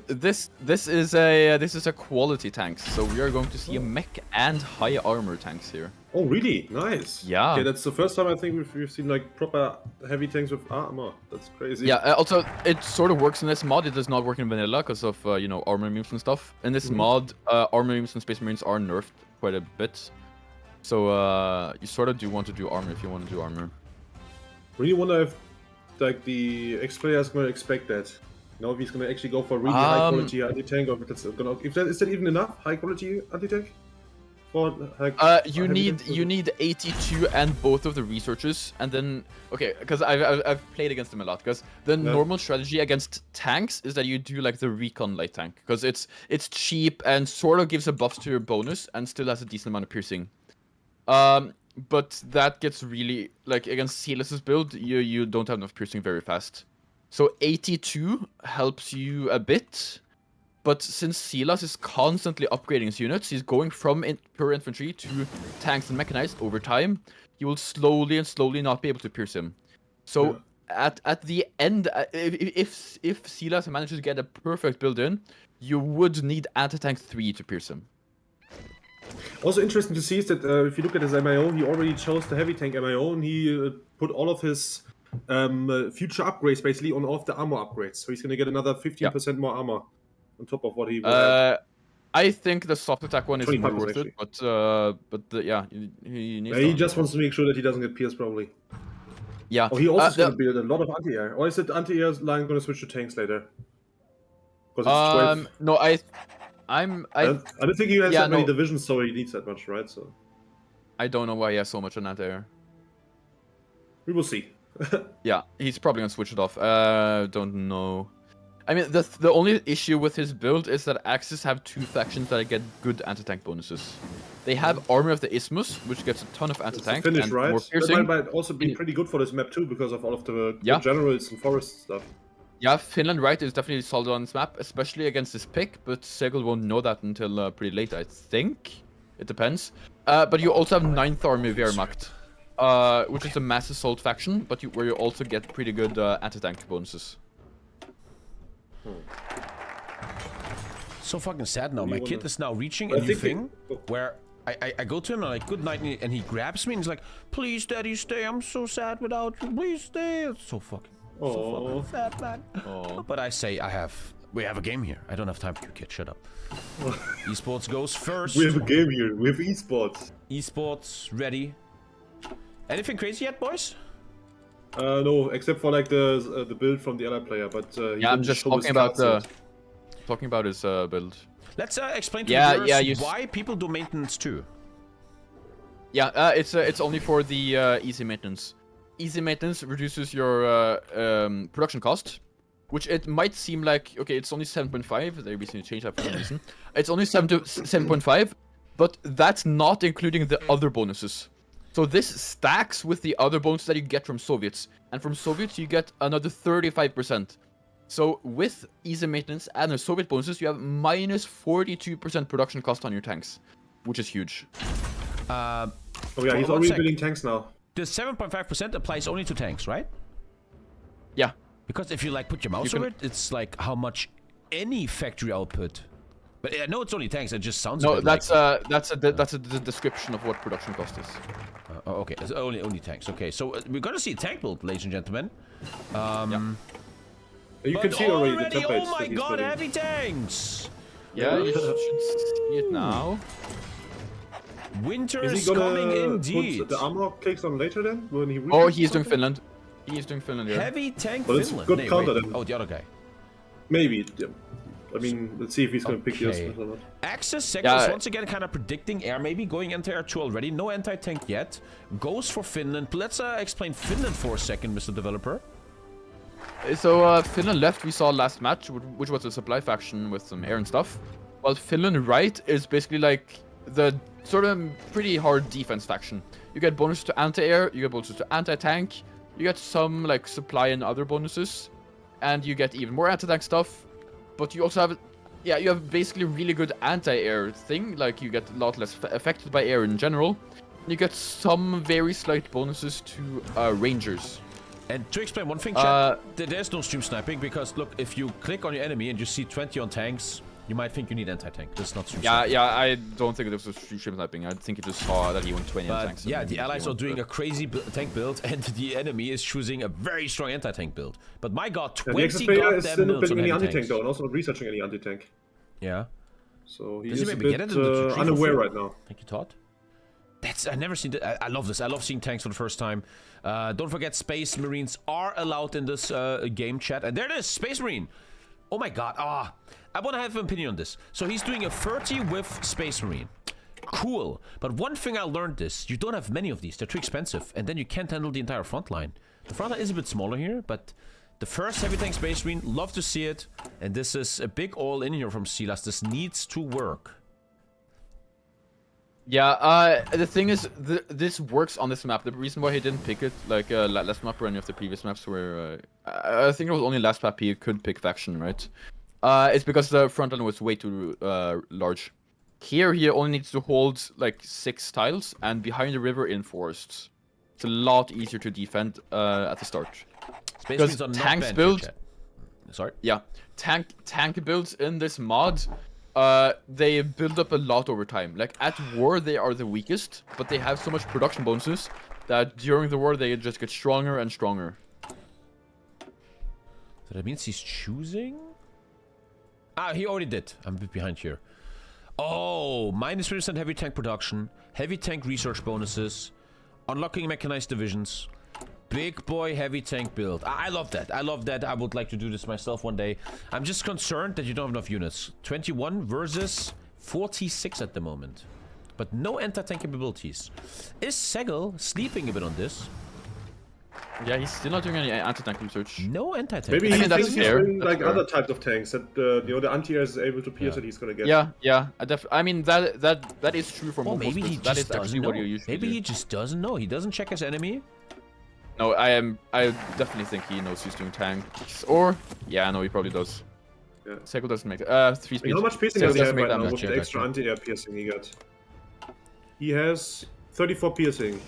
This is a quality tank, so we are going to see a mech and high armor tanks here. Oh, really? Nice. Yeah. Okay, that's the first time I think we've seen like proper heavy tanks with armor. That's crazy. Yeah. Also, it sort of works in this mod. It does not work in vanilla because of you know, armor memes and stuff. In this mod, armor memes and Space Marines are nerfed quite a bit. So you sort of do want to do armor if you want to do armor. Really wonder if like the ex-player is gonna expect that. You know, if he's gonna actually go for really high quality anti-tank, or if that's gonna, is that even enough high quality anti-tank? For you need 82 and both of the researchers, and then okay, because I've played against them a lot. Because the normal strategy against tanks is that you do like the recon light tank, because it's cheap and sort of gives a buff to your bonus and still has a decent amount of piercing. But that gets really like against SILAS's build, you don't have enough piercing very fast. So 82 helps you a bit. But since SILAS is constantly upgrading his units, he's going from pure infantry to tanks and mechanized over time. You will slowly not be able to pierce him. So at the end, if SILAS manages to get a perfect build in, you would need anti-tank 3 to pierce him. Also interesting to see is that if you look at his MIO, he already chose the heavy tank MIO, and he put all of his future upgrades basically on all of the armor upgrades. So he's gonna get another 15% more armor on top of what he would have. I think the soft attack one is more worth actually. it, but yeah, he needs. He just wants to make sure that he doesn't get pierced, probably. Yeah. Oh, he also is going to build a lot of anti-air. Or is it anti-air line going to switch to tanks later? Because it's 12. No, I don't think he has that many divisions, so he needs that much, right? So I don't know why he has so much on anti-air. we will see. Yeah, he's probably gonna switch it off. Don't know. I mean, the only issue with his build is that Axis have 2 factions that get good anti-tank bonuses. They have Army of the Isthmus, which gets a ton of anti-tank Finish, and right? more piercing. That might also be pretty good for this map too, because of all of the generals and forest stuff. Yeah, Finland right is definitely solid on this map, especially against this pick, but SEGL won't know that until pretty late, I think. It depends. But you also have 9th Army Wehrmacht, which is a mass assault faction, but where you also get pretty good anti-tank bonuses. So fucking sad now. My kid is now reaching a new thing where I go to him and I'm like, good night, and he grabs me and he's like, please, daddy, stay. I'm so sad without you. Please stay. It's so fucking sad, man. But I say, we have a game here. I don't have time for you, kid. Shut up. Esports goes first. We have a game here. We have esports. Esports ready. Anything crazy yet, boys? No, except for like the build from the other player. But yeah, I'm just talking about his build. Let's explain to the viewers why people do maintenance too. Yeah, it's only for the easy maintenance. Easy maintenance reduces your production cost, which it might seem like, okay, it's only 7.5. They recently changed that for some reason. It's only 7.5, but that's not including the other bonuses. So this stacks with the other bonuses that you get from Soviets. And from Soviets, you get another 35%. So with easy maintenance and the Soviet bonuses, you have minus 42% production cost on your tanks, which is huge. Oh yeah, he's already building tanks now. The 7.5% applies only to tanks, right? Yeah. Because if you like put your mouse over it, it's like how much any factory output. But I know it's only tanks. It just sounds. No, that's a description of what production cost is. Okay, it's only tanks. Okay, so we're gonna see a tank build, ladies and gentlemen. You can see already the templates. Oh my god, heavy tanks! Yeah, you should see it now. Winter Is is he coming gonna indeed. put the armor cakes on later then? When he Oh, refits he's doing something? Finland. He's doing Finland, yeah. Heavy tank Well, it's Finland. good Nay, counter wait. then. Oh, the other guy. Maybe. Yeah. I mean, let's see if he's gonna pick the Okay. Osprey or not. Axis SEGL Yeah. is once again kind of predicting air, maybe going anti-air 2 already. No anti-tank yet. Goes for Finland. Let's explain Finland for a second, Mr. Developer. So Finland left we saw last match, which was a supply faction with some air and stuff. While Finland right is basically like the sort of pretty hard defense faction. You get bonuses to anti-air, you get bonuses to anti-tank, you get some like supply and other bonuses, and you get even more anti-tank stuff. But you also have, yeah, you have basically really good anti-air thing. Like you get a lot less affected by air in general. You get some very slight bonuses to rangers. And to explain one thing, chat, there's no stream sniping because look, if you click on your enemy and you see 20 on tanks, you might think you need anti-tank. That's not stream sniping. Yeah, I don't think it was a stream sniping. I think it just saw that he went 20 on But tanks. yeah, and the he allies are went doing for a crazy tank build, and the enemy is choosing a very strong anti-tank build. But my god, And the 20 X-Player is goddamn still not mils on building any heavy anti-tank tanks. though, and also not researching any anti-tank. Yeah. So he Does he is a maybe get bit it in the tree for unaware free? right now. Thank you, Todd. I never seen that. I love this. I love seeing tanks for the first time. Don't forget, Space Marines are allowed in this game, chat. And there it is, Space Marine. Oh my god. I want to have an opinion on this. So he's doing a 30 with Space Marine. Cool. But one thing I learned is, you don't have many of these. They're too expensive. And then you can't handle the entire front line. The front line is a bit smaller here, but the first heavy tank Space Marine, love to see it. And this is a big all-in here from SILAS. This needs to work. Yeah, the thing is, this works on this map. The reason why he didn't pick it, like last map or any of the previous maps where I think it was only last map he could pick faction, right? It's because the front line was way too large. Here he only needs to hold like 6 tiles, and behind the river in forests. It's a lot easier to defend at the start. Space Because Marines are not tanks banned, build- chat. Sorry? Yeah, tank builds in this mod, they build up a lot over time. Like at war, they are the weakest, but they have so much production bonuses that during the war they just get stronger and stronger. So that means he's choosing? He already did. I'm a bit behind here. Oh, minus 3% heavy tank production, heavy tank research bonuses, unlocking mechanized divisions, big boy heavy tank build. I love that. I love that. I would like to do this myself one day. I'm just concerned that you don't have enough units. 21 versus 46 at the moment. But no anti-tank capabilities. Is SEGL sleeping a bit on this? Yeah, he's still not doing any anti-tank research. No anti-tank. Maybe I he mean, that's thinks he's fair. doing That's like fair. other types of tanks that the anti-air is able to pierce that he's gonna get. Yeah. I mean that is true for Well, most maybe he builds. That just is actually doesn't what know. you usually Maybe do. he just doesn't know. He doesn't check his enemy. No, I definitely think he knows he's doing tanks. Or yeah, no, he probably does. Yeah. SEGL doesn't make 3 And speed. how much piercing SEGL does he doesn't have make right that now much. with the Gotcha, extra gotcha. anti-air piercing he got? He has 34 piercing.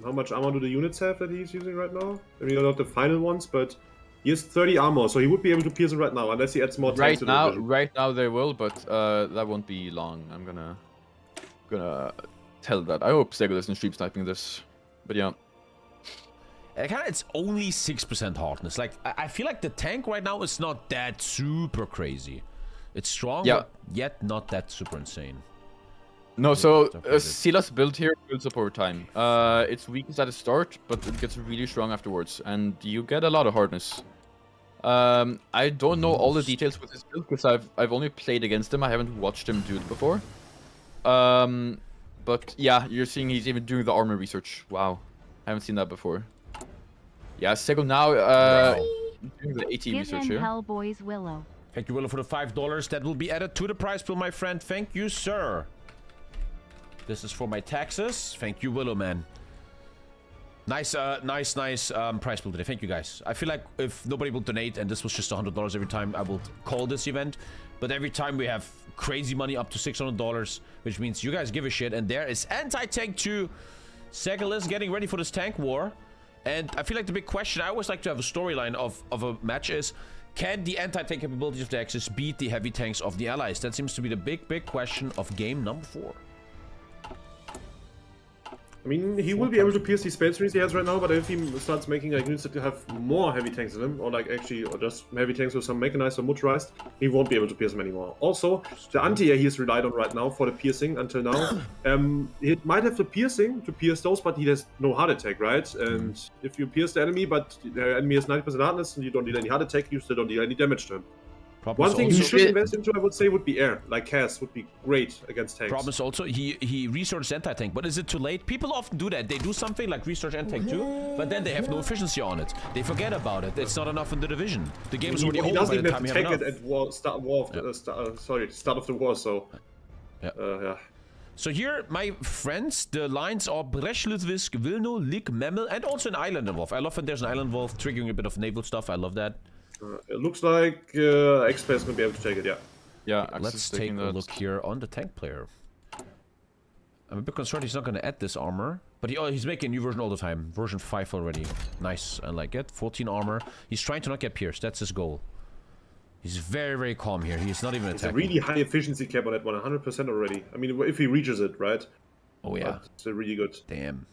How much armor do the units have that he's using right now? I mean, not the final ones, but he has 30 armor, so he would be able to pierce it right now, unless he adds more tanks Right to the now, division. they will, but that won't be long. I'm gonna tell that. I hope SEGL isn't stream sniping this, but yeah. It's only 6% hardness. Like, I feel like the tank right now is not that super crazy. It's strong, Yeah. but yet not that super insane. No, so Don't forget. SILAS build here builds up over time. It's weakest at the start, but it gets really strong afterwards, and you get a lot of hardness. I don't know all the details with this build because I've only played against him. I haven't watched him do it before. But yeah, you're seeing he's even doing the armor research. Wow, I haven't seen that before. Yeah, SEGL now doing the AT Give research him here. Hellboy's Willow. Thank you, Willow, for the $5. That will be added to the prize pool, my friend. Thank you, sir. This is for my taxes. Thank you, Willow, man. Nice prize pool today. Thank you, guys. I feel like if nobody will donate, and this was just $100 every time, I will call this event. But every time we have crazy money up to $600, which means you guys give a shit. And there is anti-tank 2. SEGL is getting ready for this tank war. And I feel like the big question, I always like to have a storyline of a match is, can the anti-tank capabilities of the Axis beat the heavy tanks of the Allies? That seems to be the big question of game number 4. I mean, he will be able to pierce these space marines he has right now, but if he starts making like units that have more heavy tanks in him, or like actually, or just heavy tanks with some mechanized or motorized, he won't be able to pierce them anymore. Also, the anti-air he has relied on right now for the piercing until now, he might have the piercing to pierce those, but he has no heart attack, right? And if you pierce the enemy, but the enemy has 90% hardness and you don't deal any heart attack, you still don't deal any damage to him. Problem One thing also, he should invest into, I would say, would be air. Like Cass would be great against tanks. problem is also he researched anti-tank, but is it too late? People often do that. They do something like research anti-tank too, but then they have no efficiency on it. They forget about it. It's not enough in the division. The game is already He over by doesn't the even time have you to have take enough. it at start of the war, so... Yeah. So here, my friends, the lines are Breslutvisk, Vilno, Lik, Memel, and also an island involved. I love when there's an island involved, triggering a bit of naval stuff. I love that. It looks like X-Space will be able to take it, yeah. Yeah, Let's take a look here on the tank player. I'm a bit concerned he's not going to add this armor, but he's making a new version all the time. Version 5 already. Nice, I like it. 14 armor. He's trying to not get pierced. That's his goal. He's very, very calm here. He's not even attacking. It's a really high efficiency cap on that one, 100% already. I mean, if he reaches it, right? Oh yeah. But it's really good. Damn.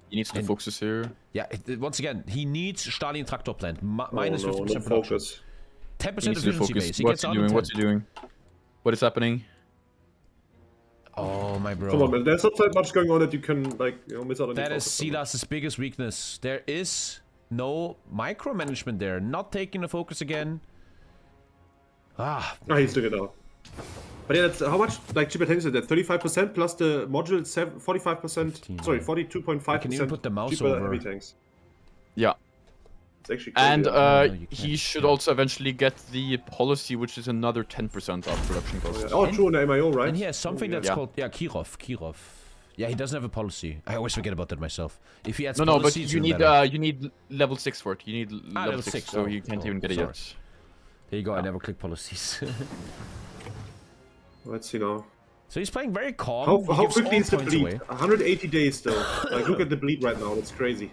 He needs to focus here. Yeah, once again, he needs Stalin Traktor plant. Minus 50% no production. focus. 10% He needs to efficiency focus. base. He What's gets he out doing? in What's 10. he doing? What is happening? Oh my bro. Come on, man. There's not that much going on that you can, like, miss out on. That is SILAS' biggest weakness. There is no micromanagement there. Not taking the focus again. Ah, he's doing it now. But yeah, that's how much, like, cheaper tanks is that? 35% plus the module, 45%. Sorry, 42.5%. Can you put the mouse cheaper over? heavy tanks. Yeah. It's actually crazy. And No, you he can't. should also eventually get the policy, which is another 10% off production cost. Oh, true, on the MIO, right? And he has something that's Yeah. called Kirov. Yeah, he doesn't have a policy. I always forget about that myself. If he adds No, but policy, it's you even need better. you need level 6 for it. You need level level 6, 6, so oh, you can't oh, even get it sorry. yet. There you go. I never click policies. Let's see now. So he's playing very calm. How He gives quickly all is the points bleed? away. 180 days still. Like, look at the bleed right now. That's crazy.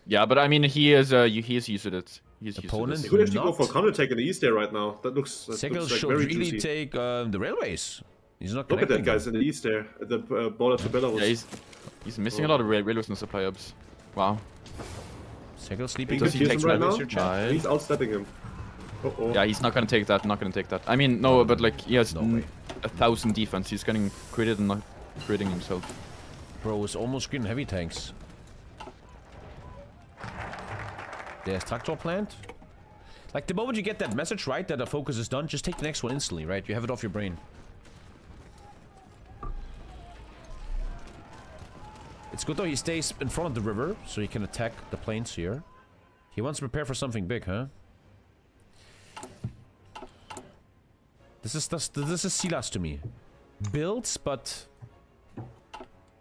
Yeah, but I mean, he is used to it. He's used to Opponent? this. He could actually go Not. for counterattack in the east there right now. That looks SEGL like should very really juicy. take the railways. He's not Look at that, connecting guys, in the east there, at the border to Belarus. Yeah, he's missing a lot of railways and supply hubs. Wow. SEGL sleeping. Does he Pierce take him right now? railways? Right. He's outstepping him. Uh-oh. Yeah, he's not gonna take that. Not gonna take that. I mean, no, but like he has No way. 1,000 defense. He's getting critted and not critting himself. Bro, it's almost green heavy tanks. There's tractor plant. Like, the moment you get that message, right, that the focus is done, just take the next one instantly, right? You have it off your brain. It's good though he stays in front of the river, so he can attack the plains here. He wants to prepare for something big, huh? This is SILAS to me. Builds, but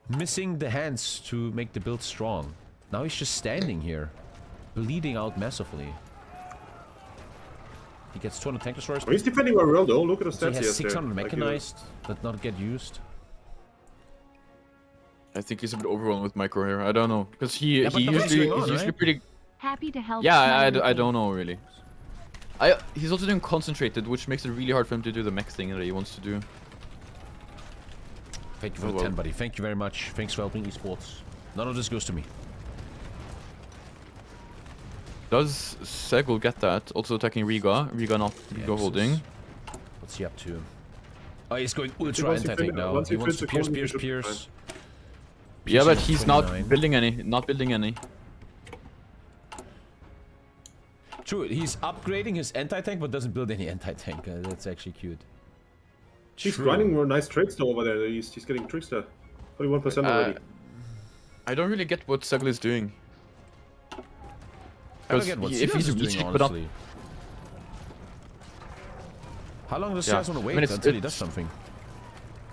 missing the hands to make the build strong. Now he's just standing here, bleeding out massively. He gets 200 tank destroyers. He's defending very well though. Look at the So stats he he has has 600 there. mechanized that not get used. I think he's a bit overwhelmed with micro here. I don't know because he but nothing's usually going on, he's usually right? pretty. Happy to help. Yeah, Smiley I face. don't know really. He's also doing concentrated, which makes it really hard for him to do the mech thing that he wants to do. Thank you for Oh, the well. 10, buddy. Thank you very much. Thanks for helping esports. None of this goes to me. Does SEGL get that? Also attacking Riga. Riga not Riga holding. What's he up to? Oh, he's going ultra wants to anti-tank fin- now. once He he wants to finish the pierce, corner, he pierce. should Yeah, but Piercing he's not 29. building any. Not building any. True, he's upgrading his anti-tank, but doesn't build any anti-tank. That's actually cute. He's True. grinding more nice trades though over there. He's getting trickster. 41% already. I don't really get what SEGL is doing. I don't Because get what if SILAS he's is doing, reaching, but not. honestly. How long does Yeah. SILAS want to I wait mean, until he it's- does something?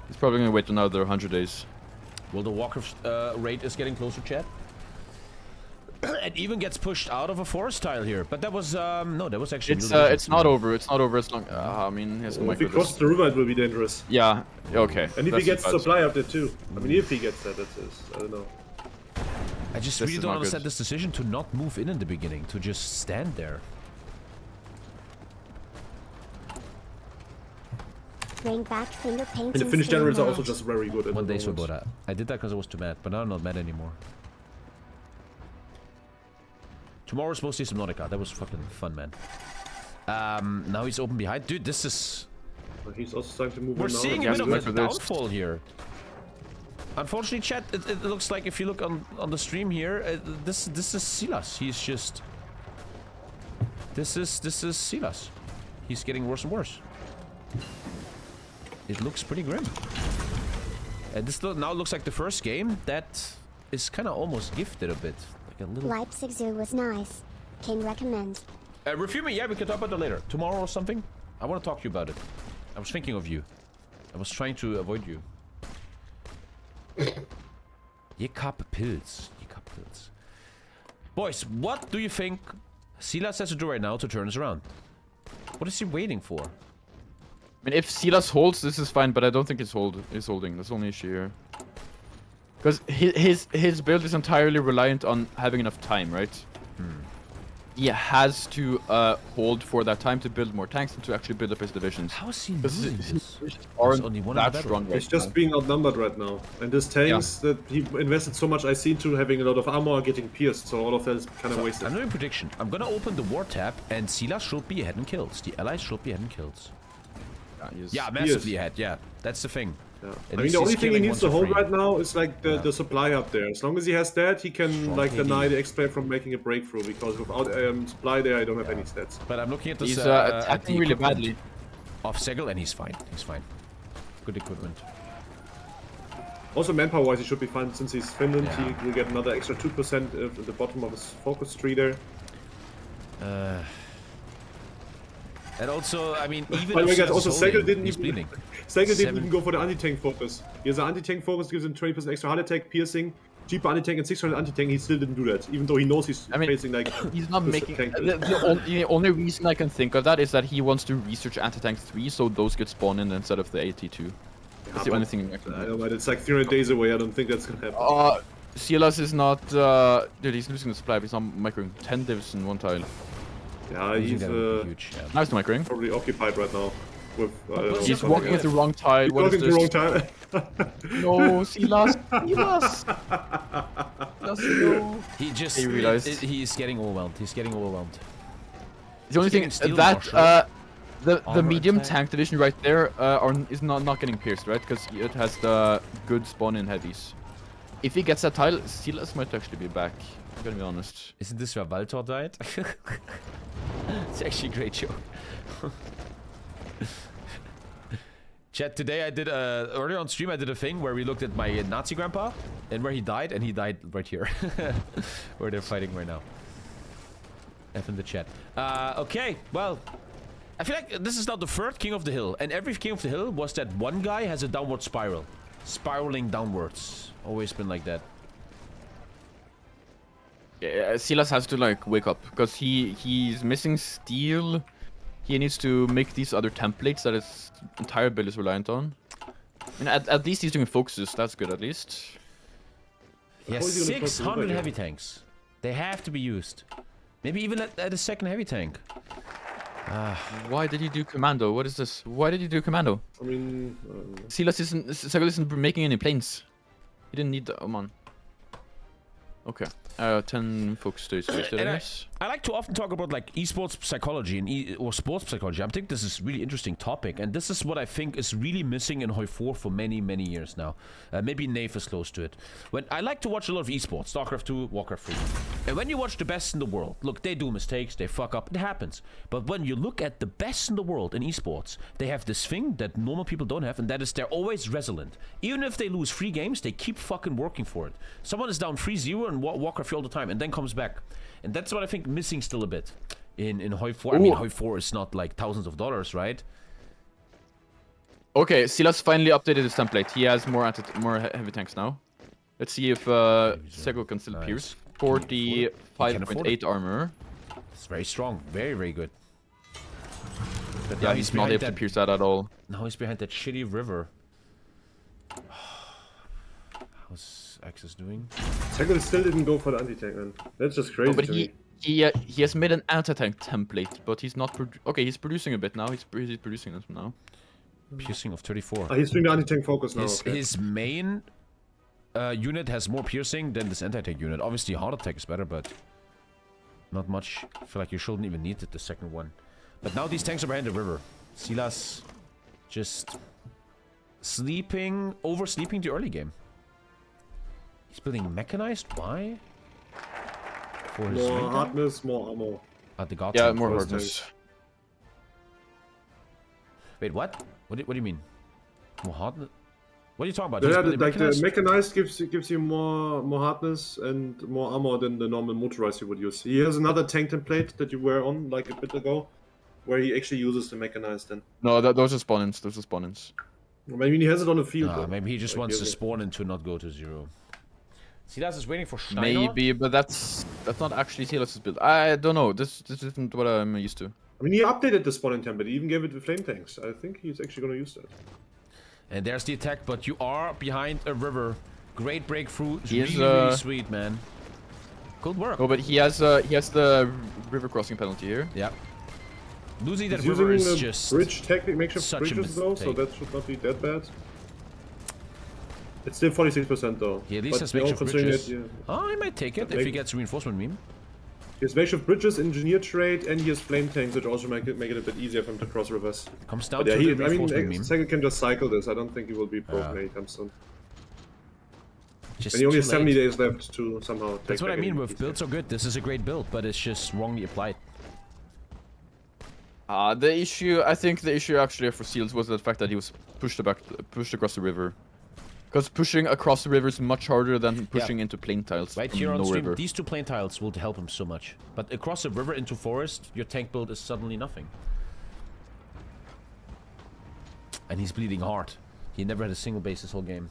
He's probably gonna wait another 100 days. Well, the Walker rate is getting closer, chat. It even gets pushed out of a forest tile here, but that was no, that was actually. It's not over. It's not over as long. I mean, he has to If he micro crosses this. the river, it will be dangerous. Yeah. Okay. And if he that's gets bad. supply up there too. I mean, if he gets that, I don't know. I just This really is don't not understand good. this decision to not move in the beginning, to just stand there. bring back finger painting. And the Finnish generals are also match. just very good at One the day moment. Swoboda. I did that because I was too mad, but now I'm not mad anymore. Tomorrow's supposed to be Subnautica. That was fucking fun, man. Now he's open behind. Dude, this is... He's also starting to move We're in now. seeing a bit of good a for this. downfall here. Unfortunately, chat, it looks like if you look on the stream here, this is SILAS. He's just... This is SILAS. He's getting worse and worse. It looks pretty grim. And this now looks like the first game that is kind of almost gifted a bit. Like a little... Leipzig Zoo was nice. Can recommend. Review me, yeah, we can talk about that later. Tomorrow or something? I want to talk to you about it. I was thinking of you. I was trying to avoid you. Pilz. Boys, what do you think SILAS has to do right now to turn this around? What is he waiting for? I mean, if SILAS holds, this is fine, but I don't think it's holding. That's the only issue here. Because his build is entirely reliant on having enough time, right? He has to hold for that time to build more tanks and to actually build up his divisions. How is he losing this? Aren't only one that battle. strong right He's just now. being outnumbered right now. And his tanks that he invested so much IC into having a lot of armor are getting pierced, so all of that is kind of wasted. I'm doing a prediction. I'm gonna open the war tab and SILAS should be ahead in kills. The allies should be ahead in kills. Yeah, massively ahead. Yeah, that's the thing. Yeah. At I mean, least the only he's thing he killing needs to once a hold frame. right now is like the supply up there. As long as he has that, he can Strong like KD. deny the X-Play from making a breakthrough, because without supply there, I don't have any stats. But I'm looking at this. He's at attacking the really equipment badly. of SEGL, and he's fine. He's fine. Good equipment. Also, manpower-wise, he should be fine since he's Finland. Yeah. He will get another extra 2% at the bottom of his focus tree there. And also, I mean, even By the way, if guys, SILAS also is SEGL holding, didn't he's even bleeding. SEGL didn't 7. even go for the anti-tank focus. He has an anti-tank focus, gives him 20% extra heart attack, piercing, cheaper anti-tank, and 600 anti-tank. He still didn't do that, even though he knows he's facing like. He's not this making. tank. The only reason I can think of that is that he wants to research anti-tank 3, so those get spawned in instead of the AT2. That's the only thing I can I don't know, it's like 300 days away. I don't think that's gonna happen. SILAS is not. Dude, he's losing the supply. He's not microing 10 divs in one tile. Yeah, Losing he's them would be huge. Yeah. Nice microing. probably occupied right now. With He's Yeah, walking at the wrong tile. What walking is the this? wrong time. No, SILAS. SILAS. No. He just. He realized. He's getting overwhelmed. He's getting overwhelmed. The only thing getting steel that marshal. the Armor medium attack. tank division right there is not getting pierced, right? Because it has the good spawn in heavies. If he gets that tile, SILAS might actually be back. I'm gonna be honest. Isn't this where Walter died? It's actually a great joke. Chat, today I did earlier on stream I did a thing where we looked at my Nazi grandpa and where he died, and he died right here. Where they're fighting right now. F in the chat. Okay, well, I feel like this is now the third King of the Hill, and every King of the Hill was that one guy has a downward spiral. Spiraling downwards. Always been like that. Yeah, SILAS has to like wake up because he's missing steel. He needs to make these other templates that his entire build is reliant on. I mean, at least he's doing focuses. That's good, at least. He has How is he gonna cross the 600 river heavy tanks. They have to be used. Maybe even at a second heavy tank. Why did he do commando? What is this? Why did he do commando? I mean, SEGL isn't making any planes. He didn't need the. Oh man. Okay. 10 focus stages wasted, I And guess. I like to often talk about like esports psychology and or sports psychology. I think this is a really interesting topic, and this is what I think is really missing in Hoi 4 for many years now. Maybe Nave is close to it. When I like to watch a lot of esports, StarCraft 2, Warcraft 3, and when you watch the best in the world, look, they do mistakes, they fuck up, it happens. But when you look at the best in the world in esports, they have this thing that normal people don't have, and that is they're always resilient. Even if they lose 3 games, they keep fucking working for it. Someone is down 3-0 and Warcraft all the time, and then comes back. And that's what I think missing still a bit in Hoi 4. I mean, Hoi 4 is not like thousands of dollars, right? Okay, SILAS finally updated his template. He has more heavy tanks now. Let's see if SEGL can still pierce. 45.8 armor. It's very strong. Very good. But Yeah, now he's not behind able to that, pierce that at all. now he's behind that shitty river. How's Axis doing? SEGL still didn't go for the anti-tank, man. That's just crazy. No, but to me. he has made an anti-tank template, but he's not. Okay, he's producing a bit now. He's producing them now. Piercing of 34. He's doing the anti-tank focus now. His main unit has more piercing than this anti-tank unit. Obviously, heart attack is better, but not much. I feel like you shouldn't even need it, the second one. But now these tanks are behind the river. SILAS just oversleeping the early game. He's building mechanized. Why? For his more hardness, more ammo. At the god. Yeah, more hardness. Wait, what? What do you mean? More hardness? What are you talking about? Yeah, like the mechanized gives you more hardness and more armor than the normal motorized you would use. He has another tank template that you were on like a bit ago, where he actually uses the mechanized then. No, those are spawn-ins. Those are spawn-ins. Maybe he has it on the field. Maybe he just wants to spawn in to not go to 0. SILAS is waiting for Steiner? Maybe, but that's not actually SILAS' build. I don't know. This isn't what I'm used to. I mean, he updated the spawning template. He even gave it the flame tanks. I think he's actually going to use that. And there's the attack, but you are behind a river. Great breakthrough. It's He really sweet, man. Good work. No, but he has the river crossing penalty here. Yeah. Losing that He's river using is the just bridge technique, makeshift such a bridges though, so mistake. that should not be that bad. It's still 46% though. He at least has you know, makeshift considering bridges. it, yeah. Oh, he might take it if he gets reinforcement meme. He has makeshift bridges, engineer trade, and he has flame tanks, which also make it a bit easier for him to cross rivers. Comes down But to yeah, the I reinforcement mean, meme. SEGL can just cycle this. I don't think he will be broken when he comes soon. Just And he only has too 70 late. days left to somehow take That's what I back mean any with piece. builds are good. This is a great build, but it's just wrongly applied. I think the issue actually for Seals was the fact that he was pushed across the river. Because pushing across the river is much harder than pushing into plain tiles. Right from here on no stream, river. these two plain tiles will help him so much. But across the river into forest, your tank build is suddenly nothing. And he's bleeding hard. He never had a single base this whole game.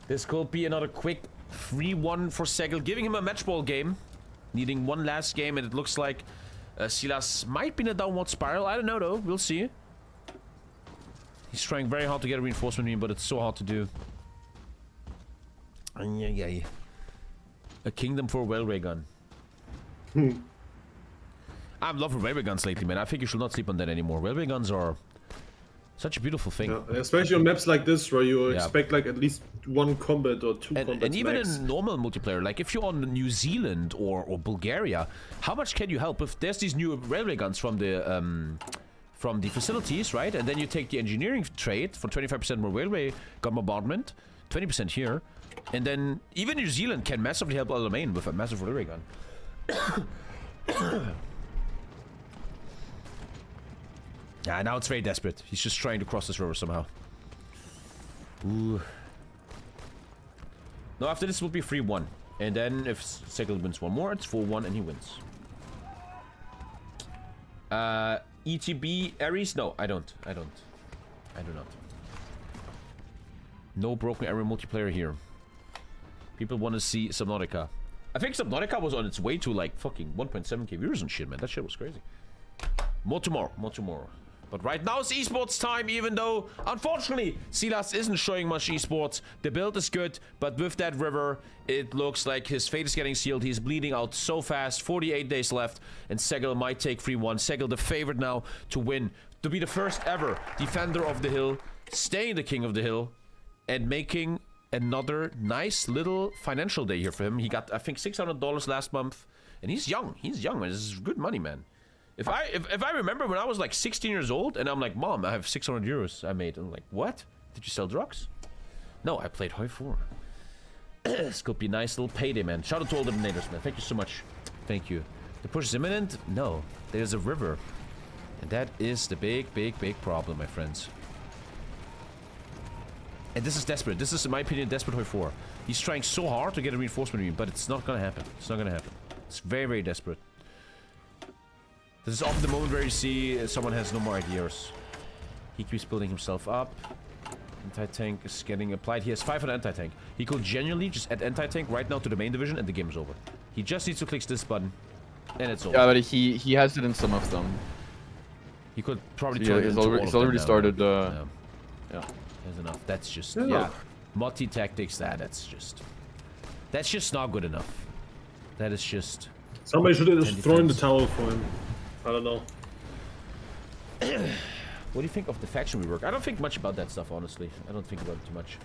This could be another quick 3-1 for SEGL, giving him a match ball game. Needing one last game, and it looks like SILAS might be in a downward spiral. I don't know though, we'll see. He's trying very hard to get a reinforcement meme, but it's so hard to do. A kingdom for a railway gun. I'm loving railway guns lately, man. I think you should not sleep on that anymore. Railway guns are such a beautiful thing. Yeah, especially on maps like this, where you expect like at least one combat or two combats and even max. in normal multiplayer, like if you're on New Zealand or Bulgaria, how much can you help if there's these new railway guns from the facilities, right? And then you take the engineering trade for 25% more railway gun bombardment, 20% here, and then even New Zealand can massively help Alamein with a massive railway gun. Yeah, now it's very desperate. He's just trying to cross this river somehow. Ooh. No, after this will be 3-1. And then if SEGL wins one more, it's 4-1 and he wins. ETB Ares? No, I do not. No broken area multiplayer here. People want to see Subnautica. I think Subnautica was on its way to like fucking 1.7k viewers and shit, man. That shit was crazy. More tomorrow. But right now it's esports time, even though, unfortunately, SILAS isn't showing much esports. The build is good, but with that river, it looks like his fate is getting sealed. He's bleeding out so fast. 48 days left, and SEGL might take 3-1. SEGL the favorite now to win. To be the first ever defender of the hill, staying the king of the hill, and making another nice little financial day here for him. He got, I think, $600 last month, and he's young. Man. This is good money, man. If I remember when I was like 16 years old and I'm like, Mom, I have 600 euros I made. I'm like, what? Did you sell drugs? No, I played Hoi 4. This could be a nice little payday, man. Shout out to all the donators, man. Thank you so much. Thank you. The push is imminent? No. There's a river. And that is the big problem, my friends. And this is desperate. This is, in my opinion, desperate Hoi 4. He's trying so hard to get a reinforcement unit, but it's not gonna happen. It's very desperate. This is often the moment where you see someone has no more ideas. He keeps building himself up. Anti-tank is getting applied. He has 500 anti-tank. He could genuinely just add anti-tank right now to the main division and the game is over. He just needs to click this button and it's over. Yeah, but he has it in some of them. He could probably So turn it he's into all of already them now. started. Yeah. Yeah. There's enough. That's just Yeah. multi-tactics. That's just not good enough. That is just. Somebody should have just thrown the defense. towel for him. I don't know. What do you think of the faction rework? I don't think much about that stuff, honestly. I don't think about it too much.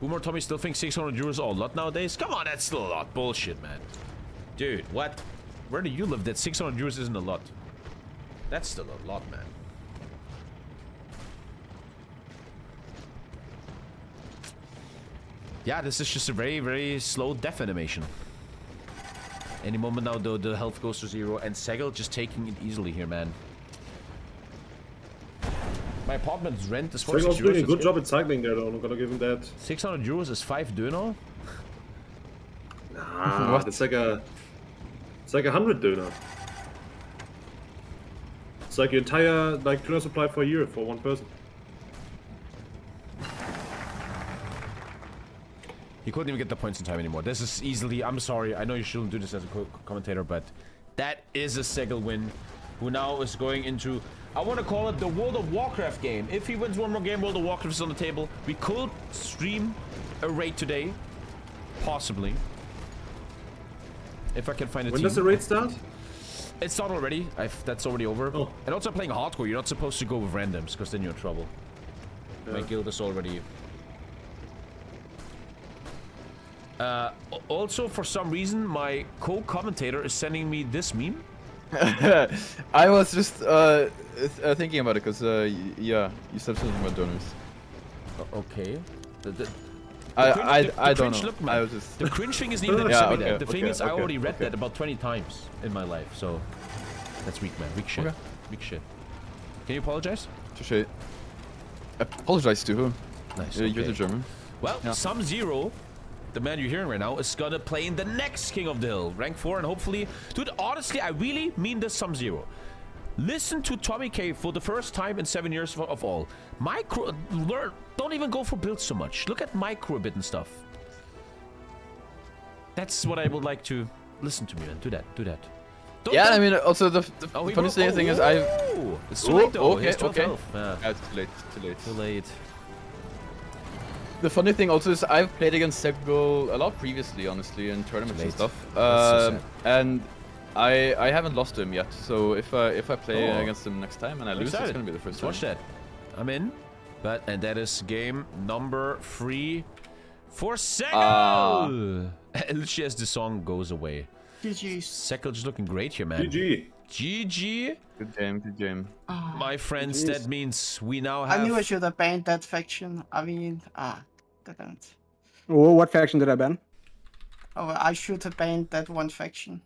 Boomer Tommy still thinks 600 euros are a lot nowadays? Come on, that's still a lot. Bullshit, man. Dude, what? Where do you live that 600 euros isn't a lot? That's still a lot, man. Yeah, this is just a very, very slow death animation. Any moment now, though, the health goes to 0, and SEGL just taking it easily here, man. My apartment's rent is 46 euros. SEGL's doing a good job at cycling there, though. I'm gonna give him that. 600 euros is 5 döner? Nah, it's like a 100 döner. It's like your entire döner supply for a year for one person. He couldn't even get the points in time anymore. This is easily... I'm sorry. I know you shouldn't do this as a commentator, but that is a SEGL win. Who now is going into... I want to call it the World of Warcraft game. If he wins one more game, World of Warcraft is on the table. We could stream a raid today. Possibly. If I can find a team. When does the raid start? It's not already. That's already over. Oh. And also playing hardcore. You're not supposed to go with randoms, because then you're in trouble. Yeah. My guild is already... also, for some reason, my co-commentator is sending me this meme. I was just thinking about it because yeah, you said something about donors. Okay. I don't know. Look, I was just... The cringe thing isn't even that Yeah, sent me okay, that. The thing is, I okay, already read okay. that about 20 times in my life, so that's weak, man. Weak shit. Okay. Weak shit. Can you apologize? Touché. Apologize to who? Nice. You're okay. the German. Well, Yeah. Some Zero, the man you're hearing right now, is gonna play in the next King of the Hill, rank 4, and hopefully, dude, honestly, I really mean this, Some Zero. Listen to TommyKay for the first time in 7 years of all. Don't even go for builds so much. Look at micro a bit and stuff. That's what I would like to listen to me, man. Do that. Yeah, I mean, also the funniest thing is I. It's too late though. Okay, It's 12 okay. health. Yeah. Yeah, too late. Too late. The funny thing also is I've played against SEGL a lot previously, honestly, in tournaments and late. stuff. That's so And I haven't lost to him yet. So if I play against him next time and I lose, it's gonna be the first time. Watch that. I'm in. And that is game number 3 for SEGL. Literally as the song goes away. GG's. SEGL just looking great here, man. GG. GG. Good game. My friends, that means we now have... I knew I should have banned that faction. I mean, damn it. Oh, what faction did I ban? Oh, I should have banned that one faction.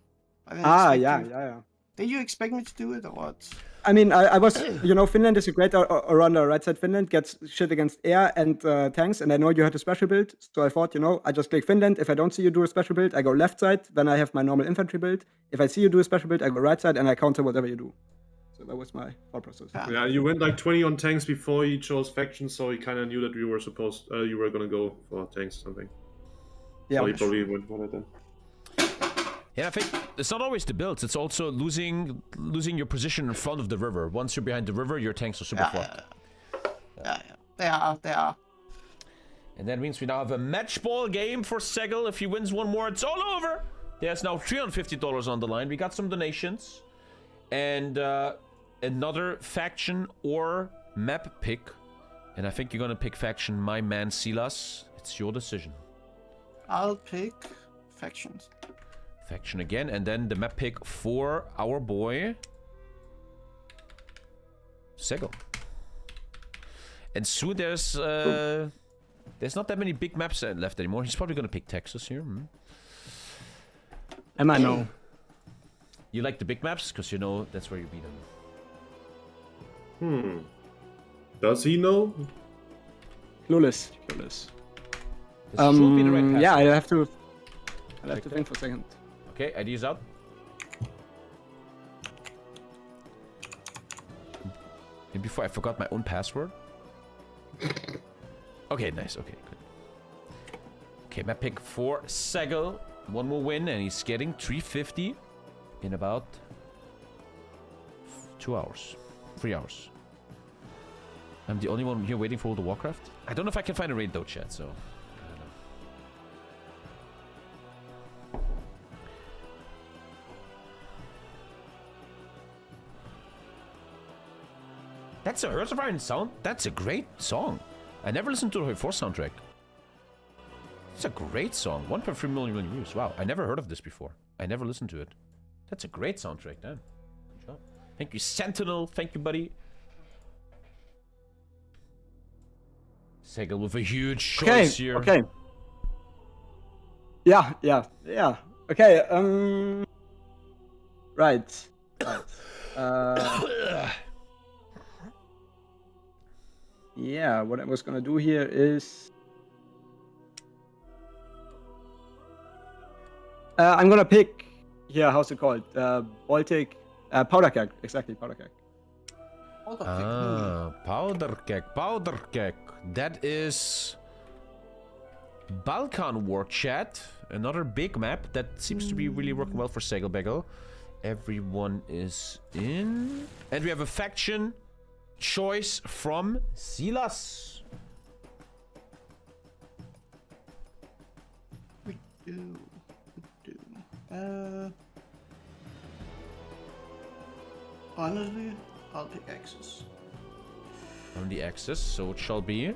I didn't expect you. Did you expect me to do it or what? I mean, I was, you know, Finland is a great all-rounder, right side Finland gets shit against air and tanks, and I know you had a special build, so I thought, you know, I just click Finland. If I don't see you do a special build, I go left side, then I have my normal infantry build. If I see you do a special build, I go right side, and I counter whatever you do. So that was my thought process. Yeah, you went like 20 on tanks before he chose factions, so he kind of knew that you were gonna go for tanks or something. Yeah, so he probably went for that then. Yeah, I think it's not always the builds. It's also losing your position in front of the river. Once you're behind the river, your tanks are super fucked. Yeah, they are. And that means we now have a match ball game for SEGL. If he wins one more, it's all over. There's now $350 on the line. We got some donations. And another faction or map pick. And I think you're gonna pick faction my man SILAS. It's your decision. I'll pick factions. Faction again, and then the map pick for our boy SEGL. And soon there's not that many big maps left anymore. He's probably gonna pick Texas here. Am I know? You like the big maps because you know that's where you beat him. Does he know? Clueless. This should be the right path. Yeah, I'll have to think for a second. Okay, ID's out. And before I forgot my own password. Okay, nice. Okay, good. Okay, map pick for SEGL. One more win, and he's getting 350 in about 2 hours. 3 hours. I'm the only one here waiting for World of Warcraft. I don't know if I can find a raid though, chat, so... That's a Hearts of Iron sound. That's a great song. I never listened to the 4 soundtrack. It's a great song. 1.3 million views. Wow, I never heard of this before. I never listened to it. That's a great soundtrack, damn. Good job. Thank you, Sentinel. Thank you, buddy. SEGL with a huge choice here. Okay. Yeah. Okay. Right. Yeah. What I was gonna do here is I'm gonna pick here. How's it called? Baltic powder keg. Exactly, powder keg. Powder keg. That is Balkan War chat. Another big map that seems to be really working well for SEGL Bagel. Everyone is in. And we have a faction choice from SILAS. We do. Honestly, I'll pick Axis. On the axis, so it shall be.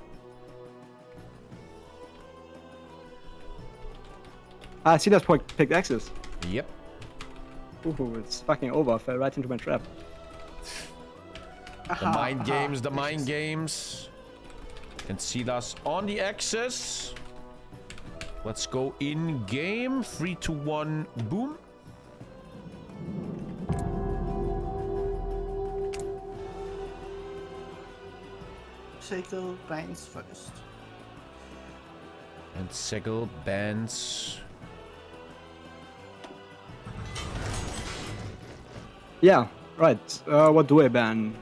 SILAS picked Axis. Yep. Ooh, it's fucking over. Fell right into my trap. The mind games, the mind games. And SILAS on the axis. Let's go in game. 3, 2, 1, boom. SEGL bans first. And SEGL bans. Yeah, right. What do I ban?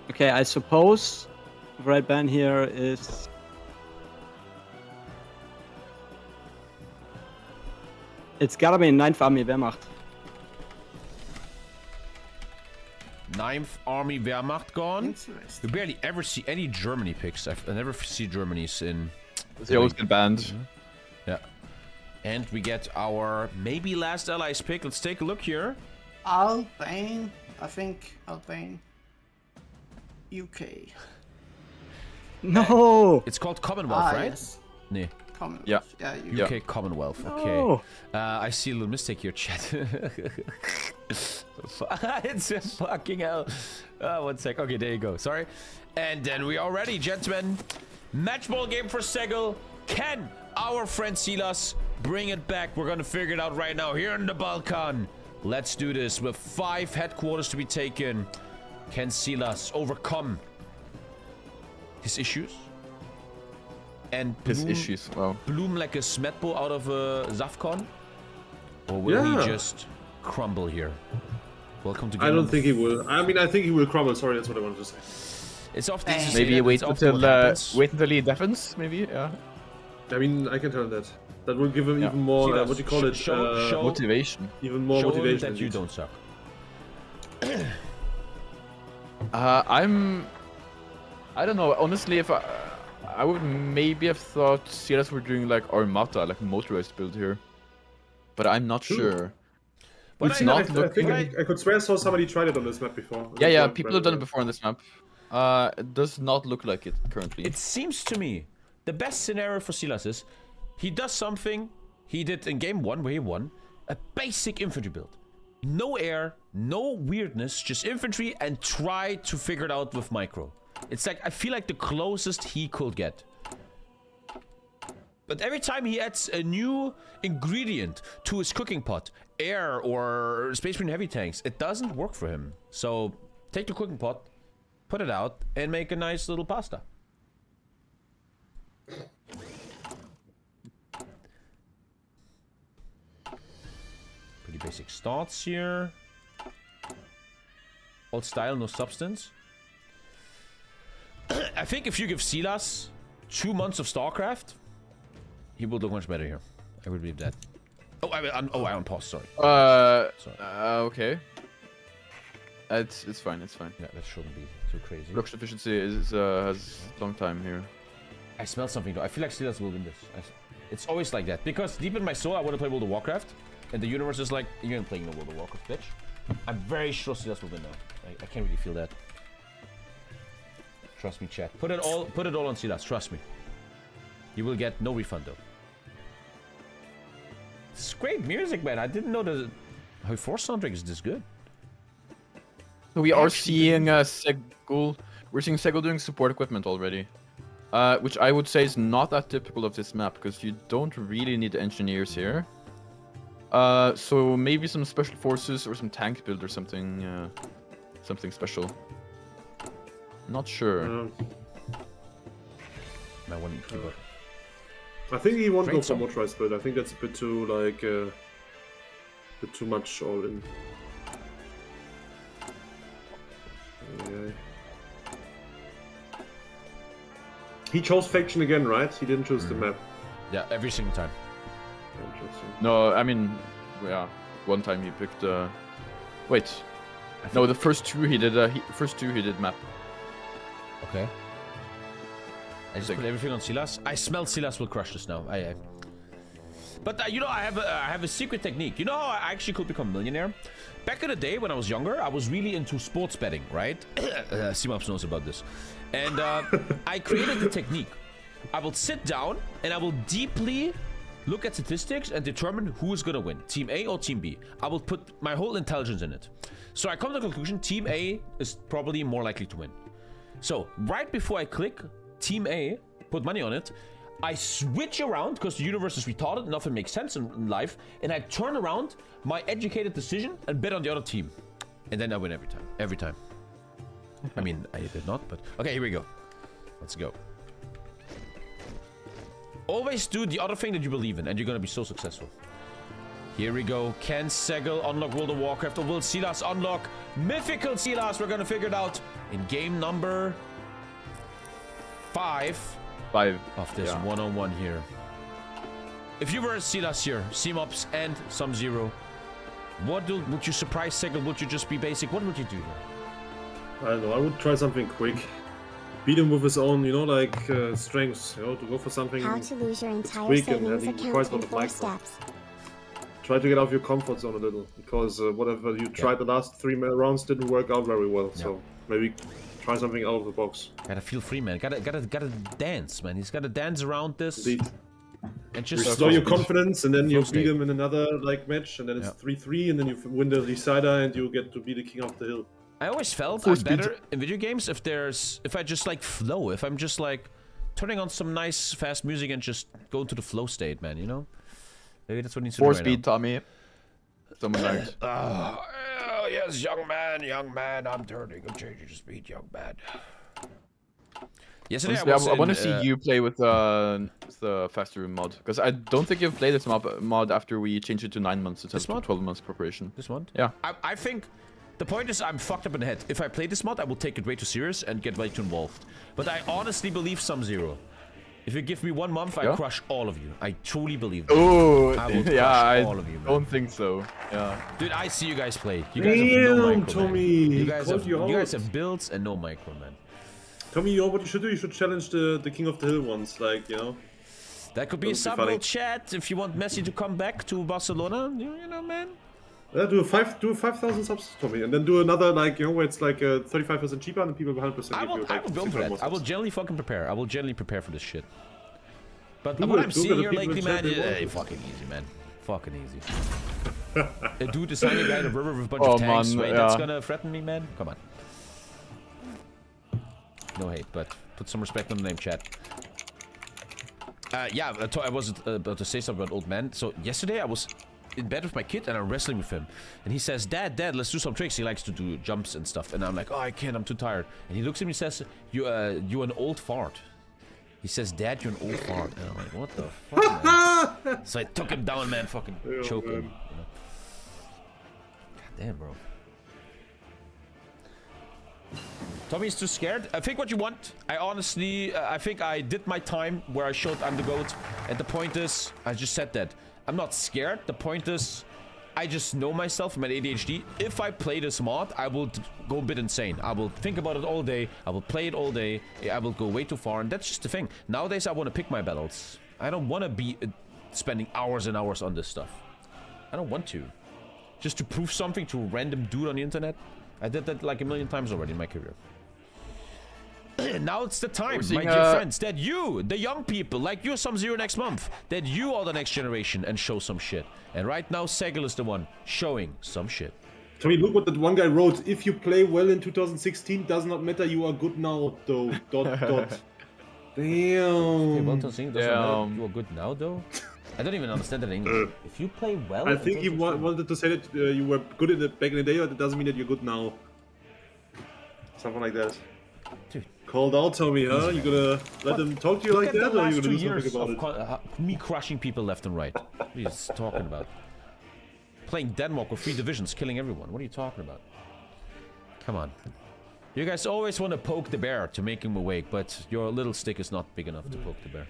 Okay, I suppose what I ban here is it's gotta be 9th Army Wehrmacht. 9th Army Wehrmacht gone. Interesting. We barely ever see any Germany picks. I never see Germany's in. They always get banned. Yeah. And we get our maybe last allies pick. Let's take a look here. Albania. I think Albania. UK. No! It's called Commonwealth, right? Yes. Nee. Commonwealth. Yeah. Yeah. UK Commonwealth. Okay. No. I see a little mistake here, chat. It's a fucking hell. 1 sec. Okay, there you go. Sorry. And then we are ready, gentlemen. Match ball game for SEGL. Can our friend SILAS bring it back? We're gonna figure it out right now here in the Balkan. Let's do this with 5 headquarters to be taken. Can SILAS overcome his issues? And bloom like a Smetbo out of a Zafcon? Or will he just crumble here? Welcome to game. I don't think he will. I mean, I think he will crumble. Sorry, that's what I wanted to say. It's often to say Maybe that, wait it's often until what happens. he defends. Maybe, yeah. I mean, I can tell him that. That will give him even more, SILAS, what do you call it? show- Motivation. Even more Show him motivation. that you don't suck. I don't know. Honestly, if I would maybe have thought SILAS were doing like Armata, like a motorized build here, but I'm not sure. But It's I- not I think I could swear I saw somebody tried it on this map before. Yeah. People have done it before on this map. It does not look like it currently. It seems to me the best scenario for SILAS is he does something he did in game 1 where he won. A basic infantry build. No air, no weirdness, just infantry and try to figure it out with micro. It's like, I feel like the closest he could get. But every time he adds a new ingredient to his cooking pot, air or Space Marine heavy tanks, it doesn't work for him. So take the cooking pot, put it out, and make a nice little pasta. Pretty basic starts here. Old style, no substance. I think if you give SILAS 2 months of StarCraft, he will look much better here. I would believe that. Oh, I unpaused, sorry. Okay. It's fine, it's fine. Yeah, that shouldn't be too crazy. Production efficiency has a long time here. I smell something though. I feel like SILAS will win this. It's always like that. Because deep in my soul, I want to play World of Warcraft. and the universe is like, you ain't playing no World of Warcraft, bitch. I'm very sure Silas will win now. I can't really feel that. Trust me, chat. Put it all on Silas. Trust me. You will get no refund though. It's great music, man. I didn't know that how Force soundtrack is this good. We are seeing SEGL. We're seeing SEGL doing support equipment already, which I would say is not that typical of this map because you don't really need engineers here. So maybe some special forces or some tank build or something, something special. Not sure. I want to keyboard. I think he won't Great go for song. motorized build. I think that's a bit too like bit too much all in. Yeah. He chose faction again, right? He didn't choose the map. Yeah, every single time. Interesting. No, I mean, yeah. One time he picked. Wait. No, the first two he did. He did map. Okay. I just put everything on Silas. I smell Silas will crush this now. But you know, I have a secret technique. You know how I actually could become a millionaire? Back in the day when I was younger, I was really into sports betting, right? Simaps knows about this. And I created the technique. I will sit down and I will deeply look at statistics and determine who is going to win, Team A or Team B. I will put my whole intelligence in it. So I come to the conclusion, Team A is probably more likely to win. So right before I click Team A, put money on it, I switch around because the universe is retarded, nothing makes sense in life, and I turn around my educated decision and bet on the other team. And then I win every time. Every time. I mean, I did not, but... Okay, here we go. Let's go. Always do the other thing that you believe in, and you're gonna be so successful. Here we go. Can SEGL unlock World of Warcraft, or will Silas unlock Mythical Silas? We're gonna figure it out in game number 5 of this one-on-one here. If you were a Silas here, Cmops and some zero, would you surprise SEGL? Would you just be basic? What would you do here? I don't know. I would try something quick. Beat him with his own, you know, like strengths. You know, to go for something How to lose your entire quick and savings having account quite a in lot of 4 micro. steps. Try to get out of your comfort zone a little, because whatever you tried the last 3 rounds didn't work out very well. So maybe try something out of the box. Gotta feel free, man. Gotta dance, man. He's gotta dance around this. Indeed. And just restore your confidence, and then you Flow beat state. him in another like match, and then it's 3-3, and then you win the decider, and you get to be the king of the hill. I always felt I'm better in video games if I just like flow, if I'm just like turning on some nice fast music and just go into the flow state, man, you know? Maybe that's what needs to do right Speed, Tommy. Someone likes. Oh, yes, young man, I'm changing speed, young man. Yesterday Honestly, I want to see you play with the faster mod, because I don't think you've played this mod after we changed it to 9 months instead of 12 months preparation. This mod? Yeah. I think the point is I'm fucked up in the head. If I play this mod, I will take it way too serious and get way too involved. But I honestly believe Sub-Zero. If you give me 1 month, I crush all of you. I truly believe that. Oh, I will yeah, crush all of you, man. Don't think so. Yeah. Dude, I see you guys play. You guys have no micro, Tommy, man. You guys out. have builds and no micro, man. Tommy, you know what you should do? You should challenge the King of the Hill ones, like, you know? That could be a sub chat if you want Messi to come back to Barcelona. You know, man. Yeah, do a 5,000 subs, Tommy, and then do another, like, you know, where it's like 35% cheaper and people 100% I will build for that. I will generally fucking prepare. I will generally prepare for this shit. But what I'm seeing here lately, man, is fucking easy, man. Fucking easy. A dude is signing guy in a river with a bunch of tanks. Wait, that's gonna threaten me, man? Come on. No hate, but put some respect on the name, chat. Yeah, I was about to say something about old man. So yesterday I was in bed with my kid and I'm wrestling with him. And he says, Dad, let's do some tricks. He likes to do jumps and stuff. And I'm like, oh, I can't, I'm too tired. And he looks at me and says, you're an old fart. He says, Dad, you're an old fart. And I'm like, what the fuck, man? So I took him down, man, fucking choke him. You know? God damn, bro. Tommy's too scared. I think what you want, I honestly, I think I did my time where I showed I'm the GOAT. And the point is, I just said that. I'm not scared. The point is, I just know myself, my ADHD. If I play this mod, I will go a bit insane. I will think about it all day. I will play it all day. I will go way too far. And that's just the thing. Nowadays, I want to pick my battles. I don't want to be spending hours and hours on this stuff. I don't want to. Just to prove something to a random dude on the internet. I did that like a million times already in my career. Now it's the time, my dear friends, that you, the young people, like you, Sub-Zero next month, that you are the next generation and show some shit. And right now, SEGL is the one showing some shit. Tommy, look what that one guy wrote. If you play well in 2016, does not matter. You are good now, though. ... Damn. Okay, well, doesn't matter. You are good now, though. I don't even understand that in English. If you play well, I think he wanted to say that you were good in back in the day, but it doesn't mean that you're good now. Something like that. Dude. Called out, Tommy, huh? You gonna let them talk to you like that, or are you gonna do something about it? Me crushing people left and right. What are you talking about? Playing Denmark with 3 divisions, killing everyone. What are you talking about? Come on. You guys always want to poke the bear to make him awake, but your little stick is not big enough to poke the bear.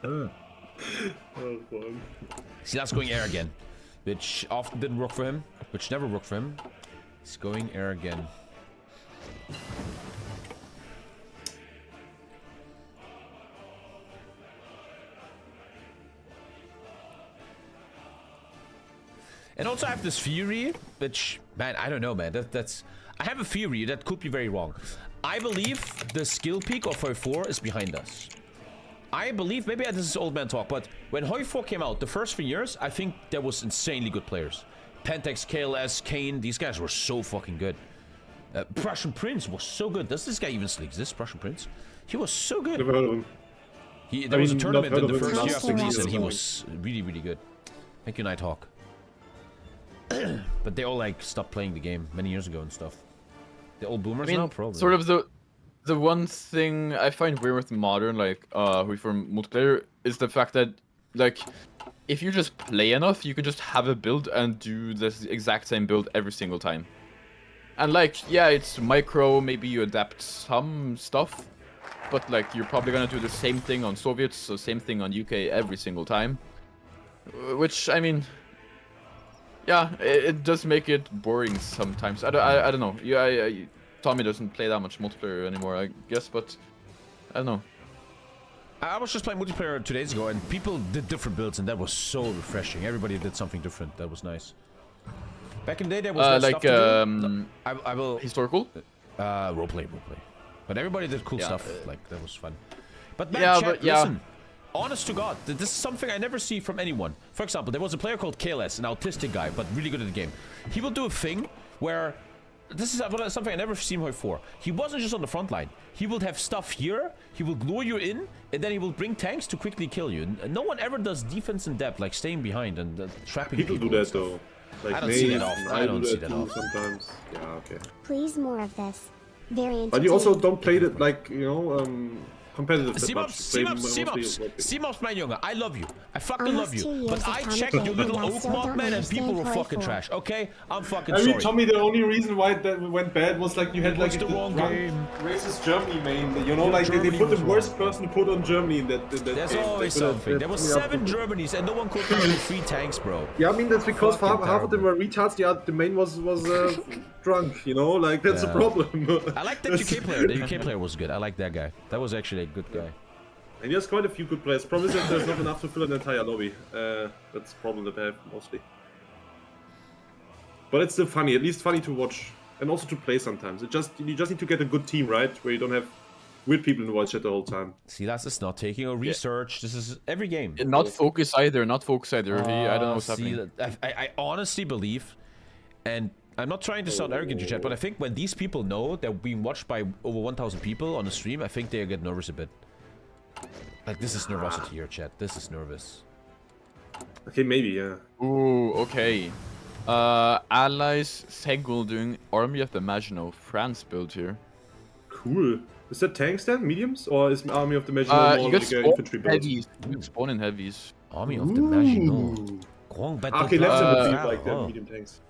Oh, fun. SILAS going air again, which often didn't work for him, which never worked for him. He's going air again. And also I have this theory, which, man, I don't know, man. That's I have a theory that could be very wrong. I believe the skill peak of Hoi 4 is behind us. I believe, maybe this is old man talk, but when Hoi 4 came out, the first 3 years, I think there was insanely good players. Pentex, KLS, Kane, these guys were so fucking good. Prussian Prince was so good. Does this guy even still exist, Prussian Prince? He was so good. Never heard of him. There was a tournament in the him. first year Last after year. release, and he was really, really good. Thank you, Nighthawk. But they all like stopped playing the game many years ago and stuff. The old boomers now, probably. Sort of the one thing I find weird with modern, like Hoi 4 multiplayer, is the fact that, like, if you just play enough, you can just have a build and do this exact same build every single time. And like, yeah, it's micro, maybe you adapt some stuff, but like, you're probably gonna do the same thing on Soviets, so same thing on UK every single time. Which, I mean, yeah, it does make it boring sometimes. I don't know. Yeah, Tommy doesn't play that much multiplayer anymore, I guess, but I don't know. I was just playing multiplayer 2 days ago, and people did different builds, and that was so refreshing. Everybody did something different. That was nice. Back in the day, there was like stuff to do. I will historical. Roleplay. But everybody did cool stuff. Like that was fun. But man, Yeah, chat, but yeah. listen. Honest to God, this is something I never see from anyone. For example, there was a player called KLS, an autistic guy, but really good at the game. He will do a thing where this is something I never seen before. He wasn't just on the front line. He will have stuff here, he will lure you in, and then he will bring tanks to quickly kill you. No one ever does defense in depth, like staying behind and trapping people. People do that though. Like I don't see that often. I don't see that too often. sometimes. Yeah, okay. Please more of this. Very entertaining. But you also don't play it like, you know, competitive that much. C-Mobs, mein Junge, I love you. I fucking love Almost 2 you. years But of I TommyKay checked your little and I oak still mod, don't man, and people were understand fucking Hoi 4. trash. Okay? I'm fucking I mean, sorry. Tommy, the only reason why that went bad was like you had like the wrong game. racist Germany main. You know, like they Germany put was the worst person to put on Germany in that There's game. always They could've- something. There was 7 Germanys, and no one could carry 3 tanks, bro. Yeah, I mean that's because Fucking half of them were retards. The main was drunk. You know, like that's Yeah. a problem. I like that UK player. The UK player was good. I like that guy. That was actually a good guy. And there's quite a few good players. Problem is that there's not enough to fill an entire lobby. That's the problem that I have mostly. But it's still funny, at least funny to watch. And also to play sometimes. You just need to get a good team, right? Where you don't have weird people in the voice chat the whole time. SILAS is not taking a research. This is every game. Not focus either. Not focus either. I don't know what's happening. I honestly believe, and I'm not trying to sound arrogant to chat, but I think when these people know they're being watched by over 1,000 people on the stream, I think they get nervous a bit. Like, this is nervosity here, chat. This is nervous. Okay, maybe, yeah. Ooh, okay. Allies SEGL doing Army of the Maginot France build here. Cool. Is that tanks then? Mediums? Or is Army of the Maginot You more got like spawn infantry build? heavies. You got spawn in heavies. Army of the Maginot. Grand battle Okay, let's plan. have a like that, medium tanks.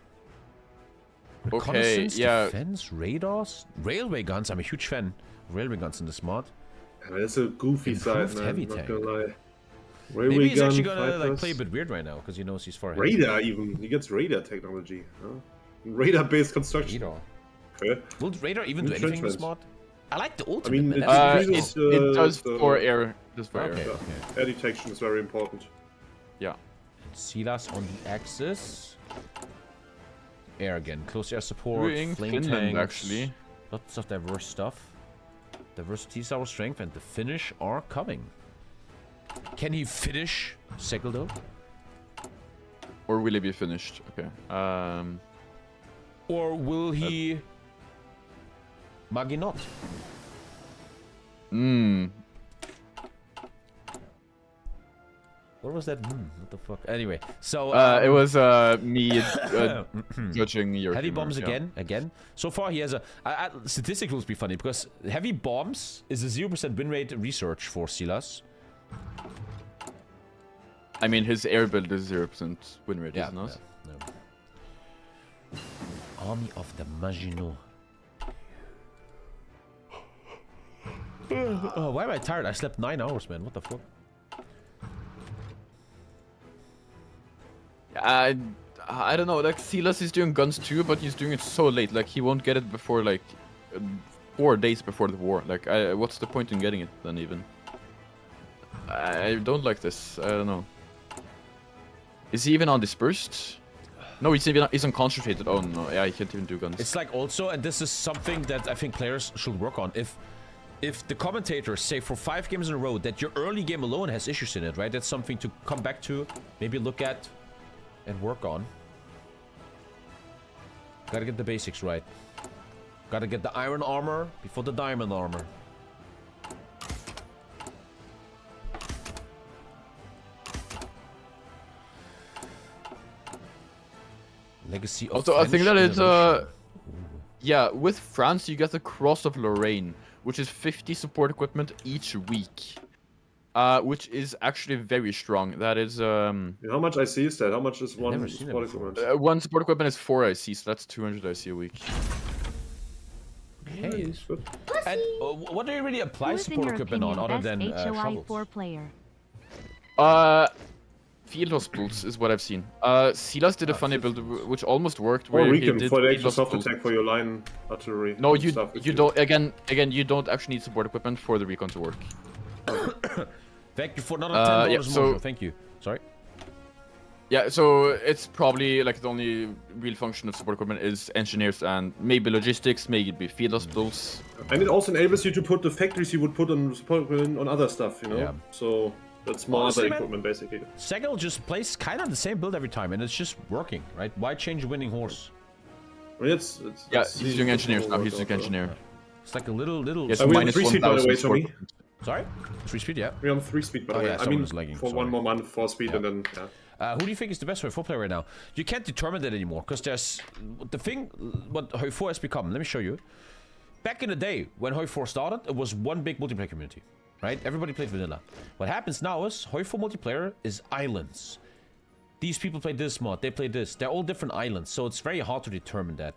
Okay, Reconnaissance, yeah. defense, radars, railway guns. I'm a huge fan of railway guns in this mod. Yeah, that's a goofy Improved side, man. heavy Not tank. gonna lie. Railway Maybe he's gun, actually gonna like fighters. play a bit weird right now because he knows he's far ahead. Radar even. He gets radar technology. Huh? Radar-based construction. Radar. Okay. Will radar even do New anything in this trench mod? I like the I ultimate. mean, man. it That's- increases It does the- for air. Just for Okay, air. okay. air detection is very important. Yeah. SILAS on the axis. Air again. Close air support. Doing Flame Finland, tanks. actually. Lots of diverse stuff. Diversity is our strength, and the finish are coming. Can he finish SEGL though? Or will it be finished? Okay. Or will he... Magi not? What was that? What the fuck? Anyway, so... It was me judging your Heavy team, bombs yeah. again. So far, he has a... statistics will be funny, because heavy bombs is a 0% win rate research for SILAS. I mean, his air build is 0% win rate, isn't it? No. Army of the Maginot. Oh, why am I tired? I slept 9 hours, man. What the fuck? I don't know. Like SILAS is doing guns too, but he's doing it so late. Like he won't get it before like 4 days before the war. Like, what's the point in getting it then? Even I don't like this. I don't know. Is he even on dispersed? No, he's on concentrated. Oh no, yeah, he can't even do guns. It's like also, and this is something that I think players should work on. If the commentators say for 5 games in a row that your early game alone has issues in it, right? That's something to come back to, maybe look at, and work on. Gotta get the basics right. Gotta get the iron armor before the diamond armor. Legacy of Also, I think that French it's innovation. yeah, with France you get the Cross of Lorraine, which is 50 support equipment each week. Which is actually very strong. That is How much IC is that? How much is one never seen that support before. equipment? one support equipment is 4 IC, so that's 200 IC a week. Hey. It's good. And what do you really apply Who's in support your equipment on opinion other best than HOI shovels? 4 player? Field hospitals is what I've seen. SILAS did a funny build which almost worked, Or where he Recon did for the field extra soft hospitals. attack for your line artillery. No, and you stuff if you don't. Again, you don't actually need support equipment for the recon to work. Thank you for another $10 yeah, so- Mojo. Thank you. Sorry. Yeah, so it's probably like the only real function of support equipment is engineers and maybe logistics, maybe field hospitals. And it also enables you to put the factories you would put on support equipment on other stuff, you know? Yeah. So that's more Honestly, other man, equipment, basically. SEGL just plays kind of the same build every time, and it's just working, right? Why change a winning horse? I mean, Yeah, it's he's doing engineers now. He's doing engineer. It's like a little. Yes, we have minus 3 speed, by the 1,000 way, support Tommy. equipment. Sorry, 3 speed, yeah. We're on 3 speed, by the Oh, way. yeah, I someone mean, is lagging, for sorry. 1 more month, 4 speed, and then, yeah. Who do you think is the best HOI4 player right now? You can't determine that anymore, because there's... The thing, what HOI4 has become, let me show you. Back in the day, when HOI4 started, it was one big multiplayer community, right? Everybody played vanilla. What happens now is, HOI4 multiplayer is islands. These people play this mod, they play this. They're all different islands, so it's very hard to determine that.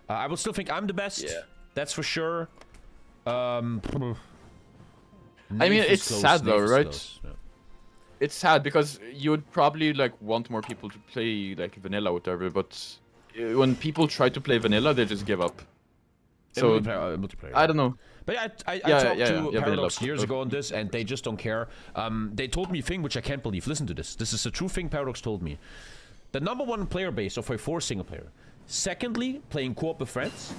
I would still think I'm the best. Yeah. That's for sure. I mean, Navich is it's sad though, Navich is right? close, yeah. It's sad because you would probably like want more people to play like vanilla or whatever, but when people try to play vanilla, they just give up. So multiplayer. I don't know. But I Yeah, talked yeah, to yeah, Paradox vanilla. years ago on this, and they just don't care. They told me a thing which I can't believe. Listen to this. This is a true thing Paradox told me. The #1 player base of HOI4 single player. Secondly, playing co-op with friends.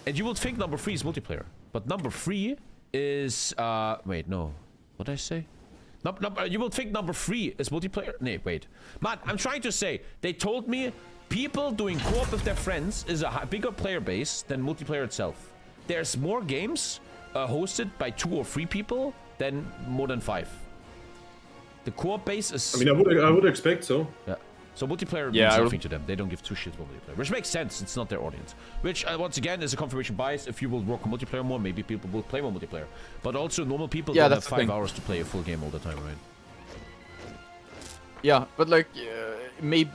And you would think number 3 is multiplayer. But number 3 is... wait, no. What did I say? You will think number 3 is multiplayer? No, wait. Man, I'm trying to say, they told me people doing co-op with their friends is a bigger player base than multiplayer itself. There's more games hosted by 2 or 3 people than more than 5. The co-op base is... I mean, I would expect so. Yeah. So multiplayer Yeah, means I nothing to them. They don't give 2 shits about multiplayer. Which makes sense. It's not their audience. Which, once again, is a confirmation bias. If you will work on multiplayer more, maybe people will play more multiplayer. But also, normal people don't have that's the 5 thing. hours to play a full game all the time, right? Yeah, but like maybe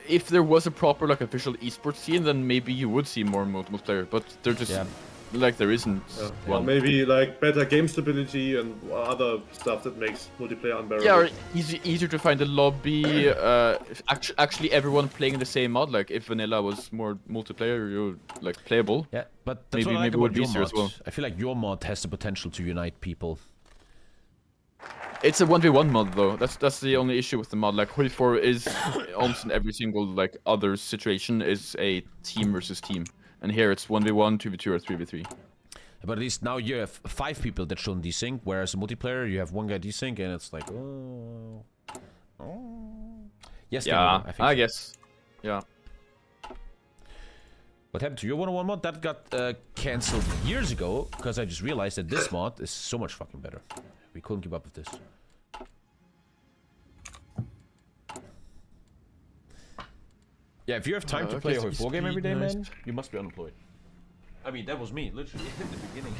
if there was a proper like official esports scene, then maybe you would see more multiplayer. But they're just Yeah. like there isn't Or one. maybe like better game stability and other stuff that makes multiplayer unbearable. Yeah, or easier to find a lobby. Actually, everyone playing the same mod. Like if vanilla was more multiplayer, you like playable. Yeah, but that's Maybe what I like it would about be your easier as mod. well. I feel like your mod has the potential to unite people. It's a 1v1 mod though. That's the only issue with the mod. Like Hoi4 is almost in every single like other situation is a team versus team, and here it's 1v1, 2v2, or 3v3. But at least now you have 5 people that shouldn't desync, whereas in multiplayer you have one guy desync, and it's like, oh. Yes, Yeah, I think I so. guess. Yeah. What happened to your 1-on-1 mod? That got cancelled years ago because I just realized that this mod is so much fucking better. We couldn't keep up with this. Yeah, if you have time to play a Hoi4 game every day, man, you must be unemployed. I mean, that was me, literally, in the beginning.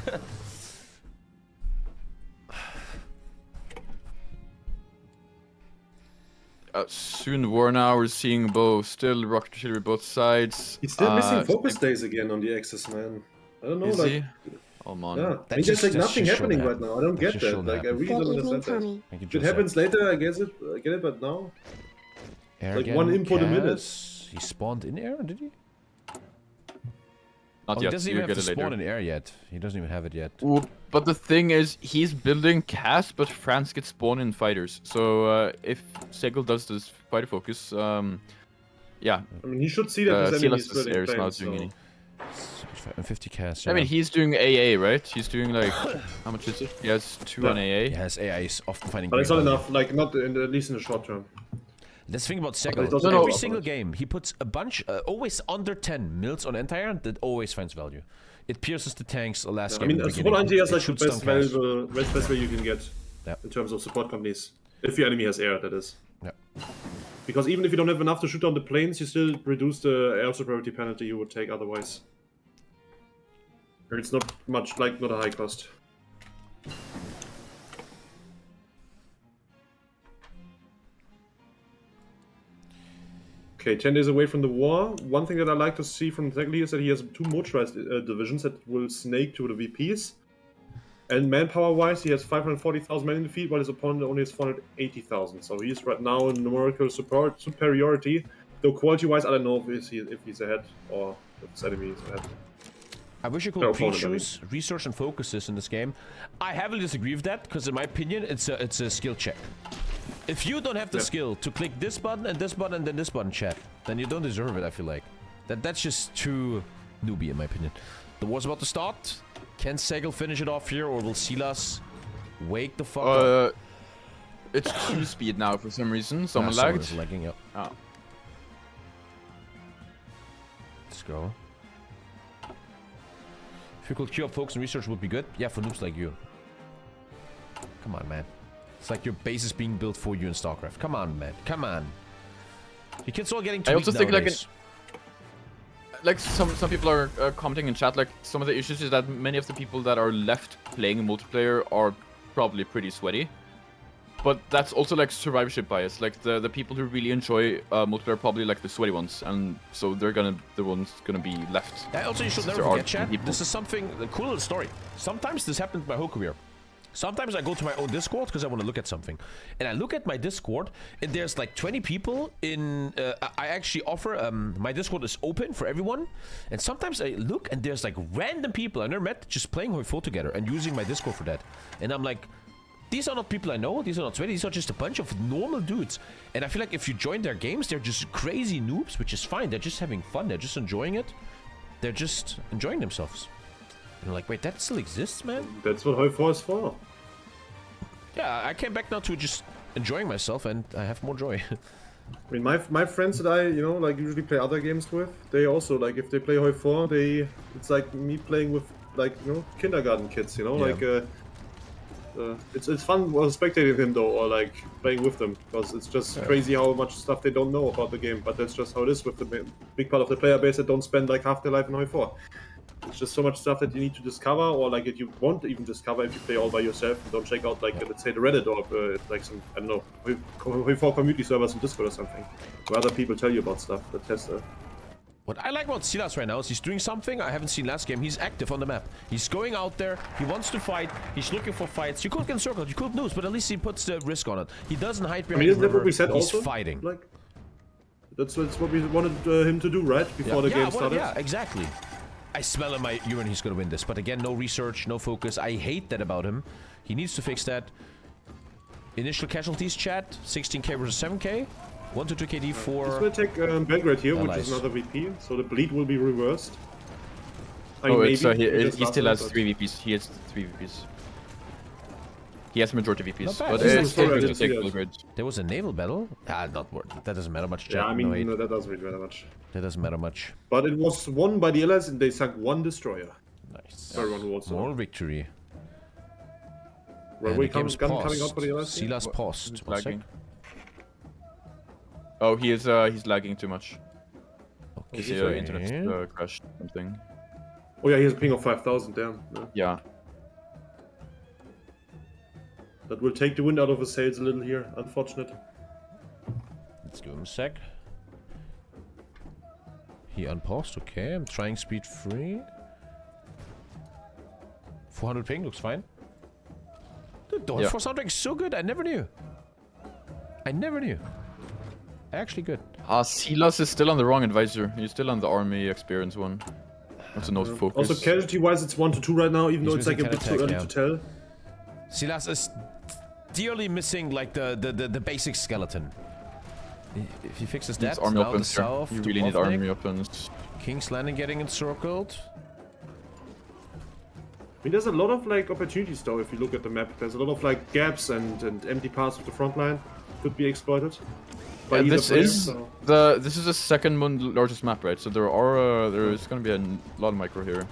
Soon War now, we're seeing both still rocket artillery both sides. He's still missing focus days again on the Axis, man. I don't know, Is like... he? Oh man. Yeah, I That mean, just- there's like that nothing just happening shouldn't right now. I don't That get just that. shouldn't Like, I happen. really Good don't evening, understand that. Tommy. Thank you, It Joseph. happens later, I guess I get it, but now... Air like again, one input a minute. Cass. He spawned in air, did he? Not Oh, yet. he doesn't You even have get to it spawn later. in air yet. He doesn't even have it yet. Ooh, but the thing is, he's building Cass, but France gets spawned in fighters. So if SEGL does this fighter focus, yeah, I mean, he should see that his enemies SILAS is building now planes, doing so... any. 50 Cass. I mean, he's doing AA, right? He's doing like how much is it? He has 2 on AA. Yes, AI is often finding. But it's great not value. enough, like, not in the, at least in the short term. Let's think about But SEGL. it doesn't Every go single up. game, he puts a bunch, always under 10 mils on anti-iron that always finds value. It pierces the tanks. Last I game. mean, in the support beginning. anti is It like the shoots best down Cass. valuable, best value you can get Yeah. in terms of support companies. If your enemy has air, that is. Yeah. Because even if you don't have enough to shoot down the planes, you still reduce the air superiority penalty you would take otherwise. And it's not much, like, not a high cost. Okay, 10 days away from the war. One thing that I like to see from SEGL is that he has 2 motorized divisions that will snake to the VPs. And manpower-wise, he has 540,000 men in the field, while his opponent only has 480,000. So he's right now in numerical superiority. Though quality-wise, I don't know if he's ahead or if his enemy is ahead. I wish you No, could opponent, I mean. pre-choose research and focuses in this game. I heavily disagree with that because, in my opinion, it's a skill check. If you don't have the skill to click this button and then this button, chat, then you don't deserve it. I feel like that's just too newbie, in my opinion. The war's about to start. Can SEGL finish it off here, or will SILAS wake the fuck up? It's 2 speed now for some reason. Someone Someone lagged. is lagging, yeah. Oh. Let's go. If you could queue up focus and research would be good. Yeah, for noobs like you. Come on, man. It's like your base is being built for you in StarCraft. Come on, man. Come on. You kids all getting too I weak also think nowadays. like some people are commenting in chat, like some of the issues is that many of the people that are left playing multiplayer are probably pretty sweaty. But that's also like survivorship bias. Like the people who really enjoy multiplayer are probably like the sweaty ones, and so they're the ones gonna be left. Yeah, also, you should never There are forget, chat. people. This is something, a cool little story. Sometimes this happens my whole career. Sometimes I go to my own Discord because I want to look at something. And I look at my Discord, and there's like 20 people in... I actually offer... my Discord is open for everyone. And sometimes I look, and there's like random people I never met just playing Hoi4 together and using my Discord for that. And I'm like... These are not people I know, these are not sweaty, these are just a bunch of normal dudes. And I feel like if you join their games, they're just crazy noobs, which is fine. They're just having fun, they're just enjoying it. They're just enjoying themselves. And I'm like, wait, that still exists, man? That's what Hoi4 is for. Yeah, I came back now to just enjoying myself, and I have more joy. I mean, my friends that I, you know, like usually play other games with, they also, like, if they play Hoi4, it's like me playing with, like, you know, kindergarten kids, you know? Yeah. Like, it's fun spectating them, though, or, like, playing with them, because it's just crazy how much stuff they don't know about the game, but that's just how it is with the big part of the player base that don't spend, like, half their life in Hoi4. It's just so much stuff that you need to discover, or like that you won't even discover if you play all by yourself and don't check out, like, let's say the Reddit or like some, I don't know, Hoi4 community servers on Discord or something, where other people tell you about stuff that test. What I like about SILAS right now is he's doing something I haven't seen last game. He's active on the map. He's going out there. He wants to fight. He's looking for fights. You could get encircled. You could lose, but at least he puts the risk on it. He doesn't hide behind isn't the that what river. we said He's also? fighting. Like, that's what we wanted him to do, right? Before the game started. Yeah, exactly. I smell in my urine he's gonna win this. But again, no research, no focus. I hate that about him. He needs to fix that. Initial casualties, chat. 16k versus 7k. 1 to 2 KD for... He's gonna take Belgrade here, which Allies. is another VP, so the bleed will be reversed. Oh, it's, maybe he still has but- 3 VPs. He has 3 VPs. He has majority VPs, Not bad. but This it's is still alright, going to it's take yes. Belgrade. There was a naval battle? Ah, not worth it. That doesn't matter much, chat. Yeah, I mean, no, wait. no, that doesn't really matter much. That doesn't matter much. But it was won by the Allies, and they sunk 1 destroyer. Nice. For everyone who wants to know. More victory. Where And we the coming game's out paused. for the Allies? here? SILAS paused. He's 1 sec. lagging. Oh, he's lagging too much. His Okay. internet crashed something. Oh yeah, he has a ping of 5,000, damn. Yeah. Yeah. That will take the wind out of his sails a little here, unfortunate. Let's give him a sec. He unpaused, okay. I'm trying speed 3. 400 ping, looks fine. Dude, the Yeah. for soundtrack is so good, I never knew. I never knew. Actually good. SILAS is still on the wrong advisor. He's still on the army experience one. That's a no focus. Also, casualty-wise, it's 1 to 2 right now, even though He's it's like a missing bit too attack, early to tell. SILAS is dearly missing like the basic skeleton. If he fixes that, Needs army now the opens here. south You to really need Botnik. army opens. King's Landing getting encircled. I mean, there's a lot of like opportunities though. If you look at the map, there's a lot of like gaps and empty parts of the front line could be exploited. by Yeah, either this player, is so- this is the second largest map, right? So there is going to be a lot of micro here.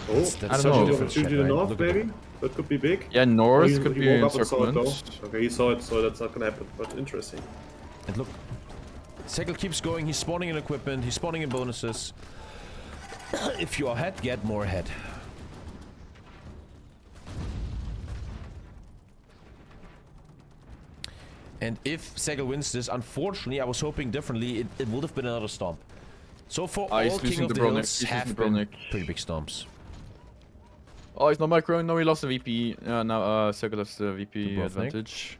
Oh, That's I don't such a know. difference, opportunity to chat, the right? north, Look at maybe? That could be big. Yeah, north He- could he be woke up and saw it, though. encirclement. Okay, he saw it, so that's not gonna happen, but interesting. And look, SEGL keeps going. He's spawning in equipment. He's spawning in bonuses. If you're ahead, get more ahead. And if SEGL wins this, unfortunately, I was hoping differently. It would have been another stomp. So for Ah, he's all King losing of the the Bronick. Hills He's have losing the been Bronick. pretty big stomps. Oh, he's not micro. No, he lost the VP. Now SEGL has the VP To Botnik. advantage.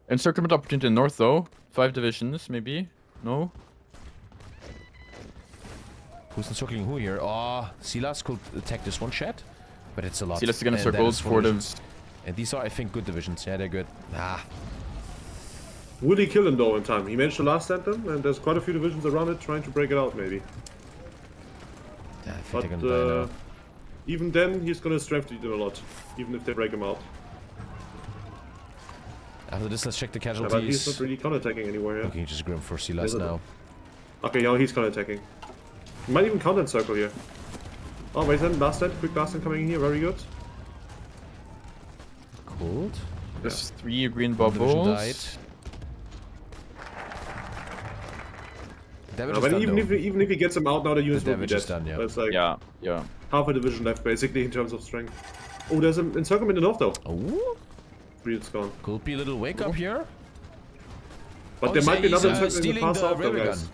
Encirclement opportunity in north though. 5 divisions, maybe. No. Who's encircling who here? Oh, SILAS could attack this one, chat. But it's a lot. SILAS is gonna And that circle is 4 divisions. divs. And these are, I think, good divisions. Yeah, they're good. Ah, Will he kill him though in time? He managed to last stand them, and there's quite a few divisions around it trying to break it out, maybe. yeah, I think But they're gonna die now. even then, he's gonna strengthen them a lot, even if they break him out. After this, let's check the Yeah, but he's casualties. not really counterattacking anywhere here. Looking just grim for SILAS Isn't it? now. Okay, yeah, he's counterattacking. He might even counter circle here. Oh, wait then, last stand, quick last stand coming in here, very good. Cold. There's 3 green One division bubbles. died. Damage But is done, even if he gets him out now, the units will be damage dead. is done, yeah. That's like Yeah, yeah. half a division left, basically, in terms of strength. Oh, there's an encirclement in the north, though. Oh, 3 units gone. could be a little wake up here. But Oh, there so might be he's, another encirclement in the stealing pass the out, though, railway guys. gun.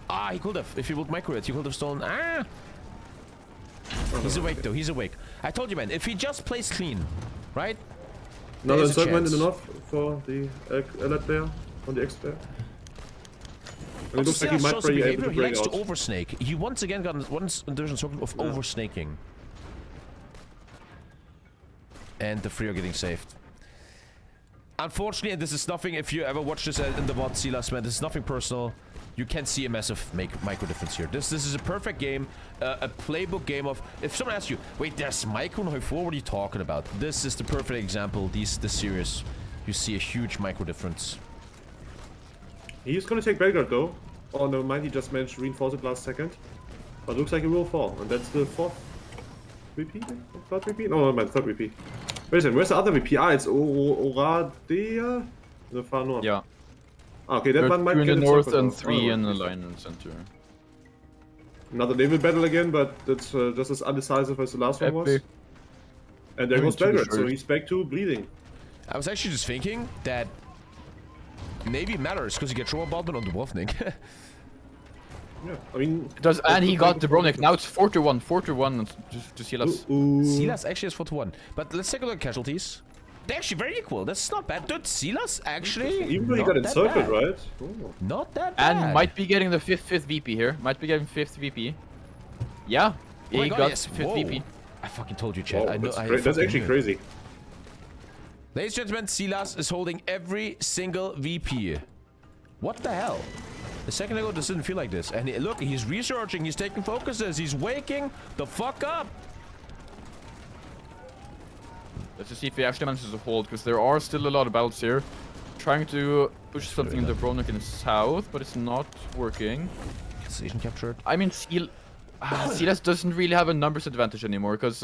Ah, he could have. If he would micro it, he could have stolen. Ah! He's awake though, he's awake. I told you, man, if he just plays clean, right? Another There's a encirclement in the chance. north for the allied player on the X player. And it looks like he SILAS might shows the be able behavior. to He break likes out. to oversnake. He once again got one division circle of oversnaking. And the 3 are getting saved. Unfortunately, and this is nothing, if you ever watch this in the VOD, SILAS, man, this is nothing personal. You can see a massive micro difference here. This is a perfect game, a playbook game of... If someone asks you, wait, there's micro in Hoi4, what are you talking about? This is the perfect example, this series. You see a huge micro difference. He's gonna take Belgrade though. Oh, never mind, he just managed to reinforce it last second. But looks like he will fall, and that's the 4th VP? 3rd VP? No, never mind, 3rd VP. Wait a second, where's the other VP? Ah, it's Oradea? In the far north. Yeah. Ah, okay, that There one are might 2 in get the it north circled and now. 3 Oh, in the okay. line in the center. Another naval battle again, but that's just as undecisive as the last one was. Epic. And there Only goes 2 Belgrade, so short. he's back to bleeding. I was actually just thinking that Navy matters because you get throw a button on Dubrovnik. Yeah, I mean... It does, and he got Dubrovnik. Now it's 4-1, 4-1 to SILAS. SILAS actually is 4-1. But let's take a look at casualties. They're actually very equal. That's not bad. Dude, SILAS actually. Even though he not got that encircled, bad. right? Ooh. Not that bad. And might be getting the 5th VP here. Might be getting 5th VP. Yeah, Oh my he God, got yes. 5th Whoa. VP. I fucking told you, Chad. Wow, I know. that's actually crazy. Ladies and gentlemen, SILAS is holding every single VP. What the hell? A second ago, this didn't feel like this. And look, he's researching, he's taking focuses, he's waking the fuck up. Let's just see if he actually manages to hold, because there are still a lot of battles here. Trying to push something in Dubrovnik in the south, but it's not working. Station captured. I mean, SILAS doesn't really have a numbers advantage anymore, because,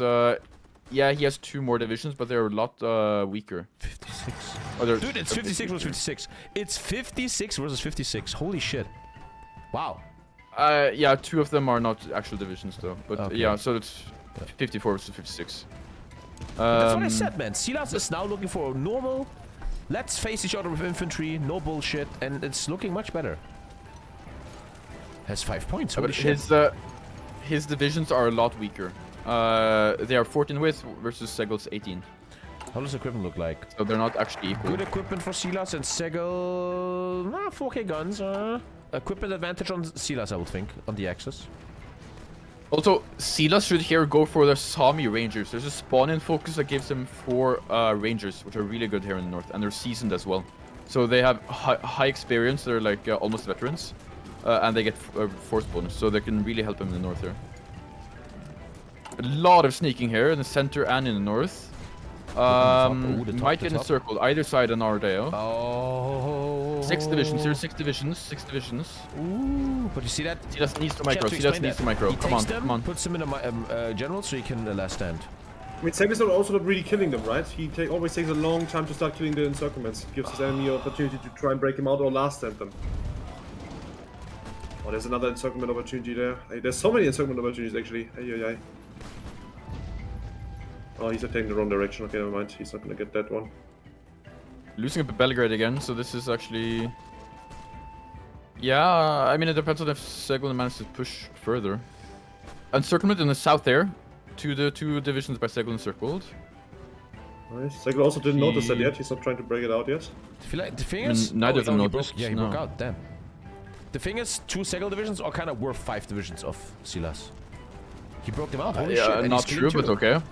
yeah, he has 2 more divisions, but they're a lot weaker. 56. Oh, Dude, it's 56 versus 56. It's 56 versus 56. Holy shit. Wow. Yeah, 2 of them are not actual divisions, though. But, Okay. yeah, so it's 54 versus 56. That's what I said, man. SILAS is now looking for a normal, let's face each other with infantry, no bullshit, and it's looking much better. Has 5 points. Holy But shit. his divisions are a lot weaker. They are 14 width versus SEGL's 18. How does equipment look like? So they're not actually equal. Good equipment for SILAS and SEGL. 4K guns. Equipment advantage on SILAS, I would think, on the axis. Also, SILAS should here go for the Sami Rangers. There's a spawn-in focus that gives them 4 Rangers, which are really good here in the north, and they're seasoned as well. So they have high experience. They're like almost veterans, and they get force bonus, so they can really help them in the north here. A lot of sneaking here in the center and in the north. Might get encircled either side on Ardeo. Oh. 6 divisions here, 6 divisions, 6 divisions. Ooh, but you see that? SILAS needs to micro, Chad, to SILAS explain needs that. to micro. He Come takes on, them, come on. puts them in a general so he can last stand. I mean, SEGL is also not really killing them, right? He always takes a long time to start killing the encirclements. Gives his enemy an opportunity to try and break him out or last stand them. Oh, there's another encirclement opportunity there. Hey, there's so many encirclement opportunities, actually. Ay. Oh, he's taking the wrong direction. Okay, never mind. He's not gonna get that one. Losing a Belgrade again, so this is actually... Yeah, I mean, it depends on if SEGL manages to push further. Encirclement in the south there. The 2 divisions by SEGL encircled. Nice. SEGL also didn't notice that yet. He's not trying to break it out yet. I feel like the thing is... neither of them he noticed, broke, yeah, he no. broke out, damn. The thing is, 2 SEGL divisions are kind of worth 5 divisions of SILAS. He broke them out, holy shit. Yeah, and not he's true, killing but 2. okay.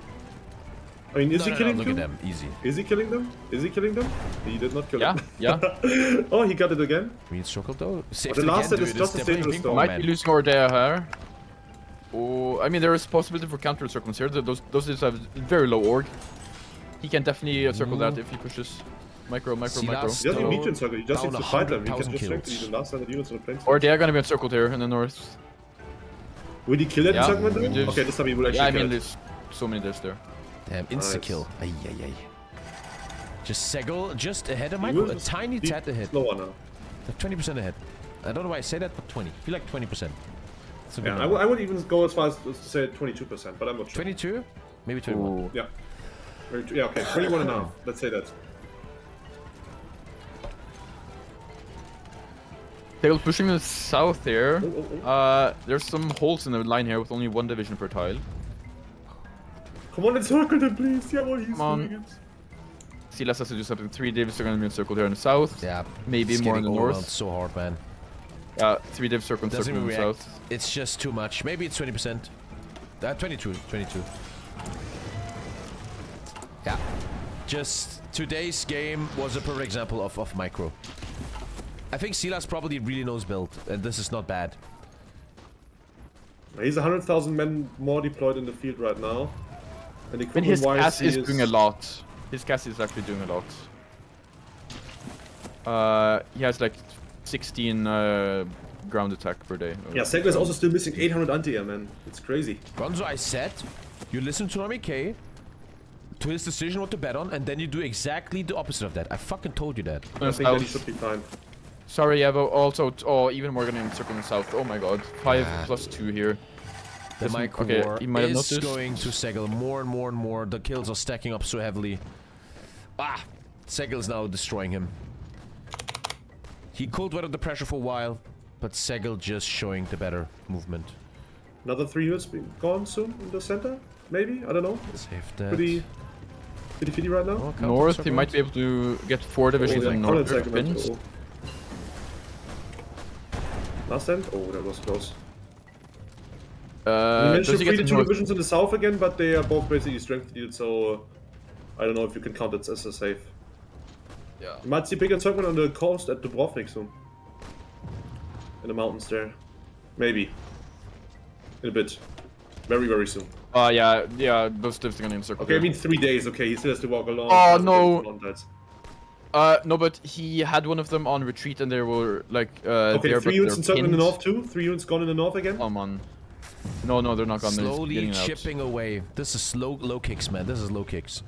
I mean, is he killing look them? at them, easy. Is he killing them? Is he killing them? He did not kill Yeah, them. yeah. Oh, he got it again. Green circle though. Saved the it last again, set is dude. just It's the same definitely as ping pong, Might man. be losing Ordea here. Oh, I mean, there is possibility for counter encirclements here. Those dudes have very low org. He can definitely circle that if he pushes. Micro. He doesn't need to encircle, he just Down needs to fight them. He can 100,000 just strengthen kills. even last time the units on the plane. Ordea gonna be encircled here in the north. Will he kill that Yeah, encirclement then? there's- Okay, this time he will actually Yeah, I kill mean, it. there's so many deaths there. Damn, insta Nice. kill. Ay. Just SEGL, just ahead of He Michael. will A tiny be tad ahead. Slower now. Like 20% ahead. I don't know why I say that, but 20. I feel like 20%. It's a good Yeah, number. I would even go as far as to say 22%, but I'm not sure. 22? Maybe 21. Ooh. Yeah. Yeah, okay, 21 and a half. Let's say that. They're pushing the south here. Oh. There's some holes in the line here with only 1 division per tile. Come on, encircle them, please. Yeah, well, he's Come on. doing it. SILAS has to do something. 3 divs are going to be encircled here in the south. Yeah. Maybe it's more in getting the overwhelmed north. so hard, man. 3 divs circle Doesn't encircled in even the react. south. It's just too much. Maybe it's 20%. 22. Yeah. Just today's game was a perfect example of micro. I think SILAS probably really knows build, and this is not bad. He's 100,000 men more deployed in the field right now. And I mean, his equipment-wise, cast he is doing a lot. His cast is actually doing a lot. He has like 16 ground attack per day. Yeah, SEGL is also still missing 800 anti-air, man. It's crazy. Gonzo, I said, you listen to TommyKay, to his decision what to bet on, and then you do exactly the opposite of that. I fucking told you that. I think that he should be fine. Sorry, Evo. Also, even more gonna encircle in the south. Oh my god. 5 plus 2 here. The Doesn't- micro okay, war he might have is noticed. going to SEGL more and more and more. The kills are stacking up so heavily. SEGL is now destroying him. He could weather the pressure for a while, but SEGL just showing the better movement. Another 3 units being gone soon in the center? Maybe? I don't know. Save that. Pretty fitty right now. Oh, North, he might be able to get 4 divisions in North segment. Pins. Oh. Last end? Oh, that was close. We managed does to he get free the the 2 North? divisions in the south again, but they are both basically strength needed, so I don't know if you can count it as a save. Yeah. You might see big encirclement on the coast at Dubrovnik soon. In the mountains there. Maybe. In a bit. Very, very soon. Yeah, those divs are gonna encircle. Okay, I mean 3 days, okay, he still has to walk along. Oh, no. No, but he had one of them on retreat and they were like Okay, there, 3 but units they're encircled in the pinned. north too? 3 units gone in the north again? Come on. No, they're not gone. They're just Slowly getting out. chipping away. This is low kicks, man. This is low kicks.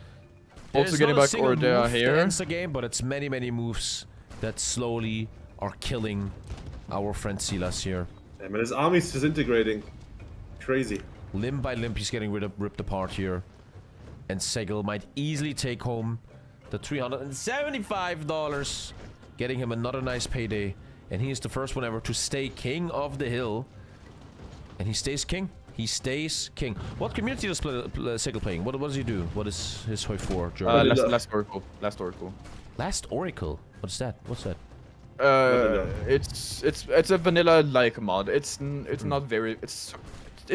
Also There's getting not a back single Ordea move that here. ends the game, but it's many moves that slowly are killing our friend SILAS here. Yeah, man, his army's disintegrating. Crazy. Limb by limb, he's getting ripped apart here. And SEGL might easily take home the $375, getting him another nice payday. And he is the first one ever to stay king of the hill. And he stays king. He stays king. What community does SEGL playing? What does he do? What is his hoi for? Last Oracle. Last Oracle. Last Oracle? What's that? What's that? It's a vanilla-like mod. It's not very. It's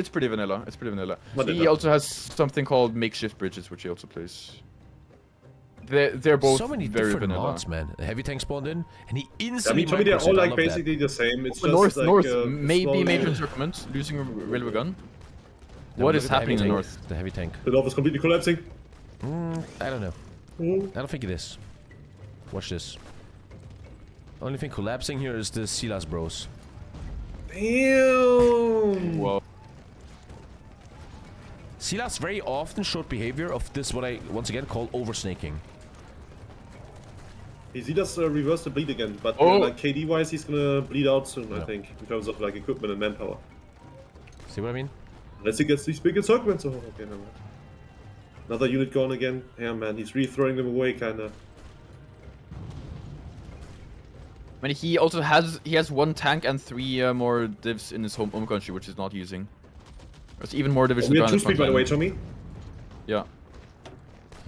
pretty vanilla. It's pretty vanilla. He also has something called makeshift bridges, which he also plays. They're both so many very different vanilla. mods, man. A heavy tank spawned in, and he I instantly. mean, to me, they're all I like love that. basically the same. It's just North, like, north, small- maybe major encirclement, losing a railway gun. Now What look is at the heavy happening in the tank. north? The heavy tank. The north is completely collapsing. I don't know. Ooh. I don't think it is. Watch this. Only thing collapsing here is the SILAS bros. Damn! Whoa. SILAS very often showed behavior of this, what I once again call oversnaking. He does reverse the bleed again, but Oh. like KD wise, he's gonna bleed out soon, I Yeah. think, in terms of like equipment and manpower. See what I mean? Unless he gets these big encirclements. Oh, okay, never mind. Another unit gone again. Yeah, man, he's really throwing them away, kinda. I mean, he also has 1 tank and 3 more divs in his home country, which he's not using. There's even more divisions. We have around 2 the speed, by the way, front line. Tommy. Yeah.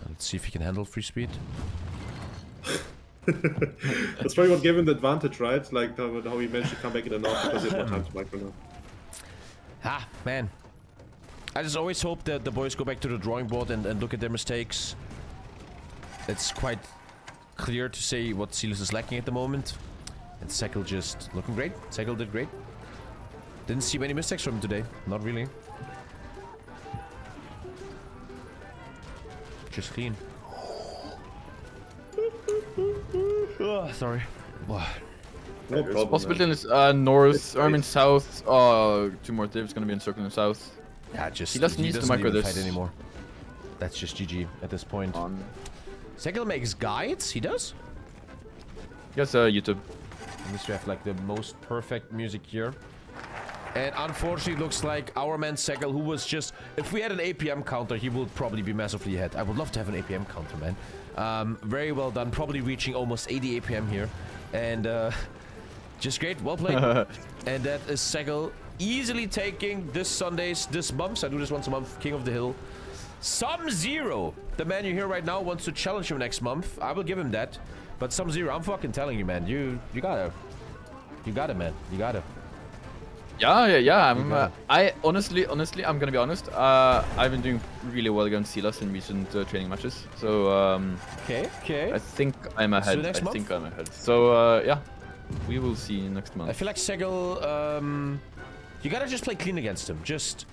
Let's see if he can handle free speed. That's probably what gave him the advantage, right? Like how he managed to come back in the north because he had more time to micro now. Ah, man. I just always hope that the boys go back to the drawing board and look at their mistakes. It's quite clear to say what SILAS is lacking at the moment. And SEGL just looking great. SEGL did great. Didn't see many mistakes from him today. Not really. Just clean. Sorry. No problem. Possibility man. is north, I mean south. 2 more divs gonna be encircling the south. Yeah, just He doesn't need to micro even this. fight anymore. That's just GG at this point. SEGL makes guides. He does. Yes, YouTube. He needs to have like the most perfect music here. And unfortunately, it looks like our man SEGL, who was just... If we had an APM counter, he would probably be massively ahead. I would love to have an APM counter, man. Very well done. Probably reaching almost 80 APM here. And just great. Well played. And that is SEGL easily taking this month. I do this once a month. King of the Hill. Sub-Zero. The man you hear right now wants to challenge him next month. I will give him that. But Sub-Zero, I'm fucking telling you, man. You gotta. You gotta, man. You gotta. Yeah. I honestly, I'm gonna be honest. I've been doing really well against SILAS in recent training matches. So Okay. I think I'm ahead. next I month? think I'm ahead. So yeah, we will see next month. I feel like SEGL, you gotta just play clean against him. Just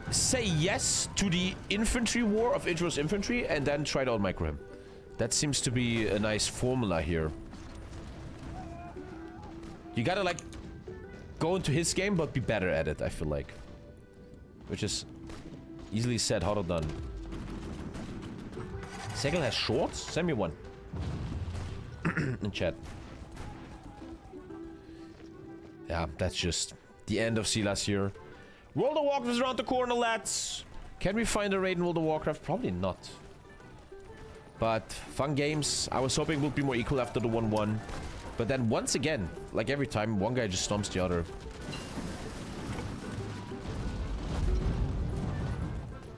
say yes to the infantry war of Idris infantry and then try to out-micro him. That seems to be a nice formula here. You gotta like go into his game but be better at it, I feel like. Which is easily said, harder done. SEGL has shorts? Send me one. In chat. Yeah, that's just the end of SILAS here. World of Warcraft is around the corner, lads. Can we find a raid in World of Warcraft? Probably not. But fun games. I was hoping it would be more equal after the 1-1. But then once again, like every time, one guy just stomps the other.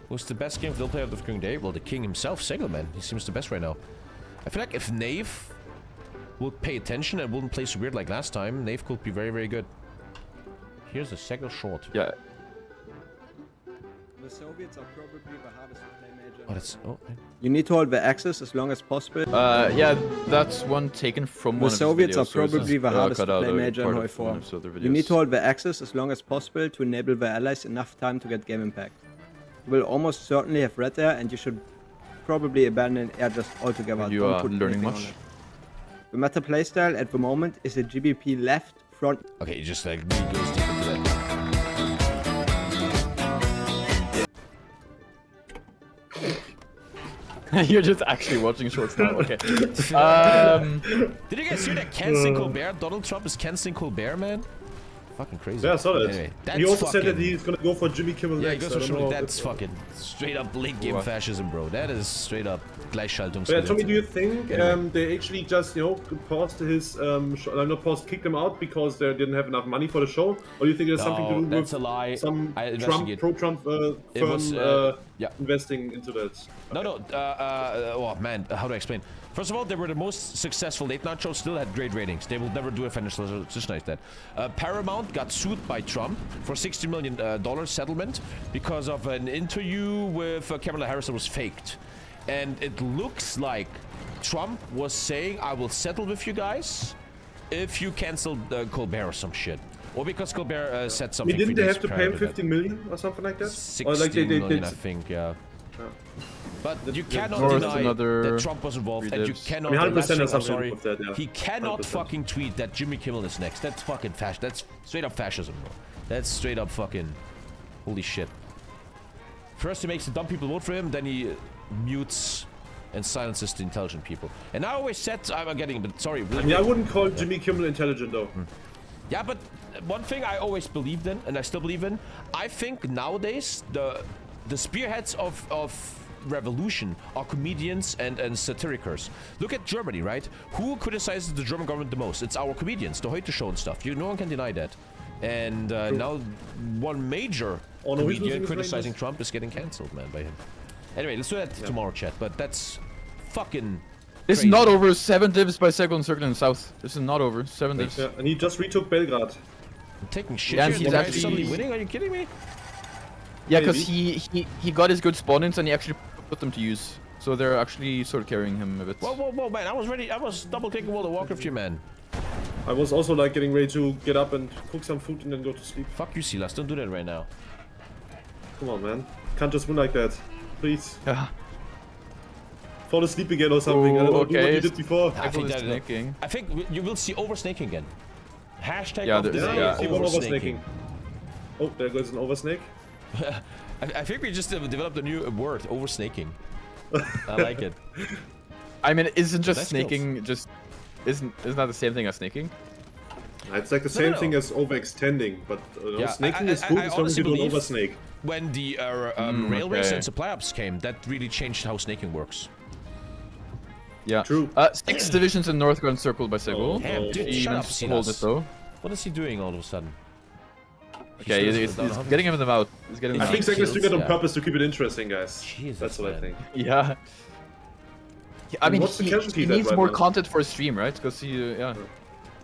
Who's the best game field player of the fucking day? Well, the king himself, SEGL, man. He seems the best right now. I feel like if Nave would pay attention and wouldn't play so weird like last time, Nave could be very, very good. Here's a SEGL short. Yeah. The Soviets are probably the hardest to play major. Oh, that's... Oh, You need to hold the axis as long as possible. Yeah, that's one taken from The one of his Soviets are videos, so it's probably the hardest cut to out play a major in part of one Hoi 4. episode of their You need videos. to hold the axis as long as possible to enable the allies enough time to get game impact. You will almost certainly have red air, and you should probably abandon air just altogether. You Don't are put learning anything on much. it. The meta playstyle at the moment is a GBP left front. okay, he just like really goes deep into that. You're just actually watching shorts now. Okay. Did you guys hear that canceling Colbert? Donald Trump is canceling Colbert, man? Fucking crazy. Yeah, I saw that. Anyway, He also said that fucking- he's gonna go for Jimmy Kimmel Yeah, he next. goes I for don't Schmidt. know. That's fucking straight up late game What? fascism, bro. That is straight up Gleichschaltung. But yeah, Tommy, do you think Anyway. they actually just, paused his, not paused, kicked him out because they didn't have enough money for the show? Or do you think there's something to do that's with a lie. some I Trump, investigate. pro-Trump It firm was, yeah. investing into that? No, oh man, how do I explain? First of all, they were the most successful late night show, still had great ratings. They will never do a financial position like that. Paramount got sued by Trump for $60 million settlement because of an interview with Kamala Harris that was faked. And it looks like Trump was saying, I will settle with you guys if you cancel Colbert or some shit. Or because Colbert said I something. mean, didn't they have to pay him 50 15 million or something like that? 16 Or like million, I think, yeah. But you cannot North deny another that Trump was involved, and you redibs. cannot. I mean, 100% last has week, I'm something sorry, with that, yeah. he cannot 100%. fucking tweet that Jimmy Kimmel is next. That's fucking That's straight up fascism, bro. That's straight up fucking. Holy shit. First he makes the dumb people vote for him, then he mutes and silences the intelligent people. And I always said I'm getting, but sorry. I mean, I wouldn't call Jimmy Kimmel intelligent though. Yeah, but one thing I always believed in, and I still believe in, I think nowadays the spearheads of revolution are comedians and satiricers. Look at Germany, right? Who criticizes the German government the most? It's our comedians, the Heute Show and stuff. No one can deny that. And now one major Oh, no, he's losing comedian his criticizing Rangers. Trump is getting cancelled, man, by him. Anyway, let's do that tomorrow, chat. But that's fucking. This is crazy. not over. 7 divs by SEGL and Circle in the south. This is not over. 7 divs. Yeah, and he just retook Belgrade. I'm taking shit. Yeah, here. he's The guy's actually- suddenly winning. Are you kidding me? Yeah, because he got his good spawn-ins and he actually put them to use. So they're actually sort of carrying him a bit. Whoa, man! I was ready. I was double clicking World of Warcraft, you man. I was also like getting ready to get up and cook some food and then go to sleep. Fuck you, SILAS. Don't do that right now. Come on, man. Can't just win like that. Please. Yeah. Fall asleep again or something. I don't know, do what okay. you did before. I think is that snaking. I think you will see oversnaking again. Hashtag Yeah, of the there's- day, yeah. See one oversnaking. oversnaking. Oh, there goes an oversnake. I think we just developed a new word, oversnaking. I like it. I mean, isn't just Nice snaking just isn't that the same thing as snaking? It's like the same no. thing as overextending, but Yeah, snaking I- is good I as long as honestly you don't believe- oversnake. When the rail race okay. and supply ups came, that really changed how snaking works. Yeah. True. 6 divisions in North got encircled by SEGL. Oh, Damn, dude, He shut up, managed to hold it SILAS. though. What is he doing all of a sudden? Okay, he's getting him in the mouth. He's getting him I out. think He Segler's doing kills, it on yeah. purpose to keep it interesting, guys. Jesus, That's what I man. think. Yeah. I mean, what's the he casualty that needs right more now? content for his stream, right? Because he, yeah.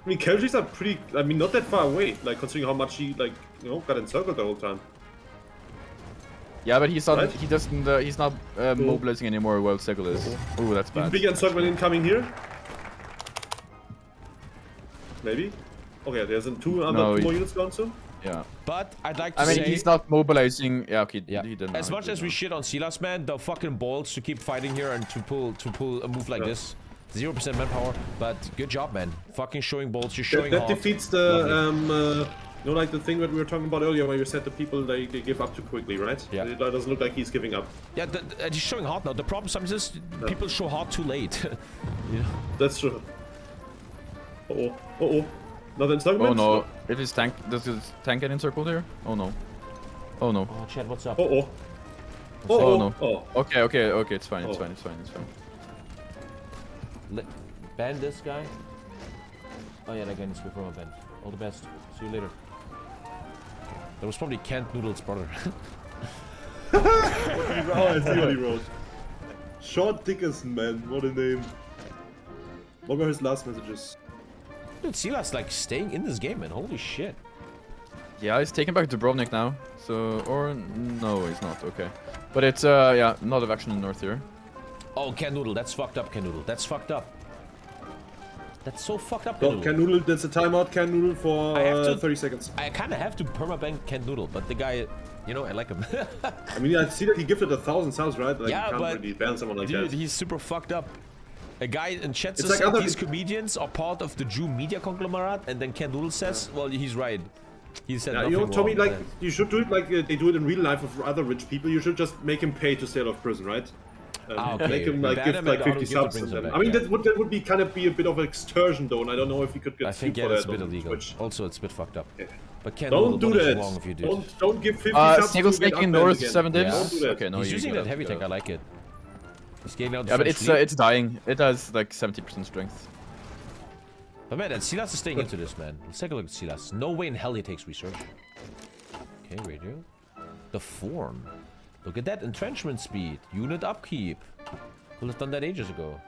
I mean, casualties are pretty. I mean, not that far away. Like considering how much he got encircled the whole time. Yeah, but he's not. Right. He doesn't. He's not mobilizing anymore while SEGL is. Oh, that's Even bad. big encirclement incoming here. Maybe. Okay, there's two No, more he- units gone soon. Yeah. But I'd like to I mean, say, he's not mobilizing. Yeah, okay. yeah, He didn't. as much as we shit on SILAS, man, the fucking balls to keep fighting here and to pull a move like Yeah. this. 0% manpower, but good job, man. Fucking showing balls, you're That, showing that heart. defeats the like the thing that we were talking about earlier, where you said the people they give up too quickly, right? Yeah. It doesn't look like he's giving up. Yeah, and he's showing heart now. The problem sometimes is people show heart too late. Yeah. That's true. Another encirclement. Oh no! If his tank does his tank get encircled here? Oh no! Oh no! Oh, Chad, what's up? Oh no! Oh. Okay, it's fine. It's Oh. fine. It's fine. It's fine. Ban this guy. Oh yeah, that guy needs to be from a ban. All the best. See you later. That was probably Canned Noodle's brother. Oh, I see what he wrote. Short Dickerson, man. What a name. What were his last messages? Dude, SILAS like staying in this game, man. Holy shit. Yeah, he's taking back Dubrovnik now. So, or no, he's not. Okay, but it's yeah, not of action in north here. Oh, Canned Noodle, that's fucked up, Canned Noodle. That's fucked up. That's so fucked up, No, Canned Canned Noodle. Noodle, that's a timeout, Canned Noodle for I have to- 30 seconds. I kind of have to permabank Canned Noodle, but the guy, you know, I like him. I mean, I see that he gifted 1,000 subs, right? Like, Yeah, you can't but really ban someone like dude, that. he's super fucked up. A guy in chat It's says like that other- these comedians are part of the Jew media conglomerate, and then Canned Noodle says, well, he's right. He said Yeah, nothing you know, Tommy, wrong, like, man. you should do it like they do it in real life with other rich people. You should just make him pay to stay out of prison, right? Okay. Make him like Ban give him like and auto 50 gift to subs. bring And them then, back, I mean, yeah. that would be kind of be a bit of an excursion though, and I don't know if he could get I think, sued yeah, for that's a that bit on illegal. Twitch. Also, it's a bit fucked up. Yeah. But Canned Don't Noodle, do what is that. wrong with you, dude? Don't give 50 subs Sniggle to get taking unbanned north again. 7 dims. Yeah. Don't do that. Okay, no, He's you using can that heavy go. tank, I like it. He's getting out the Yeah, but French lead. it's dying. It has like 70% strength. But man, that SILAS is staying into this, man. Let's take a look at SILAS. No way in hell he takes research. Okay, radio. The form. Look at that entrenchment speed. Unit upkeep. Could have done that ages ago.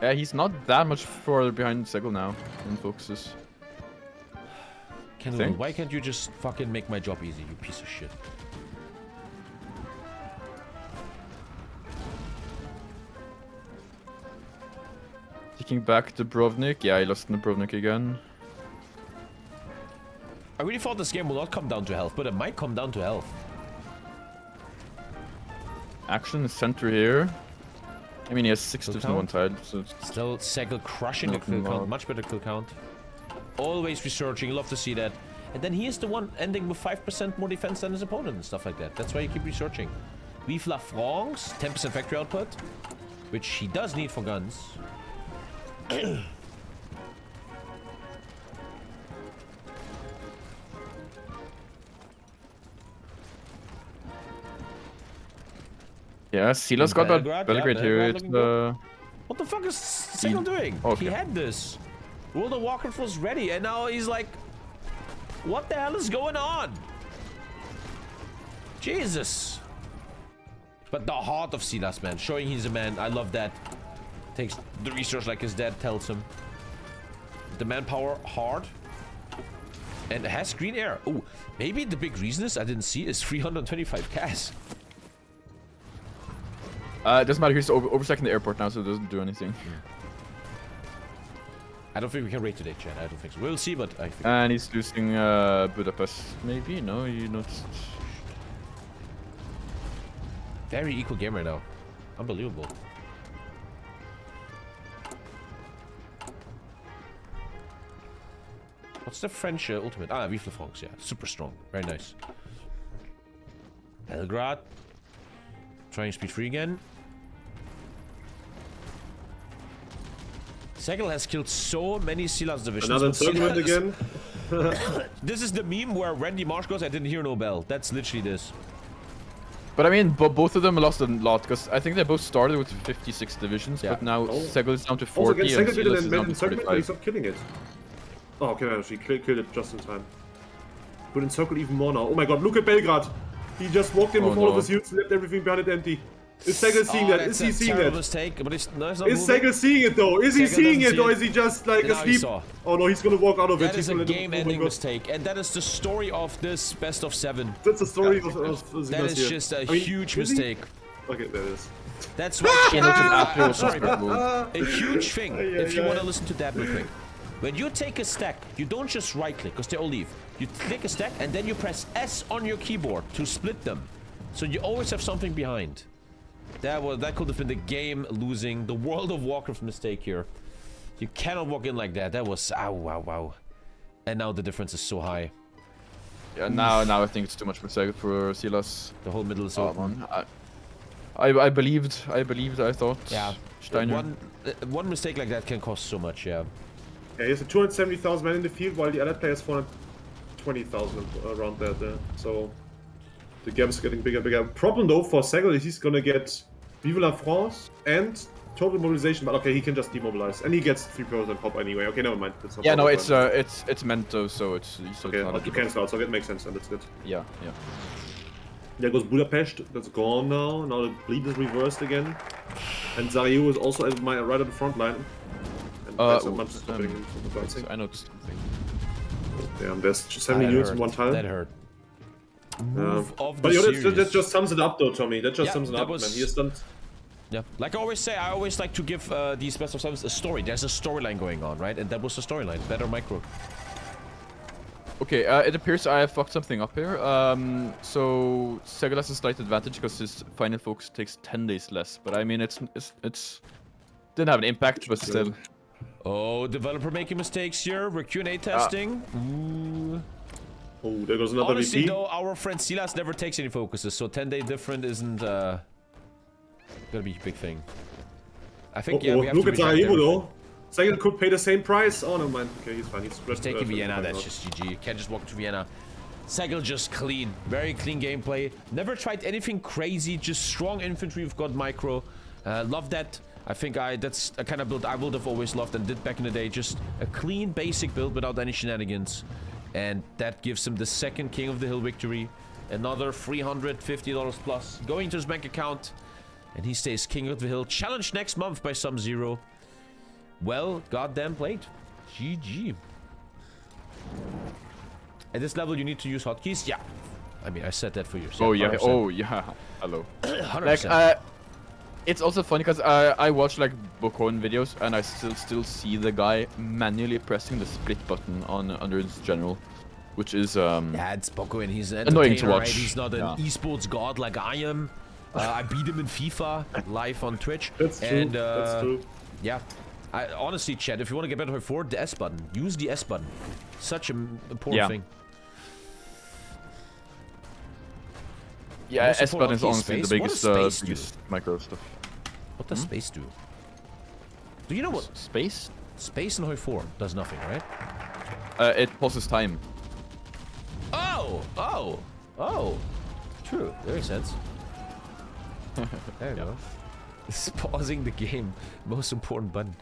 Yeah, he's not that much further behind SEGL now in focuses. Canned Noodle, why can't you just fucking make my job easy, you piece of shit? Taking back Dubrovnik. Yeah, he lost Dubrovnik again. I really thought this game will not come down to health, but it might come down to health. Action is center here. I mean, he has 6 Kill dips on one count? side, so it's Still, SEGL crushing the Nothing kill count, wrong. much better kill count. Always researching, love to see that. And then he is the one ending with 5% more defense than his opponent and stuff like that. That's why you keep researching. Vive la France, 10% factory output, which he does need for guns. yeah. SILAS got that Belgrade, Belgrade yeah, here. Belgrade It's looking good. What the fuck is SEGL doing? Okay. He had this. World of Warcraft was ready, and now he's like, what the hell is going on? Jesus. But the heart of SILAS, man, showing he's a man. I love that. Takes the research like his dad tells him. The manpower hard. And has green air. Oh, maybe the big reason is I didn't see is 325 CAS. It doesn't matter. He's oversecking the airport now, so it doesn't do anything. I don't think we can rate today, Chad. I don't think so. We'll see, but I think. And he's losing Budapest. Maybe? No, you noticed. Very equal game right now. Unbelievable. What's the French ultimate? Ah, Vive la France, yeah. Super strong. Very nice. Belgrade. Trying speed 3 again. SEGL has killed so many SILAS divisions. Another but tournament SILAS- again. This is the meme where Randy Marsh goes, I didn't hear no bell. That's literally this. But I mean, both of them lost a lot, because I think they both started with 56 divisions, Yeah. but now Oh. SEGL is down to Also, 40 again, and SEGL did SILAS an is down to encirclement, but he 45. stopped killing it. Oh, okay, actually killed it just in time. Could encircle even more now. Oh my god, look at Belgrade! He just walked in Oh, with all of no. his units, left everything behind it empty. Is SEGL seeing that? Is he seeing that? Mistake, but it's, no, it's not Is moving. SEGL seeing it though? Is he SEGL seeing doesn't it see or it. is he just like Now he asleep? saw. Oh no, he's gonna walk out of it. That He's is a gonna let him- oh my game-ending God. mistake, and that is the story of this best of 7. That's the story of That Silas is here. just a I mean, huge is he? mistake. Okay, there it is. That's what Yeah, no, it's an I'm absolute sorry, but disrespectful. a huge thing. Ay, If you ay, want to ay. listen to that real quick. When you take a stack, you don't just right-click, because they all leave. You click a stack, and then you press S on your keyboard to split them. So you always have something behind. That could have been the game losing, the World of Warcraft mistake here. You cannot walk in like that. That was wow. And now the difference is so high. Yeah, now I think it's too much for SILAS. The whole middle is Oh, open. man. I believed, I thought. Yeah. Steiner. One mistake like that can cost so much, yeah. Yeah, he has 270,000 men in the field, while the other player has 420,000 around that. So the gap is getting bigger and bigger. Problem though for SEGL is he's gonna get Vive la France and total mobilization. But okay, he can just demobilize, and he gets 3% pop anyway. Okay, never mind. That's not Yeah, no, problem. it's meant to, so it's Okay, not a you cancel out, so that makes sense, and that's good. Yeah. There goes Budapest. That's gone now. Now the bleed is reversed again, and Sarajevo is also right on the front line. And that's not much stopping him from advancing. I noticed something. Damn, there's 70 units in one tile. That hurt. Move of But the that series. just sums it up, though, Tommy. That just Yeah, sums it that up, was- man. He has done. Yeah, like I always say, I always like to give these best of sevens a story. There's a storyline going on, right? And that was the storyline. Better micro. Okay, it appears I have fucked something up here. So SEGL has a slight advantage because his final focus takes 10 days less. But I mean, it's didn't have an impact, but still. Oh, developer making mistakes here. We're Q&A testing. Ooh. Oh, there goes another Honestly, VP. though, our friend SILAS never takes any focuses, so 10-day different isn't gonna be a big thing. I think, yeah, we have Look to at reject Sarajevo, everything. though. SEGL could pay the same price. Oh, no, man. Okay, he's fine. He's Taking Vienna, that's just GG. You can't just walk to Vienna. SEGL just clean. Very clean gameplay. Never tried anything crazy, just strong infantry. We've got micro. Love that. I think that's a kind of build I would have always loved and did back in the day. Just a clean, basic build without any shenanigans. And that gives him the second King of the Hill victory. Another $350 plus going to his bank account. And he stays King of the Hill. Challenged next month by some zero. Well, goddamn played. GG. At this level, you need to use hotkeys? Yeah. I mean, I said that for yourself. Oh yeah. 100%. Oh yeah. Hello. 100%. Like, it's also funny because I watch like Bokon videos and I still see the guy manually pressing the split button on under his general, which is Yeah, it's Boko and he's an annoying to entertainer, watch. right? He's not an esports god like I am. I beat him in FIFA live on Twitch. That's true. And, That's true. Yeah. Honestly, chat, if you want to get better for the S button, use the S button. Such an important thing. Yeah, Also S for button is hotkey honestly the space. What biggest, does space do? biggest micro stuff. What does space do? Do you know what? Space? Space in Hoi 4 does nothing, right? It pauses time. Oh! Oh! Oh! True. That makes sense. There you go. It's pausing the game. Most important button.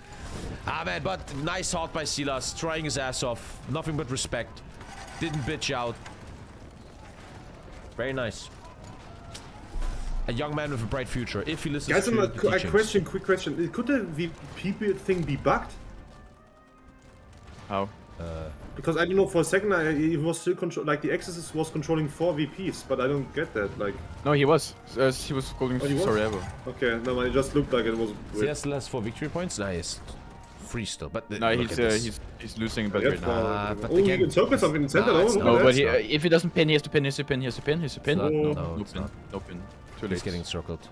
Ah, man, but nice halt by SILAS. Trying his ass off. Nothing but respect. Didn't bitch out. Very nice. A young man with a bright future. If he listens Guys, to the a teachings. quick question. Could the VP thing be bugged? How? Because I don't know, for a second he was still like the Exorcist was controlling 4 VPs, but I don't get that. Like, No, he was. He was calling he was? Sarajevo. okay, no, it just looked like it was weird. CS less 4 victory points? Nice. Free still, but No, look at this. he's losing bad Yeah, right now. but oh, the you gang- can circle something in center. Nah, Oh, it's look not. at No, that. but if he doesn't pin, he has to pin, he has to pin, he has to pin, he has to pin, he has to pin. It's not- Oh. no, No it's pin, not. no pin. Too late. He's getting circled.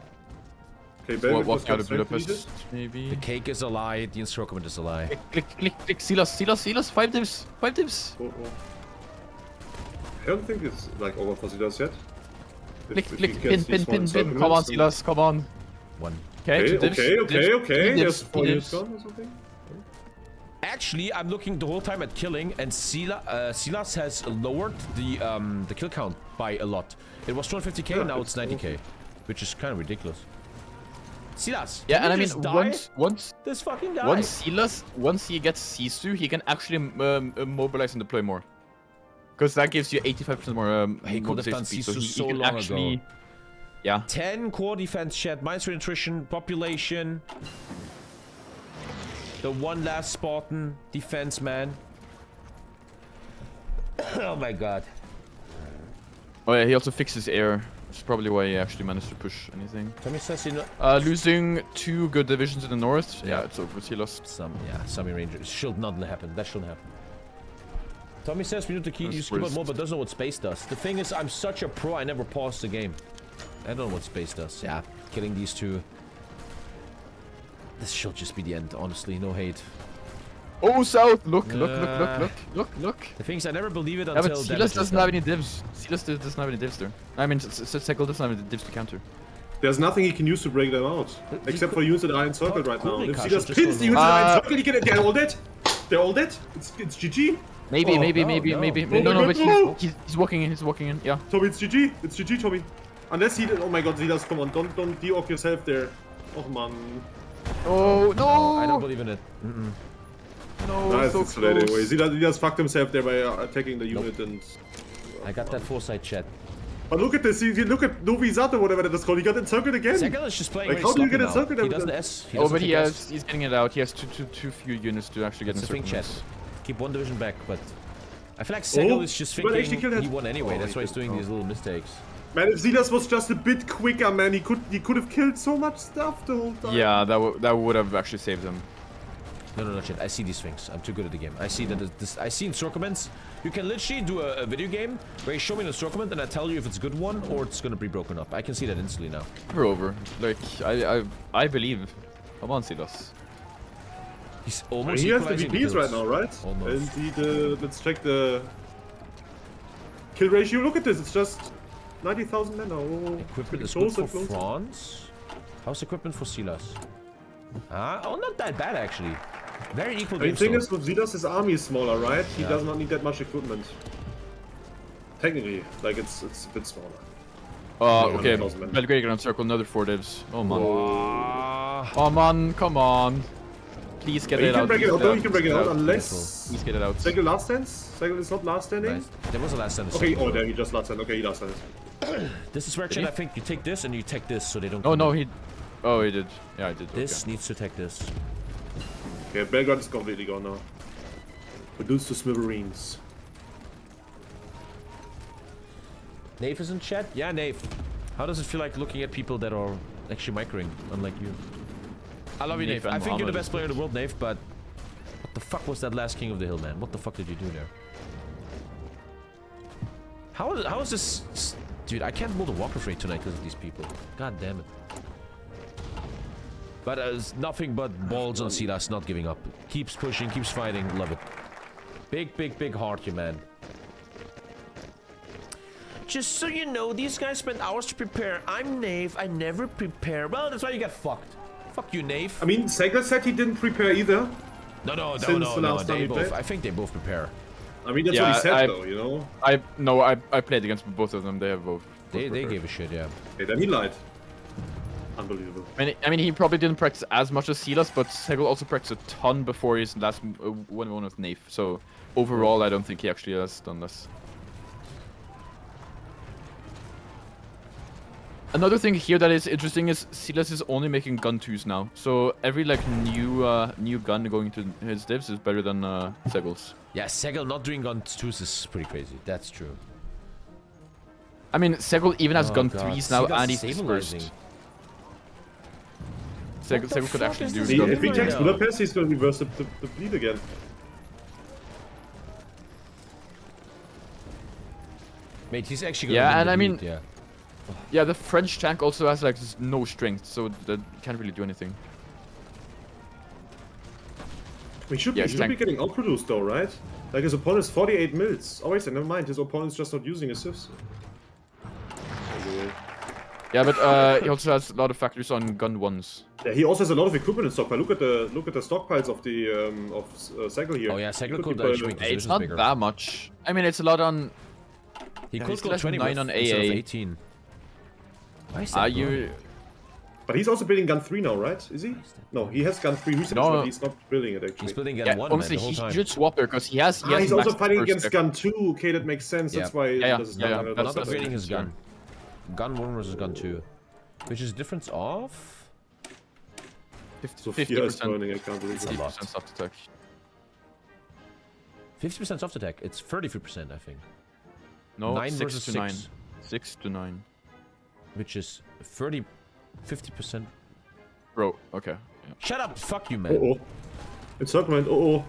Okay, Belgium Walking out of strength Budapest, needed. maybe. The cake is a lie, the encirclement is a lie. Click, SILAS, 5 divs, 5 divs. Oh, oh. I don't think it's like over for Silas yet. Click, If he pin, gets these one pin. Come on, circlements, SILAS, come on. One. Okay, 2 divs. Okay. Divs, There's divs, 4 units divs. gone or something. Actually, I'm looking the whole time at killing, and SILAS has lowered the kill count by a lot. It was 250k, Yeah, now it's it's 90k, which is kind of ridiculous. SILAS, Yeah, can and I you mean, just die? once This fucking guy. once he gets Sisu, he can actually mobilize and deploy more. Because that gives you 85% more He could have mobilization done speed, Sisu he so can long actually, ago. Yeah. 10 core defense, chat, minus for attrition, population. The one last Spartan defense man. Oh my god. Oh yeah, he also fixes air. That's probably why he actually managed to push anything. Tommy says, you know, Losing 2 good divisions in the north. Yeah, it's over. He lost. some Rangers should not happen. That shouldn't happen. Tommy says we need to keep That's use keyboard worst. more, but doesn't know what space does. The thing is, I'm such a pro, I never pause the game. I don't know what space does. Yeah, killing these two. This should just be the end, honestly. No hate. Oh, south! Look. Uh, The The thing is, I never believe it Yeah, until but damage SILAS is doesn't done. have any divs. SILAS doesn't have any divs there. I mean, SEGL doesn't have any divs to counter. There's nothing he can use to break them out, except for units that are encircled right now. Cool, If Kasha, Silas just pins the don't units that are know. encircled, he can. They're all dead. They're all dead. It's GG. Maybe, Oh, maybe. no. No, Oh my but God, no. he's walking in. Yeah. Tommy, it's GG. It's GG, Tommy. Unless he... Oh my god, Silas, come on. Don't de-off yourself there. Oh, man. Oh, no! I don't believe in it. No, Nice, so it's late anyway. close. Silas fucked himself there by attacking the unit and... I got that foresight, chat. But look at this, you look at Novizato, whatever that is called, he got encircled again! SEGL is just playing Like, very how do you sloppy get now. encircled He every doesn't time? S. He Oh, doesn't but take S. he's getting it out. He has too few units to actually get It's a thing, encirclement. chat. Keep one division back, but... I feel like SEGL is just but actually thinking killed he that- won anyway, Oh, that's he why he's didn't. doing these little mistakes. Man, if Silas was just a bit quicker, man, he could have killed so much stuff the whole time. Yeah, that would have actually saved him. No, chat. I see these things. I'm too good at the game. I see that I see encirclements. You can literally do a video game where you show me an encirclement and I tell you if it's a good one or it's gonna be broken up. I can see that instantly now. We're over. Like, I believe. Come on, Silas. He's I mean, almost he has the equalizing the VPs kills. right now, right? Almost. And let's check the kill ratio. Look at this, it's just 90,000 men. Oh, Equipment is close good and for close. France. How's equipment for Silas? Oh, not that bad actually. Very equal The game thing still. is, with Silas, his army is smaller, right? He Yeah. does not need that much equipment. Technically, like it's a bit smaller. Okay. 100,000 men. Belgrade gonna encircle another 4 divs. Oh man. Ah. Oh man, come on. Please get You it can out. break it please out, get though, you can break it out, Beautiful. unless... Please get it out. SEGL last stands? SEGL is not last standing? Nice. There was a last sentence. Okay, oh, there he just last stand. Okay, he last stands. This is where Did chat, he? I think you take this and you take this so they don't. Oh come no, in. he. Oh, he did. Yeah, I did. This needs to take this. Okay, Belgrade is completely gone now. Reduced to smithereens. Nave is in chat? Yeah, Nave. How does it feel like looking at people that are actually microing, unlike you? I love you, Nave. Nave I and think you're the Mohammed best player in the world, Nave, but... What the fuck was that last King of the Hill, man? What the fuck did you do there? How is this... Dude, I can't build a Walker Freight tonight because of these people. God damn it. But it's nothing but balls on Silas, not giving up. Keeps pushing, keeps fighting. Love it. Big heart, you man. Just so you know, these guys spend hours to prepare. I'm Nave. I never prepare. Well, that's why you get fucked. Fuck you, Nave. I mean, SEGL said he didn't prepare either. No. Since the last time They we both. played? I think they both prepare. I mean, that's Yeah, what he said, I- though, you know? I played against both of them. They have both. They gave a shit, yeah. Okay, then he lied. Unbelievable. I mean, he probably didn't practice as much as Silas, but SEGL also practiced a ton before his last 1-1 with Nave. So overall, I don't think he actually has done this. Another thing here that is interesting is Silas is only making gun 2s now. So every like new gun going to his divs is better than SEGL's. Yeah, SEGL not doing gun 2s is pretty crazy. That's true. I mean, SEGL even has Oh, gun God. 3s now, Seagal's and he's stabilizing. dispersed. What the SEGL could fuck actually is do this his guy gun If he doing? takes now. Budapest, he's gonna reverse the bleed again. Mate, he's actually gonna Yeah, win and the I mean- lead, yeah. Yeah, the French tank also has like no strength, so that can't really do anything. He should Yeah, be tank. getting outproduced, though, right? Like, his opponent's 48 mils. Oh, wait, never mind. His opponent's just not using his civs. Yeah, but he also has a lot of factories on gun 1s. Yeah, he also has a lot of equipment in stockpile. Look at the stockpiles of the SEGL here. Oh yeah, SEGL Could could be actually make the It's divisions not bigger. that much. I mean, it's a lot on. He Yeah, could he's go less than 20 9 with on instead of AA. 18. Why is that You. But he's also building gun 3 now, right? Is he? No, he has gun 3 research, No. but he's not building it, actually. He's building gun Yeah, 1, honestly, man, the whole he time. should swap there because he has. He's also maxed fighting first against deck. gun 2. Okay, that makes sense. That's Yeah. why Yeah, this is yeah, not yeah. Not That's upgrading his sure. gun. Gun 1 versus gun 2. Which is difference of... Sophia is 50%. burning, I can't believe it. 50% soft attack. 50% soft attack. It's 33%, I think. No, 9 6 versus to 6. 9. 6 to 9. Which is 50%. Bro, okay. Yeah. Shut up! Fuck you, man. Uh-oh. Encirclement, uh-oh.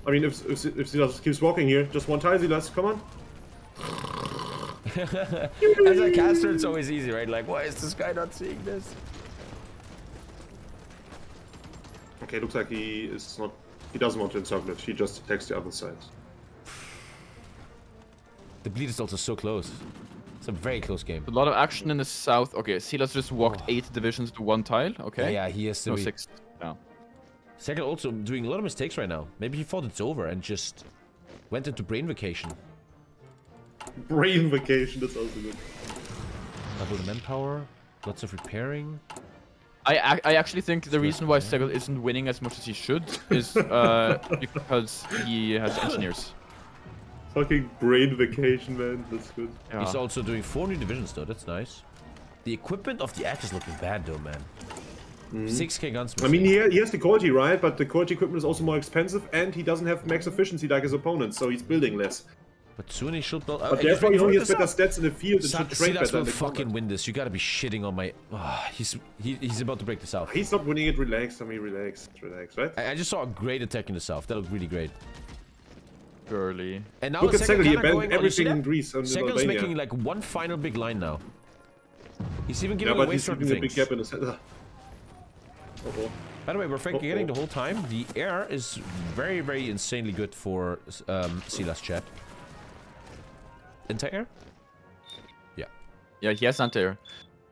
I mean, if Silas keeps walking here, just one tile, Silas, come on. As a caster, it's always easy, right? Like, why is this guy not seeing this? Okay, looks like he doesn't want to encircle it, he just attacks the other side. The bleed is also so close. It's a very close game. A lot of action in the south. Okay, Silas just walked 8 divisions to 1 tile. Okay. Yeah, he has to No, be... 6. Yeah. SEGL also doing a lot of mistakes right now. Maybe he thought it's over and just went into brain vacation. Brain vacation, that's also good. Double the manpower. Lots of repairing. I actually think the reason why SEGL isn't winning as much as he should is because he has engineers. Fucking brain vacation, man. That's good. Yeah. He's also doing 4 new divisions though. That's nice. The equipment of the axe is looking bad though, man. 6k guns. I mean, he has the quality, right? But the quality equipment is also more expensive, and he doesn't have max efficiency like his opponents, so he's building less. But soon he should build. But therefore, he has better stats in the field and should trade SILAS better. will fucking win this. You gotta be shitting on my. He's about to break the south. He's not winning it. Relax, Tommy. Relax, right? I just saw a great attack in the south. That looked really great. Early. And now Look at SEGL, he kinda abandoned going on, you see everything in that? Greece and SEGL's Albania. making like one final big line now. He's even Yeah, giving but away he's certain leaving a big things. gap in the center. By the way, we're forgetting the whole time. The air is very, very insanely good for SILAS chat. Anti-air? Yeah. Yeah, he has anti-air.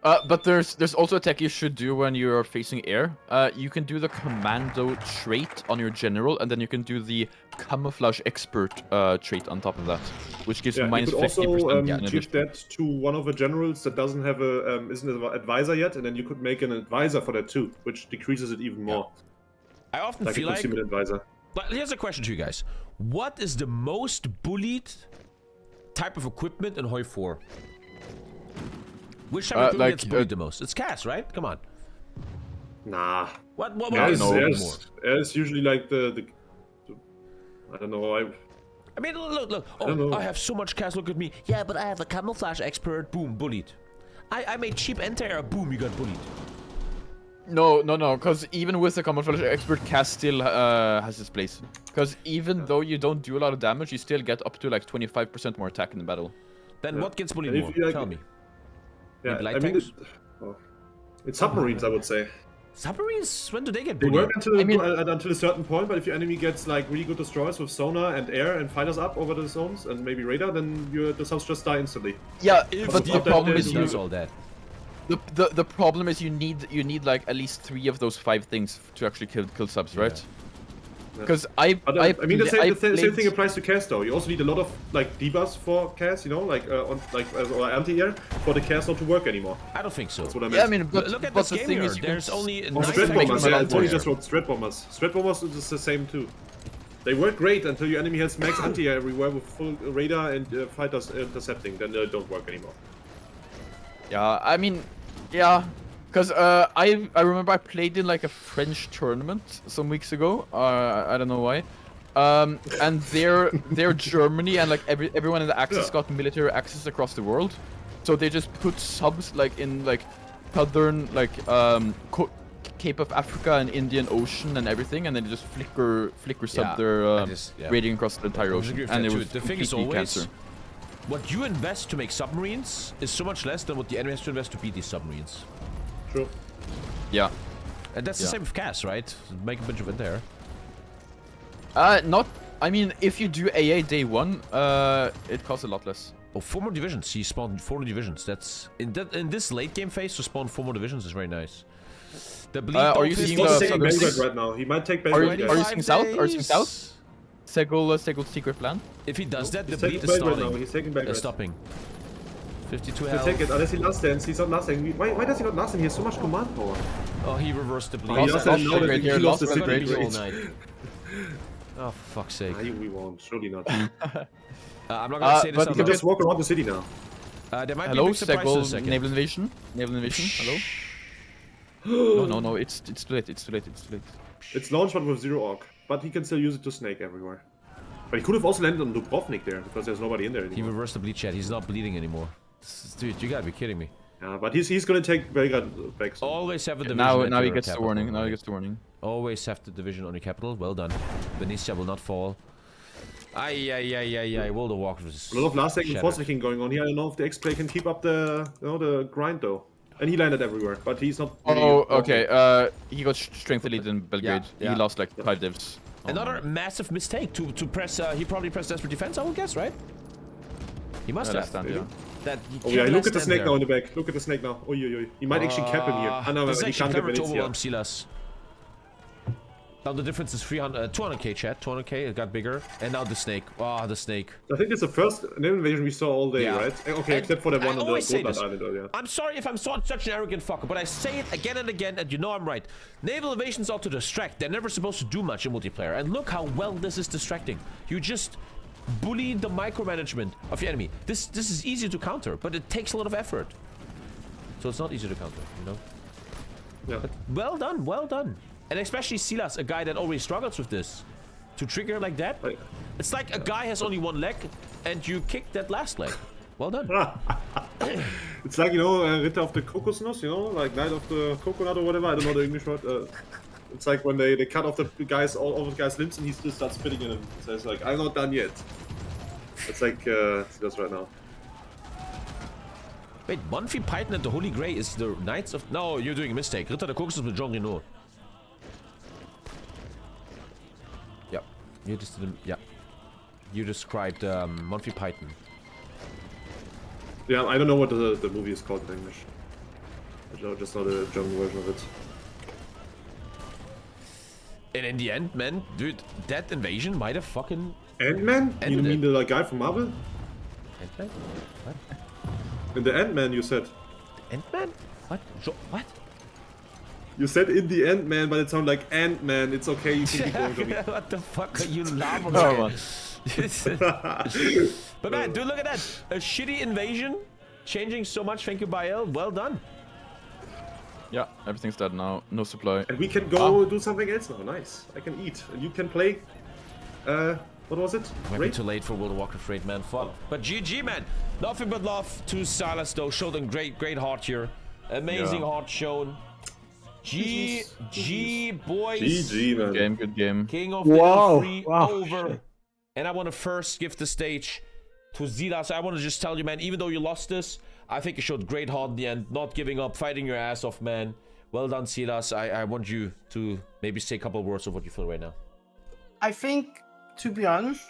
But there's also a tech you should do when you are facing air. You can do the commando trait on your general, and then you can do the camouflage expert trait on top of that, which gives Yeah, minus you could 50% also in give addition. that to one of the generals that doesn't have a isn't an advisor yet, and then you could make an advisor for that too, which decreases it even more. I often Like a feel like. consumer advisor. But here's a question to you guys: what is the most bullied type of equipment in Hoi 4? Which type of equipment gets bullied the most? It's CAS, right? Come on. Nah. What Yeah, gets bullied more? it's usually like the I don't know. I mean, look. don't know. Oh, I have so much CAS. Look at me. Yeah, but I have a camouflage expert. Boom, bullied. I made cheap anti-air. Boom, you got bullied. No, because even with the camouflage expert, Cass still has his place. Because even though you don't do a lot of damage, you still get up to like 25% more attack in the battle. Then what gets bullied And more? if you, like, Tell me. Yeah, Maybe light I mean, tanks? it's submarines, I would say. Submarines? When do they get They bullied? work until a certain point, but if your enemy gets like really good destroyers with sonar and air and fighters up over the zones and maybe radar, then the subs just die instantly. Yeah, If but the the problem is does all that. the problem is you need like at least 3 of those 5 things to actually kill subs, right? Because I mean, the same played- thing applies to CAS though. You also need a lot of like debuffs for CAS, you know, like or anti-air for the CAS not to work anymore. I don't think so. That's what I meant. Yeah, I mean, but Look at but this the game thing here. is, you There's can, only Or 9 Strat make bombers, them yeah, a lot Tony more. just wrote Strat bombers. Strat bombers is the same too. They work great until your enemy has max anti-air everywhere with full radar and fighters intercepting. Then they don't work anymore. yeah, I mean, yeah. Because I remember I played in like a French tournament some weeks ago. I don't know why. And they're Germany and like everyone in the Axis got military access across the world, so they just put subs like in like southern like Cape of Africa and Indian Ocean and everything, and then just flicker sub their raiding across the entire ocean. And it was the thing is completely always, cancer. what you invest to make submarines is so much less than what the enemy has to invest to beat these submarines. True. Yeah. And that's the same with CAS, right? Make a bunch of it there. Not. I mean, if you do AA day 1, it costs a lot less. Oh, 4 more divisions. He spawned 4 more divisions. That's in this late game phase to spawn 4 more divisions is very nice. The bleed are you Dolphins- seeing He's the taking subs? Belgrade right now. He might take Are Belgrade. you guys. seeing south? Are you seeing days. south? Segel's secret plan. If he does that, the He's bleed taking is Belgrade now. starting. He's taking Belgrade. Stopping. 52 He'll health. take it unless he last stands. He's not last standing. Why does he not last stand? He has so much command power. Oh, he reversed the bleed. He Lost lost now that Belgrade he here, lost the lost city. Belgrade. all night. Oh, for fuck's sake. We won't. Surely not. I'm not gonna say this but out You can loud. just walk around the city now. There might be a Hello, big surprise in a Segel, second. naval invasion. Naval invasion. Hello. No. It's too late. It's too late. It's launched but with 0 orc. But he can still use it to snake everywhere. But he could have also landed on Dubrovnik there because there's nobody in there He anymore. reversed the bleed chat. He's not bleeding anymore. Dude, you gotta be kidding me. Yeah, but he's gonna take Belgrade back soon. Always have a division. Now at he your gets the capital, warning. Now he right? gets the warning. Always have the division on your capital. Well done. Venetia will not fall. Ay. World of Warcraft is A lot of last second shattered. force king going on here. I don't know if the X-Play can keep up the grind though. And he landed everywhere, but he's not. Oh, okay. He got strength elite in Belgrade. Yeah. He lost like 5 divs. Another massive mistake to press. He probably pressed desperate defense. I would guess, right? He must have. Understand, yeah. That he Oh yeah, can't look at the stand snake there. now in the back. Look at the snake now. Oi. He might actually cap him here. No, This is he actually can't get clever to Venezia. overwhelm SILAS. Now the difference is 200k, chat. 200k, it got bigger. And now the snake. Oh, the snake. I think it's the first naval invasion we saw all day, Yeah. right? Okay, except for the one on the Goatland Island earlier. I'm sorry if I'm such an arrogant fucker, but I say it again and again, and you know I'm right. Naval invasions are to distract. They're never supposed to do much in multiplayer. And look how well this is distracting. You just bully the micromanagement of your enemy. This is easy to counter, but it takes a lot of effort. So it's not easy to counter, you know? Yeah. But well done, well done. And especially SILAS, a guy that already struggles with this. To trigger like that, it's like a guy has only one leg, and you kick that last leg. Well done. It's like, you know, Ritter of the Kokosnuss, you know, like Knight of the Coconut or whatever. I don't know the English word. It's like when they cut off the guys, all of the guys' limbs, and he still starts spitting in them. So it's like, I'm not done yet. It's like SILAS right now. Wait, Monfy Python and the Holy Grey is the Knights of... No, you're doing a mistake. Ritter of the Kokosnuss with Jean Reno. Yep. You just did... Yeah. You described Monfy Python. Yeah, I don't know what the movie is called in English. I just saw the German version of it. And in the end, man, dude, that invasion might have fucking... Ant-Man? You mean the guy from Marvel? Ant-Man? What? In the Ant-Man, you said. Ant-Man? What? What? You said in the Ant-Man, but it sounded like Ant-Man. It's okay, you can keep going, Tommy. What the fuck are you laughing Oh, at? But man, dude, look at that. A shitty invasion, changing so much. Thank you, Bael. Well done. Yeah, everything's dead now. No supply. And we can go do something else now. Nice. I can eat. And you can play... what was it? Might be too late for World of Warcraft raid, man. Fuck. But GG, man. Nothing but love to SILAS, though. Showed them great heart here. Amazing heart shown. GG, boys. GG, man. Good game. King of the Hill 3 over. And I want to first give the stage to SILAS. I want to just tell you, man, even though you lost this, I think you showed great heart in the end. Not giving up, fighting your ass off, man. Well done, SILAS. I want you to maybe say a couple of words of what you feel right now. I think, to be honest,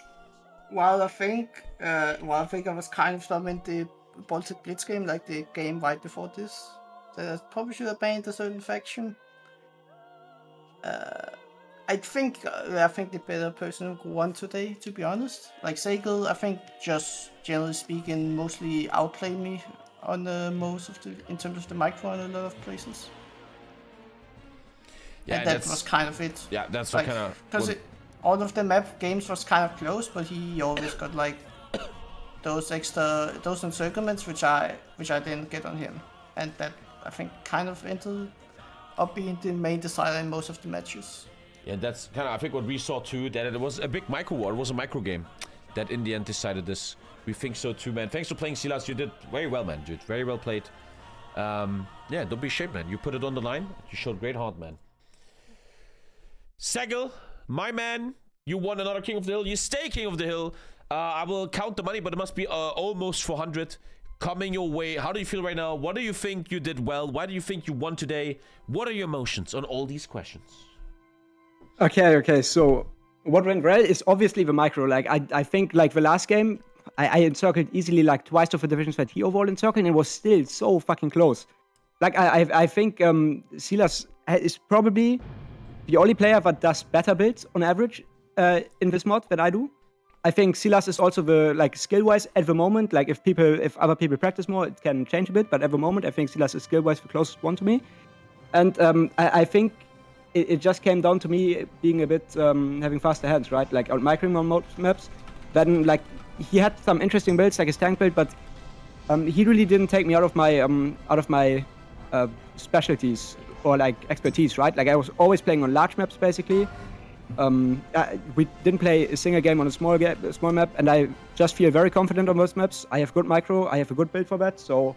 while I think I was kind of dumb in the Baltic Blitz game, like the game right before this, that I probably should have banned a certain faction. I think the better person who won today, to be honest. Like SEGL, I think, just generally speaking, mostly outplayed me on most of in terms of the micro in a lot of places. Yeah, and that was kind of it. Yeah, that's like, kind of... Because all of the map games was kind of close, but he always got like those encirclements which I didn't get on him, and that I think kind of ended up being the main decider in most of the matches. Yeah, that's kind of I think what we saw too. That it was a big micro war. It was a micro game that in the end decided this. We think so too, man. Thanks for playing, SILAS. You did very well, man, dude. Very well played. Yeah, don't be ashamed, man. You put it on the line. You showed great heart, man. SEGL, my man, you won another King of the Hill. You stay King of the Hill. I will count the money, but it must be almost 400 coming your way. How do you feel right now? What do you think you did well? Why do you think you won today? What are your emotions on all these questions? Okay, so what went well is obviously the micro. Like, I think, like, the last game, I encircled easily, like, twice of the divisions that he overall encircled, and it was still so fucking close. Like, I think SILAS is probably the only player that does better builds on average in this mod than I do. I think SILAS is also the, like, skill-wise at the moment. Like, if other people practice more, it can change a bit, but at the moment, I think SILAS is skill-wise the closest one to me. And I think it just came down to me being a bit having faster hands, right? Like on microing on most maps. Then, like, he had some interesting builds, like his tank build, but he really didn't take me out of my specialties or like expertise, right? Like I was always playing on large maps basically. We didn't play a single game on a small map, and I just feel very confident on those maps. I have good micro, I have a good build for that, so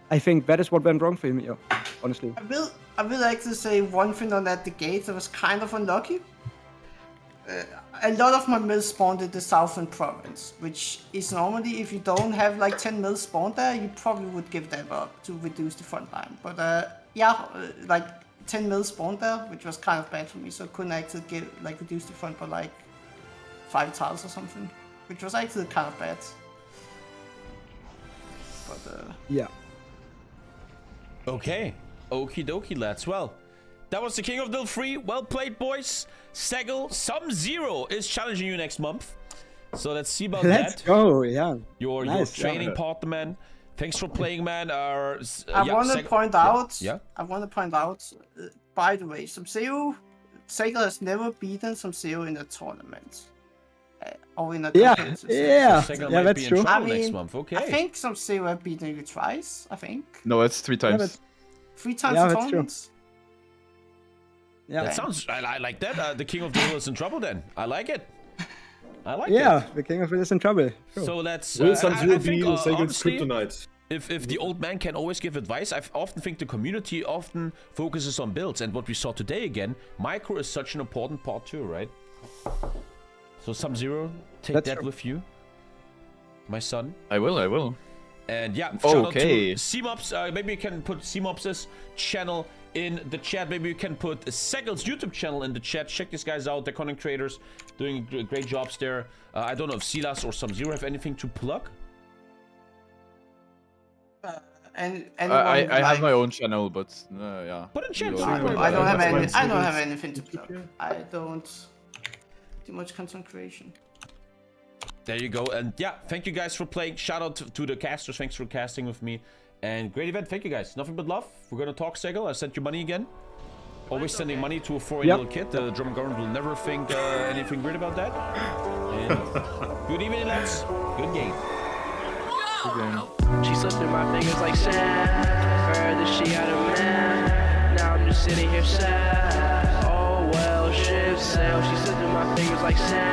I think that is what went wrong for him here, honestly. I will like to say one thing on that, the gates, I was kind of unlucky. A lot of my mills spawned in the southern province, which is normally, if you don't have like 10 mills spawned there, you probably would give them up to reduce the front line. But like 10 mills spawned there, which was kind of bad for me, so I couldn't actually reduce the front by like 5 tiles or something, which was actually kind of bad. But yeah. Okay. Okie dokie, lads. Well, that was the King of Dill 3. Well played, boys. SEGL, Sub-Zero is challenging you next month. So let's see about Let's that. go, yeah. Your Nice, training yeah. partner, man. Thanks for playing, man. I want to point out. Yeah. I want to point out. By the way, Sub-Zero, SEGL has never beaten Sub-Zero in a tournament. Or in a Yeah, competitive yeah, So SEGL yeah, might that's be in true. trouble I next mean, month. I Okay. think Sub-Zero have beaten you twice. I think No, it's 3 times. but- 3 times Yeah, in that's true. tournaments. Yeah, That sounds. I like that. The King of Dill is in trouble. Then I like it. I like yeah, it. the King of Dill is in trouble. Sure. So let's. Will I Sub-Zero think, be SEGL's honestly, kryptonite? if the old man can always give advice, I often think the community often focuses on builds, and what we saw today again, micro is such an important part too, right? So Sub-Zero, take That's that true. with you, my son. I will. And yeah, shout out Okay. to CMOPS. Maybe you can put CMOPS' channel in the chat. Maybe you can put SEGL's YouTube channel in the chat. Check these guys out. They're content creators doing great jobs there. I don't know if SILAS or Sub-Zero have anything to plug. And I have my own channel, but yeah. Put in chat. You don't worry I about don't it. have That's any. why I don't SEGL's have anything to plug. I don't do much content creation. There you go. And yeah, thank you guys for playing. Shout out to the casters. Thanks for casting with me. And great event. Thank you guys. Nothing but love. We're gonna talk SEGL. I sent you money again. Always sending money to a foreign Yep. little kid. The German government will never think anything weird about that. And good evening, lads. Good game. She slipped in my fingers like sand. Heard that she had a man. Now I'm just sitting here sad. Oh well, ship sail. She slipped in my fingers like sand.